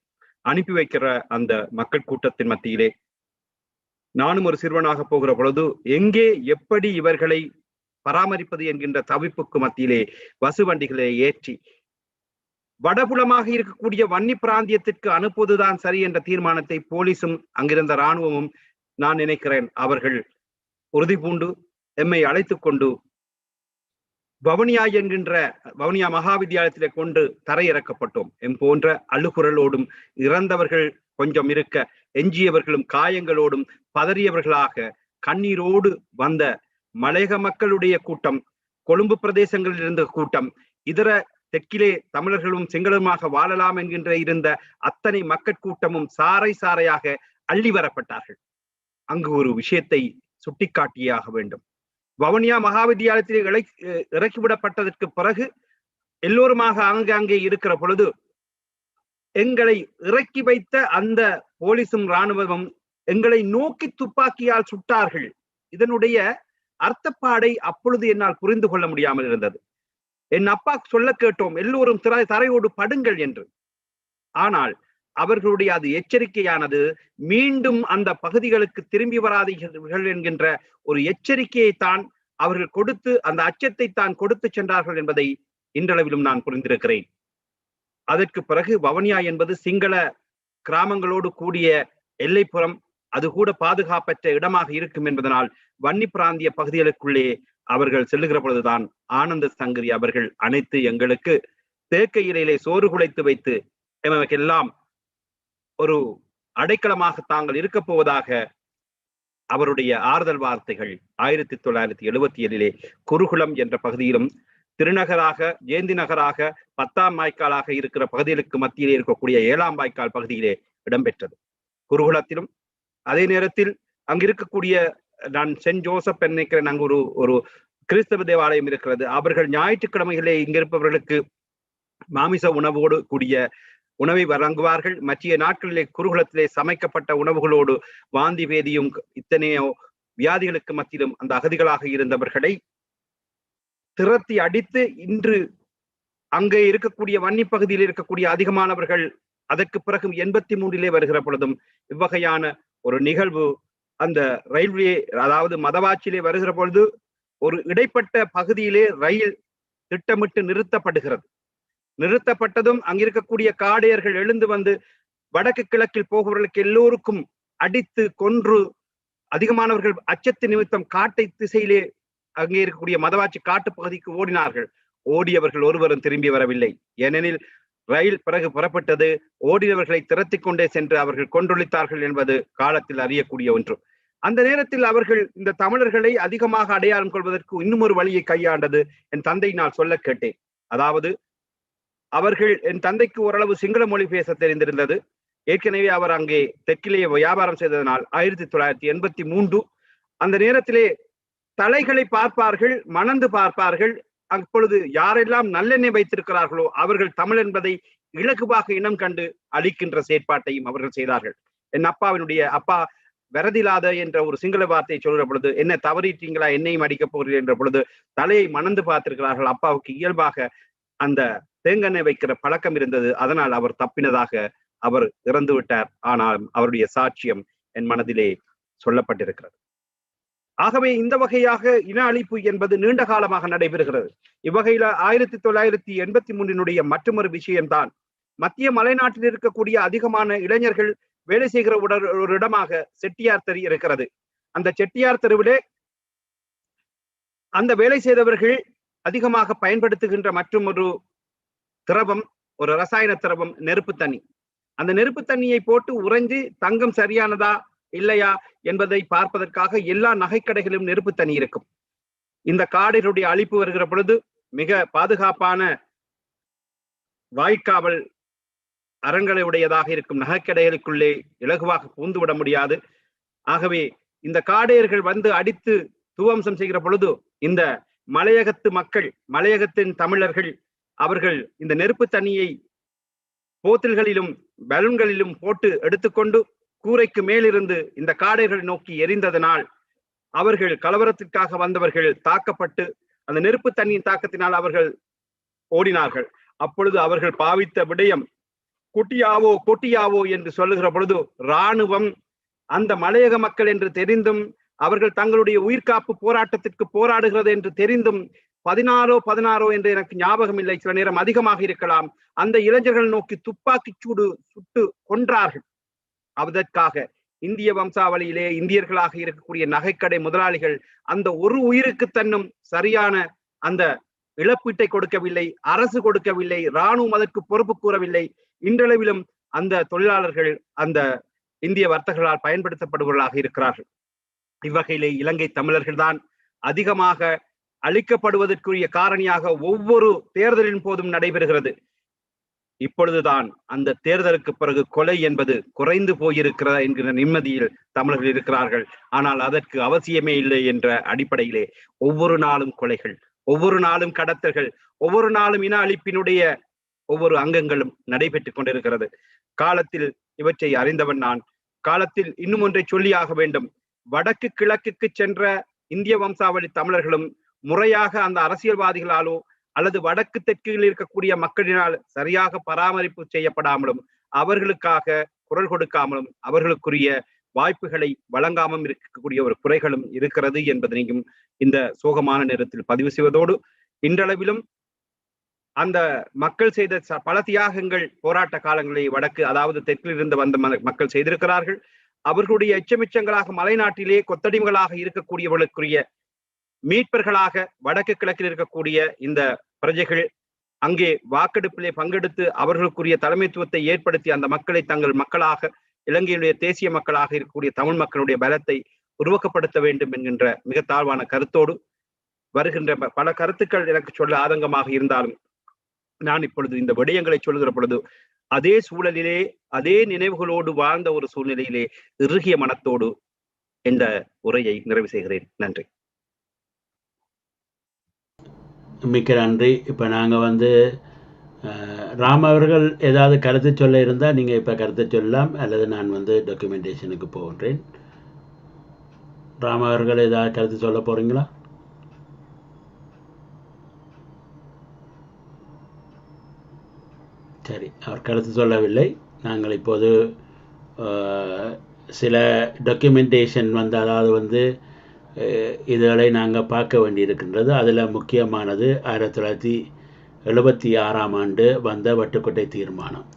அனுப்பி வைக்கிற அந்த மக்கள் கூட்டத்தின் மத்தியிலே நானும் ஒரு சிறுவனாக போகிற பொழுது எங்கே எப்படி இவர்களை பராமரிப்பது என்கின்ற தவிப்புக்கு மத்தியிலே வசுவண்டிகளை ஏற்றி வடபுலமாக இருக்கக்கூடிய வன்னி பிராந்தியத்திற்கு அனுப்புவதுதான் சரி என்ற தீர்மானத்தை போலீஸும் அங்கிருந்த இராணுவமும், நான் நினைக்கிறேன், அவர்கள் உறுதி பூண்டு எம்மை அழைத்துக் கொண்டு வவுனியா என்கின்ற வவுனியா மகா வித்தியாலயத்திலே கொண்டு தரையிறக்கப்பட்டோம். எம் போன்ற அழுகுரலோடும் இறந்தவர்கள் கொஞ்சம் இருக்க எஞ்சியவர்களும் காயங்களோடும் பதறியவர்களாக கண்ணீரோடு வந்த மலையக மக்களுடைய கூட்டம், கொழும்பு பிரதேசங்களில் இருந்த கூட்டம், இதர தெற்கிலே தமிழர்களும் சிங்களமாக வாழலாம் என்கின்ற இருந்த அத்தனை மக்கட்கூட்டமும் சாறை சாறையாக அள்ளி வரப்பட்டார்கள். அங்கு ஒரு விஷயத்தை சுட்டிக்காட்டியாக வேண்டும். வவுனியா மகாவித்தியாலயத்தில் இறக்கிவிடப்பட்டதற்கு பிறகு எல்லோருமாக அங்கே இருக்கிற பொழுது எங்களை இறக்கி வைத்த அந்த போலீசும் இராணுவமும் எங்களை நோக்கி துப்பாக்கியால் சுட்டார்கள். இதனுடைய அர்த்தப்பாடை அப்பொழுது என்னால் புரிந்து கொள்ள முடியாமல் இருந்தது. என் அப்பா சொல்ல கேட்டோம், எல்லோரும் தரையோடு படுங்கள் என்று. ஆனால் அவர்களுடைய அது எச்சரிக்கையானது மீண்டும் அந்த பகுதிகளுக்கு திரும்பி வராதீர்கள் என்கின்ற ஒரு எச்சரிக்கையை தான் அவர்கள் கொடுத்து, அந்த அச்சத்தை தான் கொடுத்து சென்றார்கள் என்பதை இன்றளவிலும் நான் புரிந்திருக்கிறேன். அதற்கு பிறகு வவுனியா என்பது சிங்கள கிராமங்களோடு கூடிய எல்லைப்புறம், அது கூட பாதுகாப்பற்ற இடமாக இருக்கும் என்பதனால் வன்னி பிராந்திய பகுதிகளுக்குள்ளே அவர்கள் செல்லுகிற பொழுதுதான் ஆனந்த சங்கரி அவர்கள் அனைத்து எங்களுக்கு தேக்க இலையிலே சோறு குலைத்து வைத்து எல்லாம் ஒரு அடைக்கலமாக தாங்கள் இருக்க போவதாக அவருடைய ஆறுதல் வார்த்தைகள் 1977 குருகுலம் என்ற பகுதியிலும், திருநகராக ஜெயந்தி நகராக 10ஆம் வாய்க்காலாக இருக்கிற பகுதிகளுக்கு மத்தியிலே இருக்கக்கூடிய 7ஆம் வாய்க்கால் பகுதியிலே இடம்பெற்றது. குருகுலத்திலும் அதே நேரத்தில் அங்கு இருக்கக்கூடிய, நான் சென்ட் ஜோசப் நினைக்கிறேன், அங்கு ஒரு கிறிஸ்தவ தேவாலயம் இருக்கிறது. அவர்கள் ஞாயிற்றுக்கிழமைகளே இங்கிருப்பவர்களுக்கு மாமிச உணவோடு கூடிய உணவை வழங்குவார்கள். மற்ற நாட்களிலே குருகுலத்திலே சமைக்கப்பட்ட உணவுகளோடு வாந்தி பேதியும் இத்தனையோ வியாதிகளுக்கு மத்தியிலும் அந்த அகதிகளாக இருந்தவர்களை திரட்டி அடித்து, இன்று அங்கே இருக்கக்கூடிய வன்னி பகுதியில் இருக்கக்கூடிய அதிகமானவர்கள் அதற்கு பிறகு 83 வருகிற பொழுதும் இவ்வகையான ஒரு நிகழ்வு அந்த ரயில்வே, அதாவது மதவாச்சிலே வருகிற பொழுது ஒரு இடைப்பட்ட பகுதியிலே ரயில் திட்டமிட்டு நிறுத்தப்பட்டதும் அங்கிருக்கக்கூடிய காடையர்கள் எழுந்து வந்து வடக்கு கிழக்கில் போகிறவர்களுக்கு எல்லோருக்கும் அடித்து கொன்று, அதிகமானவர்கள் அச்சத்து நிமித்தம் காட்டை திசையிலே அங்கே இருக்கக்கூடிய மதவாச்சி காட்டு பகுதிக்கு ஓடினார்கள். ஓடியவர்கள் ஒருவரும் திரும்பி வரவில்லை. ஏனெனில் ரயில் பிறகு புறப்பட்டது. ஓடியவர்களை திரட்டி கொண்டே சென்று அவர்கள் கொன்றொழித்தார்கள் என்பது காலத்தில் அறியக்கூடிய ஒன்று. அந்த நேரத்தில் அவர்கள் இந்த தமிழர்களை அதிகமாக அடையாளம் கொள்வதற்கு இன்னும் ஒரு வழியை கையாண்டது என் தந்தை நான் சொல்ல கேட்டேன். அதாவது அவர்கள், என் தந்தைக்கு ஓரளவு சிங்கள மொழி பேச தெரிந்திருந்தது. ஏற்கனவே அவர் அங்கே தெற்கிலேயே வியாபாரம் செய்ததனால் 1983 அந்த நேரத்திலே தலைகளை பார்ப்பார்கள், மணந்து பார்ப்பார்கள். அப்பொழுது யாரெல்லாம் நல்லெண்ணெய் வைத்திருக்கிறார்களோ அவர்கள் தமிழ் என்பதை இலகுவாக இனம் கண்டு அழிக்கின்ற செயற்பாட்டையும் அவர்கள் செய்தார்கள். என் அப்பாவினுடைய அப்பா வரதிலாத என்ற ஒரு சிங்கள வார்த்தையை சொல்கிற பொழுது, என்ன தவறிட்டீங்களா, என்னையும் அடிக்கப் போகிறீர்கள் என்ற பொழுது தலையை மணந்து பார்த்திருக்கிறார்கள். அப்பாவுக்கு இயல்பாக அந்த தேங்கெண்ணெய் வைக்கிற பழக்கம் இருந்தது. அதனால் அவர் தப்பினதாக அவர் இறந்து விட்டார். ஆனால் அவருடைய சாட்சியம் என் மனதிலே சொல்லப்பட்டிருக்கிறது. ஆகவே இந்த வகையாக இன அழிப்பு என்பது நீண்ட காலமாக நடைபெறுகிறது. இவ்வகையில 1983 மற்றொரு விஷயம்தான், மத்திய மலைநாட்டில் இருக்கக்கூடிய அதிகமான இளைஞர்கள் வேலை செய்கிற ஒரு இடமாக செட்டியார் தெரு இருக்கிறது. அந்த செட்டியார் தெருவிலே அந்த வேலை செய்தவர்கள் அதிகமாக பயன்படுத்துகின்ற மற்றும் ஒரு திரவம், ஒரு ரசாயன திரவம், நெருப்பு தண்ணி. அந்த நெருப்பு தண்ணியை போட்டு உறைஞ்சு தங்கம் சரியானதா இல்லையா என்பதை பார்ப்பதற்காக எல்லா நகைக்கடைகளிலும் நெருப்பு தண்ணி இருக்கும். இந்த காடுகளுடைய அழிப்பு வருகிற பொழுது மிக பாதுகாப்பான வாய்க்காவல் அரண்களை உடையதாக இருக்கும் நகைக்கடைகளுக்குள்ளே இலகுவாக பூந்துவிட முடியாது. ஆகவே இந்த காடையர்கள் வந்து அடித்து துவம்சம் செய்கிற பொழுது இந்த மலையகத்து மக்கள், மலையகத்தின் தமிழர்கள், அவர்கள் இந்த நெருப்பு தண்ணியை போத்தல்களிலும் பலூன்களிலும் போட்டு எடுத்துக்கொண்டு கூரைக்கு மேலிருந்து இந்த காடையர்களை நோக்கி எரிந்ததனால் அவர்கள், கலவரத்திற்காக வந்தவர்கள் தாக்கப்பட்டு அந்த நெருப்பு தண்ணியின் தாக்கத்தினால் அவர்கள் ஓடினார்கள். அப்பொழுது அவர்கள் பாவித்த விடயம் கொட்டியாவோ கொட்டியாவோ என்று சொல்லுகிற பொழுது இராணுவம் அந்த மலையக மக்கள் என்று தெரிந்தும், அவர்கள் தங்களுடைய உயிர்காப்பு போராட்டத்திற்கு போராடுகிறது என்று தெரிந்தும் 16 என்று எனக்கு ஞாபகம் இல்லை, சில நேரம் அதிகமாக இருக்கலாம், அந்த இளைஞர்கள் நோக்கி துப்பாக்கி சூடு சுட்டு கொன்றார்கள். அதற்காக இந்திய வம்சாவளியிலே இந்தியர்களாக இருக்கக்கூடிய நகைக்கடை முதலாளிகள் அந்த ஒரு உயிருக்கு தன்னும் சரியான அந்த இழப்பீட்டை கொடுக்கவில்லை, அரசு கொடுக்கவில்லை, இராணுவம் அதற்கு பொறுப்பு கூறவில்லை. இன்றளவிலும் அந்த தொழிலாளர்கள் அந்த இந்திய வர்த்தகர்களால் பயன்படுத்தப்படுபவர்களாக இருக்கிறார்கள். இவ்வகையிலே இலங்கை தமிழர்கள் தான் அதிகமாக அளிக்கப்படுவதற்குரிய காரணியாக ஒவ்வொரு தேர்தலின் போதும் நடைபெறுகிறது. இப்பொழுதுதான் அந்த தேர்தலுக்கு பிறகு கொலை என்பது குறைந்து போயிருக்கிற என்கிற நிம்மதியில் தமிழர்கள் இருக்கிறார்கள். ஆனால் அதற்கு அவசியமே இல்லை என்ற அடிப்படையிலே ஒவ்வொரு நாளும் கொலைகள், ஒவ்வொரு நாளும் கடத்தல்கள், ஒவ்வொரு நாளும் இன அழிப்பினுடைய ஒவ்வொரு அங்கங்களும் நடைபெற்றுக் கொண்டிருக்கிறது. காலத்தில் இவற்றை அறிந்தவன் நான். காலத்தில் இன்னும் ஒன்றை சொல்லியாக வேண்டும். வடக்கு கிழக்குக்கு சென்ற இந்திய வம்சாவளி தமிழர்களும் முறையாக அந்த அரசியல்வாதிகளாலோ அல்லது வடக்கு தெற்கில் இருக்கக்கூடிய மக்களினால் சரியாக பராமரிப்பு செய்யப்படாமலும், அவர்களுக்காக குரல் கொடுக்காமலும், அவர்களுக்குரிய வாய்ப்புகளை வழங்காமல் இருக்கக்கூடிய ஒரு குறைகளும் இருக்கிறது என்பதனையும் இந்த சோகமான நேரத்தில் பதிவு செய்வதோடு, இன்றளவிலும் அந்த மக்கள் செய்த பல தியாகங்கள் போராட்ட காலங்களை வடக்கு அதாவது தெற்கில் இருந்து வந்த மக்கள் செய்திருக்கிறார்கள். அவர்களுடைய எச்சமிச்சங்களாக மலைநாட்டிலே கொத்தடிமைகளாக இருக்கக்கூடியவர்களுக்குரிய மீட்பர்களாக வடக்கு கிழக்கில் இருக்கக்கூடிய இந்த பிரஜைகள் அங்கே வாக்கெடுப்பிலே பங்கெடுத்து அவர்களுக்குரிய தலைமைத்துவத்தை ஏற்படுத்தி அந்த மக்களை தங்கள் மக்களாக, இலங்கையுடைய தேசிய மக்களாக இருக்கக்கூடிய தமிழ் மக்களுடைய பலத்தை உருவக்கப்படுத்த வேண்டும் என்கின்ற மிக தாழ்வான கருத்தோடு வருகின்ற பல கருத்துக்கள் எனக்கு சொல்ல ஆதங்கமாக இருந்தாலும், நான் இப்பொழுது இந்த விடயங்களை சொல்லுகிற பொழுது அதே சூழலிலே அதே நினைவுகளோடு வாழ்ந்த ஒரு சூழ்நிலையிலே இறுகிய மனத்தோடு இந்த உரையை நிறைவு செய்கிறேன். நன்றி. மிக்க நன்றி. இப்போ நாங்கள் ராம் அவர்கள் ஏதாவது கருத்து சொல்ல இருந்தால் நீங்கள் இப்போ கருத்து சொல்லலாம், அல்லது நான் டாக்குமெண்டேஷனுக்கு போகின்றேன். ராம் அவர்கள் ஏதாவது கருத்து சொல்ல போகிறீங்களா? சரி, அவர் கருத்து சொல்லவில்லை. நாங்கள் இப்போது சில டாக்குமெண்டேஷன் அதாவது இதுகளை நாங்கள் பார்க்க வேண்டியிருக்கின்றது. அதில் முக்கியமானது 1976ஆம் ஆண்டு வந்த வட்டுக்கோட்டை தீர்மானம்.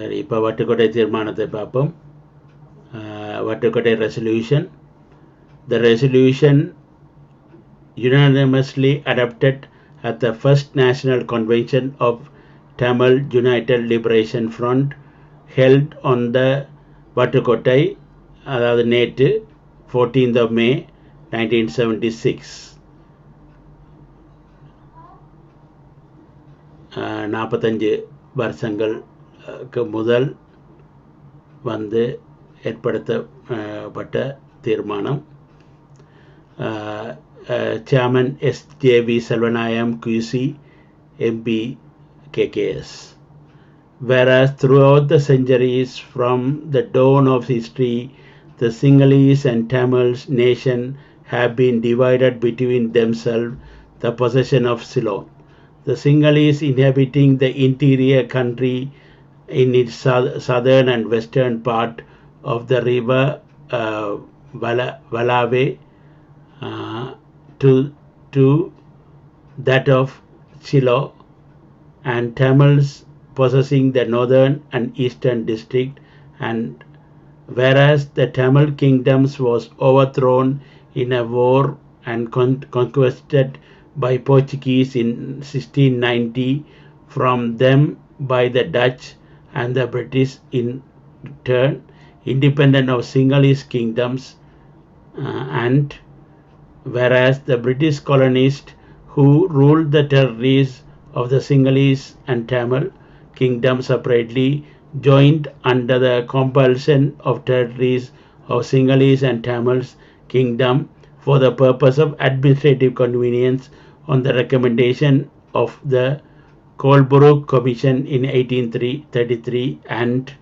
சரி, இப்போ வட்டுக்கோட்டை தீர்மானத்தை பார்ப்போம். Vaddukoddai resolution. The resolution unanimously adopted at the first National Convention of Tamil United Liberation Front held on the Vaddukoddai, அதாவது நேற்று 14th of May 1976. 45 வருஷங்களுக்கு முதல் ஏற்படுத்தப்பட்ட தீர்மானம். Chairman S.J.V. Selvanayam QC MP KKS. Whereas throughout the centuries from the dawn of history, the Sinhalese and Tamils nation have been divided between themselves the possession of Ceylon. The Sinhalese inhabiting the interior country in its southern and western part of the river Valave to that of Chilo, and Tamils possessing the northern and eastern district, and whereas the Tamil kingdoms was overthrown in a war and conquered by Portuguese in 1690 from them by the Dutch and the British in turn, independent of Sinhalese kingdoms, and whereas the British colonists who ruled the territories of the Sinhalese and Tamil kingdom separately joined under the compulsion of territories of Sinhalese and Tamils kingdom for the purpose of administrative convenience on the recommendation of the Colebrook Commission in 1833, and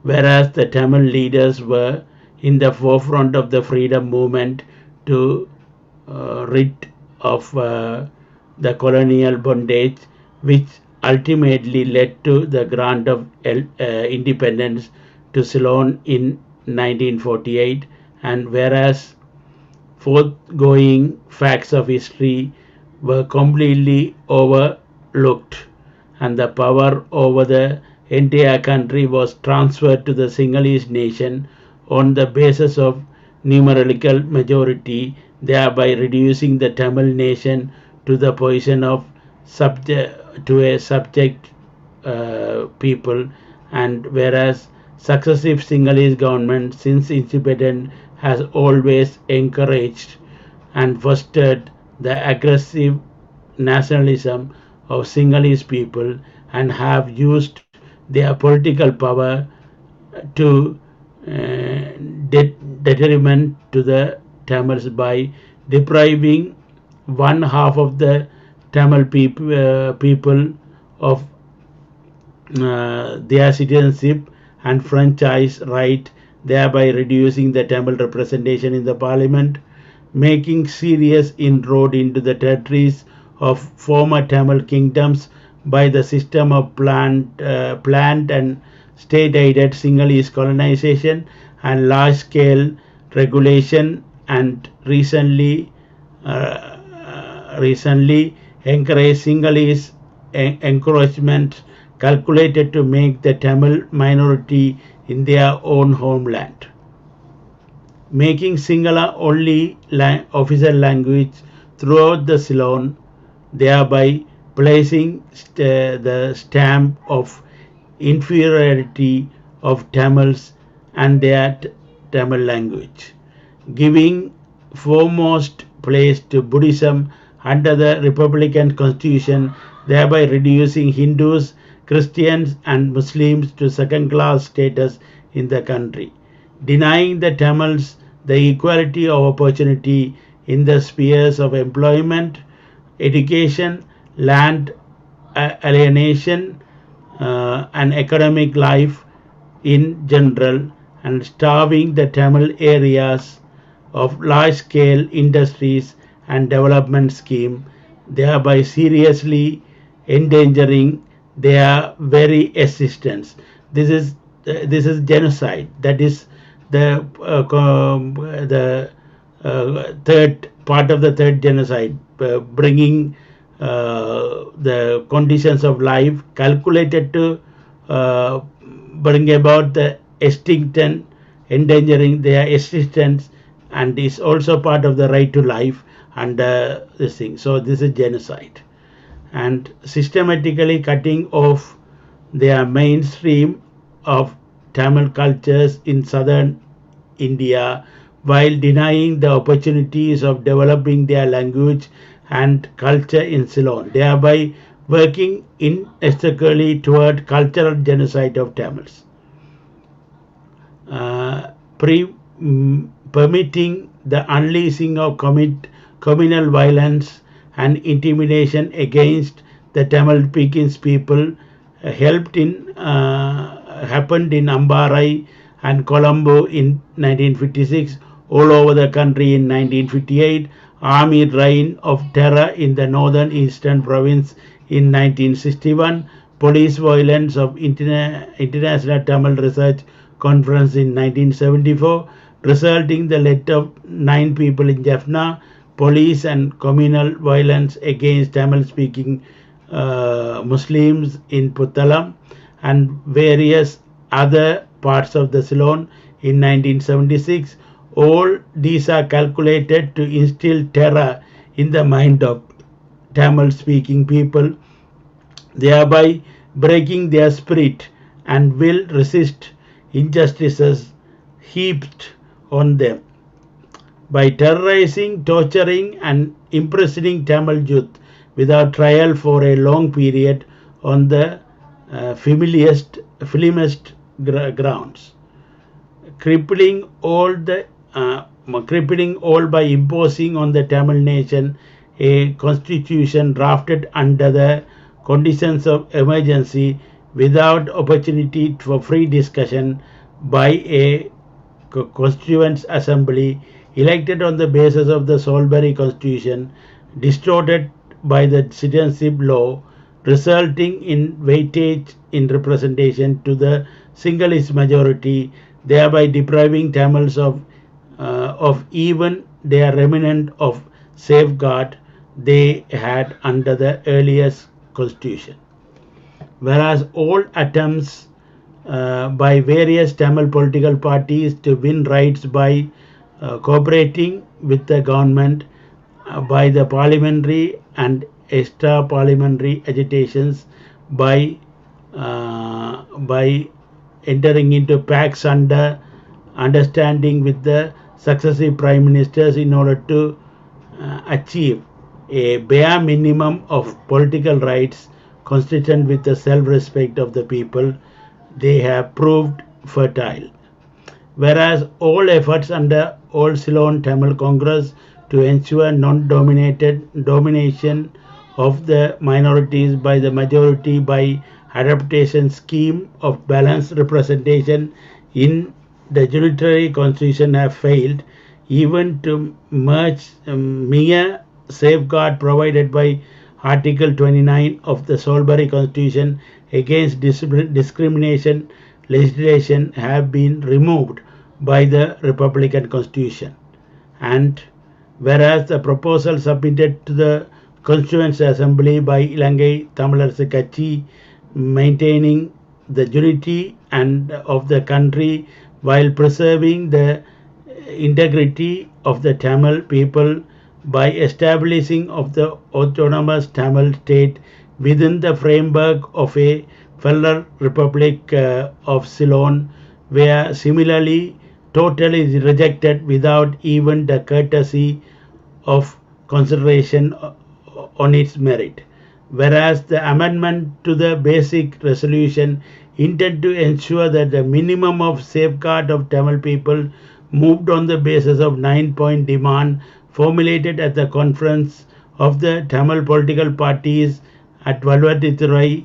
whereas the Tamil leaders were in the forefront of the freedom movement to rid of the colonial bondage which ultimately led to the grant of independence to Ceylon in 1948, and whereas foregoing facts of history were completely overlooked and the power over the entire country was transferred to the Sinhalese nation on the basis of numerical majority, thereby reducing the Tamil nation to the position of subject people, and whereas successive Sinhalese governments since independence has always encouraged and fostered the aggressive nationalism of Sinhalese people and have used their political power to detriment to the Tamils by depriving one half of the Tamil people of their citizenship and franchise right, thereby reducing the Tamil representation in the parliament, making serious inroad into the territories of former Tamil kingdoms by the system of planned and state-aided Sinhalese colonization and large-scale regulation, and recently encouraged Sinhalese encroachment calculated to make the Tamil minority in their own homeland, making Sinhala only official language throughout the Ceylon, thereby placing the stamp of inferiority of Tamils and their Tamil language, giving foremost place to Buddhism under the Republican Constitution, thereby reducing Hindus, Christians and Muslims to second-class status in the country, denying the Tamils the equality of opportunity in the spheres of employment, education, land alienation, and economic life in general, and starving the Tamil areas of large-scale industries and development scheme, thereby seriously endangering their very existence. This is genocide. That is the third part of the third genocide, bringing the conditions of life calculated to bring about the extinction, endangering their existence, and is also part of the right to life and this thing. So this is genocide, and systematically cutting off their mainstream of Tamil cultures in southern India while denying the opportunities of developing their language and culture in Ceylon, thereby working inextricably toward cultural genocide of Tamils. Permitting the unleashing of communal violence and intimidation against the Tamil speaking people happened in Ambarai and Colombo in 1956, all over the country in 1958, army reign of terror in the northern eastern province in 1961, police violence of International Tamil Research Conference in 1974, resulting the death of 9 people in Jaffna, police and communal violence against Tamil-speaking Muslims in Puttalam, and various other parts of the Ceylon in 1976. All these are calculated to instill terror in the mind of Tamil-speaking people, thereby breaking their spirit and will resist injustices heaped on them. By terrorizing, torturing and imprisoning Tamil youth without trial for a long period on the filmiest grounds, crippling all by imposing on the Tamil nation a constitution drafted under the conditions of emergency without opportunity for free discussion by a constituent assembly elected on the basis of the Salisbury Constitution, distorted by the citizenship law, resulting in weightage in representation to the singleist majority, thereby depriving Tamils of even their remnant of safeguard they had under the earliest constitution. Whereas all attempts by various Tamil political parties to win rights by cooperating with the government by the parliamentary and extra parliamentary agitations by entering into pacts under understanding with the successive prime ministers in order to achieve a bare minimum of political rights consistent with the self-respect of the people, they have proved fertile. Whereas all efforts under All Ceylon Tamil Congress to ensure non-domination of the minorities by the majority by adaptation scheme of balanced representation in the unitary constitution have failed, even to merge mere safeguard provided by Article 29 of the Salisbury Constitution against discrimination legislation have been removed by the Republican Constitution. And whereas the proposal submitted to the Constituent Assembly by Ilangai Tamilarasu Katchi maintaining the unity and of the country while preserving the integrity of the Tamil people by establishing of the autonomous Tamil state within the framework of a federal republic of Ceylon were similarly totally rejected without even the courtesy of consideration on its merit. Whereas the amendment to the basic resolution intended to ensure that the minimum of safeguard of Tamil people moved on the basis of 9-point demand formulated at the conference of the Tamil political parties at Valvatithurai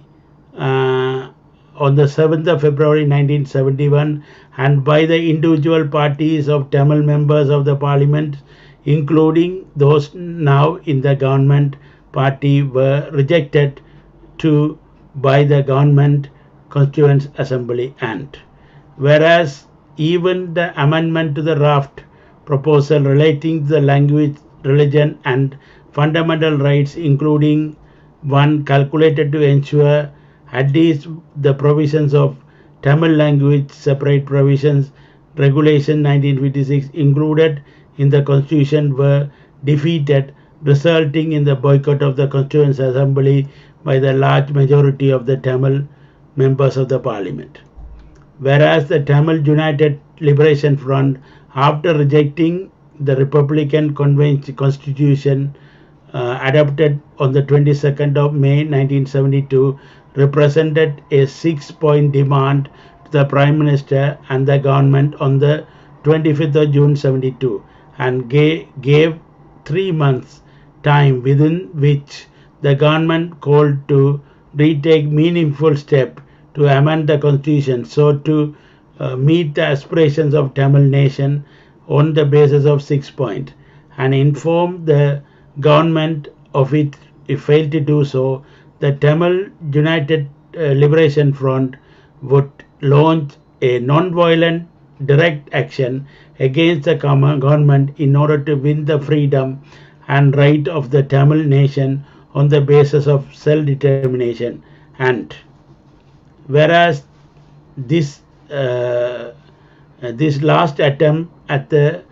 on the 7th of February 1971 and by the individual parties of Tamil members of the parliament, including those now in the government party, were rejected by the government Constituent Assembly. And whereas even the amendment to the draft proposal relating to the language, religion and fundamental rights, including one calculated to ensure at least the provisions of Tamil language separate provisions regulation 1956 included in the constitution, were defeated, resulting in the boycott of the Constituent Assembly by the large majority of the Tamil members of the parliament. Whereas the Tamil United Liberation Front, after rejecting the Republican Constitution adopted on the 22nd of May 1972, represented a 6-point demand to the Prime Minister and the government on the 25th of June 72 and gave 3 months time within which the government called to retake meaningful step to amend the constitution so to meet the aspirations of Tamil nation on the basis of 6 points and informed the government of it. If failed to do so, the Tamil United Liberation Front would launch a non-violent direct action against the government in order to win the freedom and right of the Tamil nation on the basis of self-determination. And whereas this last attempt at the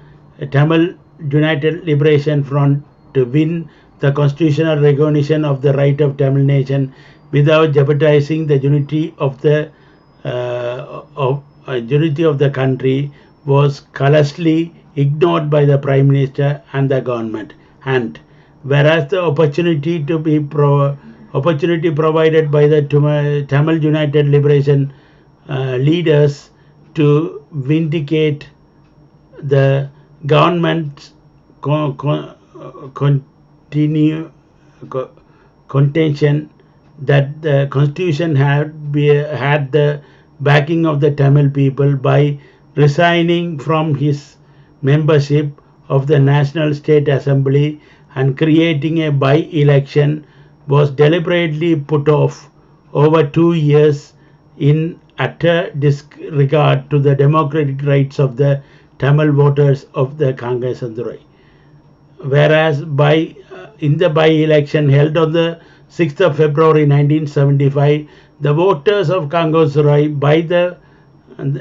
Tamil United Liberation Front to win the constitutional recognition of the right of Tamil nation without jeopardizing the unity of the country was callously ignored by the Prime Minister and the government. And whereas the opportunity provided by the Tamil United Liberation leaders to vindicate the government's contention that the constitution had the backing of the Tamil people by resigning from his membership of the National State Assembly and creating a by-election was deliberately put off over 2 years in utter disregard to the democratic rights of the Tamil voters of the Kangasandurai. Whereas in the by-election held on the 6th of February 1975, the voters of Kangasandurai by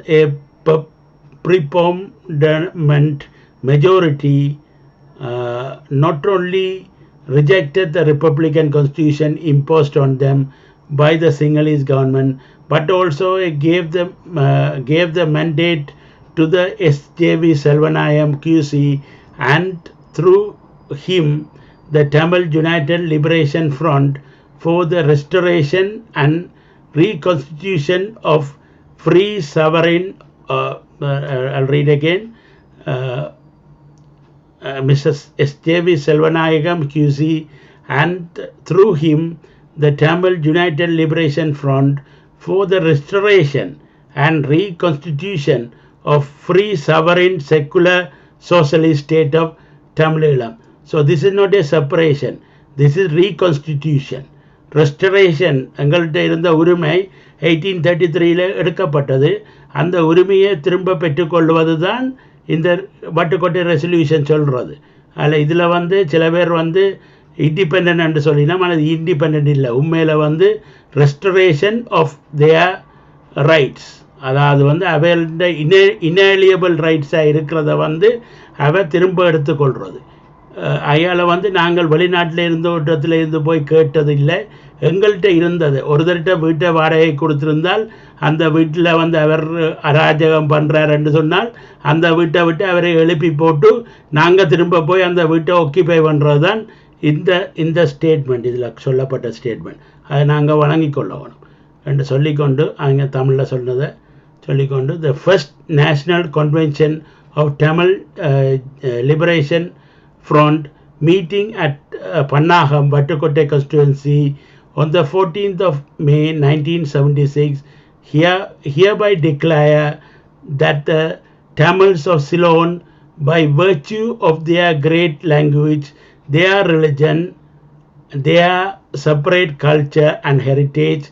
a preponderant majority not only rejected the Republican Constitution imposed on them by the Sinhalese government, but also gave the mandate to the SJV Selvanayam QC, and through him the Tamil United Liberation Front for the restoration and reconstitution of free sovereign. I'll read again. Mrs. SJV Selvanayagam QC, and through him the Tamil United Liberation Front for the restoration and reconstitution of free sovereign secular socialist state of Tamil. So this is not a separation, this is reconstitution. Restoration எங்கள்கிட்ட இருந்த உரிமை 1833 எடுக்கப்பட்டது. அந்த உரிமையை திரும்ப பெற்றுக்கொள்வது தான் இந்த வட்டுக்கோட்டை ரெசல்யூஷன் சொல்கிறது. அதில் இதில் சில பேர் இண்டிபெண்ட் சொல்லினா அது இண்டிபெண்ட் இல்லை, உண்மையில் ரெஸ்டரேஷன் ஆஃப் தேர் ரைட்ஸ், அதாவது அவையோட இனேலியபிள் ரைட்ஸாக இருக்கிறத அவ திரும்ப எடுத்துக்கொள்கிறது. அயால் நாங்கள் வெளிநாட்டில் இருந்து போய் கேட்டது இல்லை, எங்கள்கிட்ட இருந்தது. ஒருத்தர்கிட்ட வீட்டை வாடகை கொடுத்துருந்தால் அந்த வீட்டில் அவர் அராஜகம் பண்ணுறாருன்னு சொன்னால் அந்த வீட்டை விட்டு அவரை எழுப்பி போட்டு நாங்கள் திரும்ப போய் அந்த வீட்டை ஒக்கிபை பண்ணுறது தான் இந்த ஸ்டேட்மெண்ட், இதில் சொல்லப்பட்ட ஸ்டேட்மெண்ட். அதை நாங்கள் வழங்கி கொள்ளணும் என்று சொல்லிக்கொண்டு அங்கே தமிழில் சொன்னதை சொல்லிக்கொண்டு the first national convention of Tamil Liberation Front meeting at Pannagam, Vattukotte constituency on the 14th of May 1976 hereby declare that the Tamils of Ceylon, by virtue of their great language, their religion, their separate culture and heritage,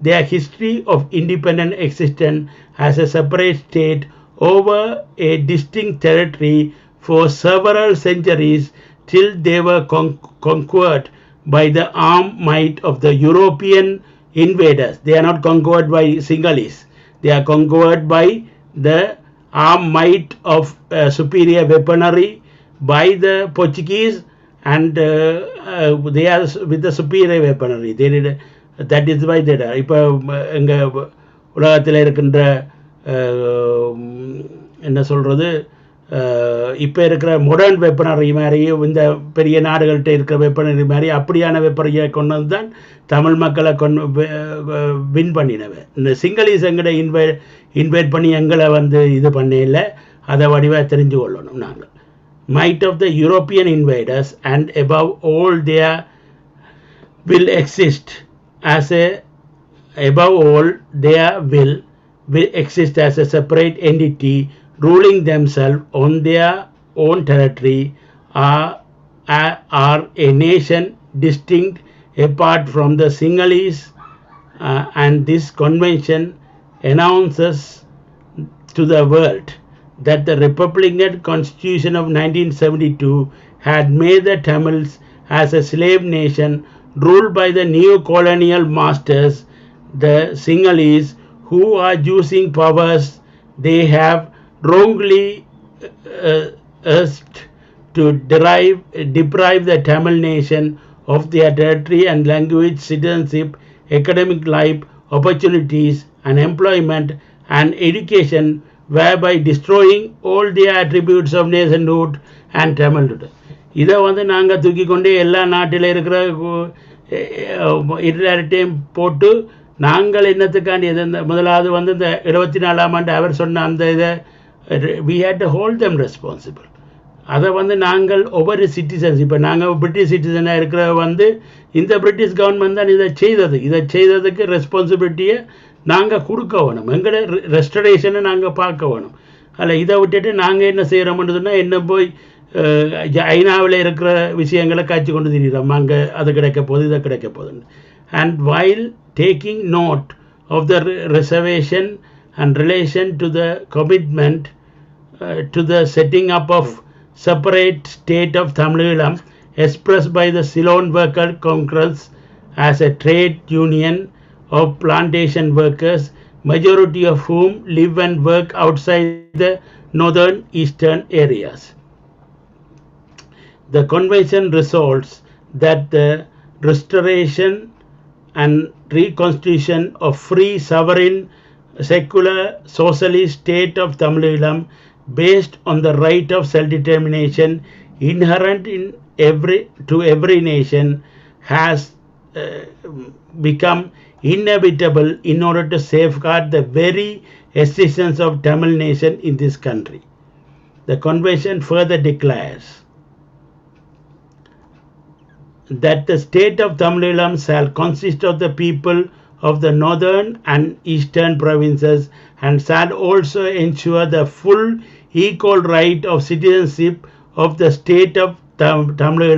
their history of independent existence as a separate state over a distinct territory for several centuries till they were conquered by the armed might of the European invaders. They are not conquered by Sinhalese, they are conquered by the armed might of superior weaponry by the Portuguese, and they are with the superior weaponry. They did, that is why they are. இப்போ எங்கள் உலகத்தில் இருக்கின்ற என்ன சொல்கிறது, இப்போ இருக்கிற modern வெப்பனரி மாதிரி இந்த பெரிய நாடுகள்கிட்ட இருக்கிற வெப்பனரி மாதிரி அப்படியான வெப்பனையை கொண்டு வந்து தான் தமிழ் மக்களை வின் பண்ணினவன். இந்த சிங்களீஸ் எங்களை இன்வைட் பண்ணி எங்களை இது பண்ணல, அதை வடிவாக தெரிஞ்சு கொள்ளணும் நாங்கள். Might of the European invaders, and above all their will exist as a separate entity ruling themselves on their own territory, are a nation distinct apart from the Sinhalese, and this convention announces to the world that the Republican Constitution of 1972 had made the Tamils as a slave nation ruled by the neo-colonial masters, the Sinhalese, who are using powers they have wrongly urged to deprive the Tamil nation of their territory and language, citizenship, academic life, opportunities and employment and education, whereby destroying all the attributes of nationhood and Tamilhood. இதை நாங்கள் தூக்கி கொண்டே எல்லா நாட்டில் இருக்கிற எல்லார்ட்டையும் போட்டு நாங்கள் என்னத்துக்காண்டி முதலாவது இந்த 74ஆம் ஆண்டு அவர் சொன்ன அந்த இதை we had to hold them responsible. அதை நாங்கள் ஒவ்வொரு சிட்டிசன்ஸ், இப்போ நாங்கள் பிரிட்டிஷ் சிட்டிசனாக இருக்கிற இந்த பிரிட்டிஷ் கவர்மெண்ட் தான் இதை செய்ததுக்கு ரெஸ்பான்சிபிலிட்டியை நாங்கள் கொடுக்க வேணும், எங்களோட ரெஸ்டரேஷனை நாங்கள் பார்க்க வேணும். அதில் இதை விட்டுட்டு நாங்கள் என்ன செய்கிறோம்னு சொன்னால் என்ன போய் ஐநாவில் இருக்கிற விஷயங்களை காய்ச்சி கொண்டு திரிகிறோம், அங்கே அது கிடைக்க போகுது இதை கிடைக்க போகுது. And while taking note of the reservation and relation to the commitment to the setting up of separate state of Tamil expressed by the Ceylon Worker Congress as a trade union of plantation workers, majority of whom live and work outside the northern eastern areas. The convention resolves that the restoration and reconstitution of free, sovereign, secular, socialist state of Tamil based on the right of self-determination inherent in every nation has become inevitable in order to safeguard the very existence of Tamil nation in this country. The convention further declares that the state of Tamil shall consist of the people of the northern and eastern provinces and shall also ensure the full equal right of citizenship of the state of Tamil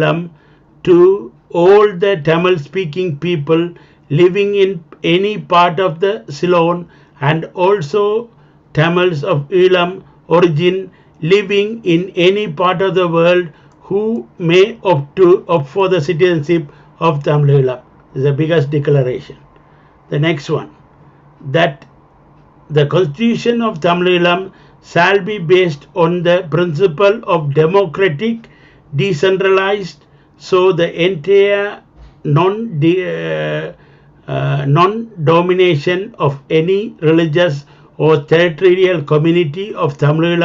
to all the Tamil speaking people living in any part of the Ceylon and also Tamils of Elam origin living in any part of the world who may opt for the citizenship of Tamil. This is the biggest declaration. The next one, that the constitution of Tamil shall be based on the principle of democratic, decentralized, so the entire non-domination of any religious or territorial community of Tamil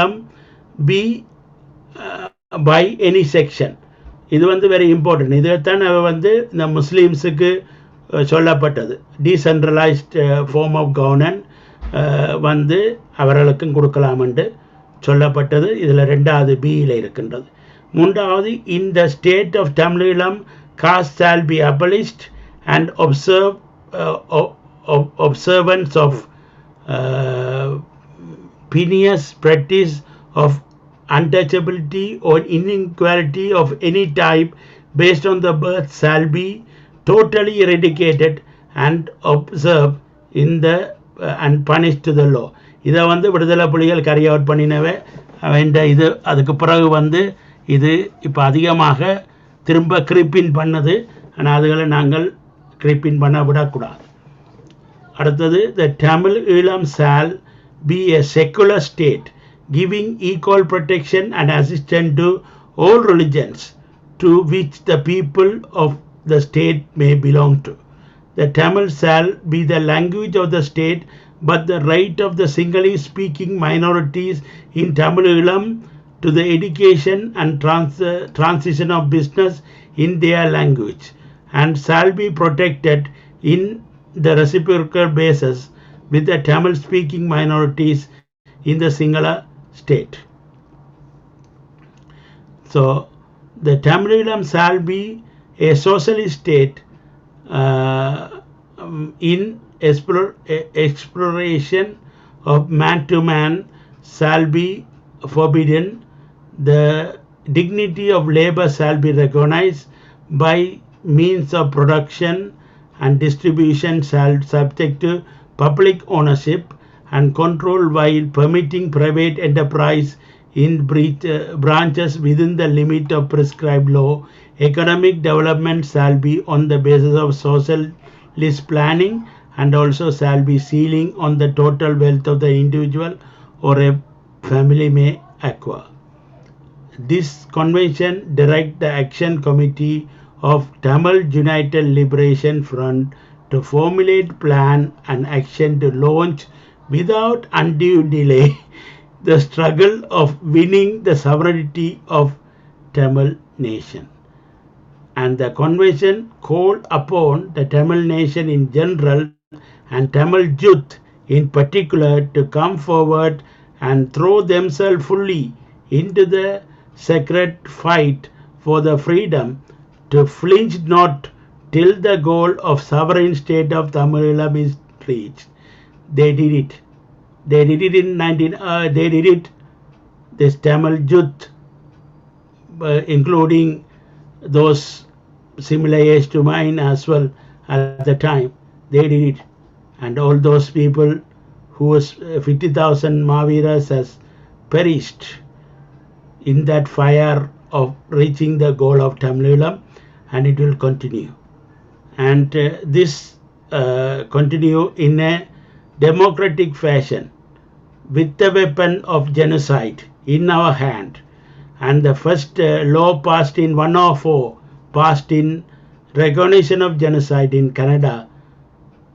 be by any section. இது வந்து very important. இதைத்தான் அவ வந்து இந்த முஸ்லீம்ஸுக்கு சொல்லப்பட்டது. Decentralised form of governance வந்து அவர்களுக்கும் கொடுக்கலாமென்று சொல்லப்பட்டது. இதில் 2வது பியில் இருக்கின்றது. 3வது, in the state of Tamil caste shall be abolished and observance of penous practice of untouchability or inequality of any type based on the birth shall be totally eradicated and observed in the and punished to the law. இதை வந்து விடுதலை புலிகள் carry out பண்ணினவே இந்த இது. அதுக்கு பிறகு வந்து இது இப்போ அதிகமாக திரும்ப கிரிப்பின் பண்ணது. ஆனால் அதுகளை நாங்கள் கிரிப்பின் பண்ண விடக்கூடாது. அடுத்தது, the Tamil shall be a secular state giving equal protection and assistance to all religions to which the people of the state may belong to. The Tamil shall be the language of the state, but the right of the singly speaking minorities in Tamil to the education and transition of business in their language, and shall be protected in the reciprocal basis with the Tamil speaking minorities in the singular state. So the Tamil shall be a socialist state in exploration of man to man shall be forbidden. The dignity of labor shall be recognized by means of production and distribution shall subject to public ownership and control while permitting private enterprise in branches within the limit of prescribed law. Economic development shall be on the basis of socialist planning and also shall be ceiling on the total wealth of the individual or a family may acquire. This convention directs the Action Committee of Tamil United Liberation Front to formulate plan and action to launch without undue delay the struggle of winning the sovereignty of Tamil nation. And the convention called upon the Tamil nation in general and Tamil youth in particular to come forward and throw themselves fully into the sacred fight for the freedom, to flinch not till the goal of sovereign state of Tamil is reached. They did it. They did it in 19. They did it. This Tamil youth including those similar age to mine as well at the time. They did it. And all those people who was 50,000 Maviras has perished in that fire of reaching the goal of Tamlilam, and it will continue. And this continue in a democratic fashion with the weapon of genocide in our hand. And the first law passed in 104, passed in recognition of genocide in Canada,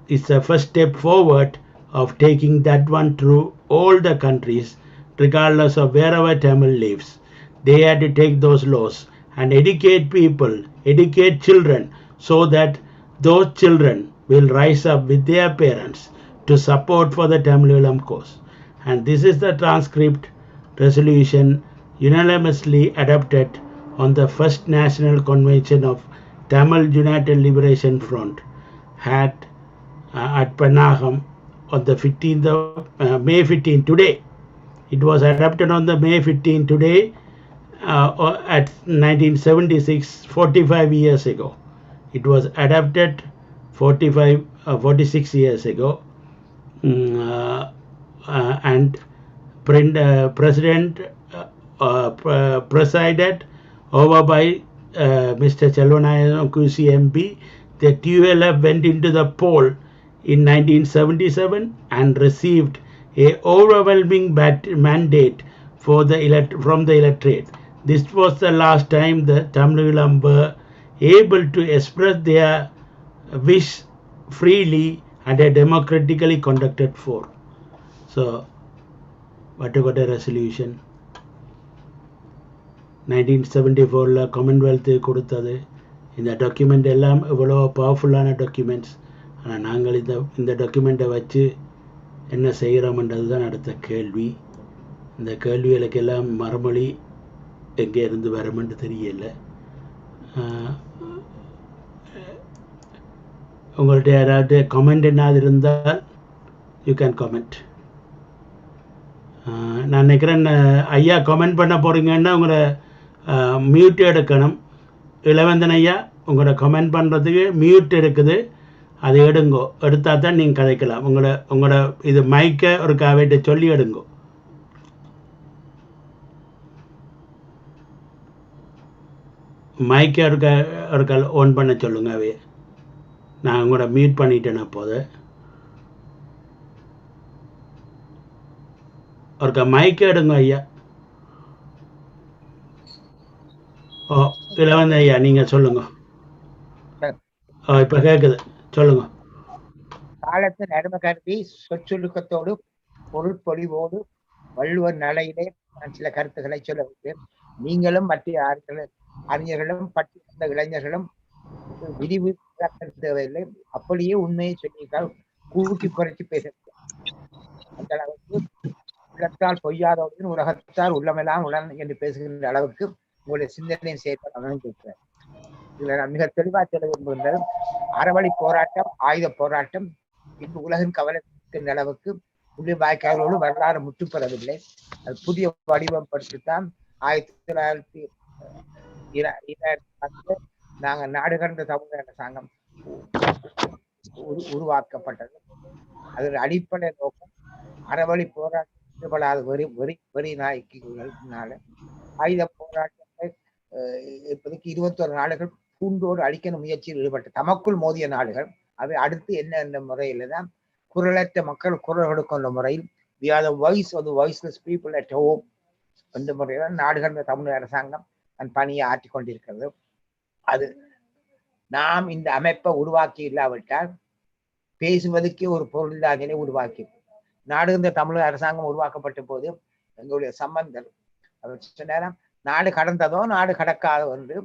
is the first step forward of taking that one through all the countries, regardless of wherever Tamil lives. They had to take those laws and educate people, educate children, so that those children will rise up with their parents to support for the Tamilam cause. And this is the transcript resolution unanimously adopted on the first national convention of Tamil United Liberation Front had at Panagam on the 15th of May 15 today. It was adopted on the May 15 today at 1976, 45 years ago. It was adopted 46 years ago, and President presided over by Mr. Chelvanayana Kusi MP. The TULF went into the poll in 1977 and received a overwhelming mandate for from the electorate. This was the last time the Tamilam were able to express their wish freely at a democratically conducted forum. So, what about a resolution? 1974ல Commonwealth கொடுத்தது. இந்த document எல்லாம் இவ்வளோ பவர்ஃபுல்லான documents. ஆனால் நாங்கள் இந்த டாக்குமெண்ட்டை வச்சு என்ன செய்கிறோம்ன்றது தான் அடுத்த கேள்வி. இந்த கேள்விகளுக்கெல்லாம் மறுமொழி எங்கே இருந்து வருமென்று தெரியல. உங்கள்கிட்ட யாராவது கமெண்ட் என்னாவது இருந்தால் யூ கேன் கமெண்ட். நான் நினைக்கிறேன் ஐயா கமெண்ட் பண்ண போகிறீங்கன்னா உங்களை மியூட் எடுக்கணும். இளவந்தன் ஐயா உங்களோட கமெண்ட் பண்ணுறதுக்கு மியூட் இருக்குது, அதை எடுங்கோ. எடுத்தால் தான் நீங்கள் கதைக்கலாம். உங்களோட இது மைக்கை ஒரு காவேட்ட சொல்லி எடுங்கோ. மைக்கை ஒரு ஓன் பண்ண சொல்லுங்க. அவே நான் உங்களோட மியூட் பண்ணிட்டேன். அப்போது ஒருக்கா மைக்கை எடுங்க ஐயா. ஓ இளவந்த ஐயா நீங்கள் சொல்லுங்க. இப்போ கேட்குது, சொல்லுங்க. காலத்தின் அருமை கருதி சொற்சுருக்கத்தோடு பொருட்பொழிவோடு வள்ளுவர் நிலையிலே நான் சில கருத்துக்களை சொல்ல வைத்தேன். நீங்களும் மற்ற அறிஞர்களும் பட்டியல இளைஞர்களும் விரிவு தேவையில்லை. அப்படியே உண்மையை சொல்லியிருக்கால் கூட்டி குறைச்சி பேச அந்த அளவுக்கு உள்ளத்தால் பொய்யாதவர்கள் உலகத்தால் உள்ளமெல்லாம் உடன் என்று பேசுகின்ற அளவுக்கு உங்களுடைய சிந்தனையும் செயல்பட கேட்கிறேன். இதுல நான் மிக தெளிவா சொல்ல விரும்புகின்றது, அறவழி போராட்டம், ஆயுத போராட்டம் இன்று உலகின் கவலைக்கின்ற அளவுக்கு உள்ளே வாய்க்கால்களோடு வரலாறு முற்றுப்பெறவில்லை. அது புதிய வடிவம் படுத்தித்தான் 1920 நாங்கள் நாடு கடந்த தமிழக அரசாங்கம் உருவாக்கப்பட்டது. அதன் அடிப்படை நோக்கம் அறவழி போராட்டம் வெறி நாய்க்குனால ஆயுத போராட்டத்தை இப்போதைக்கு 21 நாடுகள் பூண்டோடு அழிக்கணும் முயற்சியில் ஈடுபட்ட தமக்குள் மோதிய நாடுகள். அவை அடுத்து என்ன என்ற முறையில தான் குரலற்ற மக்கள் குரல் கொடுக்கின்ற முறையில் we are the voice of the voiceless people at home என்ற முறையில் நாடு கடந்த தமிழக அரசாங்கம் தன் பணியை ஆற்றிக் கொண்டிருக்கிறது. அது நாம் இந்த அமைப்பை உருவாக்கி இல்லாவிட்டால் பேசுவதற்கே ஒரு பொருளில்லாத நிலை உருவாக்கி. நாடு இந்த தமிழக அரசாங்கம் உருவாக்கப்பட்ட போது எங்களுடைய சம்பந்தர் அவர் சொன்னாராம், நாடு கடந்ததோ நாடு கடக்காதோ என்று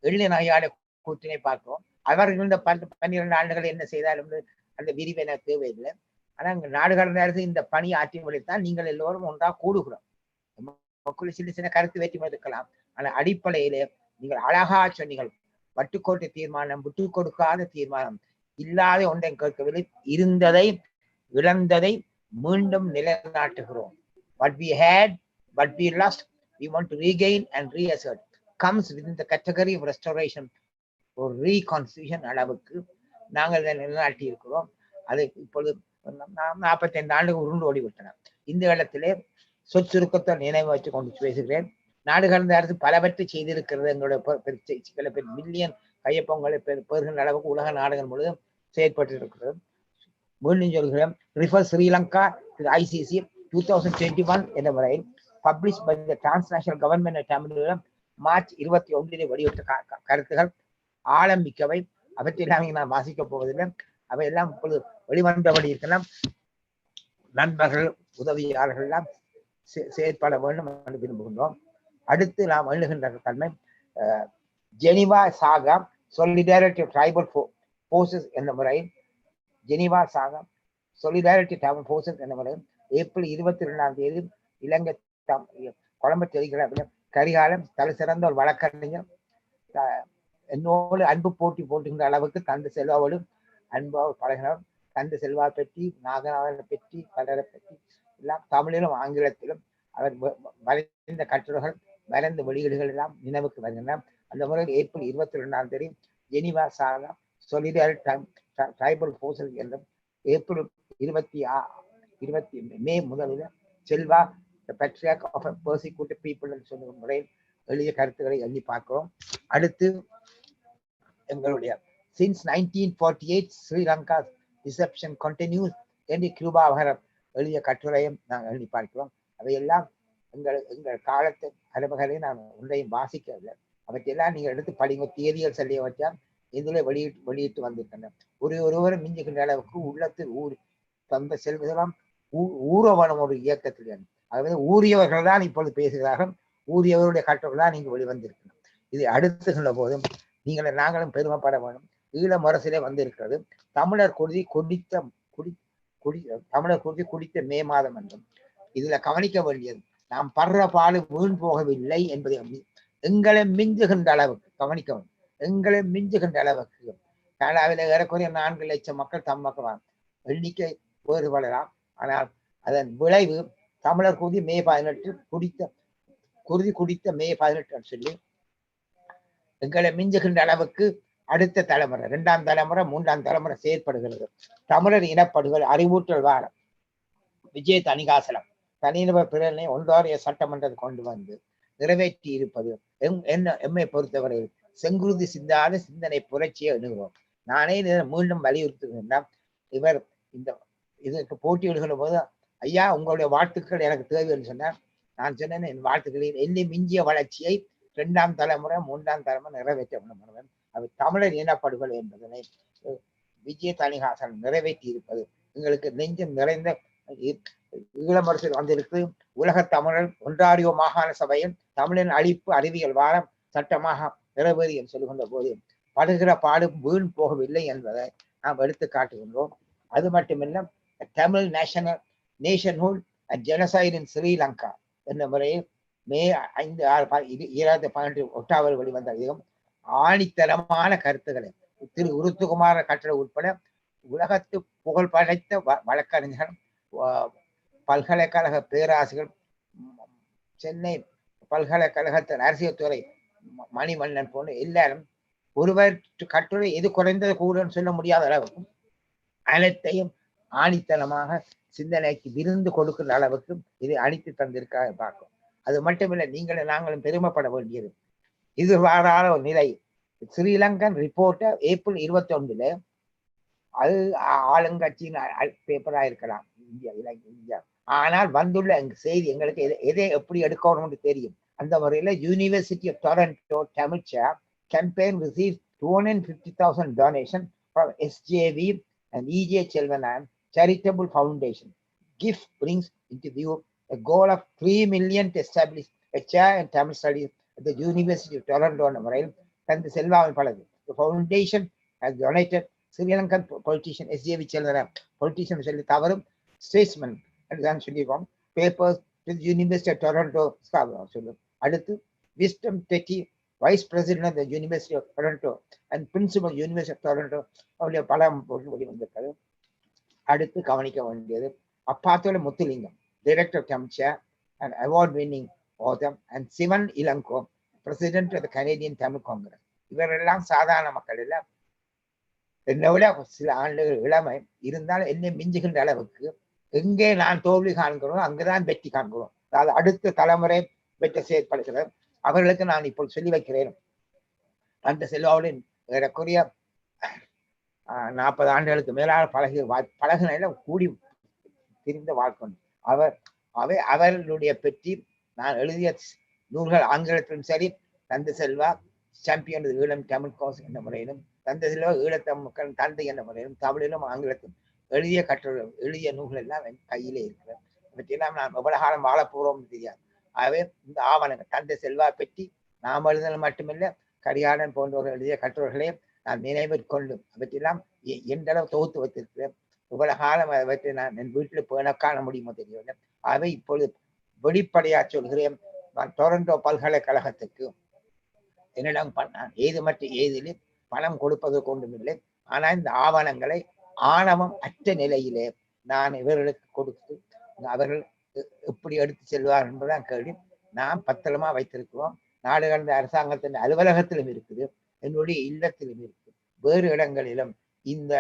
எள்ளி நகையாட கூட்டினை பார்த்தோம். அவர்கள் இந்த 12 ஆண்டுகள் என்ன செய்தாலும் அந்த விரிவு எனக்கு தேவையில்லை. ஆனா நாடு கடந்த அரசு இந்த பணி ஆற்றி வழித்தான் நீங்கள் எல்லோரும் ஒன்றாக கூடுகிறோம். மக்கள் சின்ன சின்ன கருத்து வேற்றுமை இருக்கலாம், ஆனால் அடிப்படையிலே நீங்கள் அழகா சொன்னீங்கள். வட்டுக்கோட்டை தீர்மானம், விட்டு கொடுக்காத தீர்மானம், இல்லாத ஒன்றை கேட்கவில்லை, இருந்ததை இழந்ததை மீண்டும் நிலைநாட்டுகிறோம். What we had, what we lost, we want to regain and reassert. comes within the category of restoration or reconstitution அளவுக்கு நாங்கள் இதை நிலைநாட்டி இருக்கிறோம். அது இப்பொழுது 45 ஆண்டுகள் உருண்டு ஓடிவிட்டன. இந்த இடத்திலே சொச்சுருக்கத்தை நினைவு வச்சு கொண்டு பேசுகிறேன். நாடு கடந்த அரசு பலவற்றை செய்திருக்கிறது. எங்களுடைய சில மில்லியன் கையொப்பங்களை பெறுகின்ற அளவுக்கு உலக நாடுகள் முழுவதும் செயற்பட்டு இருக்கிறது. மீண்டும் சொல்கிறேன், ரிஃபர் ஸ்ரீலங்கா ஐசிசி 2021 என்ற முறையில் publish by the transnational government Tamilagam March 21 வெளியிட்ட கருத்துகள் ஆழம் மிக்கவை. அவற்றையெல்லாம் நான் வாசிக்கப் போவதில்லை. அவையெல்லாம் இப்பொழுது வெளிவந்தபடி இருக்கலாம். நண்பர்கள் உதவியாளர்கள் எல்லாம் செயற்பட வேண்டும் என்று விரும்புகின்றோம். அடுத்து நாம் எழுதுகின்ற தன்மை ஜெனிவா சாகா சொலிடாரிட்டி ட்ரைபல் போர்சஸ் என்ற முறையில் ஜெனிவா சாகா சொலிடாரிட்டி ட்ரைபல் போர்சஸ் என்ற முறையில் ஏப்ரல் 22 இலங்கை கொழம்பு தெரிகிற கரிகாலம் தலை சிறந்த ஒரு வழக்கறிஞர் என்னோடு அன்பு போட்டி போட்டுகின்ற அளவுக்கு தந்து செல்வாவோடு அன்பாக பழகினார். தந்து செல்வா பற்றி, நாகநாதனை பற்றி, பலரை பற்றி எல்லாம் தமிழிலும் ஆங்கிலத்திலும் அவர் வரைந்த கட்டுரைகள், வரைந்த வெளியீடுகள் எல்லாம் நினைவுக்கு வருகின்றன. அந்த முறையில் ஏப்ரல் 22 ஜெனிவா சாகா சொலிடாரிட்டி ட்ரைபல் போர்சஸ் என்றும் ஏப்ரல் 20 மே முதலில் Selva patriarch of a persecuted people என்று சொல்லும் முறையில் எளிய கருத்துக்களை எண்ணி பார்க்கிறோம். அடுத்து எங்களுடைய since 1948 ஸ்ரீலங்கா டிசெப்ஷன் கண்டினியூஸ் என்று கியூபா எளிய கட்டுரையும் நாங்கள் எழுதி பார்க்கிறோம். அவையெல்லாம் எங்கள் காலத்து அனுபவங்களை நான் ஒன்றையும் வாசிக்கவில்லை. அவற்றையெல்லாம் நீங்கள் எடுத்து படிங்க. தேதிகள் சொல்லிய வச்சால் இதில் வெளியிட்டு வந்திருக்கின்றன. ஒருவரும் மிஞ்சுகின்ற அளவுக்கு உள்ளத்தில் தந்த செல்வதெல்லாம் ஊரவனம் ஒரு இயக்கத்தில், அதாவது ஊரியவர்கள் தான் இப்பொழுது பேசுகிறார்கள். ஊரியவருடைய கட்டுரைகள் தான் நீங்கள் வெளிவந்திருக்கணும். இதை அடுத்துகின்ற போதும் நாங்களும் பெருமைப்பட வேண்டும். ஈழ முரசிலே வந்திருக்கிறது தமிழர் குடித்த மே மாதம் என்றும். இதுல கவனிக்க வேண்டியது, நாம் படுற பாடு வீண் போகவில்லை என்பதை எங்களை மிஞ்சுகின்ற அளவுக்கு கவனிக்க வேண்டும். எங்களை மிஞ்சுகின்ற அளவுக்கு கனடாவில ஏறக்குறைய 4 லட்சம் மக்கள் மக்கள் எண்ணிக்கை வேறுபடலாம். ஆனால் அதன் விளைவு தமிழர் குருதி மே 18 குடித்த மே 18 சொல்லி எங்களை மிஞ்சுகின்ற அளவுக்கு அடுத்த தலைமுறை, 2ஆம் தலைமுறை, 3ஆம் தலைமுறை செயற்படுகிறது. தமிழர் இனப்படுகொலை அறிவூற்றல் வாரம் விஜய தணிகாசலம் தனிநபர் பிரேரணை ஒன்றாரிய சட்டமன்றத்தை கொண்டு வந்து நிறைவேற்றி இருப்பது எம்மை பொறுத்தவரை செங்குருதி சிந்தாத சிந்தனை புரட்சியை எண்ணுகிறோம். நானே மீண்டும் வலியுறுத்துகின்றேன். இவர் இதற்கு போட்டியிடுகிற போது, ஐயா உங்களுடைய வாழ்த்துக்கள் எனக்கு தேவை என்று சொன்னார். நான் சொன்னேன், என் வாழ்த்துக்களில் என்னை மிஞ்சிய வளர்ச்சியை 2ஆம் தலைமுறை 3ஆம் தலைமுறை நிறைவேற்ற வேண்டும். அது தமிழர் இனப்படுகொலை என்பதனை விஜய தணிகாசன் நிறைவேற்றி இருப்பது எங்களுக்கு நெஞ்சம் நிறைந்த ஈழமரசில் வந்திருக்கு. உலக தமிழர் ஒன்றாரியோ மாகாண சபையில் தமிழின் அழிப்பு அறிவியல் வாரம் சட்டமாக நிறைவேறி என்று சொல்லுகின்ற போது படுகிற பாடு வீண் போகவில்லை என்பதை நாம் எடுத்து காட்டுகின்றோம். அது மட்டுமில்லை, தமிழ் நேஷன்ஹுட் அண்ட் ஜெனசைட் இன் ஸ்ரீலங்கா என்ற முறையில் மே 5, 6, 2018 ஒக்டோபர் வெளிவந்த அதிகம் ஆணித்தரமான கருத்துக்களை திரு உருத்துகுமார கட்டளை உட்பட உலகத்து புகழ் படைத்த வழக்கறிஞர்கள், பல்கலைக்கழக பேராசிரியர், சென்னை பல்கலைக்கழகத்தின் அரசியல் துறை மணிமன்னன் போன்ற எல்லாரும் ஒருவர் கட்டுரை எது குறைந்தது கூடன்னு சொல்ல முடியாத அளவுக்கு அனைத்தையும் ஆணித்தனமாக சிந்தனைக்கு விருந்து கொடுக்கிற அளவுக்கு இதை அழித்து தந்திருக்காக பார்க்கும். அது மட்டுமில்லை, நாங்களும் பெருமைப்பட வேண்டியது எதிர்பாராத ஒரு நிலை. ஸ்ரீலங்கன் ரிப்போர்ட்டர் ஏப்ரல் 21 அது ஆளுங்கட்சியின் பேப்பரா இருக்கலாம் இந்தியா, ஆனால் வந்துள்ள செய்தி எங்களுக்கு எதை எப்படி எடுக்கணும்னு தெரியும். அந்த முறையில university of Toronto Tamil campaign received 250,000 donation from SJV and EJ Chelvanan Charitable Foundation. Gift brings into view a goal of 3 million to establish a chair in Tamil studies at the University of Toronto on Amaral and the Selva Paladu. The foundation has donated Sri Lankan politician SJV Chelvanan, politician Tavarum, statesman, and then papers to the University of Toronto. Adatu Wisdom Teki, Vice President of the University of Toronto and Principal University of Toronto, அவருடைய பலம் வெளிவந்திருக்கிறது. அடுத்து கவனிக்க வேண்டியது அப்பாத்தோட Muttulingam, director தமிழ்ச்சா and award winning author, and Sivan Ilango president of the Canadian Tamil Congress. இவரெல்லாம் சாதாரண மக்கள் எல்லாம் என்னை விட சில ஆண்டுகள் இளமை இருந்தால் என்னை மிஞ்சுகின்ற அளவுக்கு எங்கே நான் தோல்வி காண்கிறோம் அங்குதான் வெற்றி காண்கிறோம். அதாவது அடுத்த தலைமுறை வெற்றி செயற்படுகிறது. அவர்களுக்கு நான் இப்போ சொல்லி வைக்கிறேன். அந்த செல்வாவோடு ஏறக்குறைய 40 ஆண்டுகளுக்கு மேலாக பழகின கூடி தெரிந்த வாழ்க்கை. அவர்களுடைய பற்றி நான் எழுதிய நூல்கள் ஆங்கிலத்திலும் சரி, தந்தை செல்வா சாம்பியன் ஈழம் தமிழ் கோஸ் என்ற முறையிலும், தந்தை செல்வா ஈழத்தம் மக்கள் தந்தை என்ற முறையிலும், தமிழிலும் ஆங்கிலத்திலும் எழுதிய நூல்கள் எல்லாம் என் கையிலே இருக்கிறது. இவற்றையெல்லாம் நான் எவ்வளவு காலம் வாழப்போறோம் தெரியாது. ஆகவே இந்த ஆவணங்கள் தந்தை செல்வா பற்றி நாம் எழுதினால் மட்டுமில்லை, கரிகாலன் போன்றவர்கள் எழுதிய கட்டுரைகளே நான் நினைவிற்கொள்ளும். அவற்றெல்லாம் எந்த அளவு தொகுத்து வைத்திருக்கிறேன். இவ்வளவு காலம் அவற்றை நான் என் வீட்டில் பேண காண முடியுமோ தெரியவில்லை. ஆகவே இப்பொழுது வெளிப்படையா சொல்கிறேன், நான் டொரண்டோ பல்கலைக்கழகத்துக்கு என்னிடம் ஏதிலே பணம் கொடுப்பது கொண்டுமில்லை. ஆனா இந்த ஆவணங்களை ஆணவம் அற்ற நிலையிலே நான் இவர்களுக்கு கொடுத்து அவர்கள் எப்படி எடுத்து செல்வார் என்பதுதான் கேள்வி. நாம் பத்திரமா வைத்திருக்கிறோம். நாடு கடந்த அரசாங்கத்தின் அலுவலகத்திலும் இருக்குது, என்னுடைய இல்லத்திலும் இருக்கு, வேறு இடங்களிலும் இந்த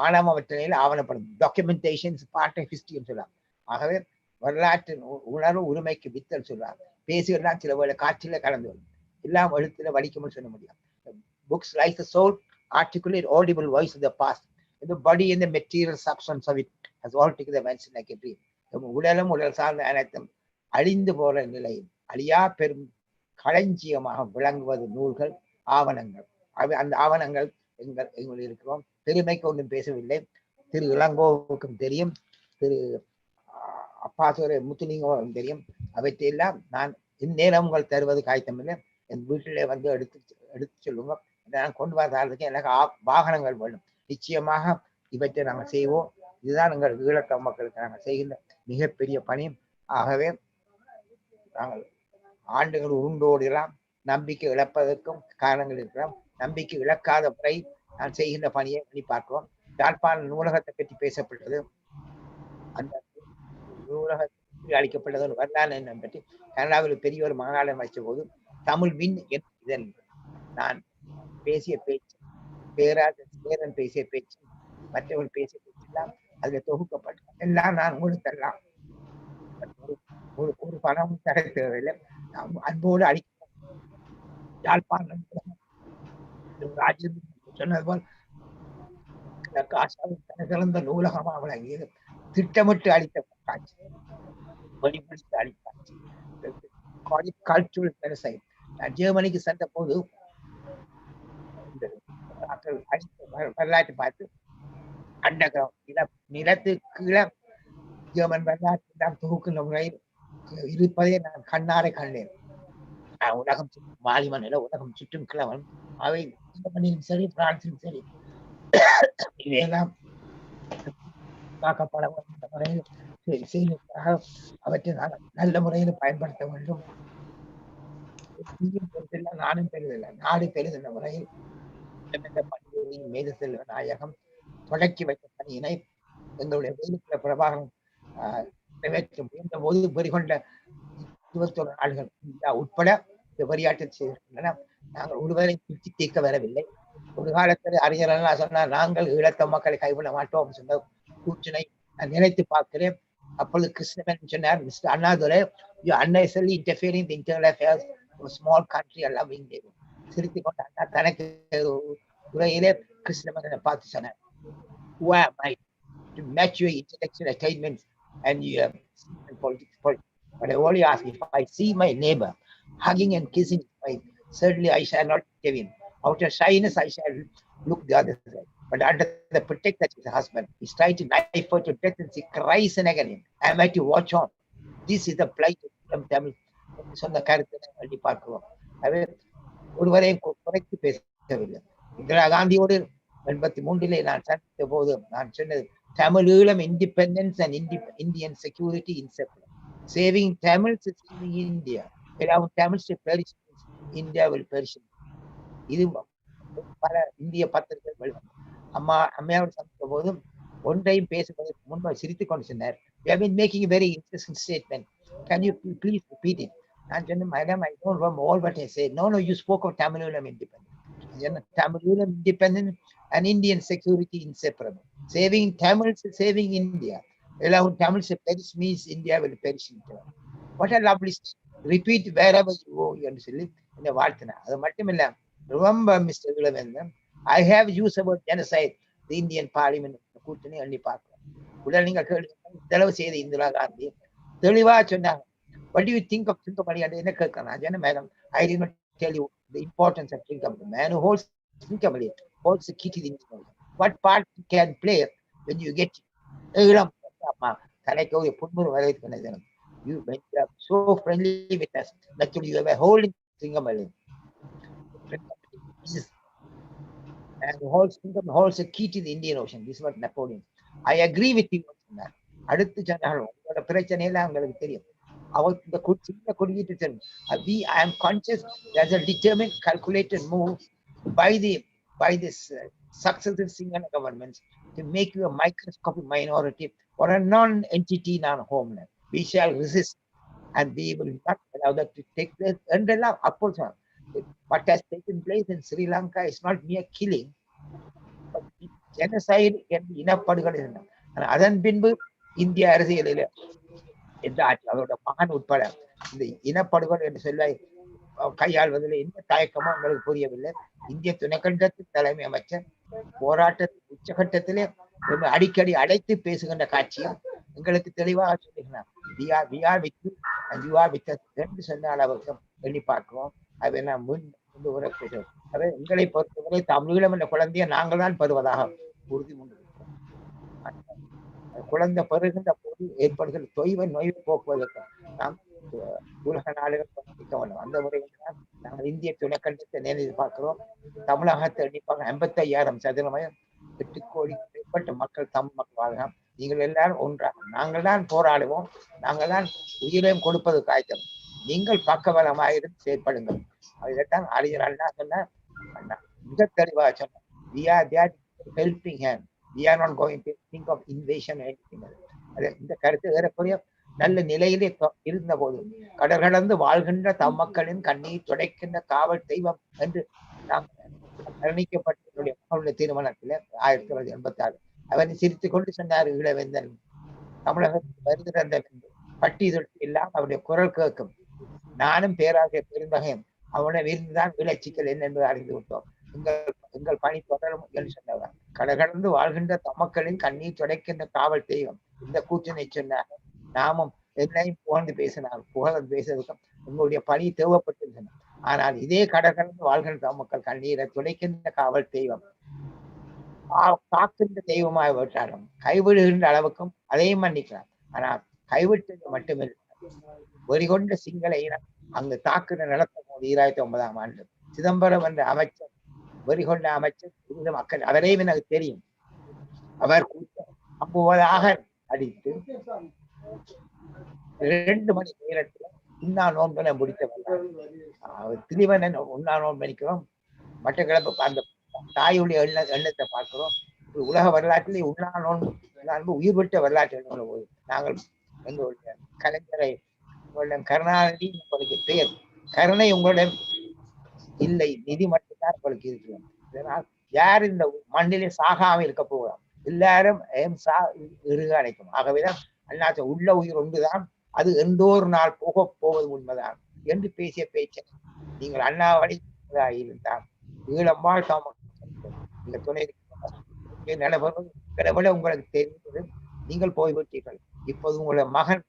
ஆணவமற்ற நிலையில் ஆவணப்படும் டாக்குமெண்டேஷன் பார்ட் ஆஃப் ஹிஸ்டரி சொல்லலாம். ஆகவே வரலாற்று உணர்வு உரிமைக்கு வித்தல் சொல்றாங்க. பேசுகிறதான் சில வேலை காற்றில கலந்து வரும், எல்லாம் எழுத்துல வலிக்கும்னு சொல்ல முடியும். Books like the soul articulate audible voice of the past. The body and the material substance of it has altogether vanished like a dream. உடலும் உடல் சார்ந்த அனைத்தும் அழிந்து போற நிலையில் அழியா பெரும் களஞ்சியமாக விளங்குவது நூல்கள், ஆவணங்கள். அந்த ஆவணங்கள் எங்கள் இருக்கிறோம். பெருமைக்கு ஒன்றும் பேசவில்லை. திரு இளங்கோவுக்கும் தெரியும், திரு அப்பாசுரை முத்துலிங்கம் தெரியும். அவற்றையெல்லாம் நான் இந்நேரம் உங்கள் தருவது காய்த்தமில்லை. என் வீட்டிலே வந்து எடுத்து சொல்லுங்க. நான் கொண்டு வரதுக்கு எனக்கு வாகனங்கள் வேணும். நிச்சயமாக இவற்றை நாங்கள் செய்வோம். இதுதான் எங்கள் ஈழத்த மக்களுக்கு நாங்கள் செய்கின்ற மிகப்பெரிய பணி. ஆகவே நாங்கள் ஆண்டுகள் உருண்டோடலாம். நம்பிக்கை இழப்பதற்கும் காரணங்கள் இருக்கலாம். நம்பிக்கை இழக்காத முறை நான் செய்கின்ற பணியை பண்ணி பார்க்கிறோம். யாழ்ப்பாண நூலகத்தை பற்றி பேசப்பட்டது. அந்த நூலகத்தில் அளிக்கப்பட்டது வரலாறு பற்றி கனடாவில் பெரிய ஒரு மாநாடு வைத்த போது தமிழ் வின் இதன் நான் பேசிய பேச்சு, பேராசிரியர் பேசிய பேச்சு, மற்றவர்கள் பேசிய பேச்சு எல்லாம் அதுல தொகுக்கப்பட்ட எல்லாம் நான் கொடுத்தரலாம். ஒரு பணம் தர தேவையில்லை. அன்போடு அளிக்க யாழ்ப்பாணம் சொன்னது போல் சிறந்த நூலகமாக விளங்கியது. திட்டமிட்டு அளித்த காட்சி, வெளிப்படுத்த அளித்தாட்சி, கல்ச்சுரல் பெருசை. நான் ஜெர்மனிக்கு சென்ற போது வரலாற்று பார்த்து அந்த நிலத்துக்கு கீழே ஜெர்மன் வரலாற்று தொகுக்கின்ற முறையில் இருப்பதை நான் கண்ணாரை கண்டேன். உலகம் வாலிமன் நில உலகம் சுற்றும் கிழவன் அவை ஜெர்மனியும் சரி, பிரான்சிலும் சரி, இவையெல்லாம் காக்கப்பட வேண்டும் முறையில் செய்வதற்காக அவற்றை நான் நல்ல முறையில் பயன்படுத்த வேண்டும். நானும் பெறுதில்லை, நாடு பெறுகின்ற முறையில் மேத செல்வ நாயகம் தொடக்கி வைத்த பணியினை எங்களுடைய வேலுக்குள்ள பிரபாகரன் நிறைவேற்ற முயன்ற போது வெறிகொண்ட 21 நாடுகள் உட்பட இந்த வரியாற்றல் செய்திருக்கின்றன. நாங்கள் ஒருவரை பிரித்து தீர்க்க வரவில்லை. ஒரு காலத்தில் அறிஞர்கள் சொன்னார், நாங்கள் ஈழத்த மக்களை கைவிட மாட்டோம் சொன்ன கூற்றினை நான் நினைத்து பார்க்கிறேன். அப்பொழுது கிருஷ்ணன் சொன்னார், mister Annadurai, you unnecessarily interfering in the internal affairs of a small country and loving them. சிரித்து கொண்ட அண்ணா தனக்கு உரையிலே கிருஷ்ணன் பார்த்து சொன்னார், who am I to match your intellectual attainments and your politics? But I only ask, if I see my neighbor hugging and kissing his wife, certainly I shall not give him. Out of shyness, I shall look the other side. But under the pretext that his husband is trying to knife her to death and she cries in agony, I am to watch on. This is the plight of Tamil. சொன்ன கருத்தை அள்ளி பார்க்கிறோம். அவை ஒருவரையும் குறைத்து பேசவில்லை. இந்திரா காந்தியோடு 83 நான் சந்தித்த போது நான் சொன்னது, Tamil Eelam independence and Indian security inseparable. Saving Tamils is saving India. Allowing Tamils to perish, India will perish. இது பல இந்திய பத்திரிகைகள் அம்மையோடு சந்தித்த போதும் ஒன்றையும் பேசுவதற்கு முன்பு சிரித்துக் கொண்டு சொன்னார், we have been making a very interesting statement. Can you please repeat it? Madam, I don't remember all what I said. No, you spoke of Tamilulam independence. Tamilulam independence and Indian security inseparable. Saving Tamils, saving India. Allowing Tamils to perish means India will perish in turn. What a lovely repeat wherever you go, you understand? In a Vartana. Remember, Mr. Vilavendan, I have used about genocide, the Indian Parliament, Kutani and Park. Indira Gandhi. What do you think of Thinkamani? Madam, I did not tell you the importance of Thinkamani. The man who holds Thinkamani holds the key to the Indian. What part you can play when you get you when you are so friendly with us, naturally you have a holding Thinkamani. And holds a key to the Indian Ocean. This is what Napoleon. I agree with you on that. அடுத்து சொன்னாலும் உங்களோட பிரச்சனையில அவங்களுக்கு தெரியும். அவர் இந்த சின்ன குறியீட்டு தெரியும். I am conscious there's a determined, calculated move by this successive Sinhala governments to make you a microscopic minority or a non-entity, non-homeland. We shall resist, and we will not allow that to take place. And of course, what has taken place in Sri Lanka is not mere killing, but genocide இனப்படுகொலை. அதன் பின்பு இந்திய அரசியலில் எந்த ஆட்சி அதோட மகன் உட்பட இந்த இனப்படுகொலை என்று சொல்ல கையாள்வதில் எந்த தயக்கமும் எங்களுக்கு புரியவில்லை. இந்திய துணைக்கண்டத்தின் தலைமை அமைச்சர் போராட்டத்தின் உச்சகட்டத்திலே அடிக்கடி அடைத்து பேசுகின்ற காட்சியும் எங்களுக்கு தெளிவாக சொல்லுகிறார். என்று சொன்ன அளவுக்கு எண்ணி பார்க்கிறோம். அதை நாம் மீண்டும் உரைக்கிறோம். அதை எங்களை பொறுத்தவரை தமிழீழம் என்ற குழந்தையை நாங்கள் தான் பெறுவதாக உறுதி கொண்டிருக்கிறோம். குழந்தை பெறுகின்ற போது ஏற்படுகிற நோயை போக்குவதற்கு நாம் உலக நாடுகள் பங்களிக்க வேண்டும். அந்த முறையில் தான் நாங்கள் இந்திய துணைக்கண்டத்தை நினைவு பார்க்கிறோம். தமிழகத்தை எண்ணிப்பாங்க 55,000 சதுர மைல் 8 கோடி மேற்பட்ட மக்கள் தமிழ் மக்கள் வாழலாம். நீங்கள் எல்லாரும் ஒன்றாக நாங்கள் தான் போராடுவோம். நாங்கள் தான் உயிரையும் கொடுப்பது காய்ச்சல். நீங்கள் பக்கபலமாக இருந்து செயற்படுங்கள். அதைத்தான் அறிஞர் அண்ணா சொன்ன மிக தெளிவாக சொன்னார். We are there helping hand. We are not going to think of invasion or anything. இந்த கருத்து ஏறக்குறைய நல்ல நிலையிலே இருந்த போது கடல் கடந்து வாழ்கின்ற தம் மக்களின் கண்ணீர் துடைக்கின்ற காவல் தெய்வம் என்று நாம் கருணிக்கப்பட்ட மகளுடைய திருமணத்தில் 1986 அவரை சிரித்துக் கொண்டு சொன்னார் இளவேந்தன். தமிழகத்தில் வருகிற பட்டி தொட்டி எல்லாம் அவருடைய குரல் கேட்கும். நானும் பேராசிரியர் பெருந்தகையும் அவனை விருந்துதான் விளைச்சிக்கல் என்னென்று அறிந்து விட்டோம். எங்கள் பணி தொடரும் என்று சொன்னவர். கடகடந்து வாழ்கின்ற தமக்களின் கண்ணீர் துடைக்கின்ற காவல் தெய்வம். இந்த கூற்றினை சொன்னார். நாமும் என்னையும் புகழ்ந்து பேசினார். புகழ்ந்து பேசுவதற்கும் உங்களுடைய பணி தேவைப்பட்டிருந்தன. ஆனால் இதே கடகடந்து வாழ்கின்ற தமக்கள் கண்ணீரை துடைக்கின்ற காவல் தெய்வம் காக்கின்ற தெய்வமாக விட்டாலும் கைவிடுகின்ற அளவுக்கும் அதையும் மன்னிக்கிறார். ஆனால் கைவிட்டது மட்டுமில்லை, வெறிகொண்ட சிங்கள இனம் அங்கு தாக்குற நடத்தும் போது 2009ஆம் ஆண்டு சிதம்பரம் என்ற அமைச்சர், வெறிகொண்ட அமைச்சர் மக்கள் அவரையும் எனக்கு தெரியும். அவர் அம்புவதாக அடித்து 2 மணி நேரத்தில் உண்ணா நோன்பனை முடித்தவர். திரிவனன் உண்ணா நோன்பு பண்ணிக்கிறோம். மட்டக்களப்பு அந்த தாயுடைய எண்ணத்தை பார்க்கிறோம். உலக வரலாற்றிலே உண்ணா நோன்பு உயிர் விட்ட வரலாற்று நாங்கள் எங்களுடைய கலைஞரை கருணாநிதி உங்களுக்கு பெயர், கருணை உங்களிடம் இல்லை, நிதி மட்டும்தான் உங்களுக்கு இருக்கிறோம். இதனால் யார் இந்த மண்ணிலே சாகாம இருக்க போகிறோம், எல்லாரும் இறுக அடைக்கும். ஆகவேதான் அண்ணா உள்ள உயிர் ஒன்றுதான், அது எந்தோ ஒரு நாள் போவது உண்மைதான் என்று பேசிய பேச்சை நீங்கள் அண்ணாவடி இருந்தால் ஈழம்பாள் நீங்க துணை நிலவரம் உங்களுக்கு தெரிந்தது. நீங்கள் போய்விட்டீர்கள். இப்போது உங்களுடைய மகன்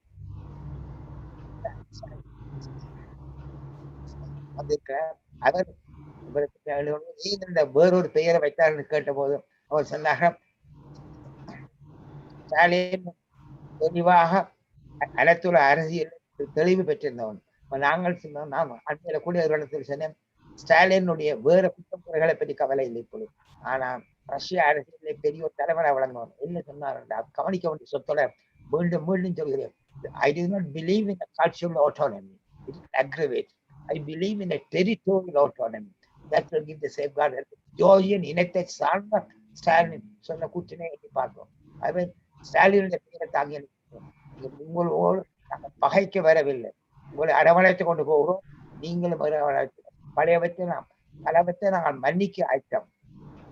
அவர் வேறொரு பெயரை வைத்தார் கேட்ட போது அவர் சொன்னார், ஸ்டாலின் தெளிவாக அனைத்துள்ள அரசியல் தெளிவு பெற்றிருந்தவன். நாங்கள் சொன்னோம், நான் அண்மையில கூட ஒரு இடத்தில் சொன்னேன், ஸ்டாலினுடைய வேற குற்றமுறைகளை பற்றி கவலை இல்லை இப்பொழுது. ஆனா ரஷ்ய அரசியலை பெரிய ஒரு தலைவரை வழங்குவார். என்ன சொன்னார், கவனிக்க வேண்டிய சொத்தோட மீண்டும் மீண்டும் சொல்கிறேன், I do not believe in a cultural autonomy. It will aggravate. I believe in a territorial autonomy. That will give the safeguard. ஜோர்ஜியன் இனத்தை சார்ந்த ஸ்டாலின் சொன்ன கூற்றினை எட்டி பார்த்தோம். அவன் ஸ்டாலினுடைய பெயரை தாங்கி உங்களோடு நாங்கள் பகைக்க வரவில்லை. உங்களை அரவணைத்து கொண்டு போகிறோம். நீங்களும் பழையவற்றை நாங்கள் மன்னிக்க ஆயத்தம்,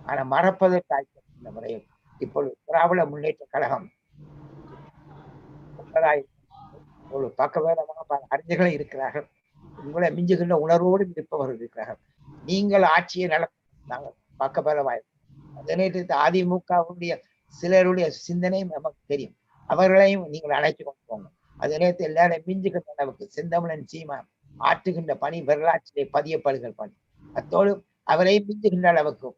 ஆனா மறப்பதற்கு ஆயத்தம். இந்த முறையில் இப்பொழுது திராவிட முன்னேற்ற கழகம் ஒரு பக்கவேலமாக பல அறிஞர்கள் இருக்கிறார்கள். உங்களை மிஞ்சுகின்ற உணர்வோடு இருப்பவர்கள் இருக்கிறார்கள். நீங்கள் ஆட்சியை நாங்கள் பக்கபலமாய் அதே நேரத்தில் அதிமுகவுடைய சிலருடைய சிந்தனை நமக்கு தெரியும். அவர்களையும் நீங்கள் அழைத்து கொண்டு போங்க. அதே நேரத்தில் எல்லாரையும் மிஞ்சுகின்ற அளவுக்கு செந்தமிழன் சீமா ஆற்றுகின்ற பணி வரலாற்றிலே பதியப்படுகிற பணி. அத்தோடு அவரை மிஞ்சுகின்ற அளவுக்கு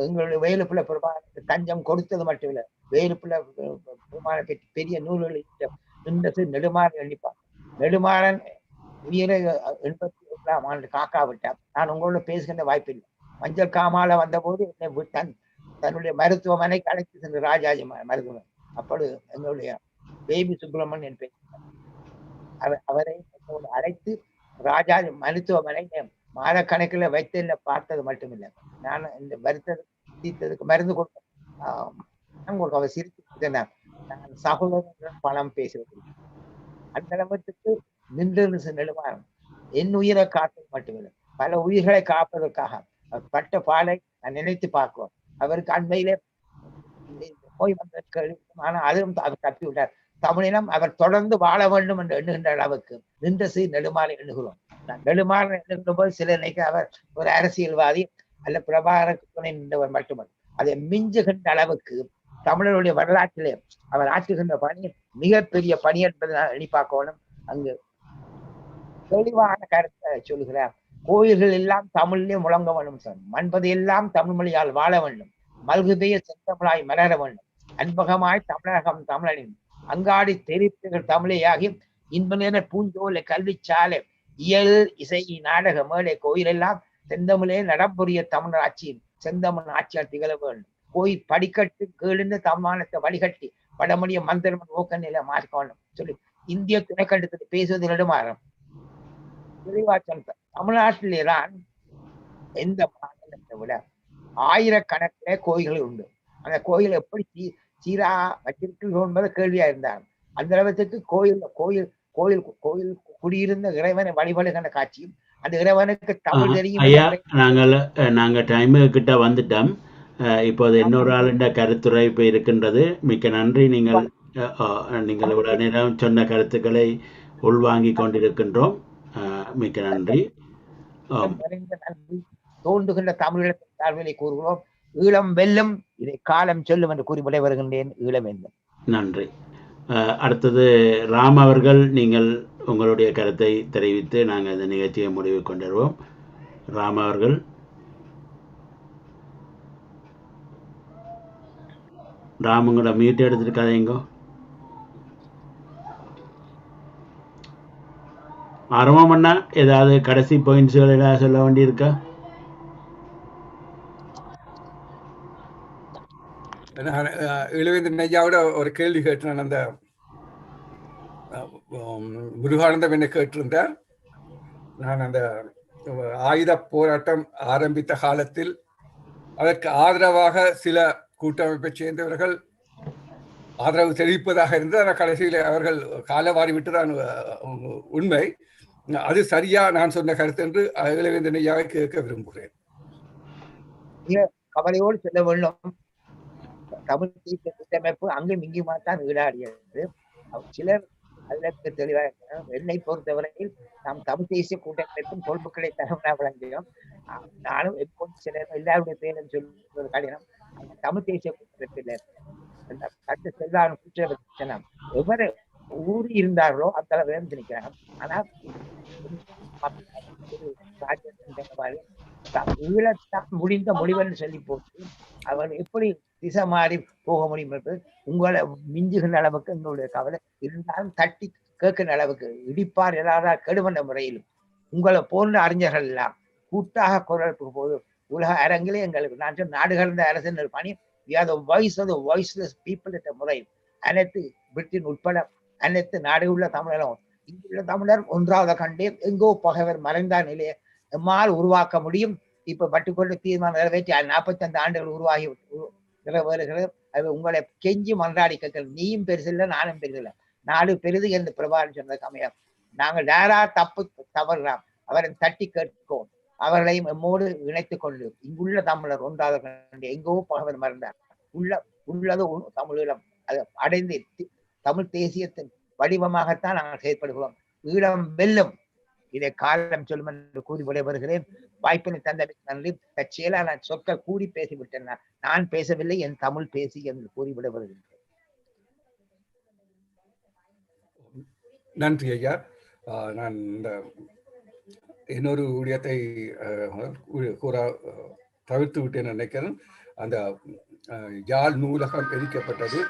எங்களுடைய வேலுப்பிள்ளை பெருமானுக்கு தஞ்சம் கொடுத்தது மட்டுமில்லை, வேலுப்பிள்ளை பெருமானை பற்றி பெரிய நூல்களில் நின்றது நெடுமாறன் எண்ணிப்பார். நெடுமாறன் உயிரை 87ஆம் ஆண்டு காக்காவிட்டார். நான் உங்களோட பேசுகின்ற வாய்ப்பில்லை. மஞ்சள் காமால வந்த போது என்னை விட்டான் தன்னுடைய மருத்துவமனைக்கு அழைத்து சென்ற ராஜாஜி மருத்துவமனை. அப்பொழுது எங்களுடைய பேபி சுப்பிரமணியன் அவரை அழைத்து ராஜாஜி மருத்துவமனை மாதக்கணக்கில் வைத்தில பார்த்தது மட்டுமில்லை, நான் இந்த தீர்த்ததுக்கு மருந்து கொடுக்க அவர் சிரித்து நான் சகோதரன் பணம் பேசுவது அந்த அளவுக்கு நின்று நெடுமாறும் என் உயிரை காப்பது மட்டுமில்லை, பல உயிர்களை காப்பதற்காக பட்ட பாலை நான் நினைத்து பார்க்கிறோம். அவருக்கு அண்மையிலே நோய் வந்ததற்கு, ஆனால் அதுவும் அவர் தப்பி விட்டார். தமிழினம் அவர் தொடர்ந்து வாழ வேண்டும் என்று எண்ணுகின்ற அளவுக்கு நின்று நெடுமாறி எண்ணுகிறோம். நான் நெடுமாறன் எண்ணுகின்ற போது சிலர் நினைக்க அவர் ஒரு அரசியல்வாதி அல்ல பிரபாகரனுக்கு துணை நின்றவர் மட்டுமல்ல, அதை மிஞ்சுகின்ற அளவுக்கு தமிழருடைய வரலாற்றிலே அவர் ஆற்றுகின்ற பணி மிகப்பெரிய பணி என்பதை நான் எண்ணி பார்க்கணும். அங்கு தெளிவான கருத்தை சொல்லுகிறார். கோயில்கள் எல்லாம் தமிழிலே முழங்க வேண்டும் சார், மண்பது எல்லாம் தமிழ் மொழியால் வாழ வேண்டும், மல்குபெய செந்தமிழாய் மலர வேண்டும், அன்பகமாய் தமிழகம் தமிழனின் அங்காடி தெரிப்புகள் தமிழையாகி இன்ப நேர பூஞ்சோலை கல்விச்சாலை இயல் இசை நாடக மேடை கோயில் எல்லாம் செந்தமிழே நடம்புரிய தமிழ் ஆட்சியின் செந்தமிழ் ஆட்சியால் திகழ வேண்டும். கோயில் படிக்கட்டு கீழ்ந்து தம்மானத்தை வழிகட்டி வடமொழிய மந்திரமன் நோக்க நிலை மாற்றணும் சொல்லி இந்திய துணைக்கண்டத்தில் பேசுவது நெடுமாறும் தமிழ்நாட்டிலே தான் எந்த மாநிலத்தை விட ஆயிரக்கணக்கிலே கோயில்கள் உண்டு. அந்த கோயில் எப்படி சீரா வச்சிருக்கிறோம் என்பது கேள்வியா இருந்தாங்க. அந்த அளவுக்கு கோயில் கோயில் கோயில் கோயில் குடியிருந்த இறைவனை வழிபடுகின்ற காட்சியும் அந்த இறைவனுக்கு தமிழ் தெரியும். ஐயா, நாங்க டைமு கிட்ட வந்துட்டோம். இப்போது இன்னொரு ஆளுண்ட கருத்துரை இப்போ இருக்கின்றது. மிக்க நன்றி. நீங்கள் இவ்வளவு நேரம் சொன்ன கருத்துக்களை உள்வாங்கி கொண்டிருக்கின்றோம். மிக்க நன்றி. தோன்றுகின்ற தமிழகத்தின் தாழ்விலை கூறுகிறோம். ஈழம் வெல்லும், இதை காலம் சொல்லும் என்று கூறி விடைபெறுகின்றேன். ஈழம் வெல்லும். நன்றி. அடுத்தது ராம் அவர்கள், நீங்கள் உங்களுடைய கருத்தை தெரிவித்து நாங்கள் இந்த நிகழ்ச்சியை முடிவு கொண்டுருவோம். ராம் அவர்கள். ராம், உங்களோட மீட் எடுத்துருக்காதீங்கோ. ஆரம்பம் பண்ணா ஏதாவது கடைசி பாயிண்ட்ஸ்கள் ஏதாவது சொல்ல வேண்டியிருக்கா? இளவேந்தன் ஐயாவோட ஒரு கேள்வி கேட்டேன். அந்த முருகானந்தம் என்ன கேட்டிருந்தார், நான் அந்த ஆயுத போராட்டம் ஆரம்பித்த காலத்தில் அதற்கு ஆதரவாக சில கூட்டமைப்பை சேர்ந்தவர்கள் ஆதரவு தெரிவிப்பதாக இருந்து ஆனால் கடைசியில் அவர்கள் காலவாரி விட்டுதான் உண்மை. அது சரியா நான் சொன்ன கருத்து என்று இளவேந்தன் ஐயாவை கேட்க விரும்புகிறேன். கவலையோடு செல்ல வேண்டும். தமிழ் தேசிய கூட்டமைப்பு அங்கும் இங்குமாத்தான் ஈடாடியது. சிலர் அதற்கு தெளிவாக என்னை பொறுத்தவரையில் நாம் தமிழ் தேசிய கூட்டமைப்பும் பொறுப்புகளை தகவலாக வழங்குகிறோம். நானும் எப்போது சிலர் எல்லாருடைய பேரும் சொல்வது கடினம். தமிழ் தேசிய கூட்டமைப்பில் கட்டு செல்வான குற்றம் எவரு ஊறி இருந்தார்களோ அந்த அளவு திணிக்கிறாங்க. ஆனால் ஈழத்தான் முடிந்த முடிவென்று சொல்லி போட்டு அவர் எப்படி திசை மாறி போக முடியும் என்பது உங்களை மிஞ்சுகின்ற அளவுக்கு எங்களுடைய கவலை. இருந்தாலும் தட்டி கேட்கின்ற அளவுக்கு இடிப்பார் எல்லாரால் கெடுமன்ற முறையிலும் உங்களை போன்ற அறிஞர்கள் எல்லாம் கூட்டாக குரல் போது உலக அரங்கிலே எங்களுக்கு நான் சொன்ன நாடு கடந்த அரசின் பணி வாய்ஸ்லெஸ் பீப்புள் என்ற முறை அனைத்து பிரிட்டன் உட்பட அனைத்து நாடு உள்ள தமிழரும் இங்குள்ள தமிழர் ஒன்றாவது கண்டே எங்கோ பகைவர் மறைந்த நிலையை எம்மால் உருவாக்க முடியும். இப்ப பட்டுக்கொண்டு தீர்மானம் நிறைவேற்றி 45 ஆண்டுகள் உருவாகி நிறைவேறுகிறது. அது உங்களை கெஞ்சி மன்றாடி கேட்கிறது. நீயும் பெருசில்லை, நானும் பெருசில்லை, நாடு பெரிது என்று பிரபாகரன் சொன்னதுக்கு அமைய நாங்கள் யாரா தவறுறாம் அவரை தட்டி கேட்கும், அவர்களையும் எம்மோடு இணைத்துக் கொண்டு இங்குள்ள தமிழர் ஒன்றாக எங்கோ பகவன் மறந்தார் உள்ளது தமிழீழம் அது அடைந்து தமிழ் தேசியத்தின் வடிவமாகத்தான் நாங்கள் செயல்படுகிறோம். ஈழம் வெல்லும், இதை காலம் சொல்லும் என்று கூறி விடைபெறுகிறேன். வாய்ப்பினை தந்த நன்றி. தற்செயலான சொற்கள் கூடி பேசிவிட்டேன். நான் பேசவில்லை, என் தமிழ் பேசி என்று கூறி விடைபெறுகின்றேன். நன்றி ஐயா. நான் இந்த இன்னொரு ஊழியத்தை கூற தவிர்த்து விட்டேன் நினைக்கிறேன். அந்த யாழ் நூலகம் எரிக்கப்பட்டது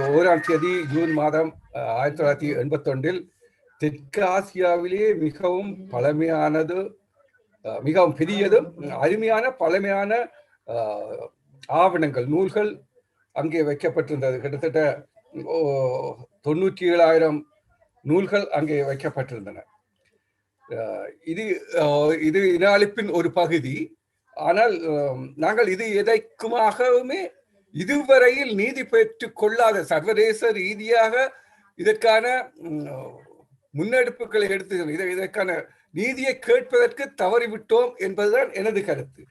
1ஆம் தேதி ஜூன் மாதம் 1981 தெற்காசியாவிலே மிகவும் பழமையானது, மிகவும் பெரியதும் அருமையான பழமையான ஆவணங்கள் நூல்கள் அங்கே வைக்கப்பட்டிருந்தது. கிட்டத்தட்ட 97,000 நூல்கள் அங்கே வைக்கப்பட்டிருந்தன. இது இன அழிப்பின் ஒரு பகுதி. ஆனால் நாங்கள் இது எதற்குமாகவுமே இதுவரையில் நீதி பெற்றுக் கொள்ளாத, சர்வதேச ரீதியாக இதற்கான முன்னெடுப்புகளை எடுத்து இதற்கான நீதியை கேட்பதற்கு தவறிவிட்டோம் என்பதுதான் எனது கருத்து.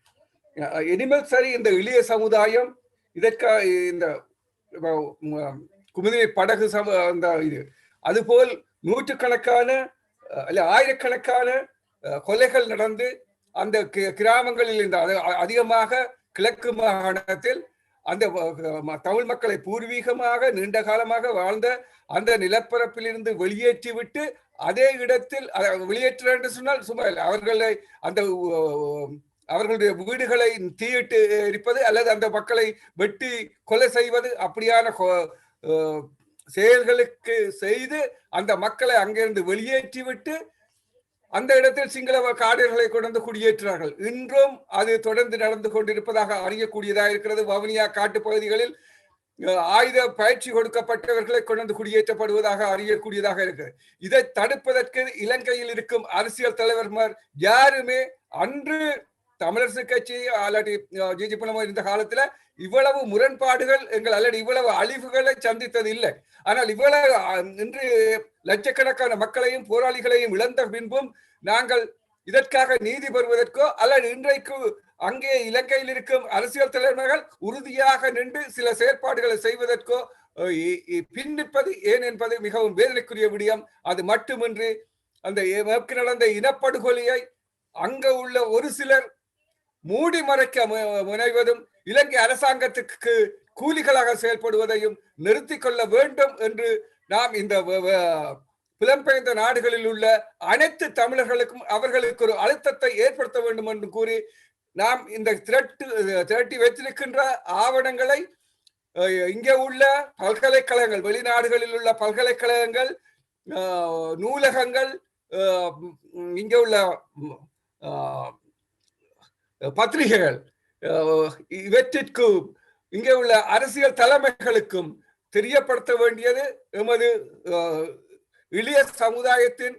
இனிமேல் சரி, இந்த எளிய சமுதாயம் இதற்காக இந்த குமுதினி படகு இது அதுபோல் நூற்றுக்கணக்கான அல்ல ஆயிரக்கணக்கான கொலைகள் நடந்து அந்த கிராமங்களில் இந்த அதிகமாக கிழக்கு மாகாணத்தில் அந்த தமிழ் மக்களை பூர்வீகமாக நீண்ட காலமாக வாழ்ந்த அந்த நிலப்பரப்பிலிருந்து வெளியேற்றி விட்டு அதே இடத்தில் வெளியேற்ற என்று சொன்னால் சும்மா இல்லை, அவர்களை அந்த அவர்களுடைய வீடுகளை தீயிட்டு எரிப்பது அல்லது அந்த மக்களை வெட்டி கொலை செய்வது, அப்படியான செயல்களுக்கு செய்து அந்த மக்களை அங்கிருந்து வெளியேற்றி விட்டு அந்த இடத்தில் சிங்கள காடர்களை கொண்டு குடியேற்றினார்கள். இன்றும் அது தொடர்ந்து நடந்து கொண்டிருப்பதாக அறியக்கூடியதாக இருக்கிறது. வவுனியா காட்டு பகுதிகளில் ஆயுத பயிற்சி கொடுக்கப்பட்டவர்களை கொண்டு குடியேற்றப்படுவதாக அறியக்கூடியதாக இருக்கிறது. இதை தடுப்பதற்கு இலங்கையில் இருக்கும் அரசியல் தலைவர்கள் யாருமே அன்று தமிழரசு கட்சி அல்லது ஜிஜி புனமோ இருந்த காலத்துல இவ்வளவு முரண்பாடுகள் அல்லது இவ்வளவு அழிவுகளை சந்தித்தது இல்லை. ஆனால் இவ்வளவு இன்று லட்சக்கணக்கான மக்களையும் போராளிகளையும் இழந்த பின்பும் நாங்கள் இதற்காக நீதி பெறுவதற்கோ அல்லது இன்றைக்கு அங்கே இலங்கையில் இருக்கும் அரசியல் தலைவர்கள் உறுதியாக நின்று சில செயற்பாடுகளை செய்வதற்கோ பின்னிப்பது ஏன் என்பது மிகவும் வேதனைக்குரிய விடயம். அது மட்டுமின்றி அந்த நடந்த இனப்படுகொலையை அங்க உள்ள ஒரு சிலர் மூடி மறைக்க முனைவதும் இலங்கை அரசாங்கத்துக்கு கூலிகளாக செயல்படுவதையும் நிறுத்திக் கொள்ள வேண்டும் என்று நாம் இந்த புலம்பெயர்ந்த நாடுகளில் உள்ள அனைத்து தமிழர்களுக்கும் அவர்களுக்கு ஒரு அழுத்தத்தை ஏற்படுத்த வேண்டும் என்று கூறி நாம் இந்த திரட்டி வைத்திருக்கின்ற ஆவணங்களை இங்கே உள்ள பல்கலைக்கழகங்கள், வெளிநாடுகளில் உள்ள பல்கலைக்கழகங்கள், நூலகங்கள், இங்கே உள்ள பத்திரிகைகள் இவற்றிற்கும் இங்கே உள்ள அரசியல் தலைமைகளுக்கும் தெரியப்படுத்த வேண்டியது எமது இளைய சமுதாயத்தின்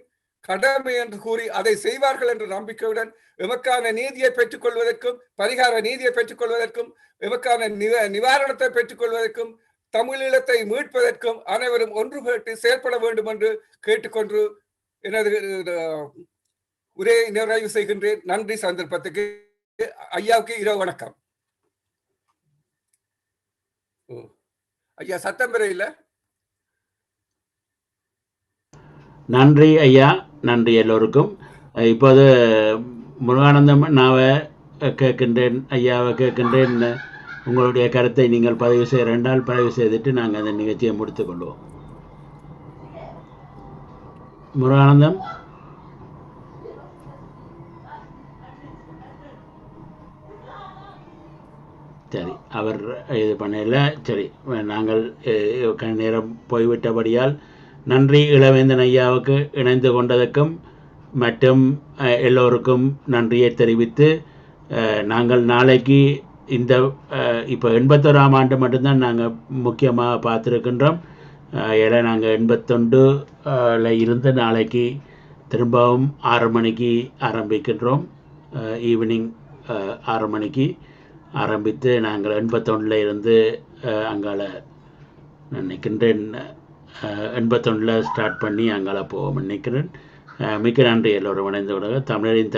கடமை என்று கூறி அதை செய்வார்கள் என்ற நம்பிக்கையுடன் எமக்கான நீதியை பெற்றுக் கொள்வதற்கும் பரிகார நீதியை பெற்றுக் கொள்வதற்கும் எமக்கான நிவாரணத்தை பெற்றுக் கொள்வதற்கும் தமிழீழத்தை மீட்பதற்கும் அனைவரும் ஒன்றுபட்டு செயல்பட வேண்டும் என்று கேட்டுக்கொண்டு எனது உரையை நிறைவு செய்கின்றேன். நன்றி. சந்தர்ப்பத்துக்கு ஐயாவுக்கு இரவு வணக்கம். ஐயா சத்தம் பெற இல்ல. நன்றி ஐயா, நன்றி எல்லோருக்கும். இப்போது முருகானந்தம் நாவை கேட்கின்றேன், ஐயாவை கேட்கின்றேன். உங்களுடைய கருத்தை நீங்கள் பதிவு செய்ய பதிவு செய்துட்டு நாங்கள் அந்த நிகழ்ச்சியை முடித்துக் கொள்வோம். முருகானந்தம். சரி, அவர் இது பண்ணல. சரி, நாங்கள் நேரம் போய்விட்டபடியால் நன்றி இளவேந்தன் ஐயாவுக்கு இணைந்து கொண்டதற்கும் மற்றும் எல்லோருக்கும் நன்றியை தெரிவித்து நாங்கள் நாளைக்கு இந்த இப்போ 81ஆம் ஆண்டு மட்டும்தான் நாங்கள் முக்கியமாக பார்த்துருக்கின்றோம். ஏன்னா நாங்கள் 81 இருந்து நாளைக்கு திரும்பவும் 6 மணிக்கு ஆரம்பிக்கின்றோம். ஈவினிங் 6 மணிக்கு ஆரம்பித்து நாங்கள் 81 இருந்து அங்கால நான் நினைக்கின்றேன் 81 ஸ்டார்ட் பண்ணி அங்கால போவோம் நினைக்கிறேன். மிக்க நன்றி எல்லோரும் இணைந்து விட தமிழரின்